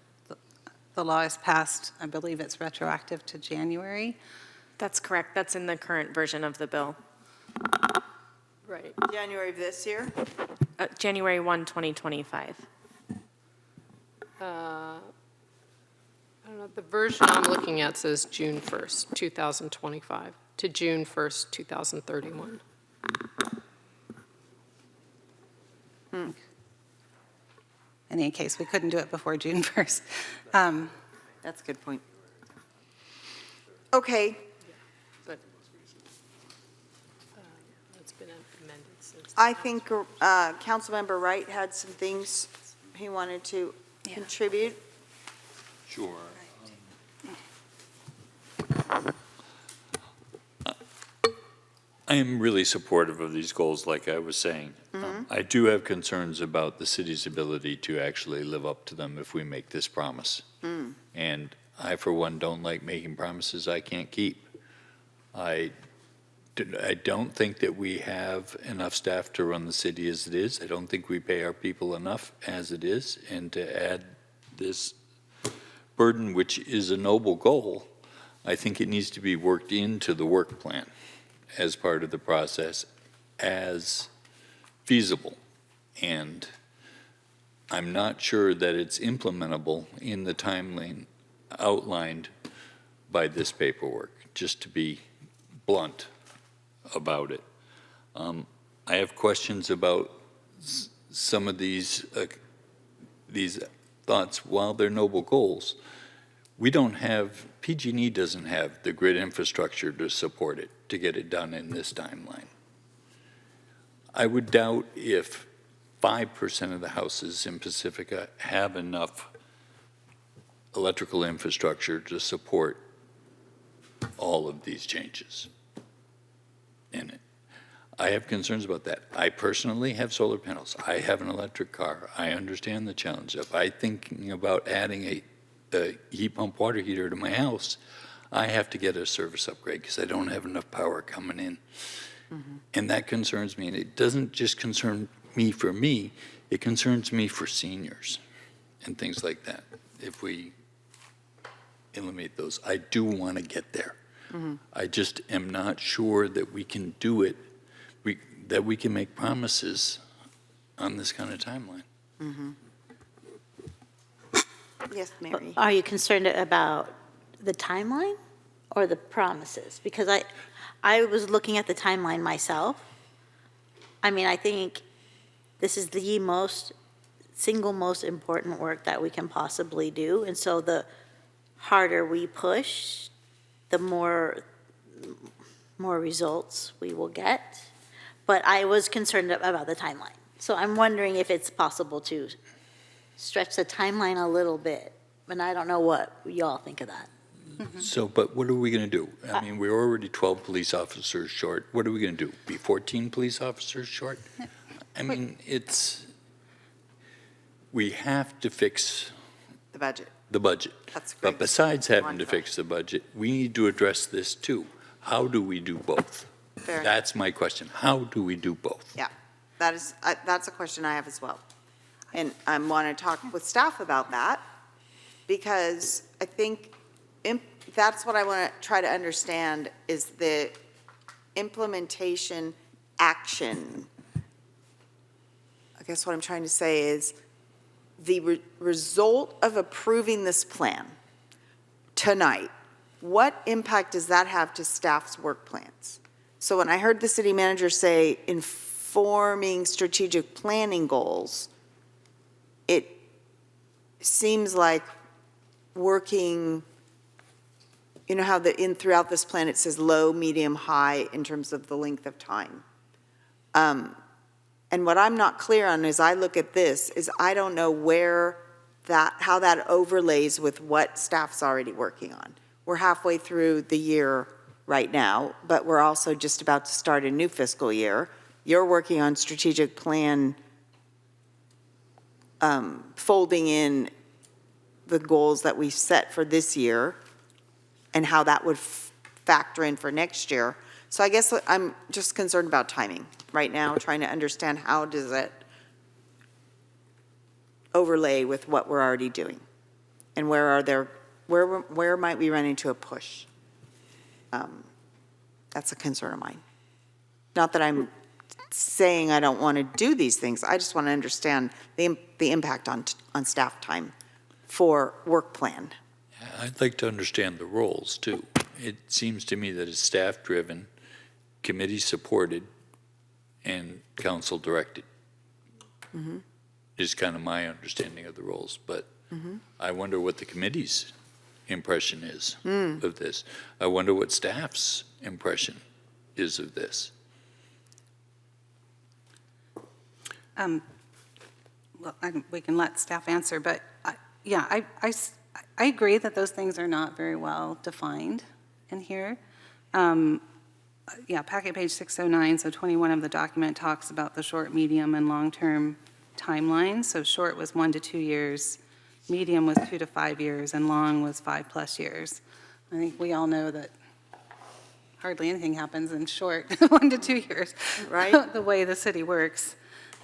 the law is passed, I believe it's retroactive to January. That's correct. That's in the current version of the bill. Right. January of this year? January 1, 2025. I don't know, the version I'm looking at says June 1st, 2025 to June 1st, 2031. In any case, we couldn't do it before June 1st. That's a good point. Okay. But it's been amended since. I think Councilmember Wright had some things he wanted to contribute. Sure. I am really supportive of these goals, like I was saying. I do have concerns about the city's ability to actually live up to them if we make this promise. And I, for one, don't like making promises I can't keep. I don't think that we have enough staff to run the city as it is. I don't think we pay our people enough as it is. And to add this burden, which is a noble goal, I think it needs to be worked into the work plan as part of the process as feasible. And I'm not sure that it's implementable in the timeline outlined by this paperwork, just to be blunt about it. I have questions about some of these thoughts. While they're noble goals, we don't have, PG&E doesn't have the grid infrastructure to support it, to get it done in this timeline. I would doubt if 5% of the houses in Pacifica have enough electrical infrastructure to support all of these changes in it. I have concerns about that. I personally have solar panels. I have an electric car. I understand the challenge of thinking about adding a heat pump water heater to my house. I have to get a service upgrade because I don't have enough power coming in. Mm-hmm. And that concerns me. And it doesn't just concern me for me, it concerns me for seniors and things like that. If we eliminate those, I do want to get there. Mm-hmm. I just am not sure that we can do it, that we can make promises on this kind of timeline. Mm-hmm. Yes, Mary. Are you concerned about the timeline or the promises? Because I was looking at the timeline myself. I mean, I think this is the single most important work that we can possibly do. And so the harder we push, the more results we will get. But I was concerned about the timeline. So I'm wondering if it's possible to stretch the timeline a little bit. And I don't know what y'all think of that. So, but what are we going to do? I mean, we're already 12 police officers short. What are we going to do? Be 14 police officers short? I mean, we have to fix The budget. the budget. That's great. But besides having to fix the budget, we need to address this too. How do we do both? Fair. That's my question. How do we do both? Yeah, that's a question I have as well. And I want to talk with staff about that because I think that's what I want to try to understand is the implementation action. I guess what I'm trying to say is the result of approving this plan tonight, what impact does that have to staff's work plans? So when I heard the city manager say informing strategic planning goals, it seems like working, you know how throughout this plan it says low, medium, high in terms of the length of time. And what I'm not clear on as I look at this is I don't know how that overlays with what staff's already working on. We're halfway through the year right now, but we're also just about to start a new fiscal year. You're working on strategic plan, folding in the goals that we set for this year and how that would factor in for next year. So I guess I'm just concerned about timing right now, trying to understand how does it overlay with what we're already doing? And where might we run into a push? That's a concern of mine. Not that I'm saying I don't want to do these things. I just want to understand the impact on staff time for work plan. I'd like to understand the roles too. It seems to me that it's staff-driven, committee-supported, and council-directed. Mm-hmm. Is kind of my understanding of the roles, but mm-hmm. I wonder what the committee's impression is of this. I wonder what staff's impression is of this. Well, we can let staff answer, but I agree that those things are not very well defined in here. Packet page 609, so 21 of the document talks about the short, medium, and long-term timelines. So short was 1 to 2 years, medium was 2 to 5 years, and long was 5+ years. I think we all know that hardly anything happens in short 1 to 2 years, right? The way the city works.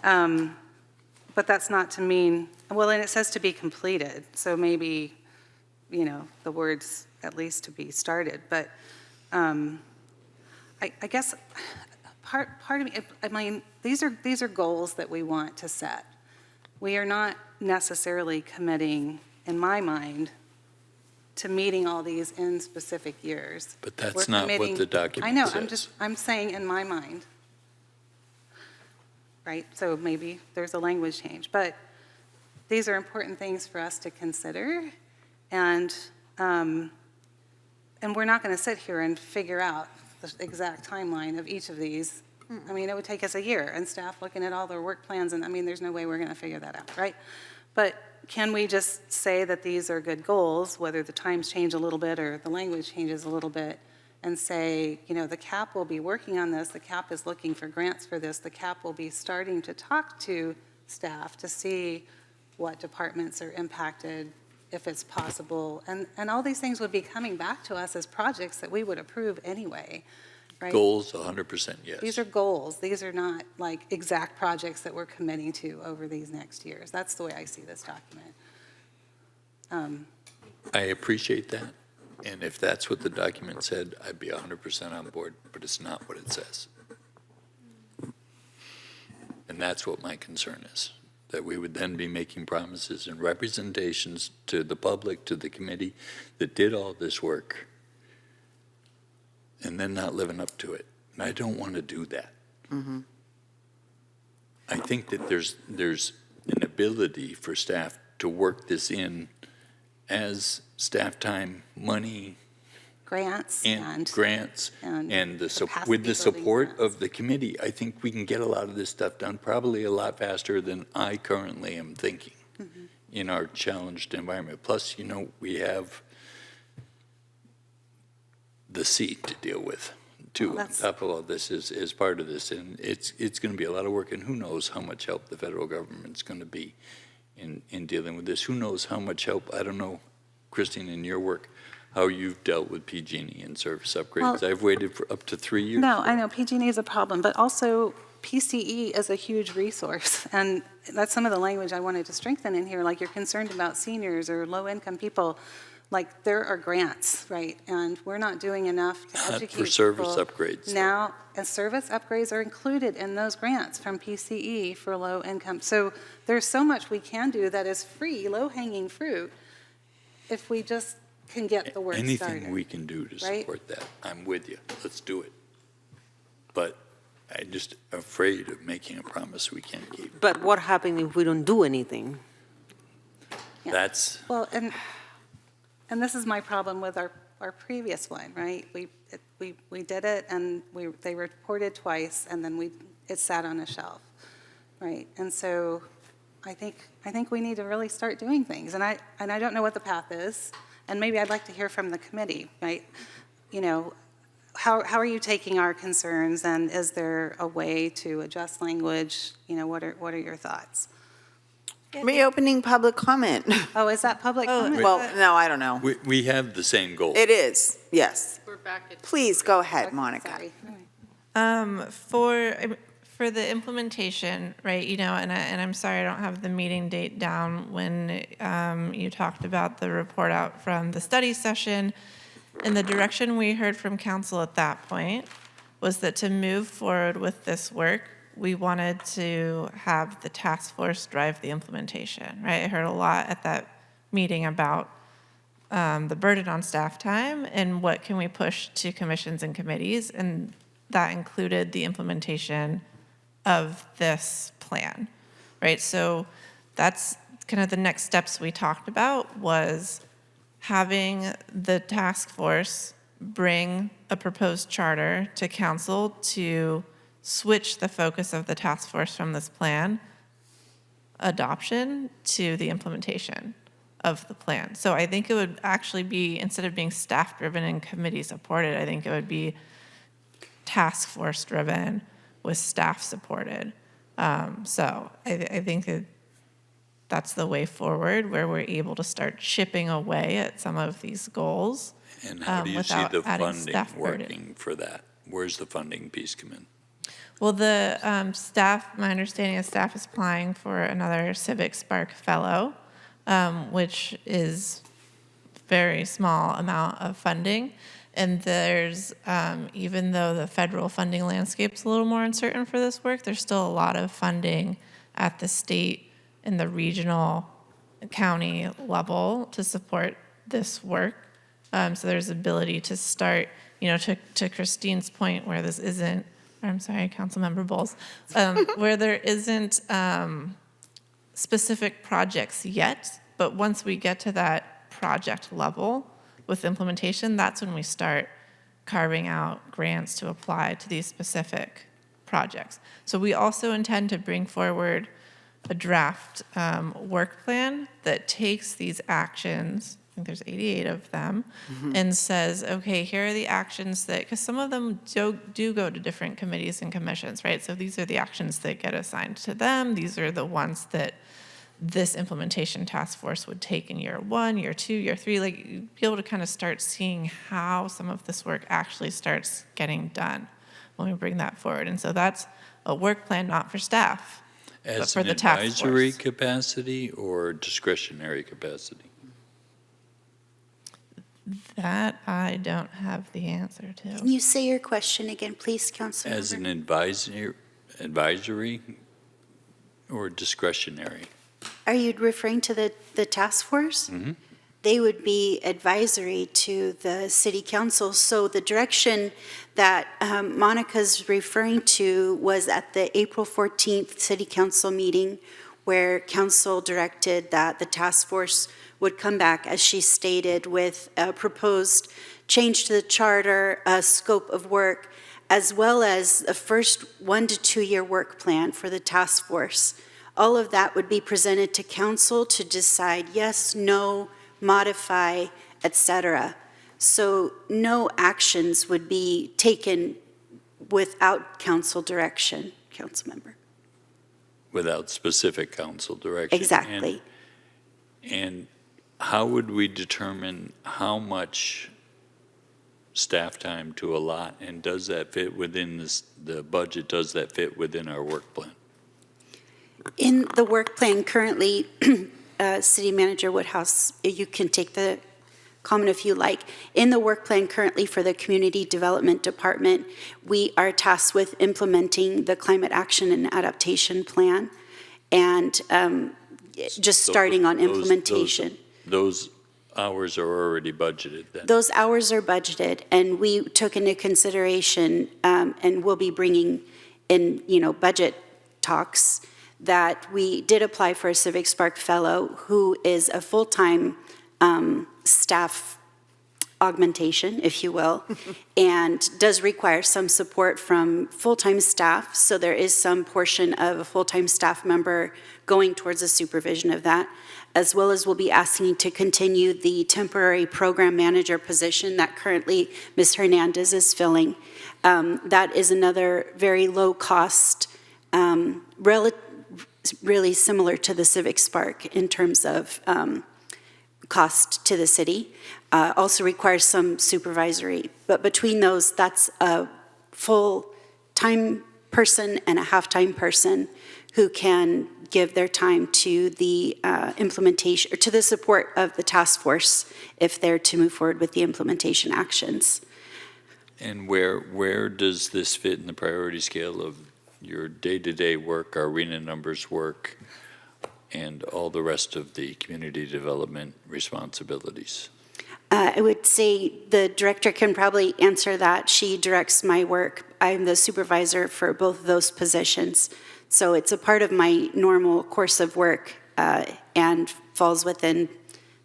But that's not to mean, well, and it says to be completed. So maybe the words at least to be started. But I guess part of me, I mean, these are goals that we want to set. We are not necessarily committing, in my mind, to meeting all these in specific years. But that's We're not what committing- the document I know, says. I'm saying in my mind, right? So maybe there's a language change, but these are important things for us to consider, and we're not going to sit here and figure out the exact timeline of each of these. I mean, it would take us a year, and staff looking at all their work plans, and I mean, there's no way we're going to figure that out, right? But can we just say that these are good goals, whether the times change a little bit or the language changes a little bit, and say, the CAP will be working on this, the CAP is looking for grants for this, the CAP will be starting to talk to staff to see what departments are impacted, if it's possible, and all these things would be coming back to us as projects that we would approve anyway, right? Goals, 100% yes. These are goals. These are not like exact projects that we're committing to over these next years. That's the way I see this document. I appreciate that, and if that's what the document said, I'd be 100% on board, but it's not what it says. And that's what my concern is, that we would then be making promises and representations to the public, to the committee that did all this work, and then not living up to it. And I don't want to do that. Mm-hmm. I think that there's an ability for staff to work this in as staff time, money, Grants and grants, and and with the capacity support building of the committee, I think we can get a lot of this stuff done, probably a lot faster than I currently am thinking in our challenged environment. Plus, we have the seat to deal with, too, Well, on top of all this is part of this. And it's going to be a lot of work, and who knows how much help the federal government's going to be in dealing with this. Who knows how much help, I don't know, Christine, in your work, how you've dealt with PG&E and service upgrades. Well, I've waited for up to 3 years. No, I know PG&E is a problem, but also PCE is a huge resource. And that's some of the language I wanted to strengthen in here, like you're concerned about seniors or low-income people. Like, there are grants, right? And we're not doing enough to Not educate for service people. upgrades. Now, and service upgrades are included in those grants from PCE for low income. So there's so much we can do that is free, low-hanging fruit, if we just can get the work started. Anything we can do to right? support that, I'm with you. Let's do it. But I'm just afraid of making a promise we can't keep. But what happens if we don't do anything? Yeah. That's, Well, and this is my problem with our previous one, right? We did it, and they reported twice, and then it sat on a shelf, right? And so I think we need to really start doing things, and I don't know what the path is, and maybe I'd like to hear from the committee, right? How are you taking our concerns, and is there a way to adjust language? What are your thoughts? Reopening public comment. Oh, is that public comment? Well, no, I don't know. we have the same goal. It is, yes. We're back at. Please, go ahead, Monica. Sorry. For the implementation, right, and I'm sorry I don't have the meeting date down when you talked about the report out from the study session, and the direction we heard from council at that point was that to move forward with this work, we wanted to have the task force drive the implementation, right? I heard a lot at that meeting about the burden on staff time and what can we push to commissions and committees, and that included the implementation of this plan, right? So that's kind of the next steps we talked about, was having the task force bring a proposed charter to council to switch the focus of the task force from this plan adoption to the implementation of the plan. So I think it would actually be, instead of being staff-driven and committee-supported, I think it would be task force-driven with staff-supported. So I think that's the way forward, where we're able to start chipping away at some of these goals. And how do you see without the adding funding staff burden. working for that? Where's the funding piece come in? Well, the staff, my understanding is staff is applying for another Civic Spark Fellow, which is very small amount of funding. And there's, even though the federal funding landscape's a little more uncertain for this work, there's still a lot of funding at the state and the regional county level to support this work. So there's ability to start, to Christine's point, where this isn't, I'm sorry, Councilmember Bowles, where there isn't specific projects yet, but once we get to that project level with implementation, that's when we start carving out grants to apply to these specific projects. So we also intend to bring forward a draft work plan that takes these actions, I think there's 88 of them, and says, okay, here are the actions that, because some of them do go to different committees and commissions, right? So these are the actions that get assigned to them. These are the ones that this implementation task force would take in year 1, year 2, year 3, like be able to kind of start seeing how some of this work actually starts getting done when we bring that forward. And so that's a work plan not for staff, but for the task force. As an advisory capacity or discretionary capacity? That I don't have the answer to. Can you say your question again, please, Councilmember? As an advisory or discretionary? Are you referring to the task force? Mm-hmm. They would be advisory to the city council. So the direction that Monica's referring to was at the April 14th city council meeting, where council directed that the task force would come back, as she stated, with a proposed change to the charter, a scope of work, as well as a first 1 to 2 year work plan for the task force. All of that would be presented to council to decide yes, no, modify, etc. So no actions would be taken without council direction, council member. Without specific council direction. Exactly. And how would we determine how much staff time to allot, and does that fit within the budget, does that fit within our work plan? In the work plan currently, City Manager Woodhouse, you can take the comment if you like. In the work plan currently for the Community Development Department, we are tasked with implementing the Climate Action and Adaptation Plan, and just starting on implementation. Those hours are already budgeted then? Those hours are budgeted, and we took into consideration, and we'll be bringing in, budget talks, that we did apply for a Civic Spark Fellow who is a full-time staff augmentation, if you will, and does require some support from full-time staff. So there is some portion of a full-time staff member going towards the supervision of that, as well as we'll be asking to continue the temporary program manager position that currently Ms. Hernandez is filling. That is another very low-cost, really similar to the Civic Spark in terms of cost to the city. Also requires some supervisory, but between those, that's a full-time person and a half-time person who can give their time to the implementation, or to the support of the task force if they're to move forward with the implementation actions. And where does this fit in the priority scale of your day-to-day work, our arena numbers work, and all the rest of the community development responsibilities? I would say the director can probably answer that. She directs my work. I'm the supervisor for both of those positions. So it's a part of my normal course of work and falls within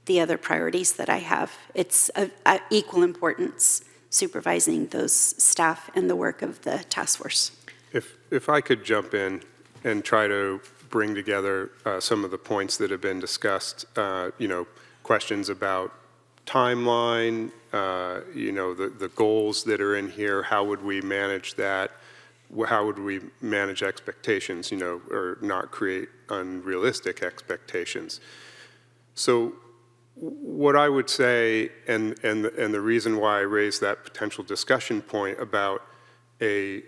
the other priorities that I have. It's of equal importance, supervising those staff and the work of the task force. If I could jump in and try to bring together some of the points that have been discussed, questions about timeline, the goals that are in here, how would we manage that? How would we manage expectations, or not create unrealistic expectations? So what I would say, and the reason why I raised that potential discussion point about a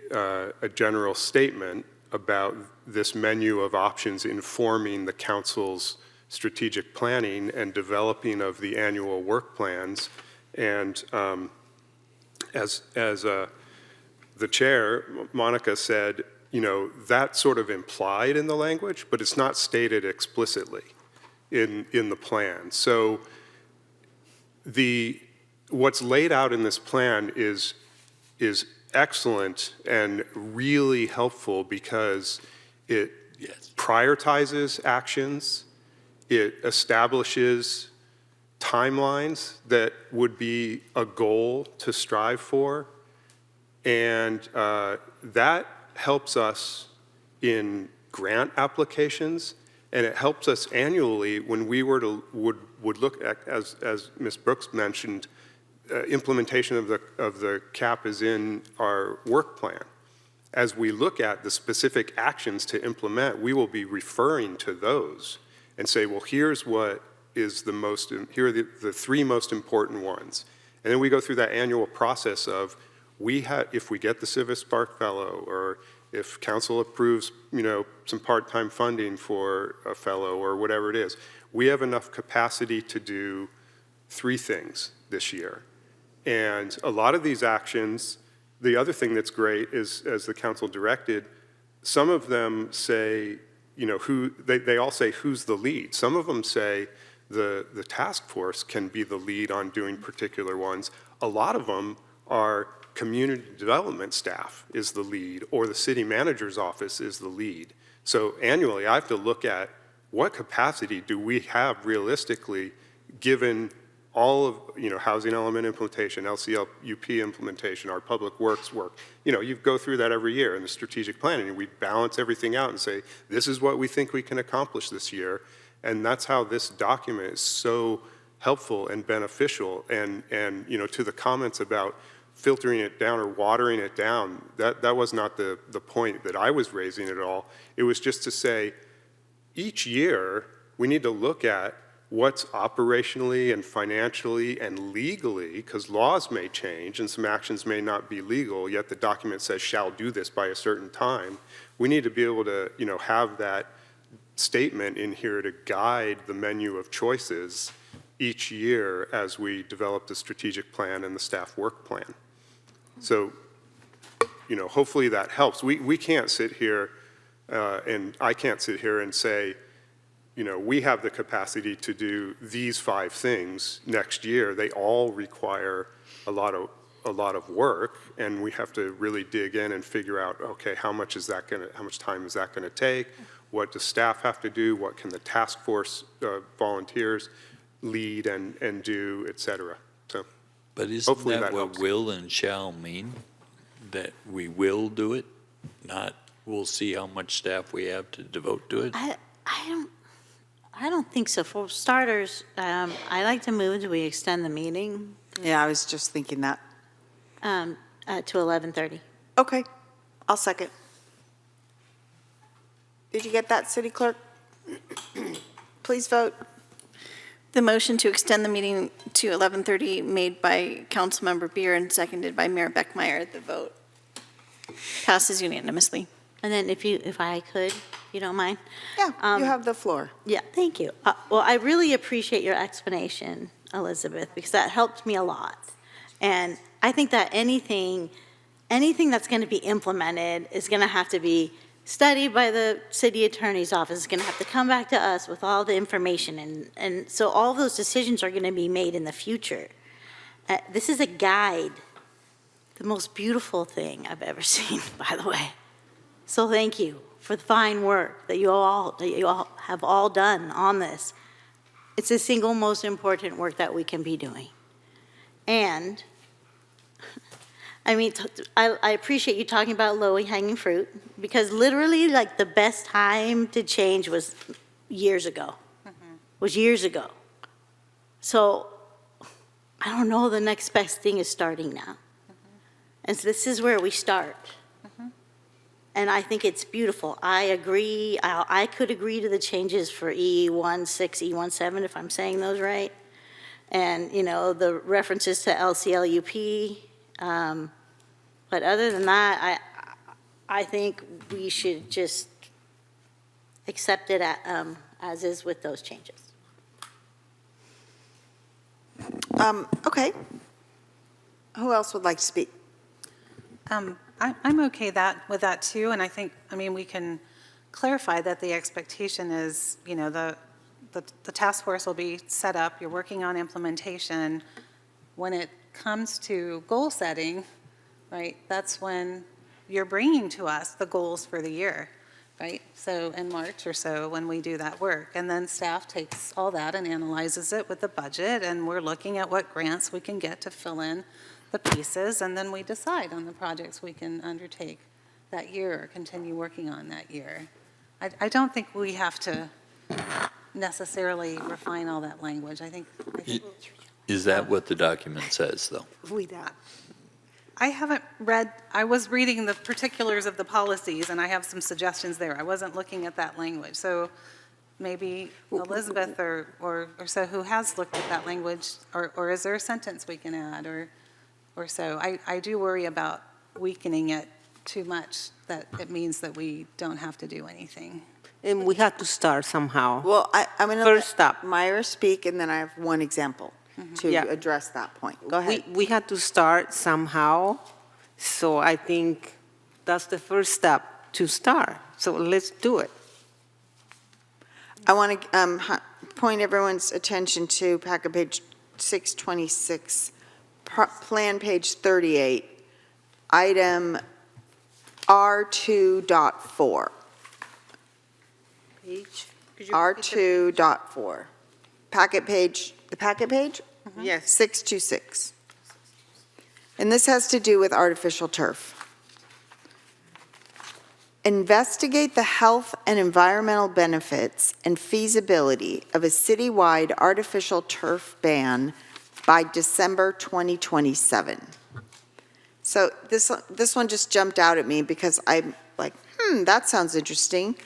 general statement about this menu of options informing the council's strategic planning and developing of the annual work plans. And as the chair, Monica, said, you know, that's sort of implied in the language, but it's not stated explicitly in the plan. So what's laid out in this plan is excellent and really helpful because it prioritizes actions, it establishes timelines that would be a goal to strive for, and that helps us in grant applications, and it helps us annually when we would look at, as Ms. Brooks mentioned, implementation of the cap is in our work plan. As we look at the specific actions to implement, we will be referring to those and say, well, here's what is here are the three most important ones. And then we go through that annual process of, if we get the Civic Spark Fellow, or if council approves, you know, some part-time funding for a fellow or whatever it is, we have enough capacity to do 3 things this year. And a lot of these actions, the other thing that's great is, as the council directed, some of them say, you know, they all say who's the lead. Some of them say the task force can be the lead on doing particular ones. A lot of them are community development staff is the lead, or the city manager's office is the lead. So annually, I have to look at what capacity do we have realistically, given all of, you know, housing element implementation, LCLUP implementation, our public works work. You know, you go through that every year in the strategic planning, and we balance everything out and say, this is what we think we can accomplish this year. And that's how this document is so helpful and beneficial. And you know, to the comments about filtering it down or watering it down, that was not the point that I was raising at all. It was just to say, each year, we need to look at what's operationally and financially and legally, because laws may change and some actions may not be legal, yet the document says shall do this by a certain time. We need to be able to, you know, have that statement in here to guide the menu of choices each year as we develop the strategic plan and the staff work plan. So, you know, hopefully that helps. We can't sit here and I can't sit here and say, you know, we have the capacity to do these 5 things next year. They all require a lot of work, and we have to really dig in and figure out, okay, how much time is that gonna take? What does staff have to do? What can the task force volunteers lead and do, et cetera? So, but isn't hopefully that what helps. will and shall mean? That we will do it, not we'll see how much staff we have to devote to it? I don't think so. For starters, I like to move to we extend the meeting. Yeah, I was just thinking that. To 11:30. Okay, I'll second. Did you get that, City Clerk? Please vote. The motion to extend the meeting to 11:30 made by Councilmember Beer and seconded by Mayor Beckmeyer. The vote passes unanimously. And then if I could, if you don't mind. Yeah, you have the floor. Yeah, thank you. Well, I really appreciate your explanation, Elizabeth, because that helped me a lot. And I think that anything that's going to be implemented is going to have to be studied by the city attorney's office. It's going to have to come back to us with all the information. And so all those decisions are going to be made in the future. This is a guide, the most beautiful thing I've ever seen, by the way. So thank you for the fine work that you all have all done on this. It's the single most important work that we can be doing. And I mean, I appreciate you talking about low-hanging fruit, because literally, like, the best time to change was years ago. So I don't know, the next best thing is starting now. And so this is where we start. And I think it's beautiful. I agree. I could agree to the changes for E16, E17, if I'm saying those right. And, you know, the references to LCLUP. But other than that, I think we should just accept it as is with those changes. Okay. Who else would like to speak? I'm okay with that too, and I think, we can clarify that the expectation is, the task force will be set up, you're working on implementation. When it comes to goal setting, right, that's when you're bringing to us the goals for the year, right? So in March or so when we do that work, and then staff takes all that and analyzes it with the budget, and we're looking at what grants we can get to fill in the pieces, and then we decide on the projects we can undertake that year or continue working on that year. I don't think we have to necessarily refine all that language. I think Is that what the document says, though? I haven't read, I was reading the particulars of the policies, and I have some suggestions there. I wasn't looking at that language. So maybe Elizabeth or so who has looked at that language, or is there a sentence we can add or so? I do worry about weakening it too much, that it means that we don't have to do anything. And we have to start somehow. Well, I'm going to First let Myra speak, and then I have one example to address that point. Go ahead. We had to start somehow, so I think that's the first step to start. So let's do it. I want to point everyone's attention to packet page 626, plan page 38, item R2.4. R2.4. Packet page, the packet page? Yes. 626. And this has to do with artificial turf. Investigate the health and environmental benefits and feasibility of a citywide artificial turf ban by December 2027. So this one just jumped out at me because I'm like, that sounds interesting.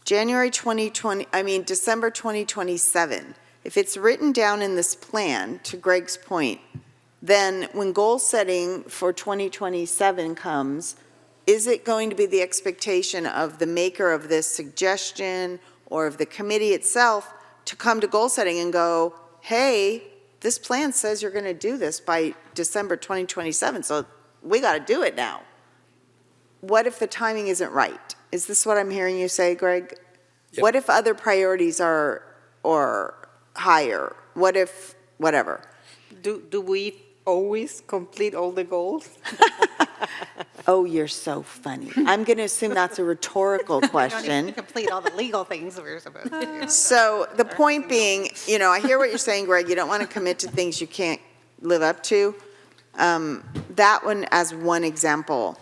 December 2027. If it's written down in this plan, to Greg's point, then when goal setting for 2027 comes, is it going to be the expectation of the maker of this suggestion or of the committee itself to come to goal setting and go, hey, this plan says you're going to do this by December 2027, so we got to do it now? What if the timing isn't right? Is this what I'm hearing you say, Greg? Yep. What if other priorities are higher? What if whatever? Do we always complete all the goals? Oh, you're so funny. I'm going to assume that's a rhetorical question. We don't even complete all the legal things we're supposed to do. So the point being, I hear what you're saying, Greg. You don't want to commit to things you can't live up to. That one as one example.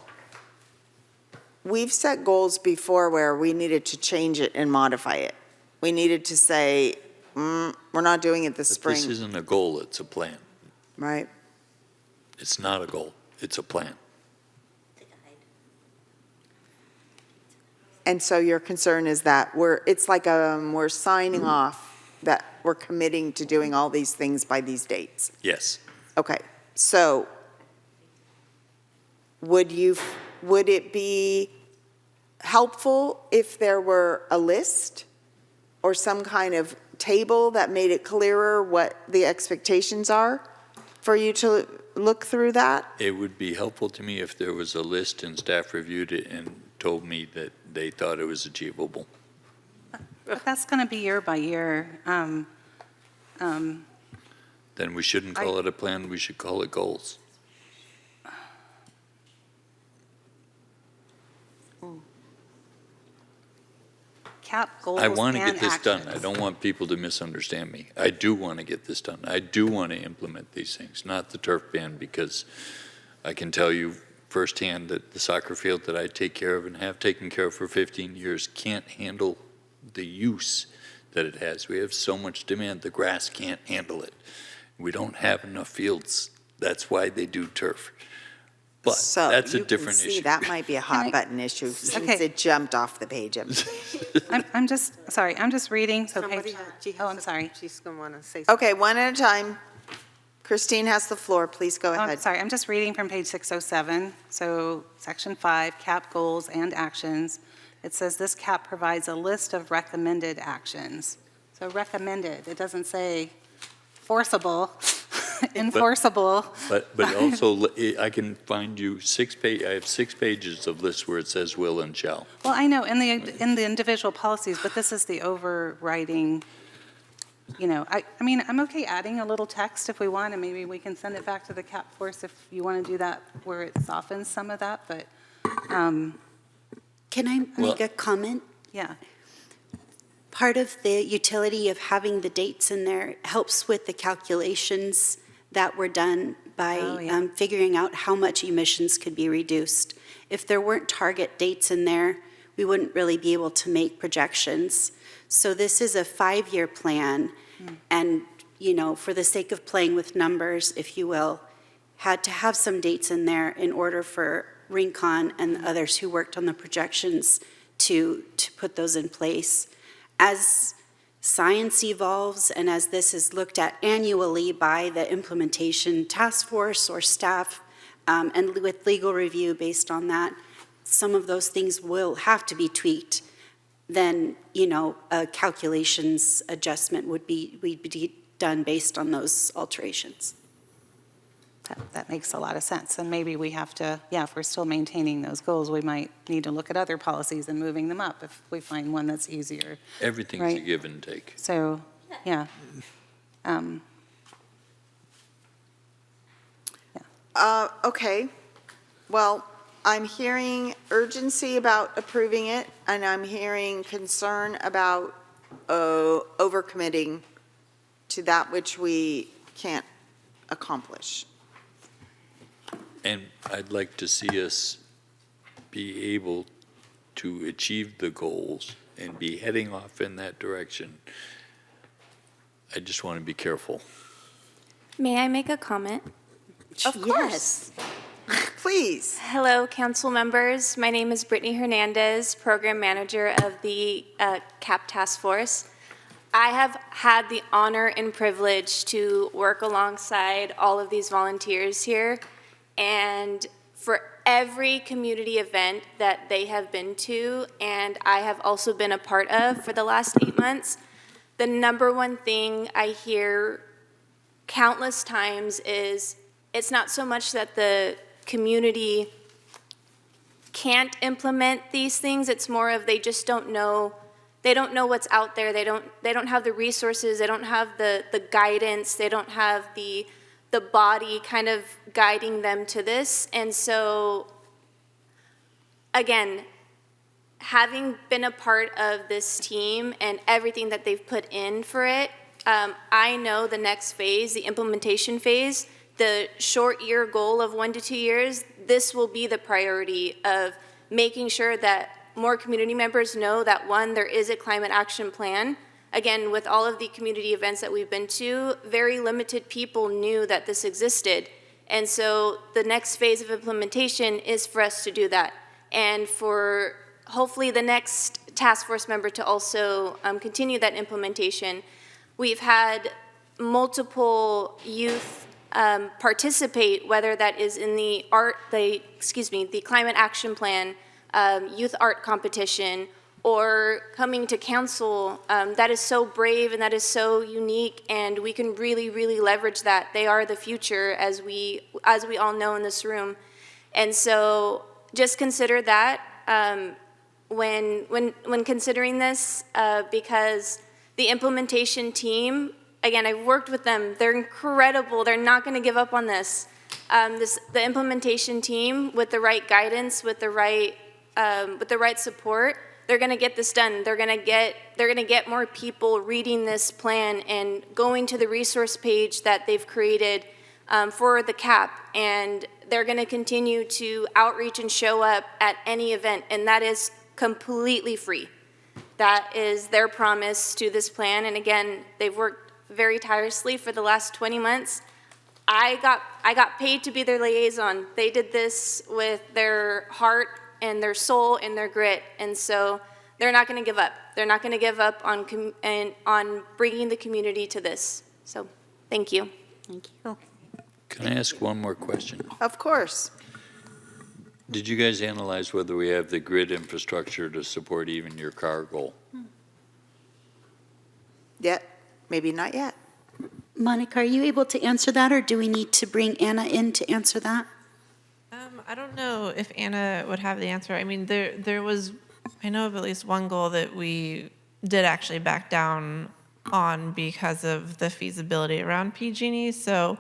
We've set goals before where we needed to change it and modify it. We needed to say, we're not doing it this spring. This isn't a goal, it's a plan. Right. It's not a goal, it's a plan. And so your concern is that it's like we're signing off that we're committing to doing all these things by these dates. Yes. Okay, so would it be helpful if there were a list or some kind of table that made it clearer what the expectations are for you to look through that? It would be helpful to me if there was a list and staff reviewed it and told me that they thought it was achievable. But that's going to be year by year. Then we shouldn't call it a plan, we should call it goals. Cap goals I want to and get this done. I actions. don't want people to misunderstand me. I do want to get this done. I do want to implement these things, not the turf ban, because I can tell you firsthand that the soccer field that I take care of and have taken care of for 15 years can't handle the use that it has. We have so much demand, the grass can't handle it. We don't have enough fields. That's why they do turf. But So that's a you can different see issue. that might be a hot button issue since Okay. it jumped off the page. I'm just reading, so Somebody page, I'm sorry. She's going to want to say something. Okay, one at a time. Christine has the floor. Please go ahead. Sorry, I'm just reading from page 607. So section 5, cap goals and actions. It says this CAP provides a list of recommended actions. So recommended, it doesn't say forcible, enforceable. But also, I can find you I have 6 pages of lists where it says will and shall. Well, I know, in the individual policies, but this is the overriding, I mean, I'm okay adding a little text if we want, and maybe we can send it back to the CAP force if you want to do that, where it softens some of that, but. Can I make a comment? Yeah. Part of the utility of having the dates in there helps with the calculations that were done by figuring out how much emissions could be reduced. If there weren't target dates in there, we wouldn't really be able to make projections. So this is a 5-year plan, and, for the sake of playing with numbers, if you will, had to have some dates in there in order for Rincon and others who worked on the projections to put those in place. As science evolves and as this is looked at annually by the implementation task force or staff, and with legal review based on that, some of those things will have to be tweaked. Then, a calculations adjustment would be done based on those alterations. That makes a lot of sense. And maybe we have to, if we're still maintaining those goals, we might need to look at other policies and moving them up if we find one that's easier. Everything's a give and take. So, yeah. Okay. Well, I'm hearing urgency about approving it, and I'm hearing concern about overcommitting to that which we can't accomplish. And I'd like to see us be able to achieve the goals and be heading off in that direction. I just want to be careful. May I make a comment? Of course. Please. Hello, council members. My name is Brittany Hernandez, Program Manager of the CAP Task Force. I have had the honor and privilege to work alongside all of these volunteers here, and for every community event that they have been to, and I have also been a part of for the last 8 months, the number one thing I hear countless times is it's not so much that the community can't implement these things, it's more of they just don't know. They don't know what's out there. They don't have the resources. They don't have the guidance. They don't have the body kind of guiding them to this. And so, again, having been a part of this team and everything that they've put in for it, I know the next phase, the implementation phase, the short year goal of 1 to 2 years, this will be the priority of making sure that more community members know that, one, there is a climate action plan. Again, with all of the community events that we've been to, very limited people knew that this existed. And so the next phase of implementation is for us to do that. And for hopefully the next task force member to also continue that implementation. We've had multiple youth participate, whether that is in the climate action plan, youth art competition, or coming to council. That is so brave and that is so unique, and we can really, really leverage that. They are the future, as we all know in this room. And so just consider that when considering this, because the implementation team, again, I've worked with them. They're incredible. They're not going to give up on this. The implementation team, with the right guidance, with the right support, they're going to get this done. They're going to get more people reading this plan and going to the resource page that they've created for the CAP, and they're going to continue to outreach and show up at any event, and that is completely free. That is their promise to this plan, and again, they've worked very tirelessly for the last 20 months. I got paid to be their liaison. They did this with their heart and their soul and their grit, and so they're not going to give up. They're not going to give up on bringing the community to this. So, thank you. Thank you. Can I ask one more question? Of course. Did you guys analyze whether we have the grid infrastructure to support even your car goal? Yet, maybe not yet. Monica, are you able to answer that, or do we need to bring Anna in to answer that? I don't know if Anna would have the answer. I mean, there was, I know of at least one goal that we did actually back down on because of the feasibility around PG&E. So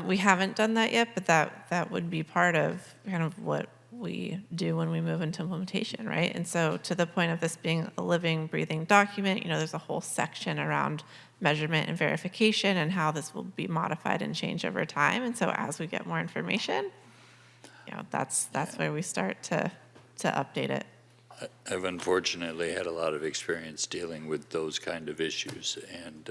we haven't done that yet, but that would be part of kind of what we do when we move into implementation, right? And so to the point of this being a living, breathing document, there's a whole section around measurement and verification and how this will be modified and changed over time. And so as we get more information, that's where we start to update it. I've unfortunately had a lot of experience dealing with those kind of issues, and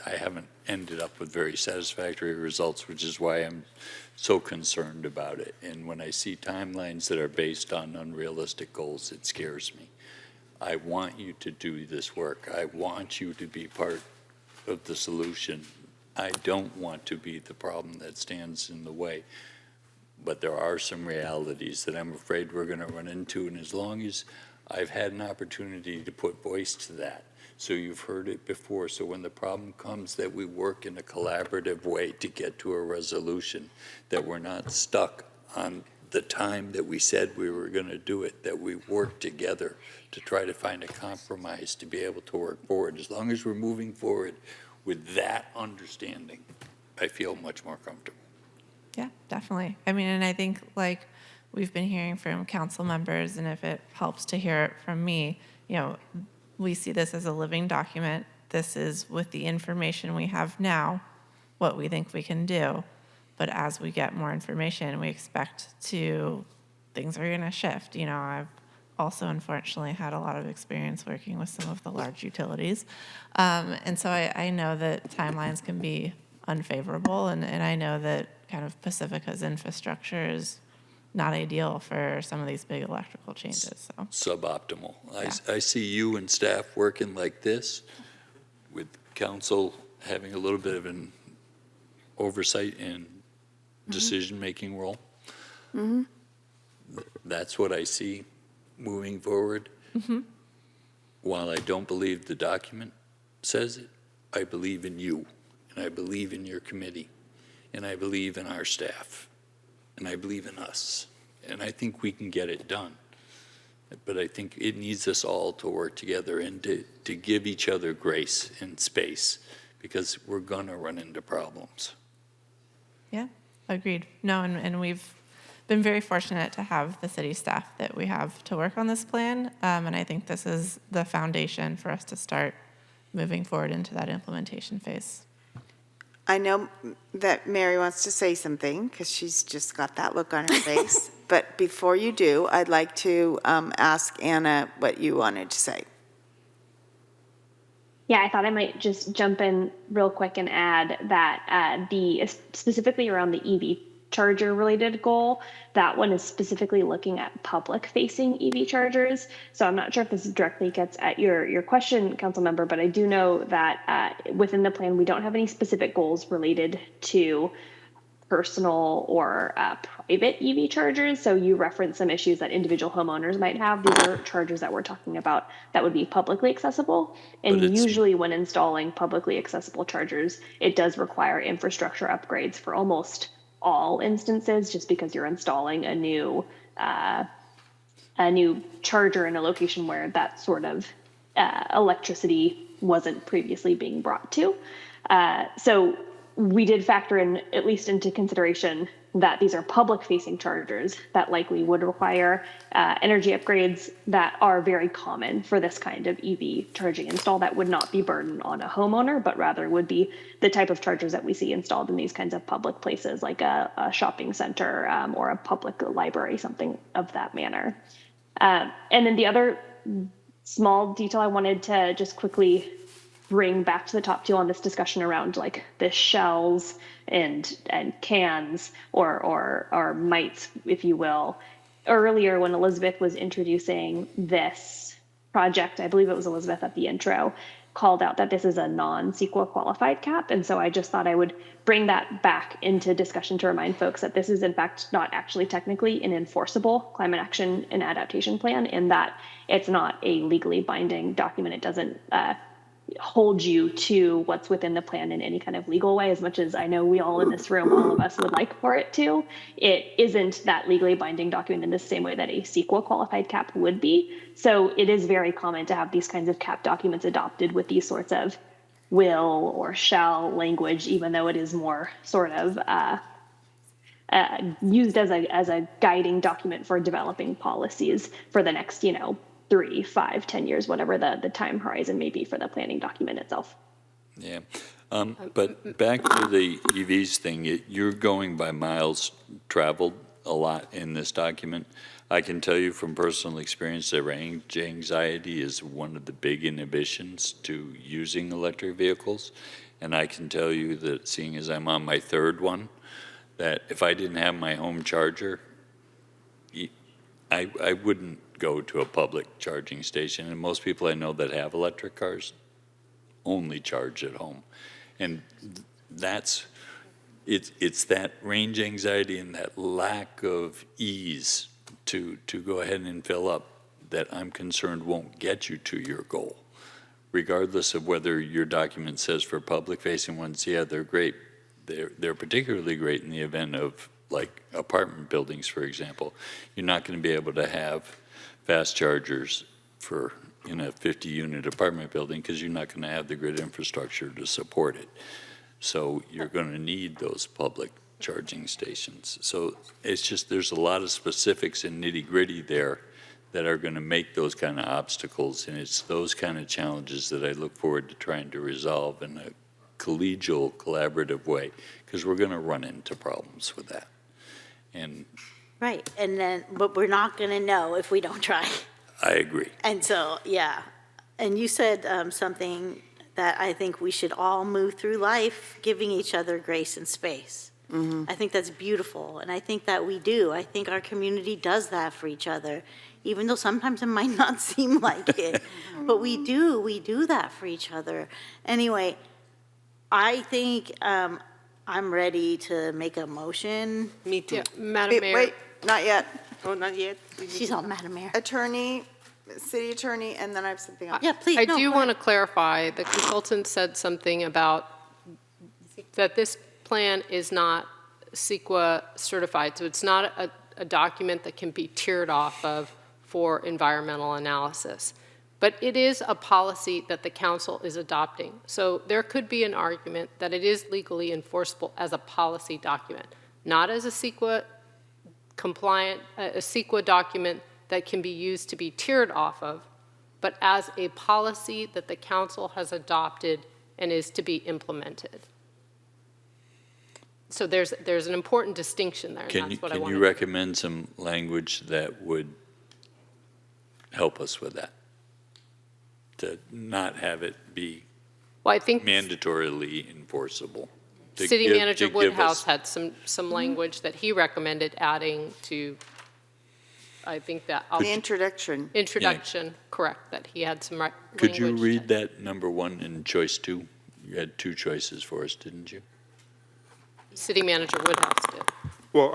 I haven't ended up with very satisfactory results, which is why I'm so concerned about it. And when I see timelines that are based on unrealistic goals, it scares me. I want you to do this work. I want you to be part of the solution. I don't want to be the problem that stands in the way. But there are some realities that I'm afraid we're going to run into, and as long as I've had an opportunity to put voice to that, so you've heard it before, so when the problem comes, that we work in a collaborative way to get to a resolution, that we're not stuck on the time that we said we were going to do it, that we work together to try to find a compromise to be able to work forward. As long as we're moving forward with that understanding, I feel much more comfortable. Yeah, definitely. I mean, and I think like we've been hearing from council members, and if it helps to hear it from me, we see this as a living document. This is with the information we have now, what we think we can do. But as we get more information, we expect things are going to shift. I've also unfortunately had a lot of experience working with some of the large utilities. And so I know that timelines can be unfavorable, and I know that kind of Pacifica's infrastructure is not ideal for some of these big electrical changes. So Suboptimal. Yeah. I see you and staff working like this, with council having a little bit of an oversight and decision-making role. Mm-hmm. That's what I see moving forward. Mm-hmm. While I don't believe the document says it, I believe in you, and I believe in your committee, and I believe in our staff, and I believe in us, and I think we can get it done. But I think it needs us all to work together and to give each other grace and space, because we're gonna run into problems. Yeah, agreed. No, and we've been very fortunate to have the city staff that we have to work on this plan, and I think this is the foundation for us to start moving forward into that implementation phase. I know that Mary wants to say something because she's just got that look on her face. But before you do, I'd like to ask Anna what you wanted to say. Yeah, I thought I might just jump in real quick and add that specifically around the EV charger related goal, that one is specifically looking at public facing EV chargers. So I'm not sure if this directly gets at your question, council member, but I do know that within the plan, we don't have any specific goals related to personal or private EV chargers. So you referenced some issues that individual homeowners might have. These are chargers that we're talking about that would be publicly accessible. And usually when installing publicly accessible chargers, it does require infrastructure upgrades for almost all instances, just because you're installing a new charger in a location where that sort of electricity wasn't previously being brought to. So we did factor in, at least into consideration, that these are public-facing chargers that likely would require energy upgrades that are very common for this kind of EV charging install that would not be burdened on a homeowner, but rather would be the type of chargers that we see installed in these kinds of public places, like a shopping center or a public library, something of that manner. And then the other small detail I wanted to just quickly bring back to the top two on this discussion around like the shells and cans or mites, if you will. Earlier when Elizabeth was introducing this project, I believe it was Elizabeth at the intro, called out that this is a non-CEQA qualified cap. And so I just thought I would bring that back into discussion to remind folks that this is in fact not actually technically an enforceable climate action and adaptation plan, in that it's not a legally binding document. It doesn't hold you to what's within the plan in any kind of legal way, as much as I know we all in this room, all of us would like for it to. It isn't that legally binding document in the same way that a CEQA qualified cap would be. So it is very common to have these kinds of cap documents adopted with these sorts of will or shall language, even though it is more sort of used as a guiding document for developing policies for the next, 3, 5, 10 years, whatever the time horizon may be for the planning document itself. Yeah. But back to the EVs thing, you're going by miles traveled a lot in this document. I can tell you from personal experience that range anxiety is one of the big inhibitions to using electric vehicles. And I can tell you that, seeing as I'm on my third one, that if I didn't have my home charger, I wouldn't go to a public charging station. And most people I know that have electric cars only charge at home. And it's that range anxiety and that lack of ease to go ahead and fill up that I'm concerned won't get you to your goal. Regardless of whether your document says for public-facing ones, yeah, they're great. They're particularly great in the event of, like, apartment buildings, for example. You're not going to be able to have fast chargers for in a 50-unit apartment building because you're not going to have the grid infrastructure to support it. So you're going to need those public charging stations. So it's just, there's a lot of specifics and nitty-gritty there that are going to make those kind of obstacles, and it's those kind of challenges that I look forward to trying to resolve in a collegial, collaborative way, because we're going to run into problems with that. And Right, but we're not going to know if we don't try. I agree. And so, yeah. And you said something that I think we should all move through life giving each other grace and space. Mm-hmm. I think that's beautiful, and I think that we do. I think our community does that for each other, even though sometimes it might not seem like it. But we do that for each other. Anyway, I think I'm ready to make a motion. Me too. Yeah, Madam Mayor. Wait, not yet. Oh, not yet. She's on Madam Mayor. City attorney, and then I have something else. Yeah, please. I do want to clarify, the consultant said something about that this plan is not CEQA certified, so it's not a document that can be tiered off of for environmental analysis. But it is a policy that the council is adopting. So there could be an argument that it is legally enforceable as a policy document, not as a CEQA compliant, a CEQA document that can be used to be tiered off of, but as a policy that the council has adopted and is to be implemented. So there's an important distinction there. Can you recommend some language that would help us with that? To not have it be mandatorily enforceable. City Manager Woodhouse had some language that he recommended adding to, I think that. The introduction. Introduction, correct, that he had some language. Could you read that number 1 in choice 2? You had 2 choices for us, didn't you? City Manager Woodhouse did. Well,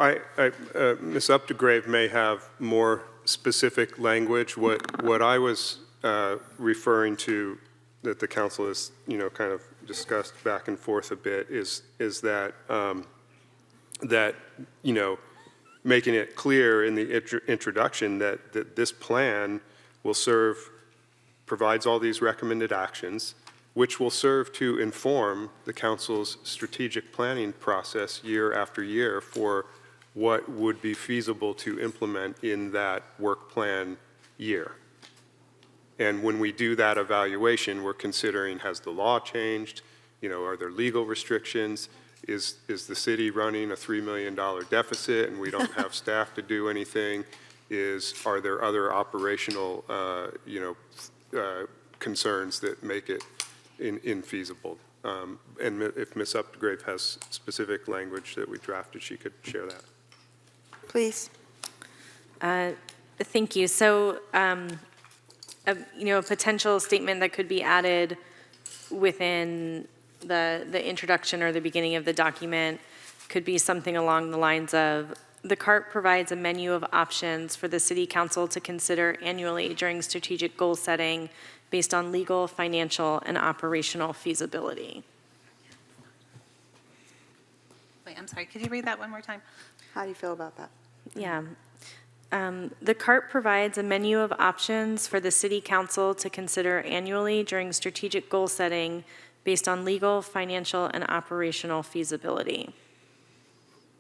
Ms. Updegrave may have more specific language. What I was referring to that the council has, kind of discussed back and forth a bit is that, making it clear in the introduction that this plan will provides all these recommended actions, which will serve to inform the council's strategic planning process year after year for what would be feasible to implement in that work plan year. And when we do that evaluation, we're considering, has the law changed? Are there legal restrictions? Is the city running a $3 million deficit and we don't have staff to do anything? Are there other operational, concerns that make it infeasible? And if Ms. Updegrave has specific language that we drafted, she could share that. Please. Thank you. So, a potential statement that could be added within the introduction or the beginning of the document could be something along the lines of, the CART provides a menu of options for the city council to consider annually during strategic goal setting based on legal, financial, and operational feasibility. Wait, I'm sorry, could you read that one more time? How do you feel about that? Yeah. The CART provides a menu of options for the city council to consider annually during strategic goal setting based on legal, financial, and operational feasibility.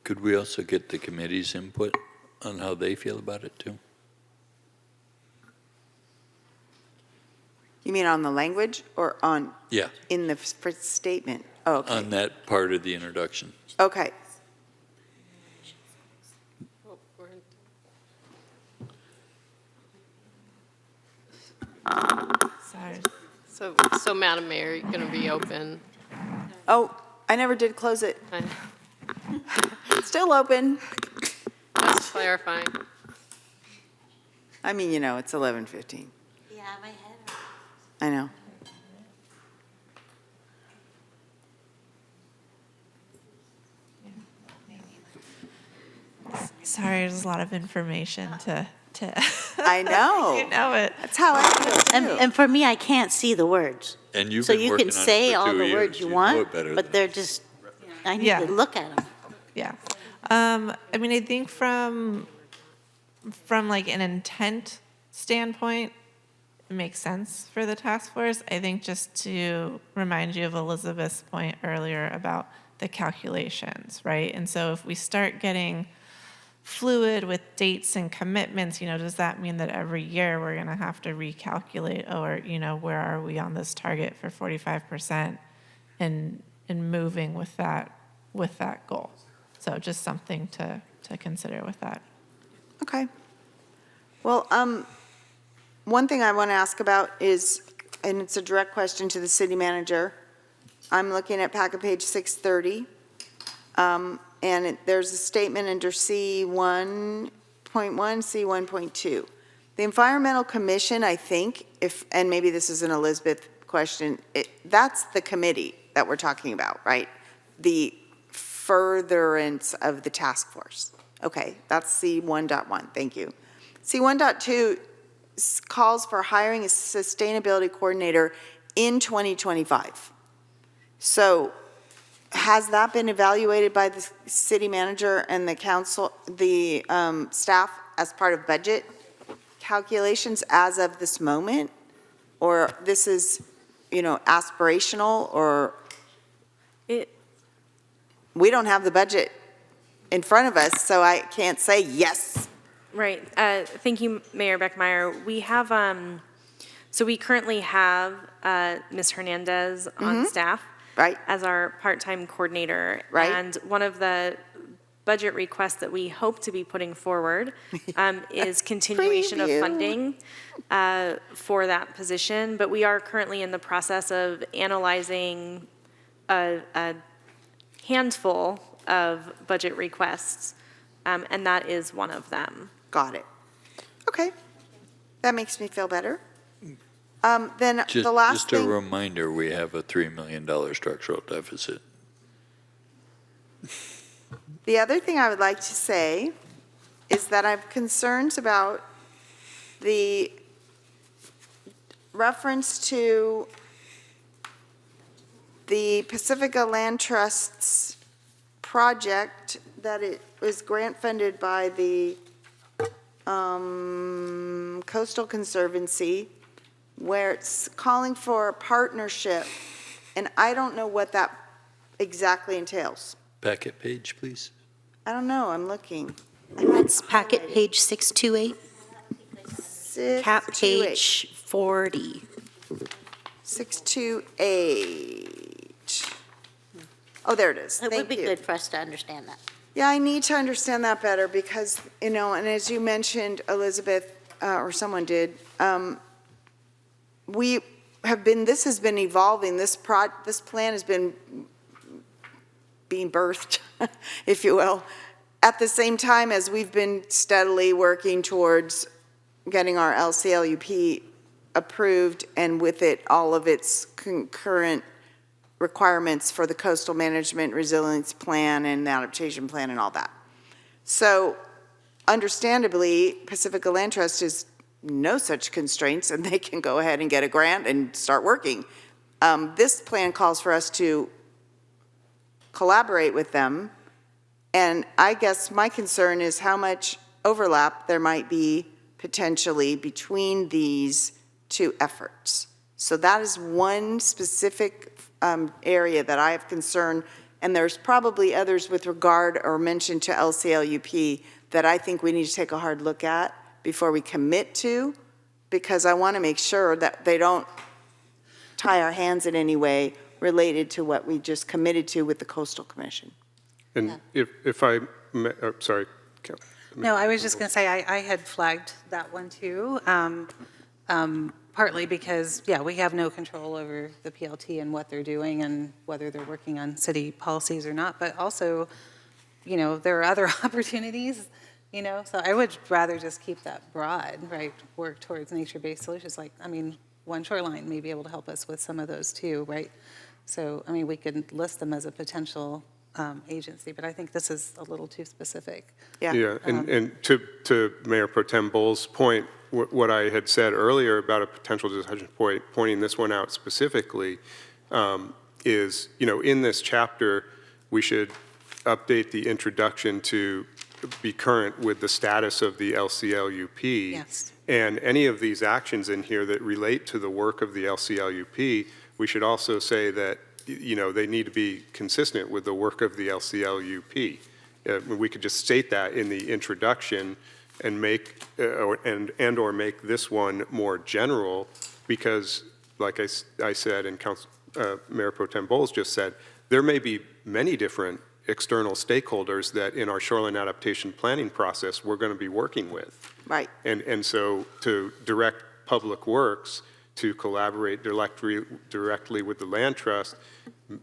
Could we also get the committee's input on how they feel about it too? You mean on the language or on? Yeah. In the statement? Oh, okay. On that part of the introduction. Okay. Sorry. So Madam Mayor, you're going to be open? Oh, I never did close it. Still open. Just clarifying. I mean, you know, it's 11:15. Yeah, my head. I know. Sorry, there's a lot of information to. I know. You know it. That's how I feel too. And for me, I can't see the words. And you've So been you working can on it say for all 2 the years. words you know want, it better but than they're just, I need Yeah. to look at them. Yeah. I mean, I think from like an intent standpoint, it makes sense for the task force. I think just to remind you of Elizabeth's point earlier about the calculations, right? And so if we start getting fluid with dates and commitments, does that mean that every year we're going to have to recalculate, or, where are we on this target for 45% and moving with that goal? So just something to consider with that. Okay. Well, one thing I want to ask about is, and it's a direct question to the city manager. I'm looking at packet page 630. And there's a statement under C1.1, C1.2. The Environmental Commission, I think, and maybe this is an Elizabeth question, that's the committee that we're talking about, right? The furtherance of the task force. Okay, that's C1.1, thank you. C1.2 calls for hiring a sustainability coordinator in 2025. So, has that been evaluated by the city manager and the council, the staff as part of budget calculations as of this moment? Or this is, aspirational, or we don't have the budget in front of us, so I can't say yes. Right. Thank you, Mayor Beckmeyer. We have, so we currently have Ms. Hernandez on staff. Right. As our part-time coordinator. Right. And one of the budget requests that we hope to be putting forward is continuation of funding for that position. But we are currently in the process of analyzing a handful of budget requests, and that is one of them. Got it. Okay. That makes me feel better. Then Just, the last just thing. a reminder, we have a $3 million structural deficit. The other thing I would like to say is that I have concerns about the reference to the Pacifica Land Trust's project that it was grant funded by the Coastal Conservancy, where it's calling for a partnership, and I don't know what that exactly entails. Packet page, please. I don't know, I'm looking. That's packet page 628, cap 628. page 40. 628. Oh, there it is. It Thank would be you. good for us to understand that. Yeah, I need to understand that better because, and as you mentioned, Elizabeth, or someone did, this has been evolving. This plan has been being birthed, if you will, at the same time as we've been steadily working towards getting our LCLUP approved, and with it, all of its concurrent requirements for the coastal management resilience plan and adaptation plan and all that. So understandably, Pacifica Land Trust is no such constraints, and they can go ahead and get a grant and start working. This plan calls for us to collaborate with them, and I guess my concern is how much overlap there might be potentially between these two efforts. So that is one specific area that I have concern, and there's probably others with regard or mention to LCLUP that I think we need to take a hard look at before we commit to, because I want to make sure that they don't tie our hands in any way related to what we just committed to with the Coastal Commission. And if I may, sorry. No, I was just going to say, I had flagged that one too, partly because, yeah, we have no control over the PLT and what they're doing and whether they're working on city policies or not, but also, you know, there are other opportunities, you know, so I would rather just keep that broad, right, work towards nature-based solutions. Like, I mean, One Shoreline may be able to help us with some of those too, right? So, I mean, we could list them as a potential agency, but I think this is a little too specific. Yeah, and to Mayor Pro Tem Bowles' point, what I had said earlier about a potential decision point, pointing this one out specifically, is, you know, in this chapter, we should update the introduction to be current with the status of the LCLUP. Yes. And any of these actions in here that relate to the work of the LCLUP, we should also say that, you know, they need to be consistent with the work of the LCLUP. We could just state that in the introduction and make, or make this one more general, because like I said, and Mayor Pro Tem Bowles just said, there may be many different external stakeholders that in our shoreline adaptation planning process we're going to be working with. Right. And so to direct Public Works to collaborate directly with the land trust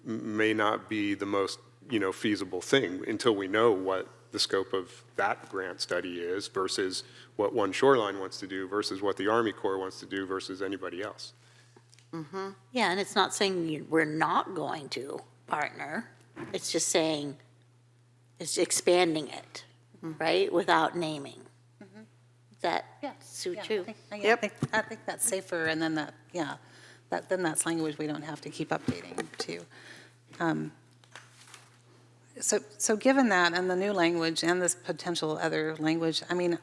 may not be the most, you know, feasible thing until we know what the scope of that grant study is versus what One Shoreline wants to do versus what the Army Corps wants to do versus anybody else. Mm-hmm. Yeah, and it's not saying we're not going to partner. It's just saying it's expanding it, right, without naming. Is that true? I think that's safer, and then that, yeah, then that's language we don't have to keep updating too. So given that and the new language and this potential other language, I mean,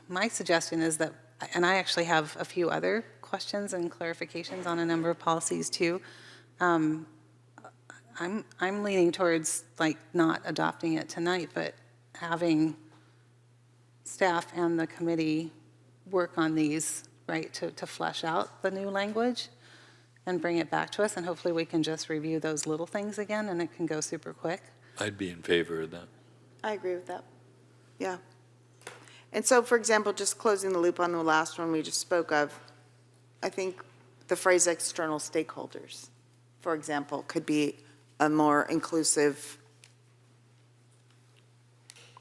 my suggestion is that, and I actually have a few other questions and clarifications on a number of policies too. I'm leaning towards like not adopting it tonight, but having staff and the committee work on these, right, to flesh out the new language and bring it back to us, and hopefully we can just review those little things again and it can go super quick. I'd be in favor of that. I agree with that. Yeah. And so, for example, just closing the loop on the last one we just spoke of, I think the phrase external stakeholders, for example, could be a more inclusive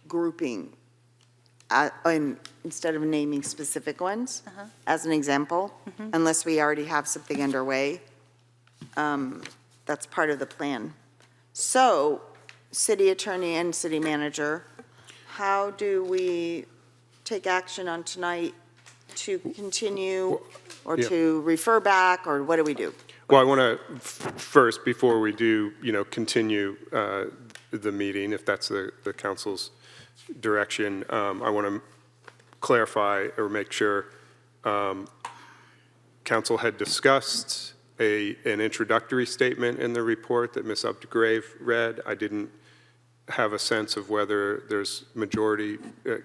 grouping instead of naming specific ones, as an example, unless we already have something underway. That's part of the plan. So, city attorney and city manager, how do we take action on tonight to continue or to refer back, or what do we do? Well, I want to first, before we do, you know, continue the meeting, if that's the council's direction, I want to clarify or make sure council had discussed an introductory statement in the report that Ms. Updegrave read. I didn't have a sense of whether there's majority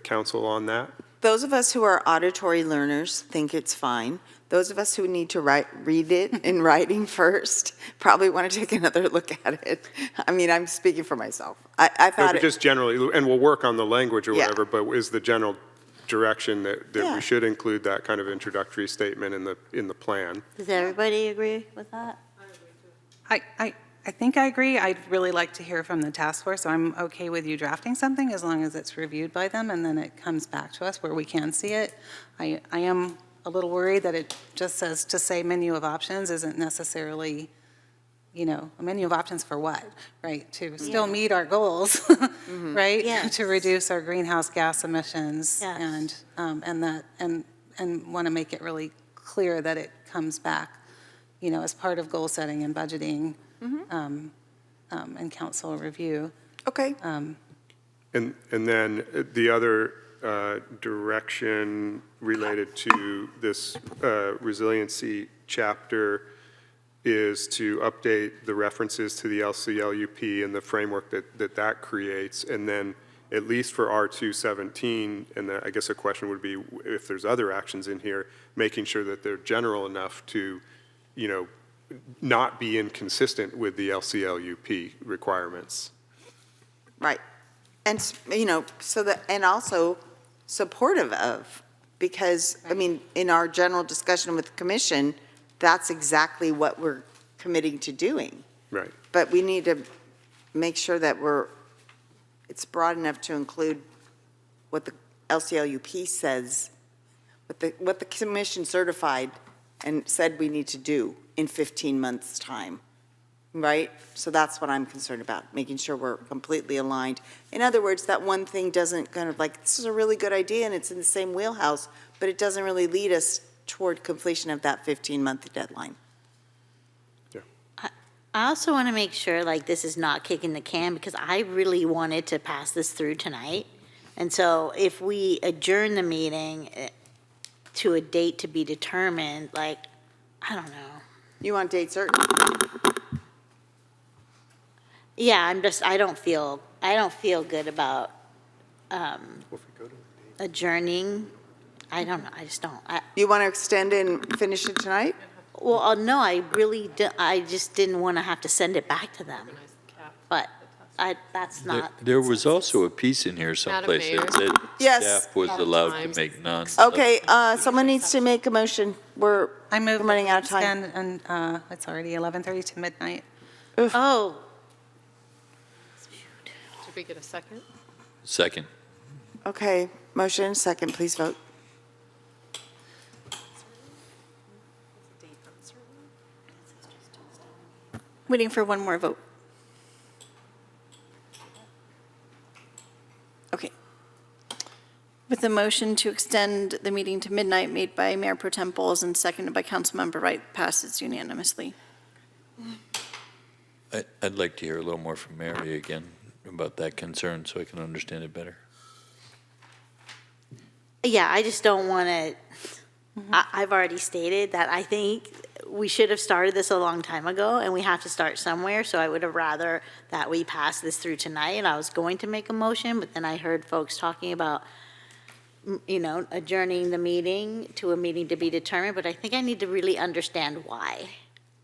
council on that. Those of us who are auditory learners think it's fine. Those of us who need to read it in writing first probably want to take another look at it. I mean, I'm speaking for myself. I thought just generally, and we'll work on the language or whatever, but is the general direction that we should include that kind of introductory statement in the plan? Does everybody agree with that? I think I agree. I'd really like to hear from the task force, so I'm okay with you drafting something as long as it's reviewed by them and then it comes back to us where we can see it. I am a little worried that it just says to say menu of options isn't necessarily, a menu of options for what, right? To still meet our goals, right? Yes. To reduce our greenhouse gas emissions Yes. and want to make it really clear that it comes back, as part of goal setting and budgeting and council review. Okay. And then the other direction related to this resiliency chapter is to update the references to the LCLUP and the framework that creates. And then at least for R217, and I guess a question would be if there's other actions in here, making sure that they're general enough to, not be inconsistent with the LCLUP requirements. Right. And, and also supportive of, because, I mean, in our general discussion with the commission, that's exactly what we're committing to doing. Right. But we need to make sure that it's broad enough to include what the LCLUP says, what the commission certified and said we need to do in 15 months' time, right? So that's what I'm concerned about, making sure we're completely aligned. In other words, that one thing doesn't kind of this is a really good idea and it's in the same wheelhouse, but it doesn't really lead us toward completion of that 15-month deadline. I also want to make sure this is not kicking the can, because I really wanted to pass this through tonight. And so if we adjourn the meeting to a date to be determined, I don't know. You want date certain? Yeah, I don't feel good about adjourning. I don't know, I just don't. You want to extend and finish it tonight? Well, no, I just didn't want to have to send it back to them. But that's not. There was also a piece in here someplace Mayor? that said Yes. staff was allowed to make non. Okay, someone needs to make a motion. We're running out of time. And it's already 11:30 to midnight. Oh. Did we get a second? Second. Okay, motion, second, please vote. Waiting for one more vote. Okay. With the motion to extend the meeting to midnight made by Mayor Pro Tem Bowles and seconded by Councilmember Wright, passes unanimously. I'd like to hear a little more from Mary again about that concern so I can understand it better. Yeah, I just don't want to, I've already stated that I think we should have started this a long time ago, and we have to start somewhere, so I would have rather that we pass this through tonight, and I was going to make a motion, but then I heard folks talking about, adjourning the meeting to a meeting to be determined, but I think I need to really understand why.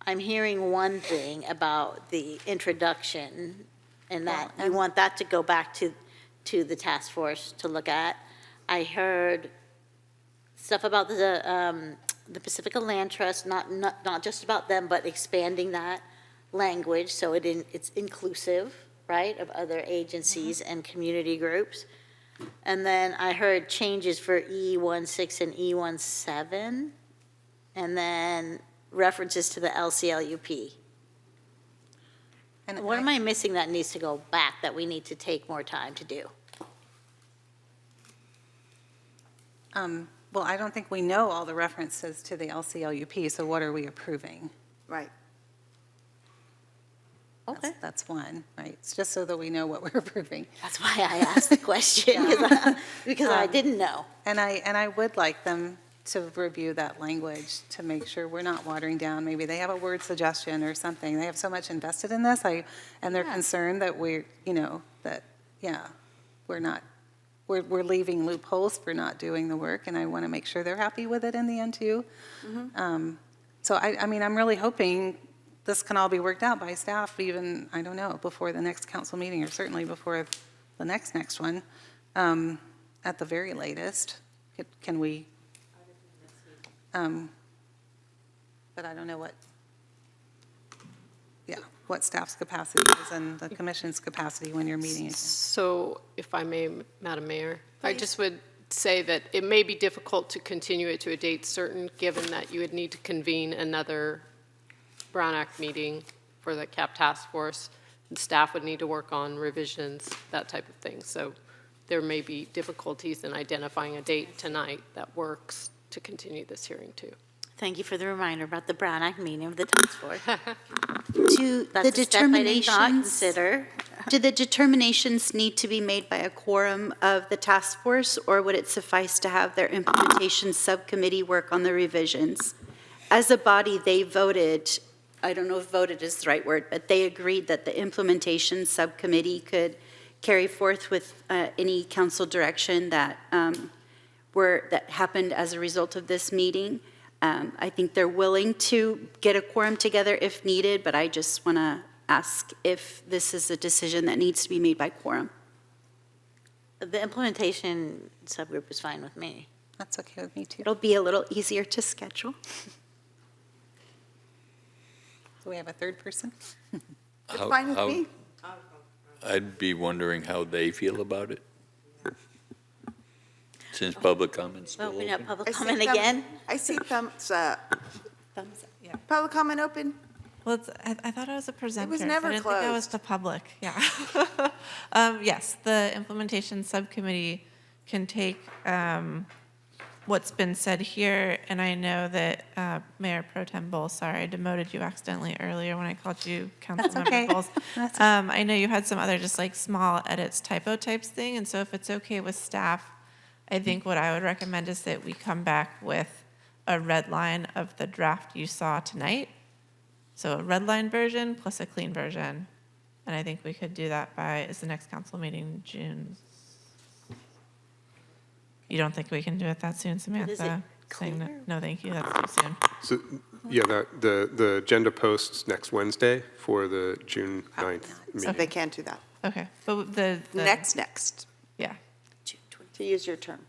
I'm hearing one thing about the introduction, and that you want that to go back to the task force to look at. I heard stuff about the Pacifica Land Trust, not just about them, but expanding that language so it's inclusive, right, of other agencies and community groups. And then I heard changes for E16 and E17, and then references to the LCLUP. And what am I missing that needs to go back, that we need to take more time to do? Well, I don't think we know all the references to the LCLUP, so what are we approving? Right. Okay. That's one, right? It's just so that we know what we're approving. That's why I asked the question, because I didn't know. And I would like them to review that language to make sure we're not watering down. Maybe they have a word suggestion or something. They have so much invested in this, and they're concerned that we're leaving loopholes for not doing the work, and I want to make sure they're happy with it in the end too. So I'm really hoping this can all be worked out by staff, even, I don't know, before the next council meeting, or certainly before the next one, at the very latest. Can we? But I don't know what staff's capacity is and the commission's capacity when you're meeting again. So if I may, Madam Mayor, I just would say that it may be difficult to continue it to a date certain, given that you would need to convene another Brown Act meeting for the CAP task force. Staff would need to work on revisions, that type of thing. So there may be difficulties in identifying a date tonight that works to continue this hearing too. Thank you for the reminder about the Brown Act meeting of the task force. Do the determinations, consider. do the determinations need to be made by a quorum of the task force, or would it suffice to have their implementation subcommittee work on the revisions? As a body, they voted, I don't know if voted is the right word, but they agreed that the implementation subcommittee could carry forth with any council direction that that happened as a result of this meeting. I think they're willing to get a quorum together if needed, but I just want to ask if this is a decision that needs to be made by quorum. The implementation subgroup is fine with me. That's okay with me too. It'll be a little easier to schedule. Do we have a third person? It's fine with me. I'd be wondering how they feel about it. Since public comments still Well, we have open. public comment again. I see thumbs up. Thumbs up. Yeah. Public comment open? Well, I thought I was a presenter. never I didn't think I was closed. the public. Yeah. Yes, the implementation subcommittee can take what's been said here, and I know that Mayor Pro Tem Bowles, sorry, I demoted you accidentally earlier when I called you Councilmember okay. Bowles. That's I know you had some other just like small edits, typo types thing, and so if it's okay with staff, I think what I would recommend is that we come back with a red line of the draft you saw tonight. So a red line version plus a clean version. And I think we could do that is the next council meeting June? You don't think we can do it that soon, Samantha? Saying that, no, thank you, that's too soon. So, yeah, the agenda posts next Wednesday for the June 9th meeting. They can't do that. Okay, but the. Next. Yeah. To use your term.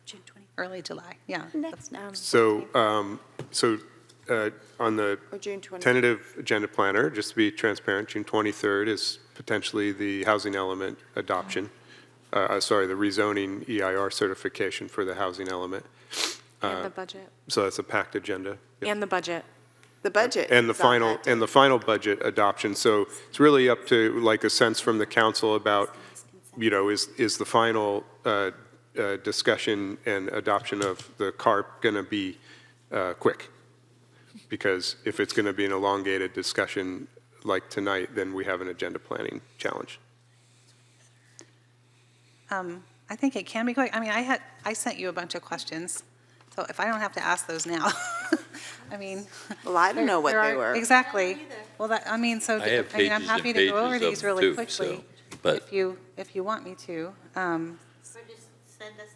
Early July, yeah. Next now. So, on the Or June 20th. tentative agenda planner, just to be transparent, June 23rd is potentially the housing element adoption. The rezoning EIR certification for the housing element. And the budget. So that's a packed agenda. Yep. And the budget. The budget. And the is on final budget adoption. So it's really up to like a sense from the council about, is the final discussion and adoption of the CARP going to be quick? Because if it's going to be an elongated discussion like tonight, then we have an agenda planning challenge. I think it can be quick. I mean, I sent you a bunch of questions, so if I don't have to ask those now, I mean. Well, I don't know what they were. Exactly. Well, I I'm have happy pages to and go over pages of these really too, quickly. so, but- If you want me to. Or just send us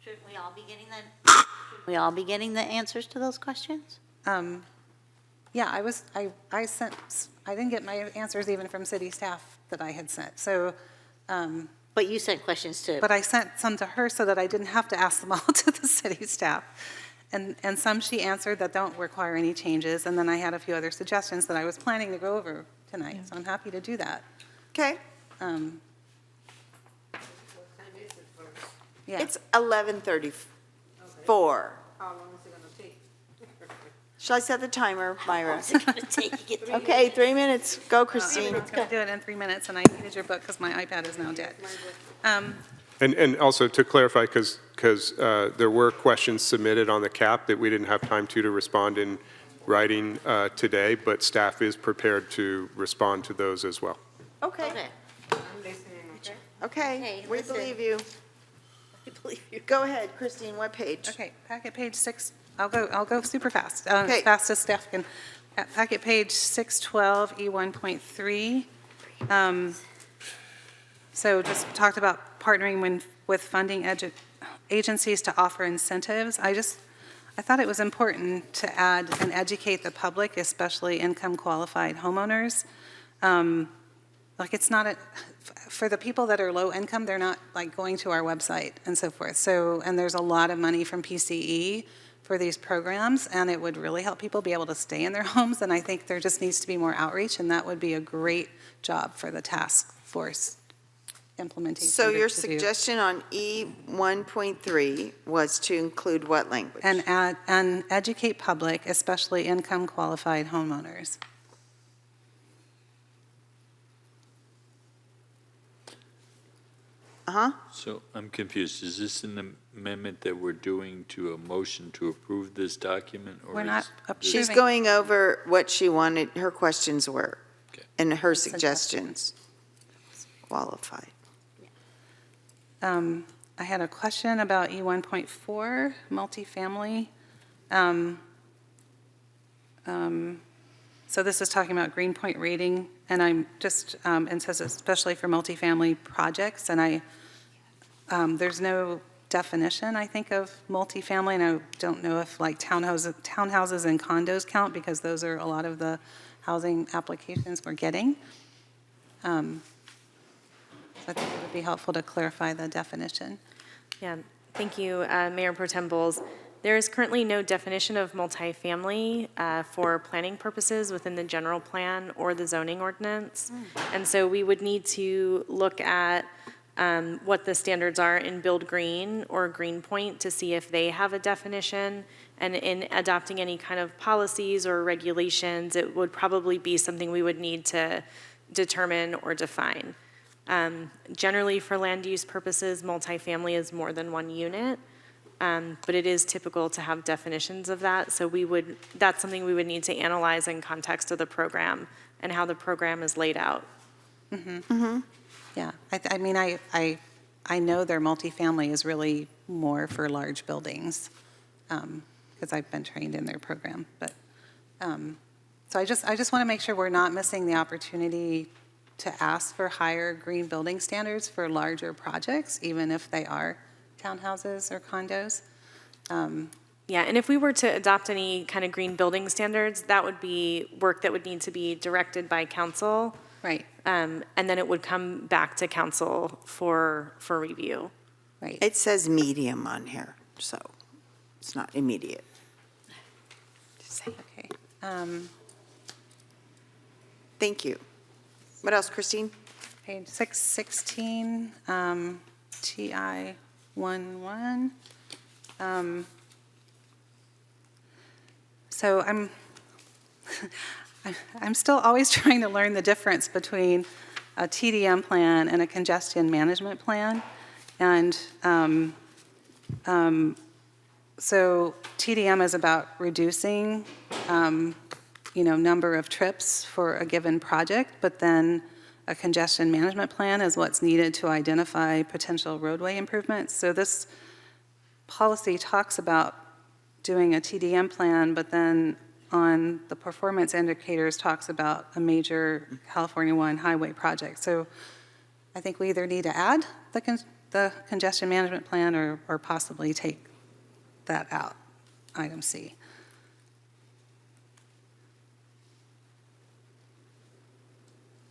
shouldn't we all be getting shouldn't we all be getting the answers to those questions? Yeah, I didn't get my answers even from city staff that I had sent, so. But you sent questions to. But I sent some to her so that I didn't have to ask them all to the city staff. And some she answered that don't require any changes, and then I had a few other suggestions that I was planning to go over tonight, so I'm happy to do that. Okay. Yeah. It's 11:34. How long is it going to take? Shall I set the timer, Myra? What's it going to take to get through? Okay, 3 minutes. Go, Christine. I'm going to do it in 3 minutes, and I needed your book because my iPad is now dead. And also to clarify, because there were questions submitted on the CAP that we didn't have time to respond in writing today, but staff is prepared to respond to those as well. Okay. Okay, we believe you. I believe you. Go ahead, Christine, what page? Okay, packet page 6, I'll go super fast, Okay. as fast as staff can. At packet page 612, E1.3. So just talked about partnering with funding agencies to offer incentives. I thought it was important to add and educate the public, especially income qualified homeowners. It's not for the people that are low income, they're not like going to our website and so forth. So, and there's a lot of money from PCE for these programs, and it would really help people be able to stay in their homes. And I think there just needs to be more outreach, and that would be a great job for the task force implementation. So your to do. suggestion on E 1.3 was to include what language? And educate public, especially income qualified homeowners. So I'm confused. Is this an amendment that we're doing to a motion to approve this document? Or We're not She's going over what she wanted, her questions were, and her suggestions. Qualified. I had a question about E 1.4, multifamily. So this is talking about Greenpoint rating, and I'm just, it says especially for multifamily projects, and there's no definition, I think, of multifamily, and I don't know if like townhouses and condos count, because those are a lot of the housing applications we're getting. So I think it would be helpful to clarify the definition. Yeah, thank you, Mayor Pro Tem Bowles. There is currently no definition of multifamily for planning purposes within the general plan or the zoning ordinance. And so we would need to look at what the standards are in Build Green or Greenpoint to see if they have a definition. And in adopting any kind of policies or regulations, it would probably be something we would need to determine or define. Generally, for land use purposes, multifamily is more than one unit. But it is typical to have definitions of that. So that's something we would need to analyze in context of the program and how the program is laid out. Yeah, I mean, I know their multifamily is really more for large buildings, because I've been trained in their program. But, so I just want to make sure we're not missing the opportunity to ask for higher green building standards for larger projects, even if they are townhouses or condos. Yeah, and if we were to adopt any kind of green building standards, that would be work that would need to be directed by council. Right. And then it would come back to council for review. Right. It says medium on here, so it's not immediate. Okay. Thank you. What else, Christine? Page 616, TI 11. So I'm still always trying to learn the difference between a TDM plan and a congestion management plan. And so TDM is about reducing, number of trips for a given project, but then a congestion management plan is what's needed to identify potential roadway improvements. So this policy talks about doing a TDM plan, but then on the performance indicators talks about a major California 1 highway project. So I think we either need to add the congestion management plan or possibly take that out, item C.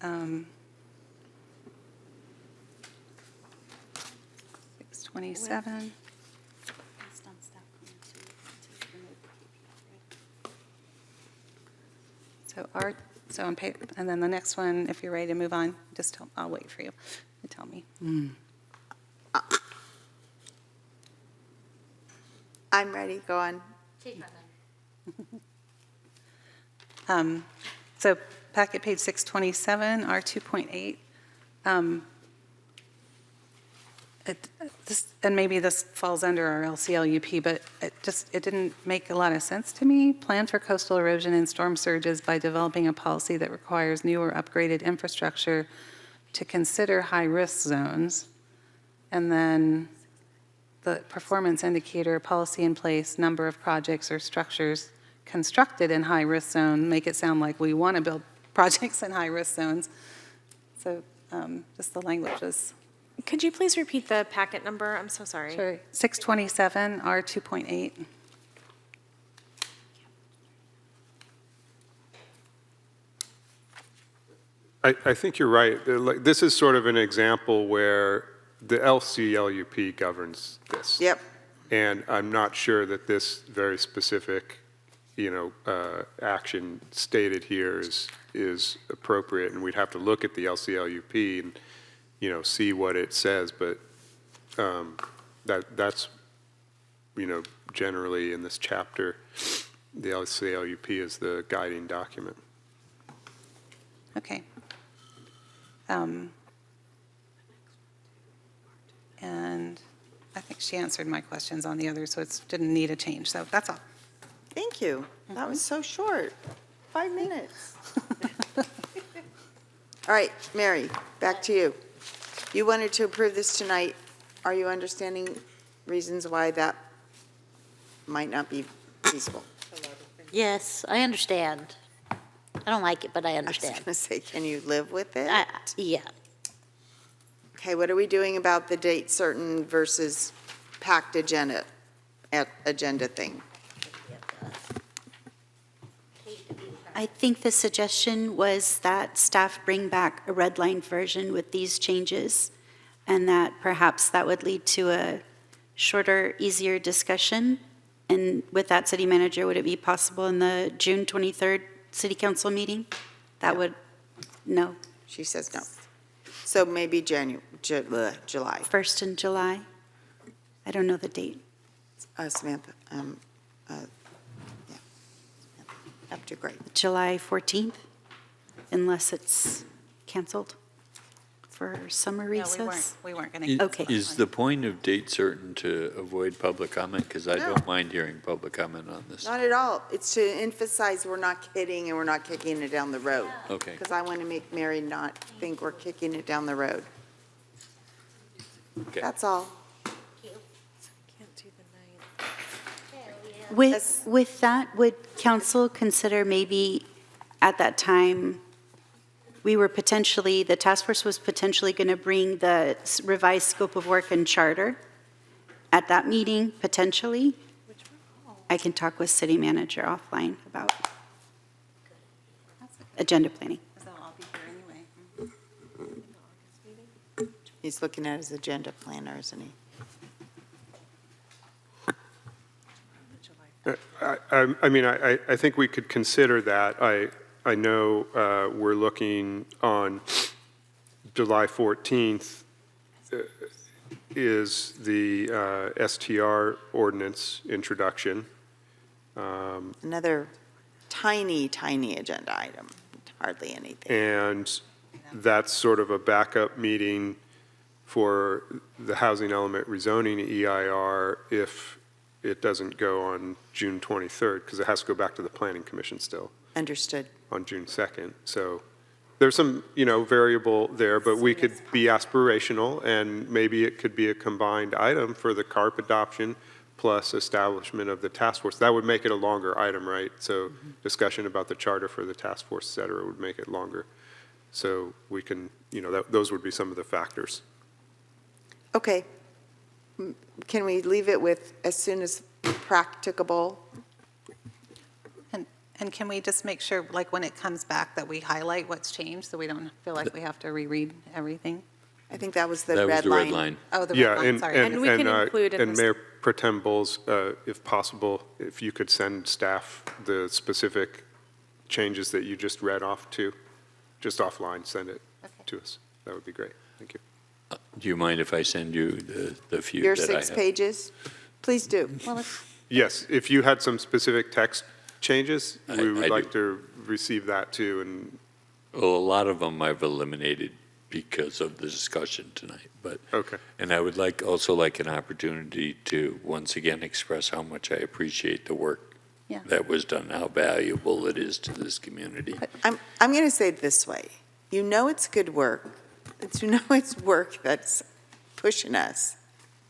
Um, 627. So on page, and then the next one, if you're ready to move on, I'll wait for you to tell me. I'm ready, go on. So packet page 627, R2.8. And maybe this falls under our LCLUP, but it didn't make a lot of sense to me. Plan for coastal erosion and storm surges by developing a policy that requires new or upgraded infrastructure to consider high-risk zones. And then the performance indicator, policy in place, number of projects or structures constructed in high-risk zone, make it sound like we want to build projects in high-risk zones. So just the language was... Could you please repeat the packet number? I'm so sorry. Sure. 627, R2.8. I think you're right. This is sort of an example where the LCLUP governs this. Yep. And I'm not sure that this very specific, action stated here is appropriate, and we'd have to look at the LCLUP and, see what it says, but that's, generally in this chapter, the LCLUP is the guiding document. Okay. And I think she answered my questions on the others, so it didn't need a change, so that's all. Thank you. That was so short. 5 minutes. All right, Mary, back to you. You wanted to approve this tonight. Are you understanding reasons why that might not be feasible? Yes, I understand. I don't like it, but I I understand. was going to say, can you live with it? Yeah. Okay, what are we doing about the date certain versus packed agenda thing? I think the suggestion was that staff bring back a red line version with these changes, and that perhaps that would lead to a shorter, easier discussion. And with that, City Manager, would it be possible in the June 23rd City Council meeting? That would, no. She says no. So maybe July. 1st in July? I don't know the date. Samantha, up to great. July 14th, unless it's canceled for summer recess? We weren't going to. Okay. Is the point of date certain to avoid public comment? Because I No. don't mind hearing public comment on this. Not at all. It's to emphasize we're not kidding and we're not kicking it down the road. Okay. Because I want to make Mary not think we're kicking it down the road. Okay. That's all. With that, would council consider maybe at that time, the task force was potentially going to bring the revised scope of work and charter at that meeting, potentially? I can talk with city manager offline about agenda planning. He's looking at his agenda planner, isn't he? I think we could consider that. I know we're looking on July 14th is the STR ordinance introduction. Another tiny agenda item, hardly anything. And that's sort of a backup meeting for the housing element rezoning EIR if it doesn't go on June 23rd, because it has to go back to the Planning Commission still. Understood. On June 2nd. So there's some, variable there, but we could be aspirational, and maybe it could be a combined item for the CARP adoption plus establishment of the task force. That would make it a longer item, right? So discussion about the charter for the task force, et cetera, would make it longer. So we can, those would be some of the factors. Okay. Can we leave it with as soon as practicable? And can we just make sure, like, when it comes back, that we highlight what's changed, so we don't feel like we have to reread everything? I think that was the That was red the line. red line. Oh, the red line, sorry. And we can include in And this- Mayor Pro Tem Bowles, if possible, if you could send staff the specific changes that you just read off to, just offline, send it to us. That would be great. Thank you. Do you mind if I send you the few Your that I have? 6 pages? Please do. Yes, if you had some specific text changes, we would I like to receive that too. And Well, a lot of them I've eliminated because of the discussion tonight, but. Okay. And I would also like an opportunity to once again express how much I appreciate the work Yeah. that was done, how valuable it is to this community. I'm going to say it this way. It's good work. It's work that's pushing us.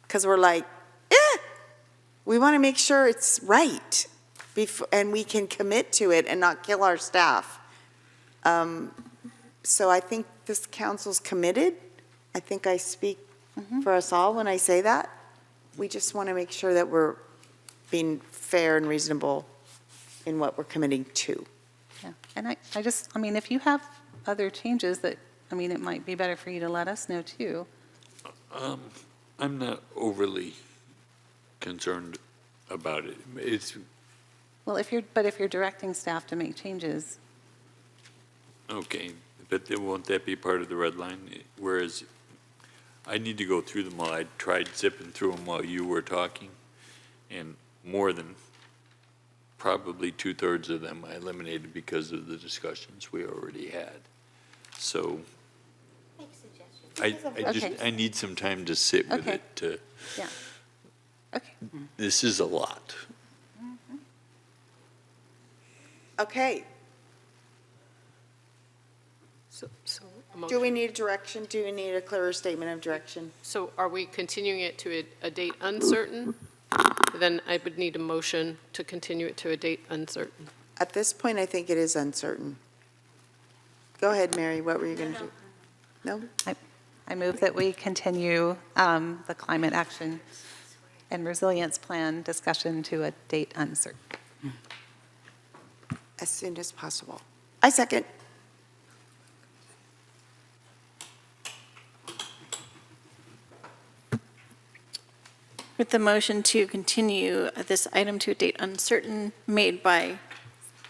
Because we're like, we want to make sure it's right. And we can commit to it and not kill our staff. So I think this council's committed. I think I speak for us all when I say that. We just want to make sure that we're being fair and reasonable in what we're committing to. Yeah, and I mean, if you have other changes that, it might be better for you to let us know too. I'm not overly concerned about it. It's, Well, if you're directing staff to make changes, okay, but then won't that be part of the red line? Whereas I need to go through them all. I tried zipping through them while you were talking, and more than probably 2/3 of them I eliminated because of the discussions we already had. So I need some time to sit with Okay. it to. Yeah. Okay. This is a lot. Okay. So a Do motion. we need direction? Do we need a clearer statement of direction? So are we continuing it to a date uncertain? Then I would need a motion to continue it to a date uncertain. At this point, I think it is uncertain. Go ahead, Mary, what were you going to do? No? I move that we continue the climate action and resilience plan discussion to a date uncertain. As soon as possible. I second. With the motion to continue this item to a date uncertain made by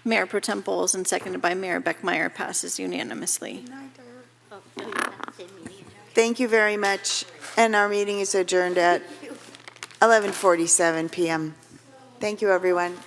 Mayor Pro Tem Bowles and seconded by Mayor Beckmeyer passes unanimously. Thank you very much. And our meeting is adjourned at 11:47 PM. Thank you, everyone.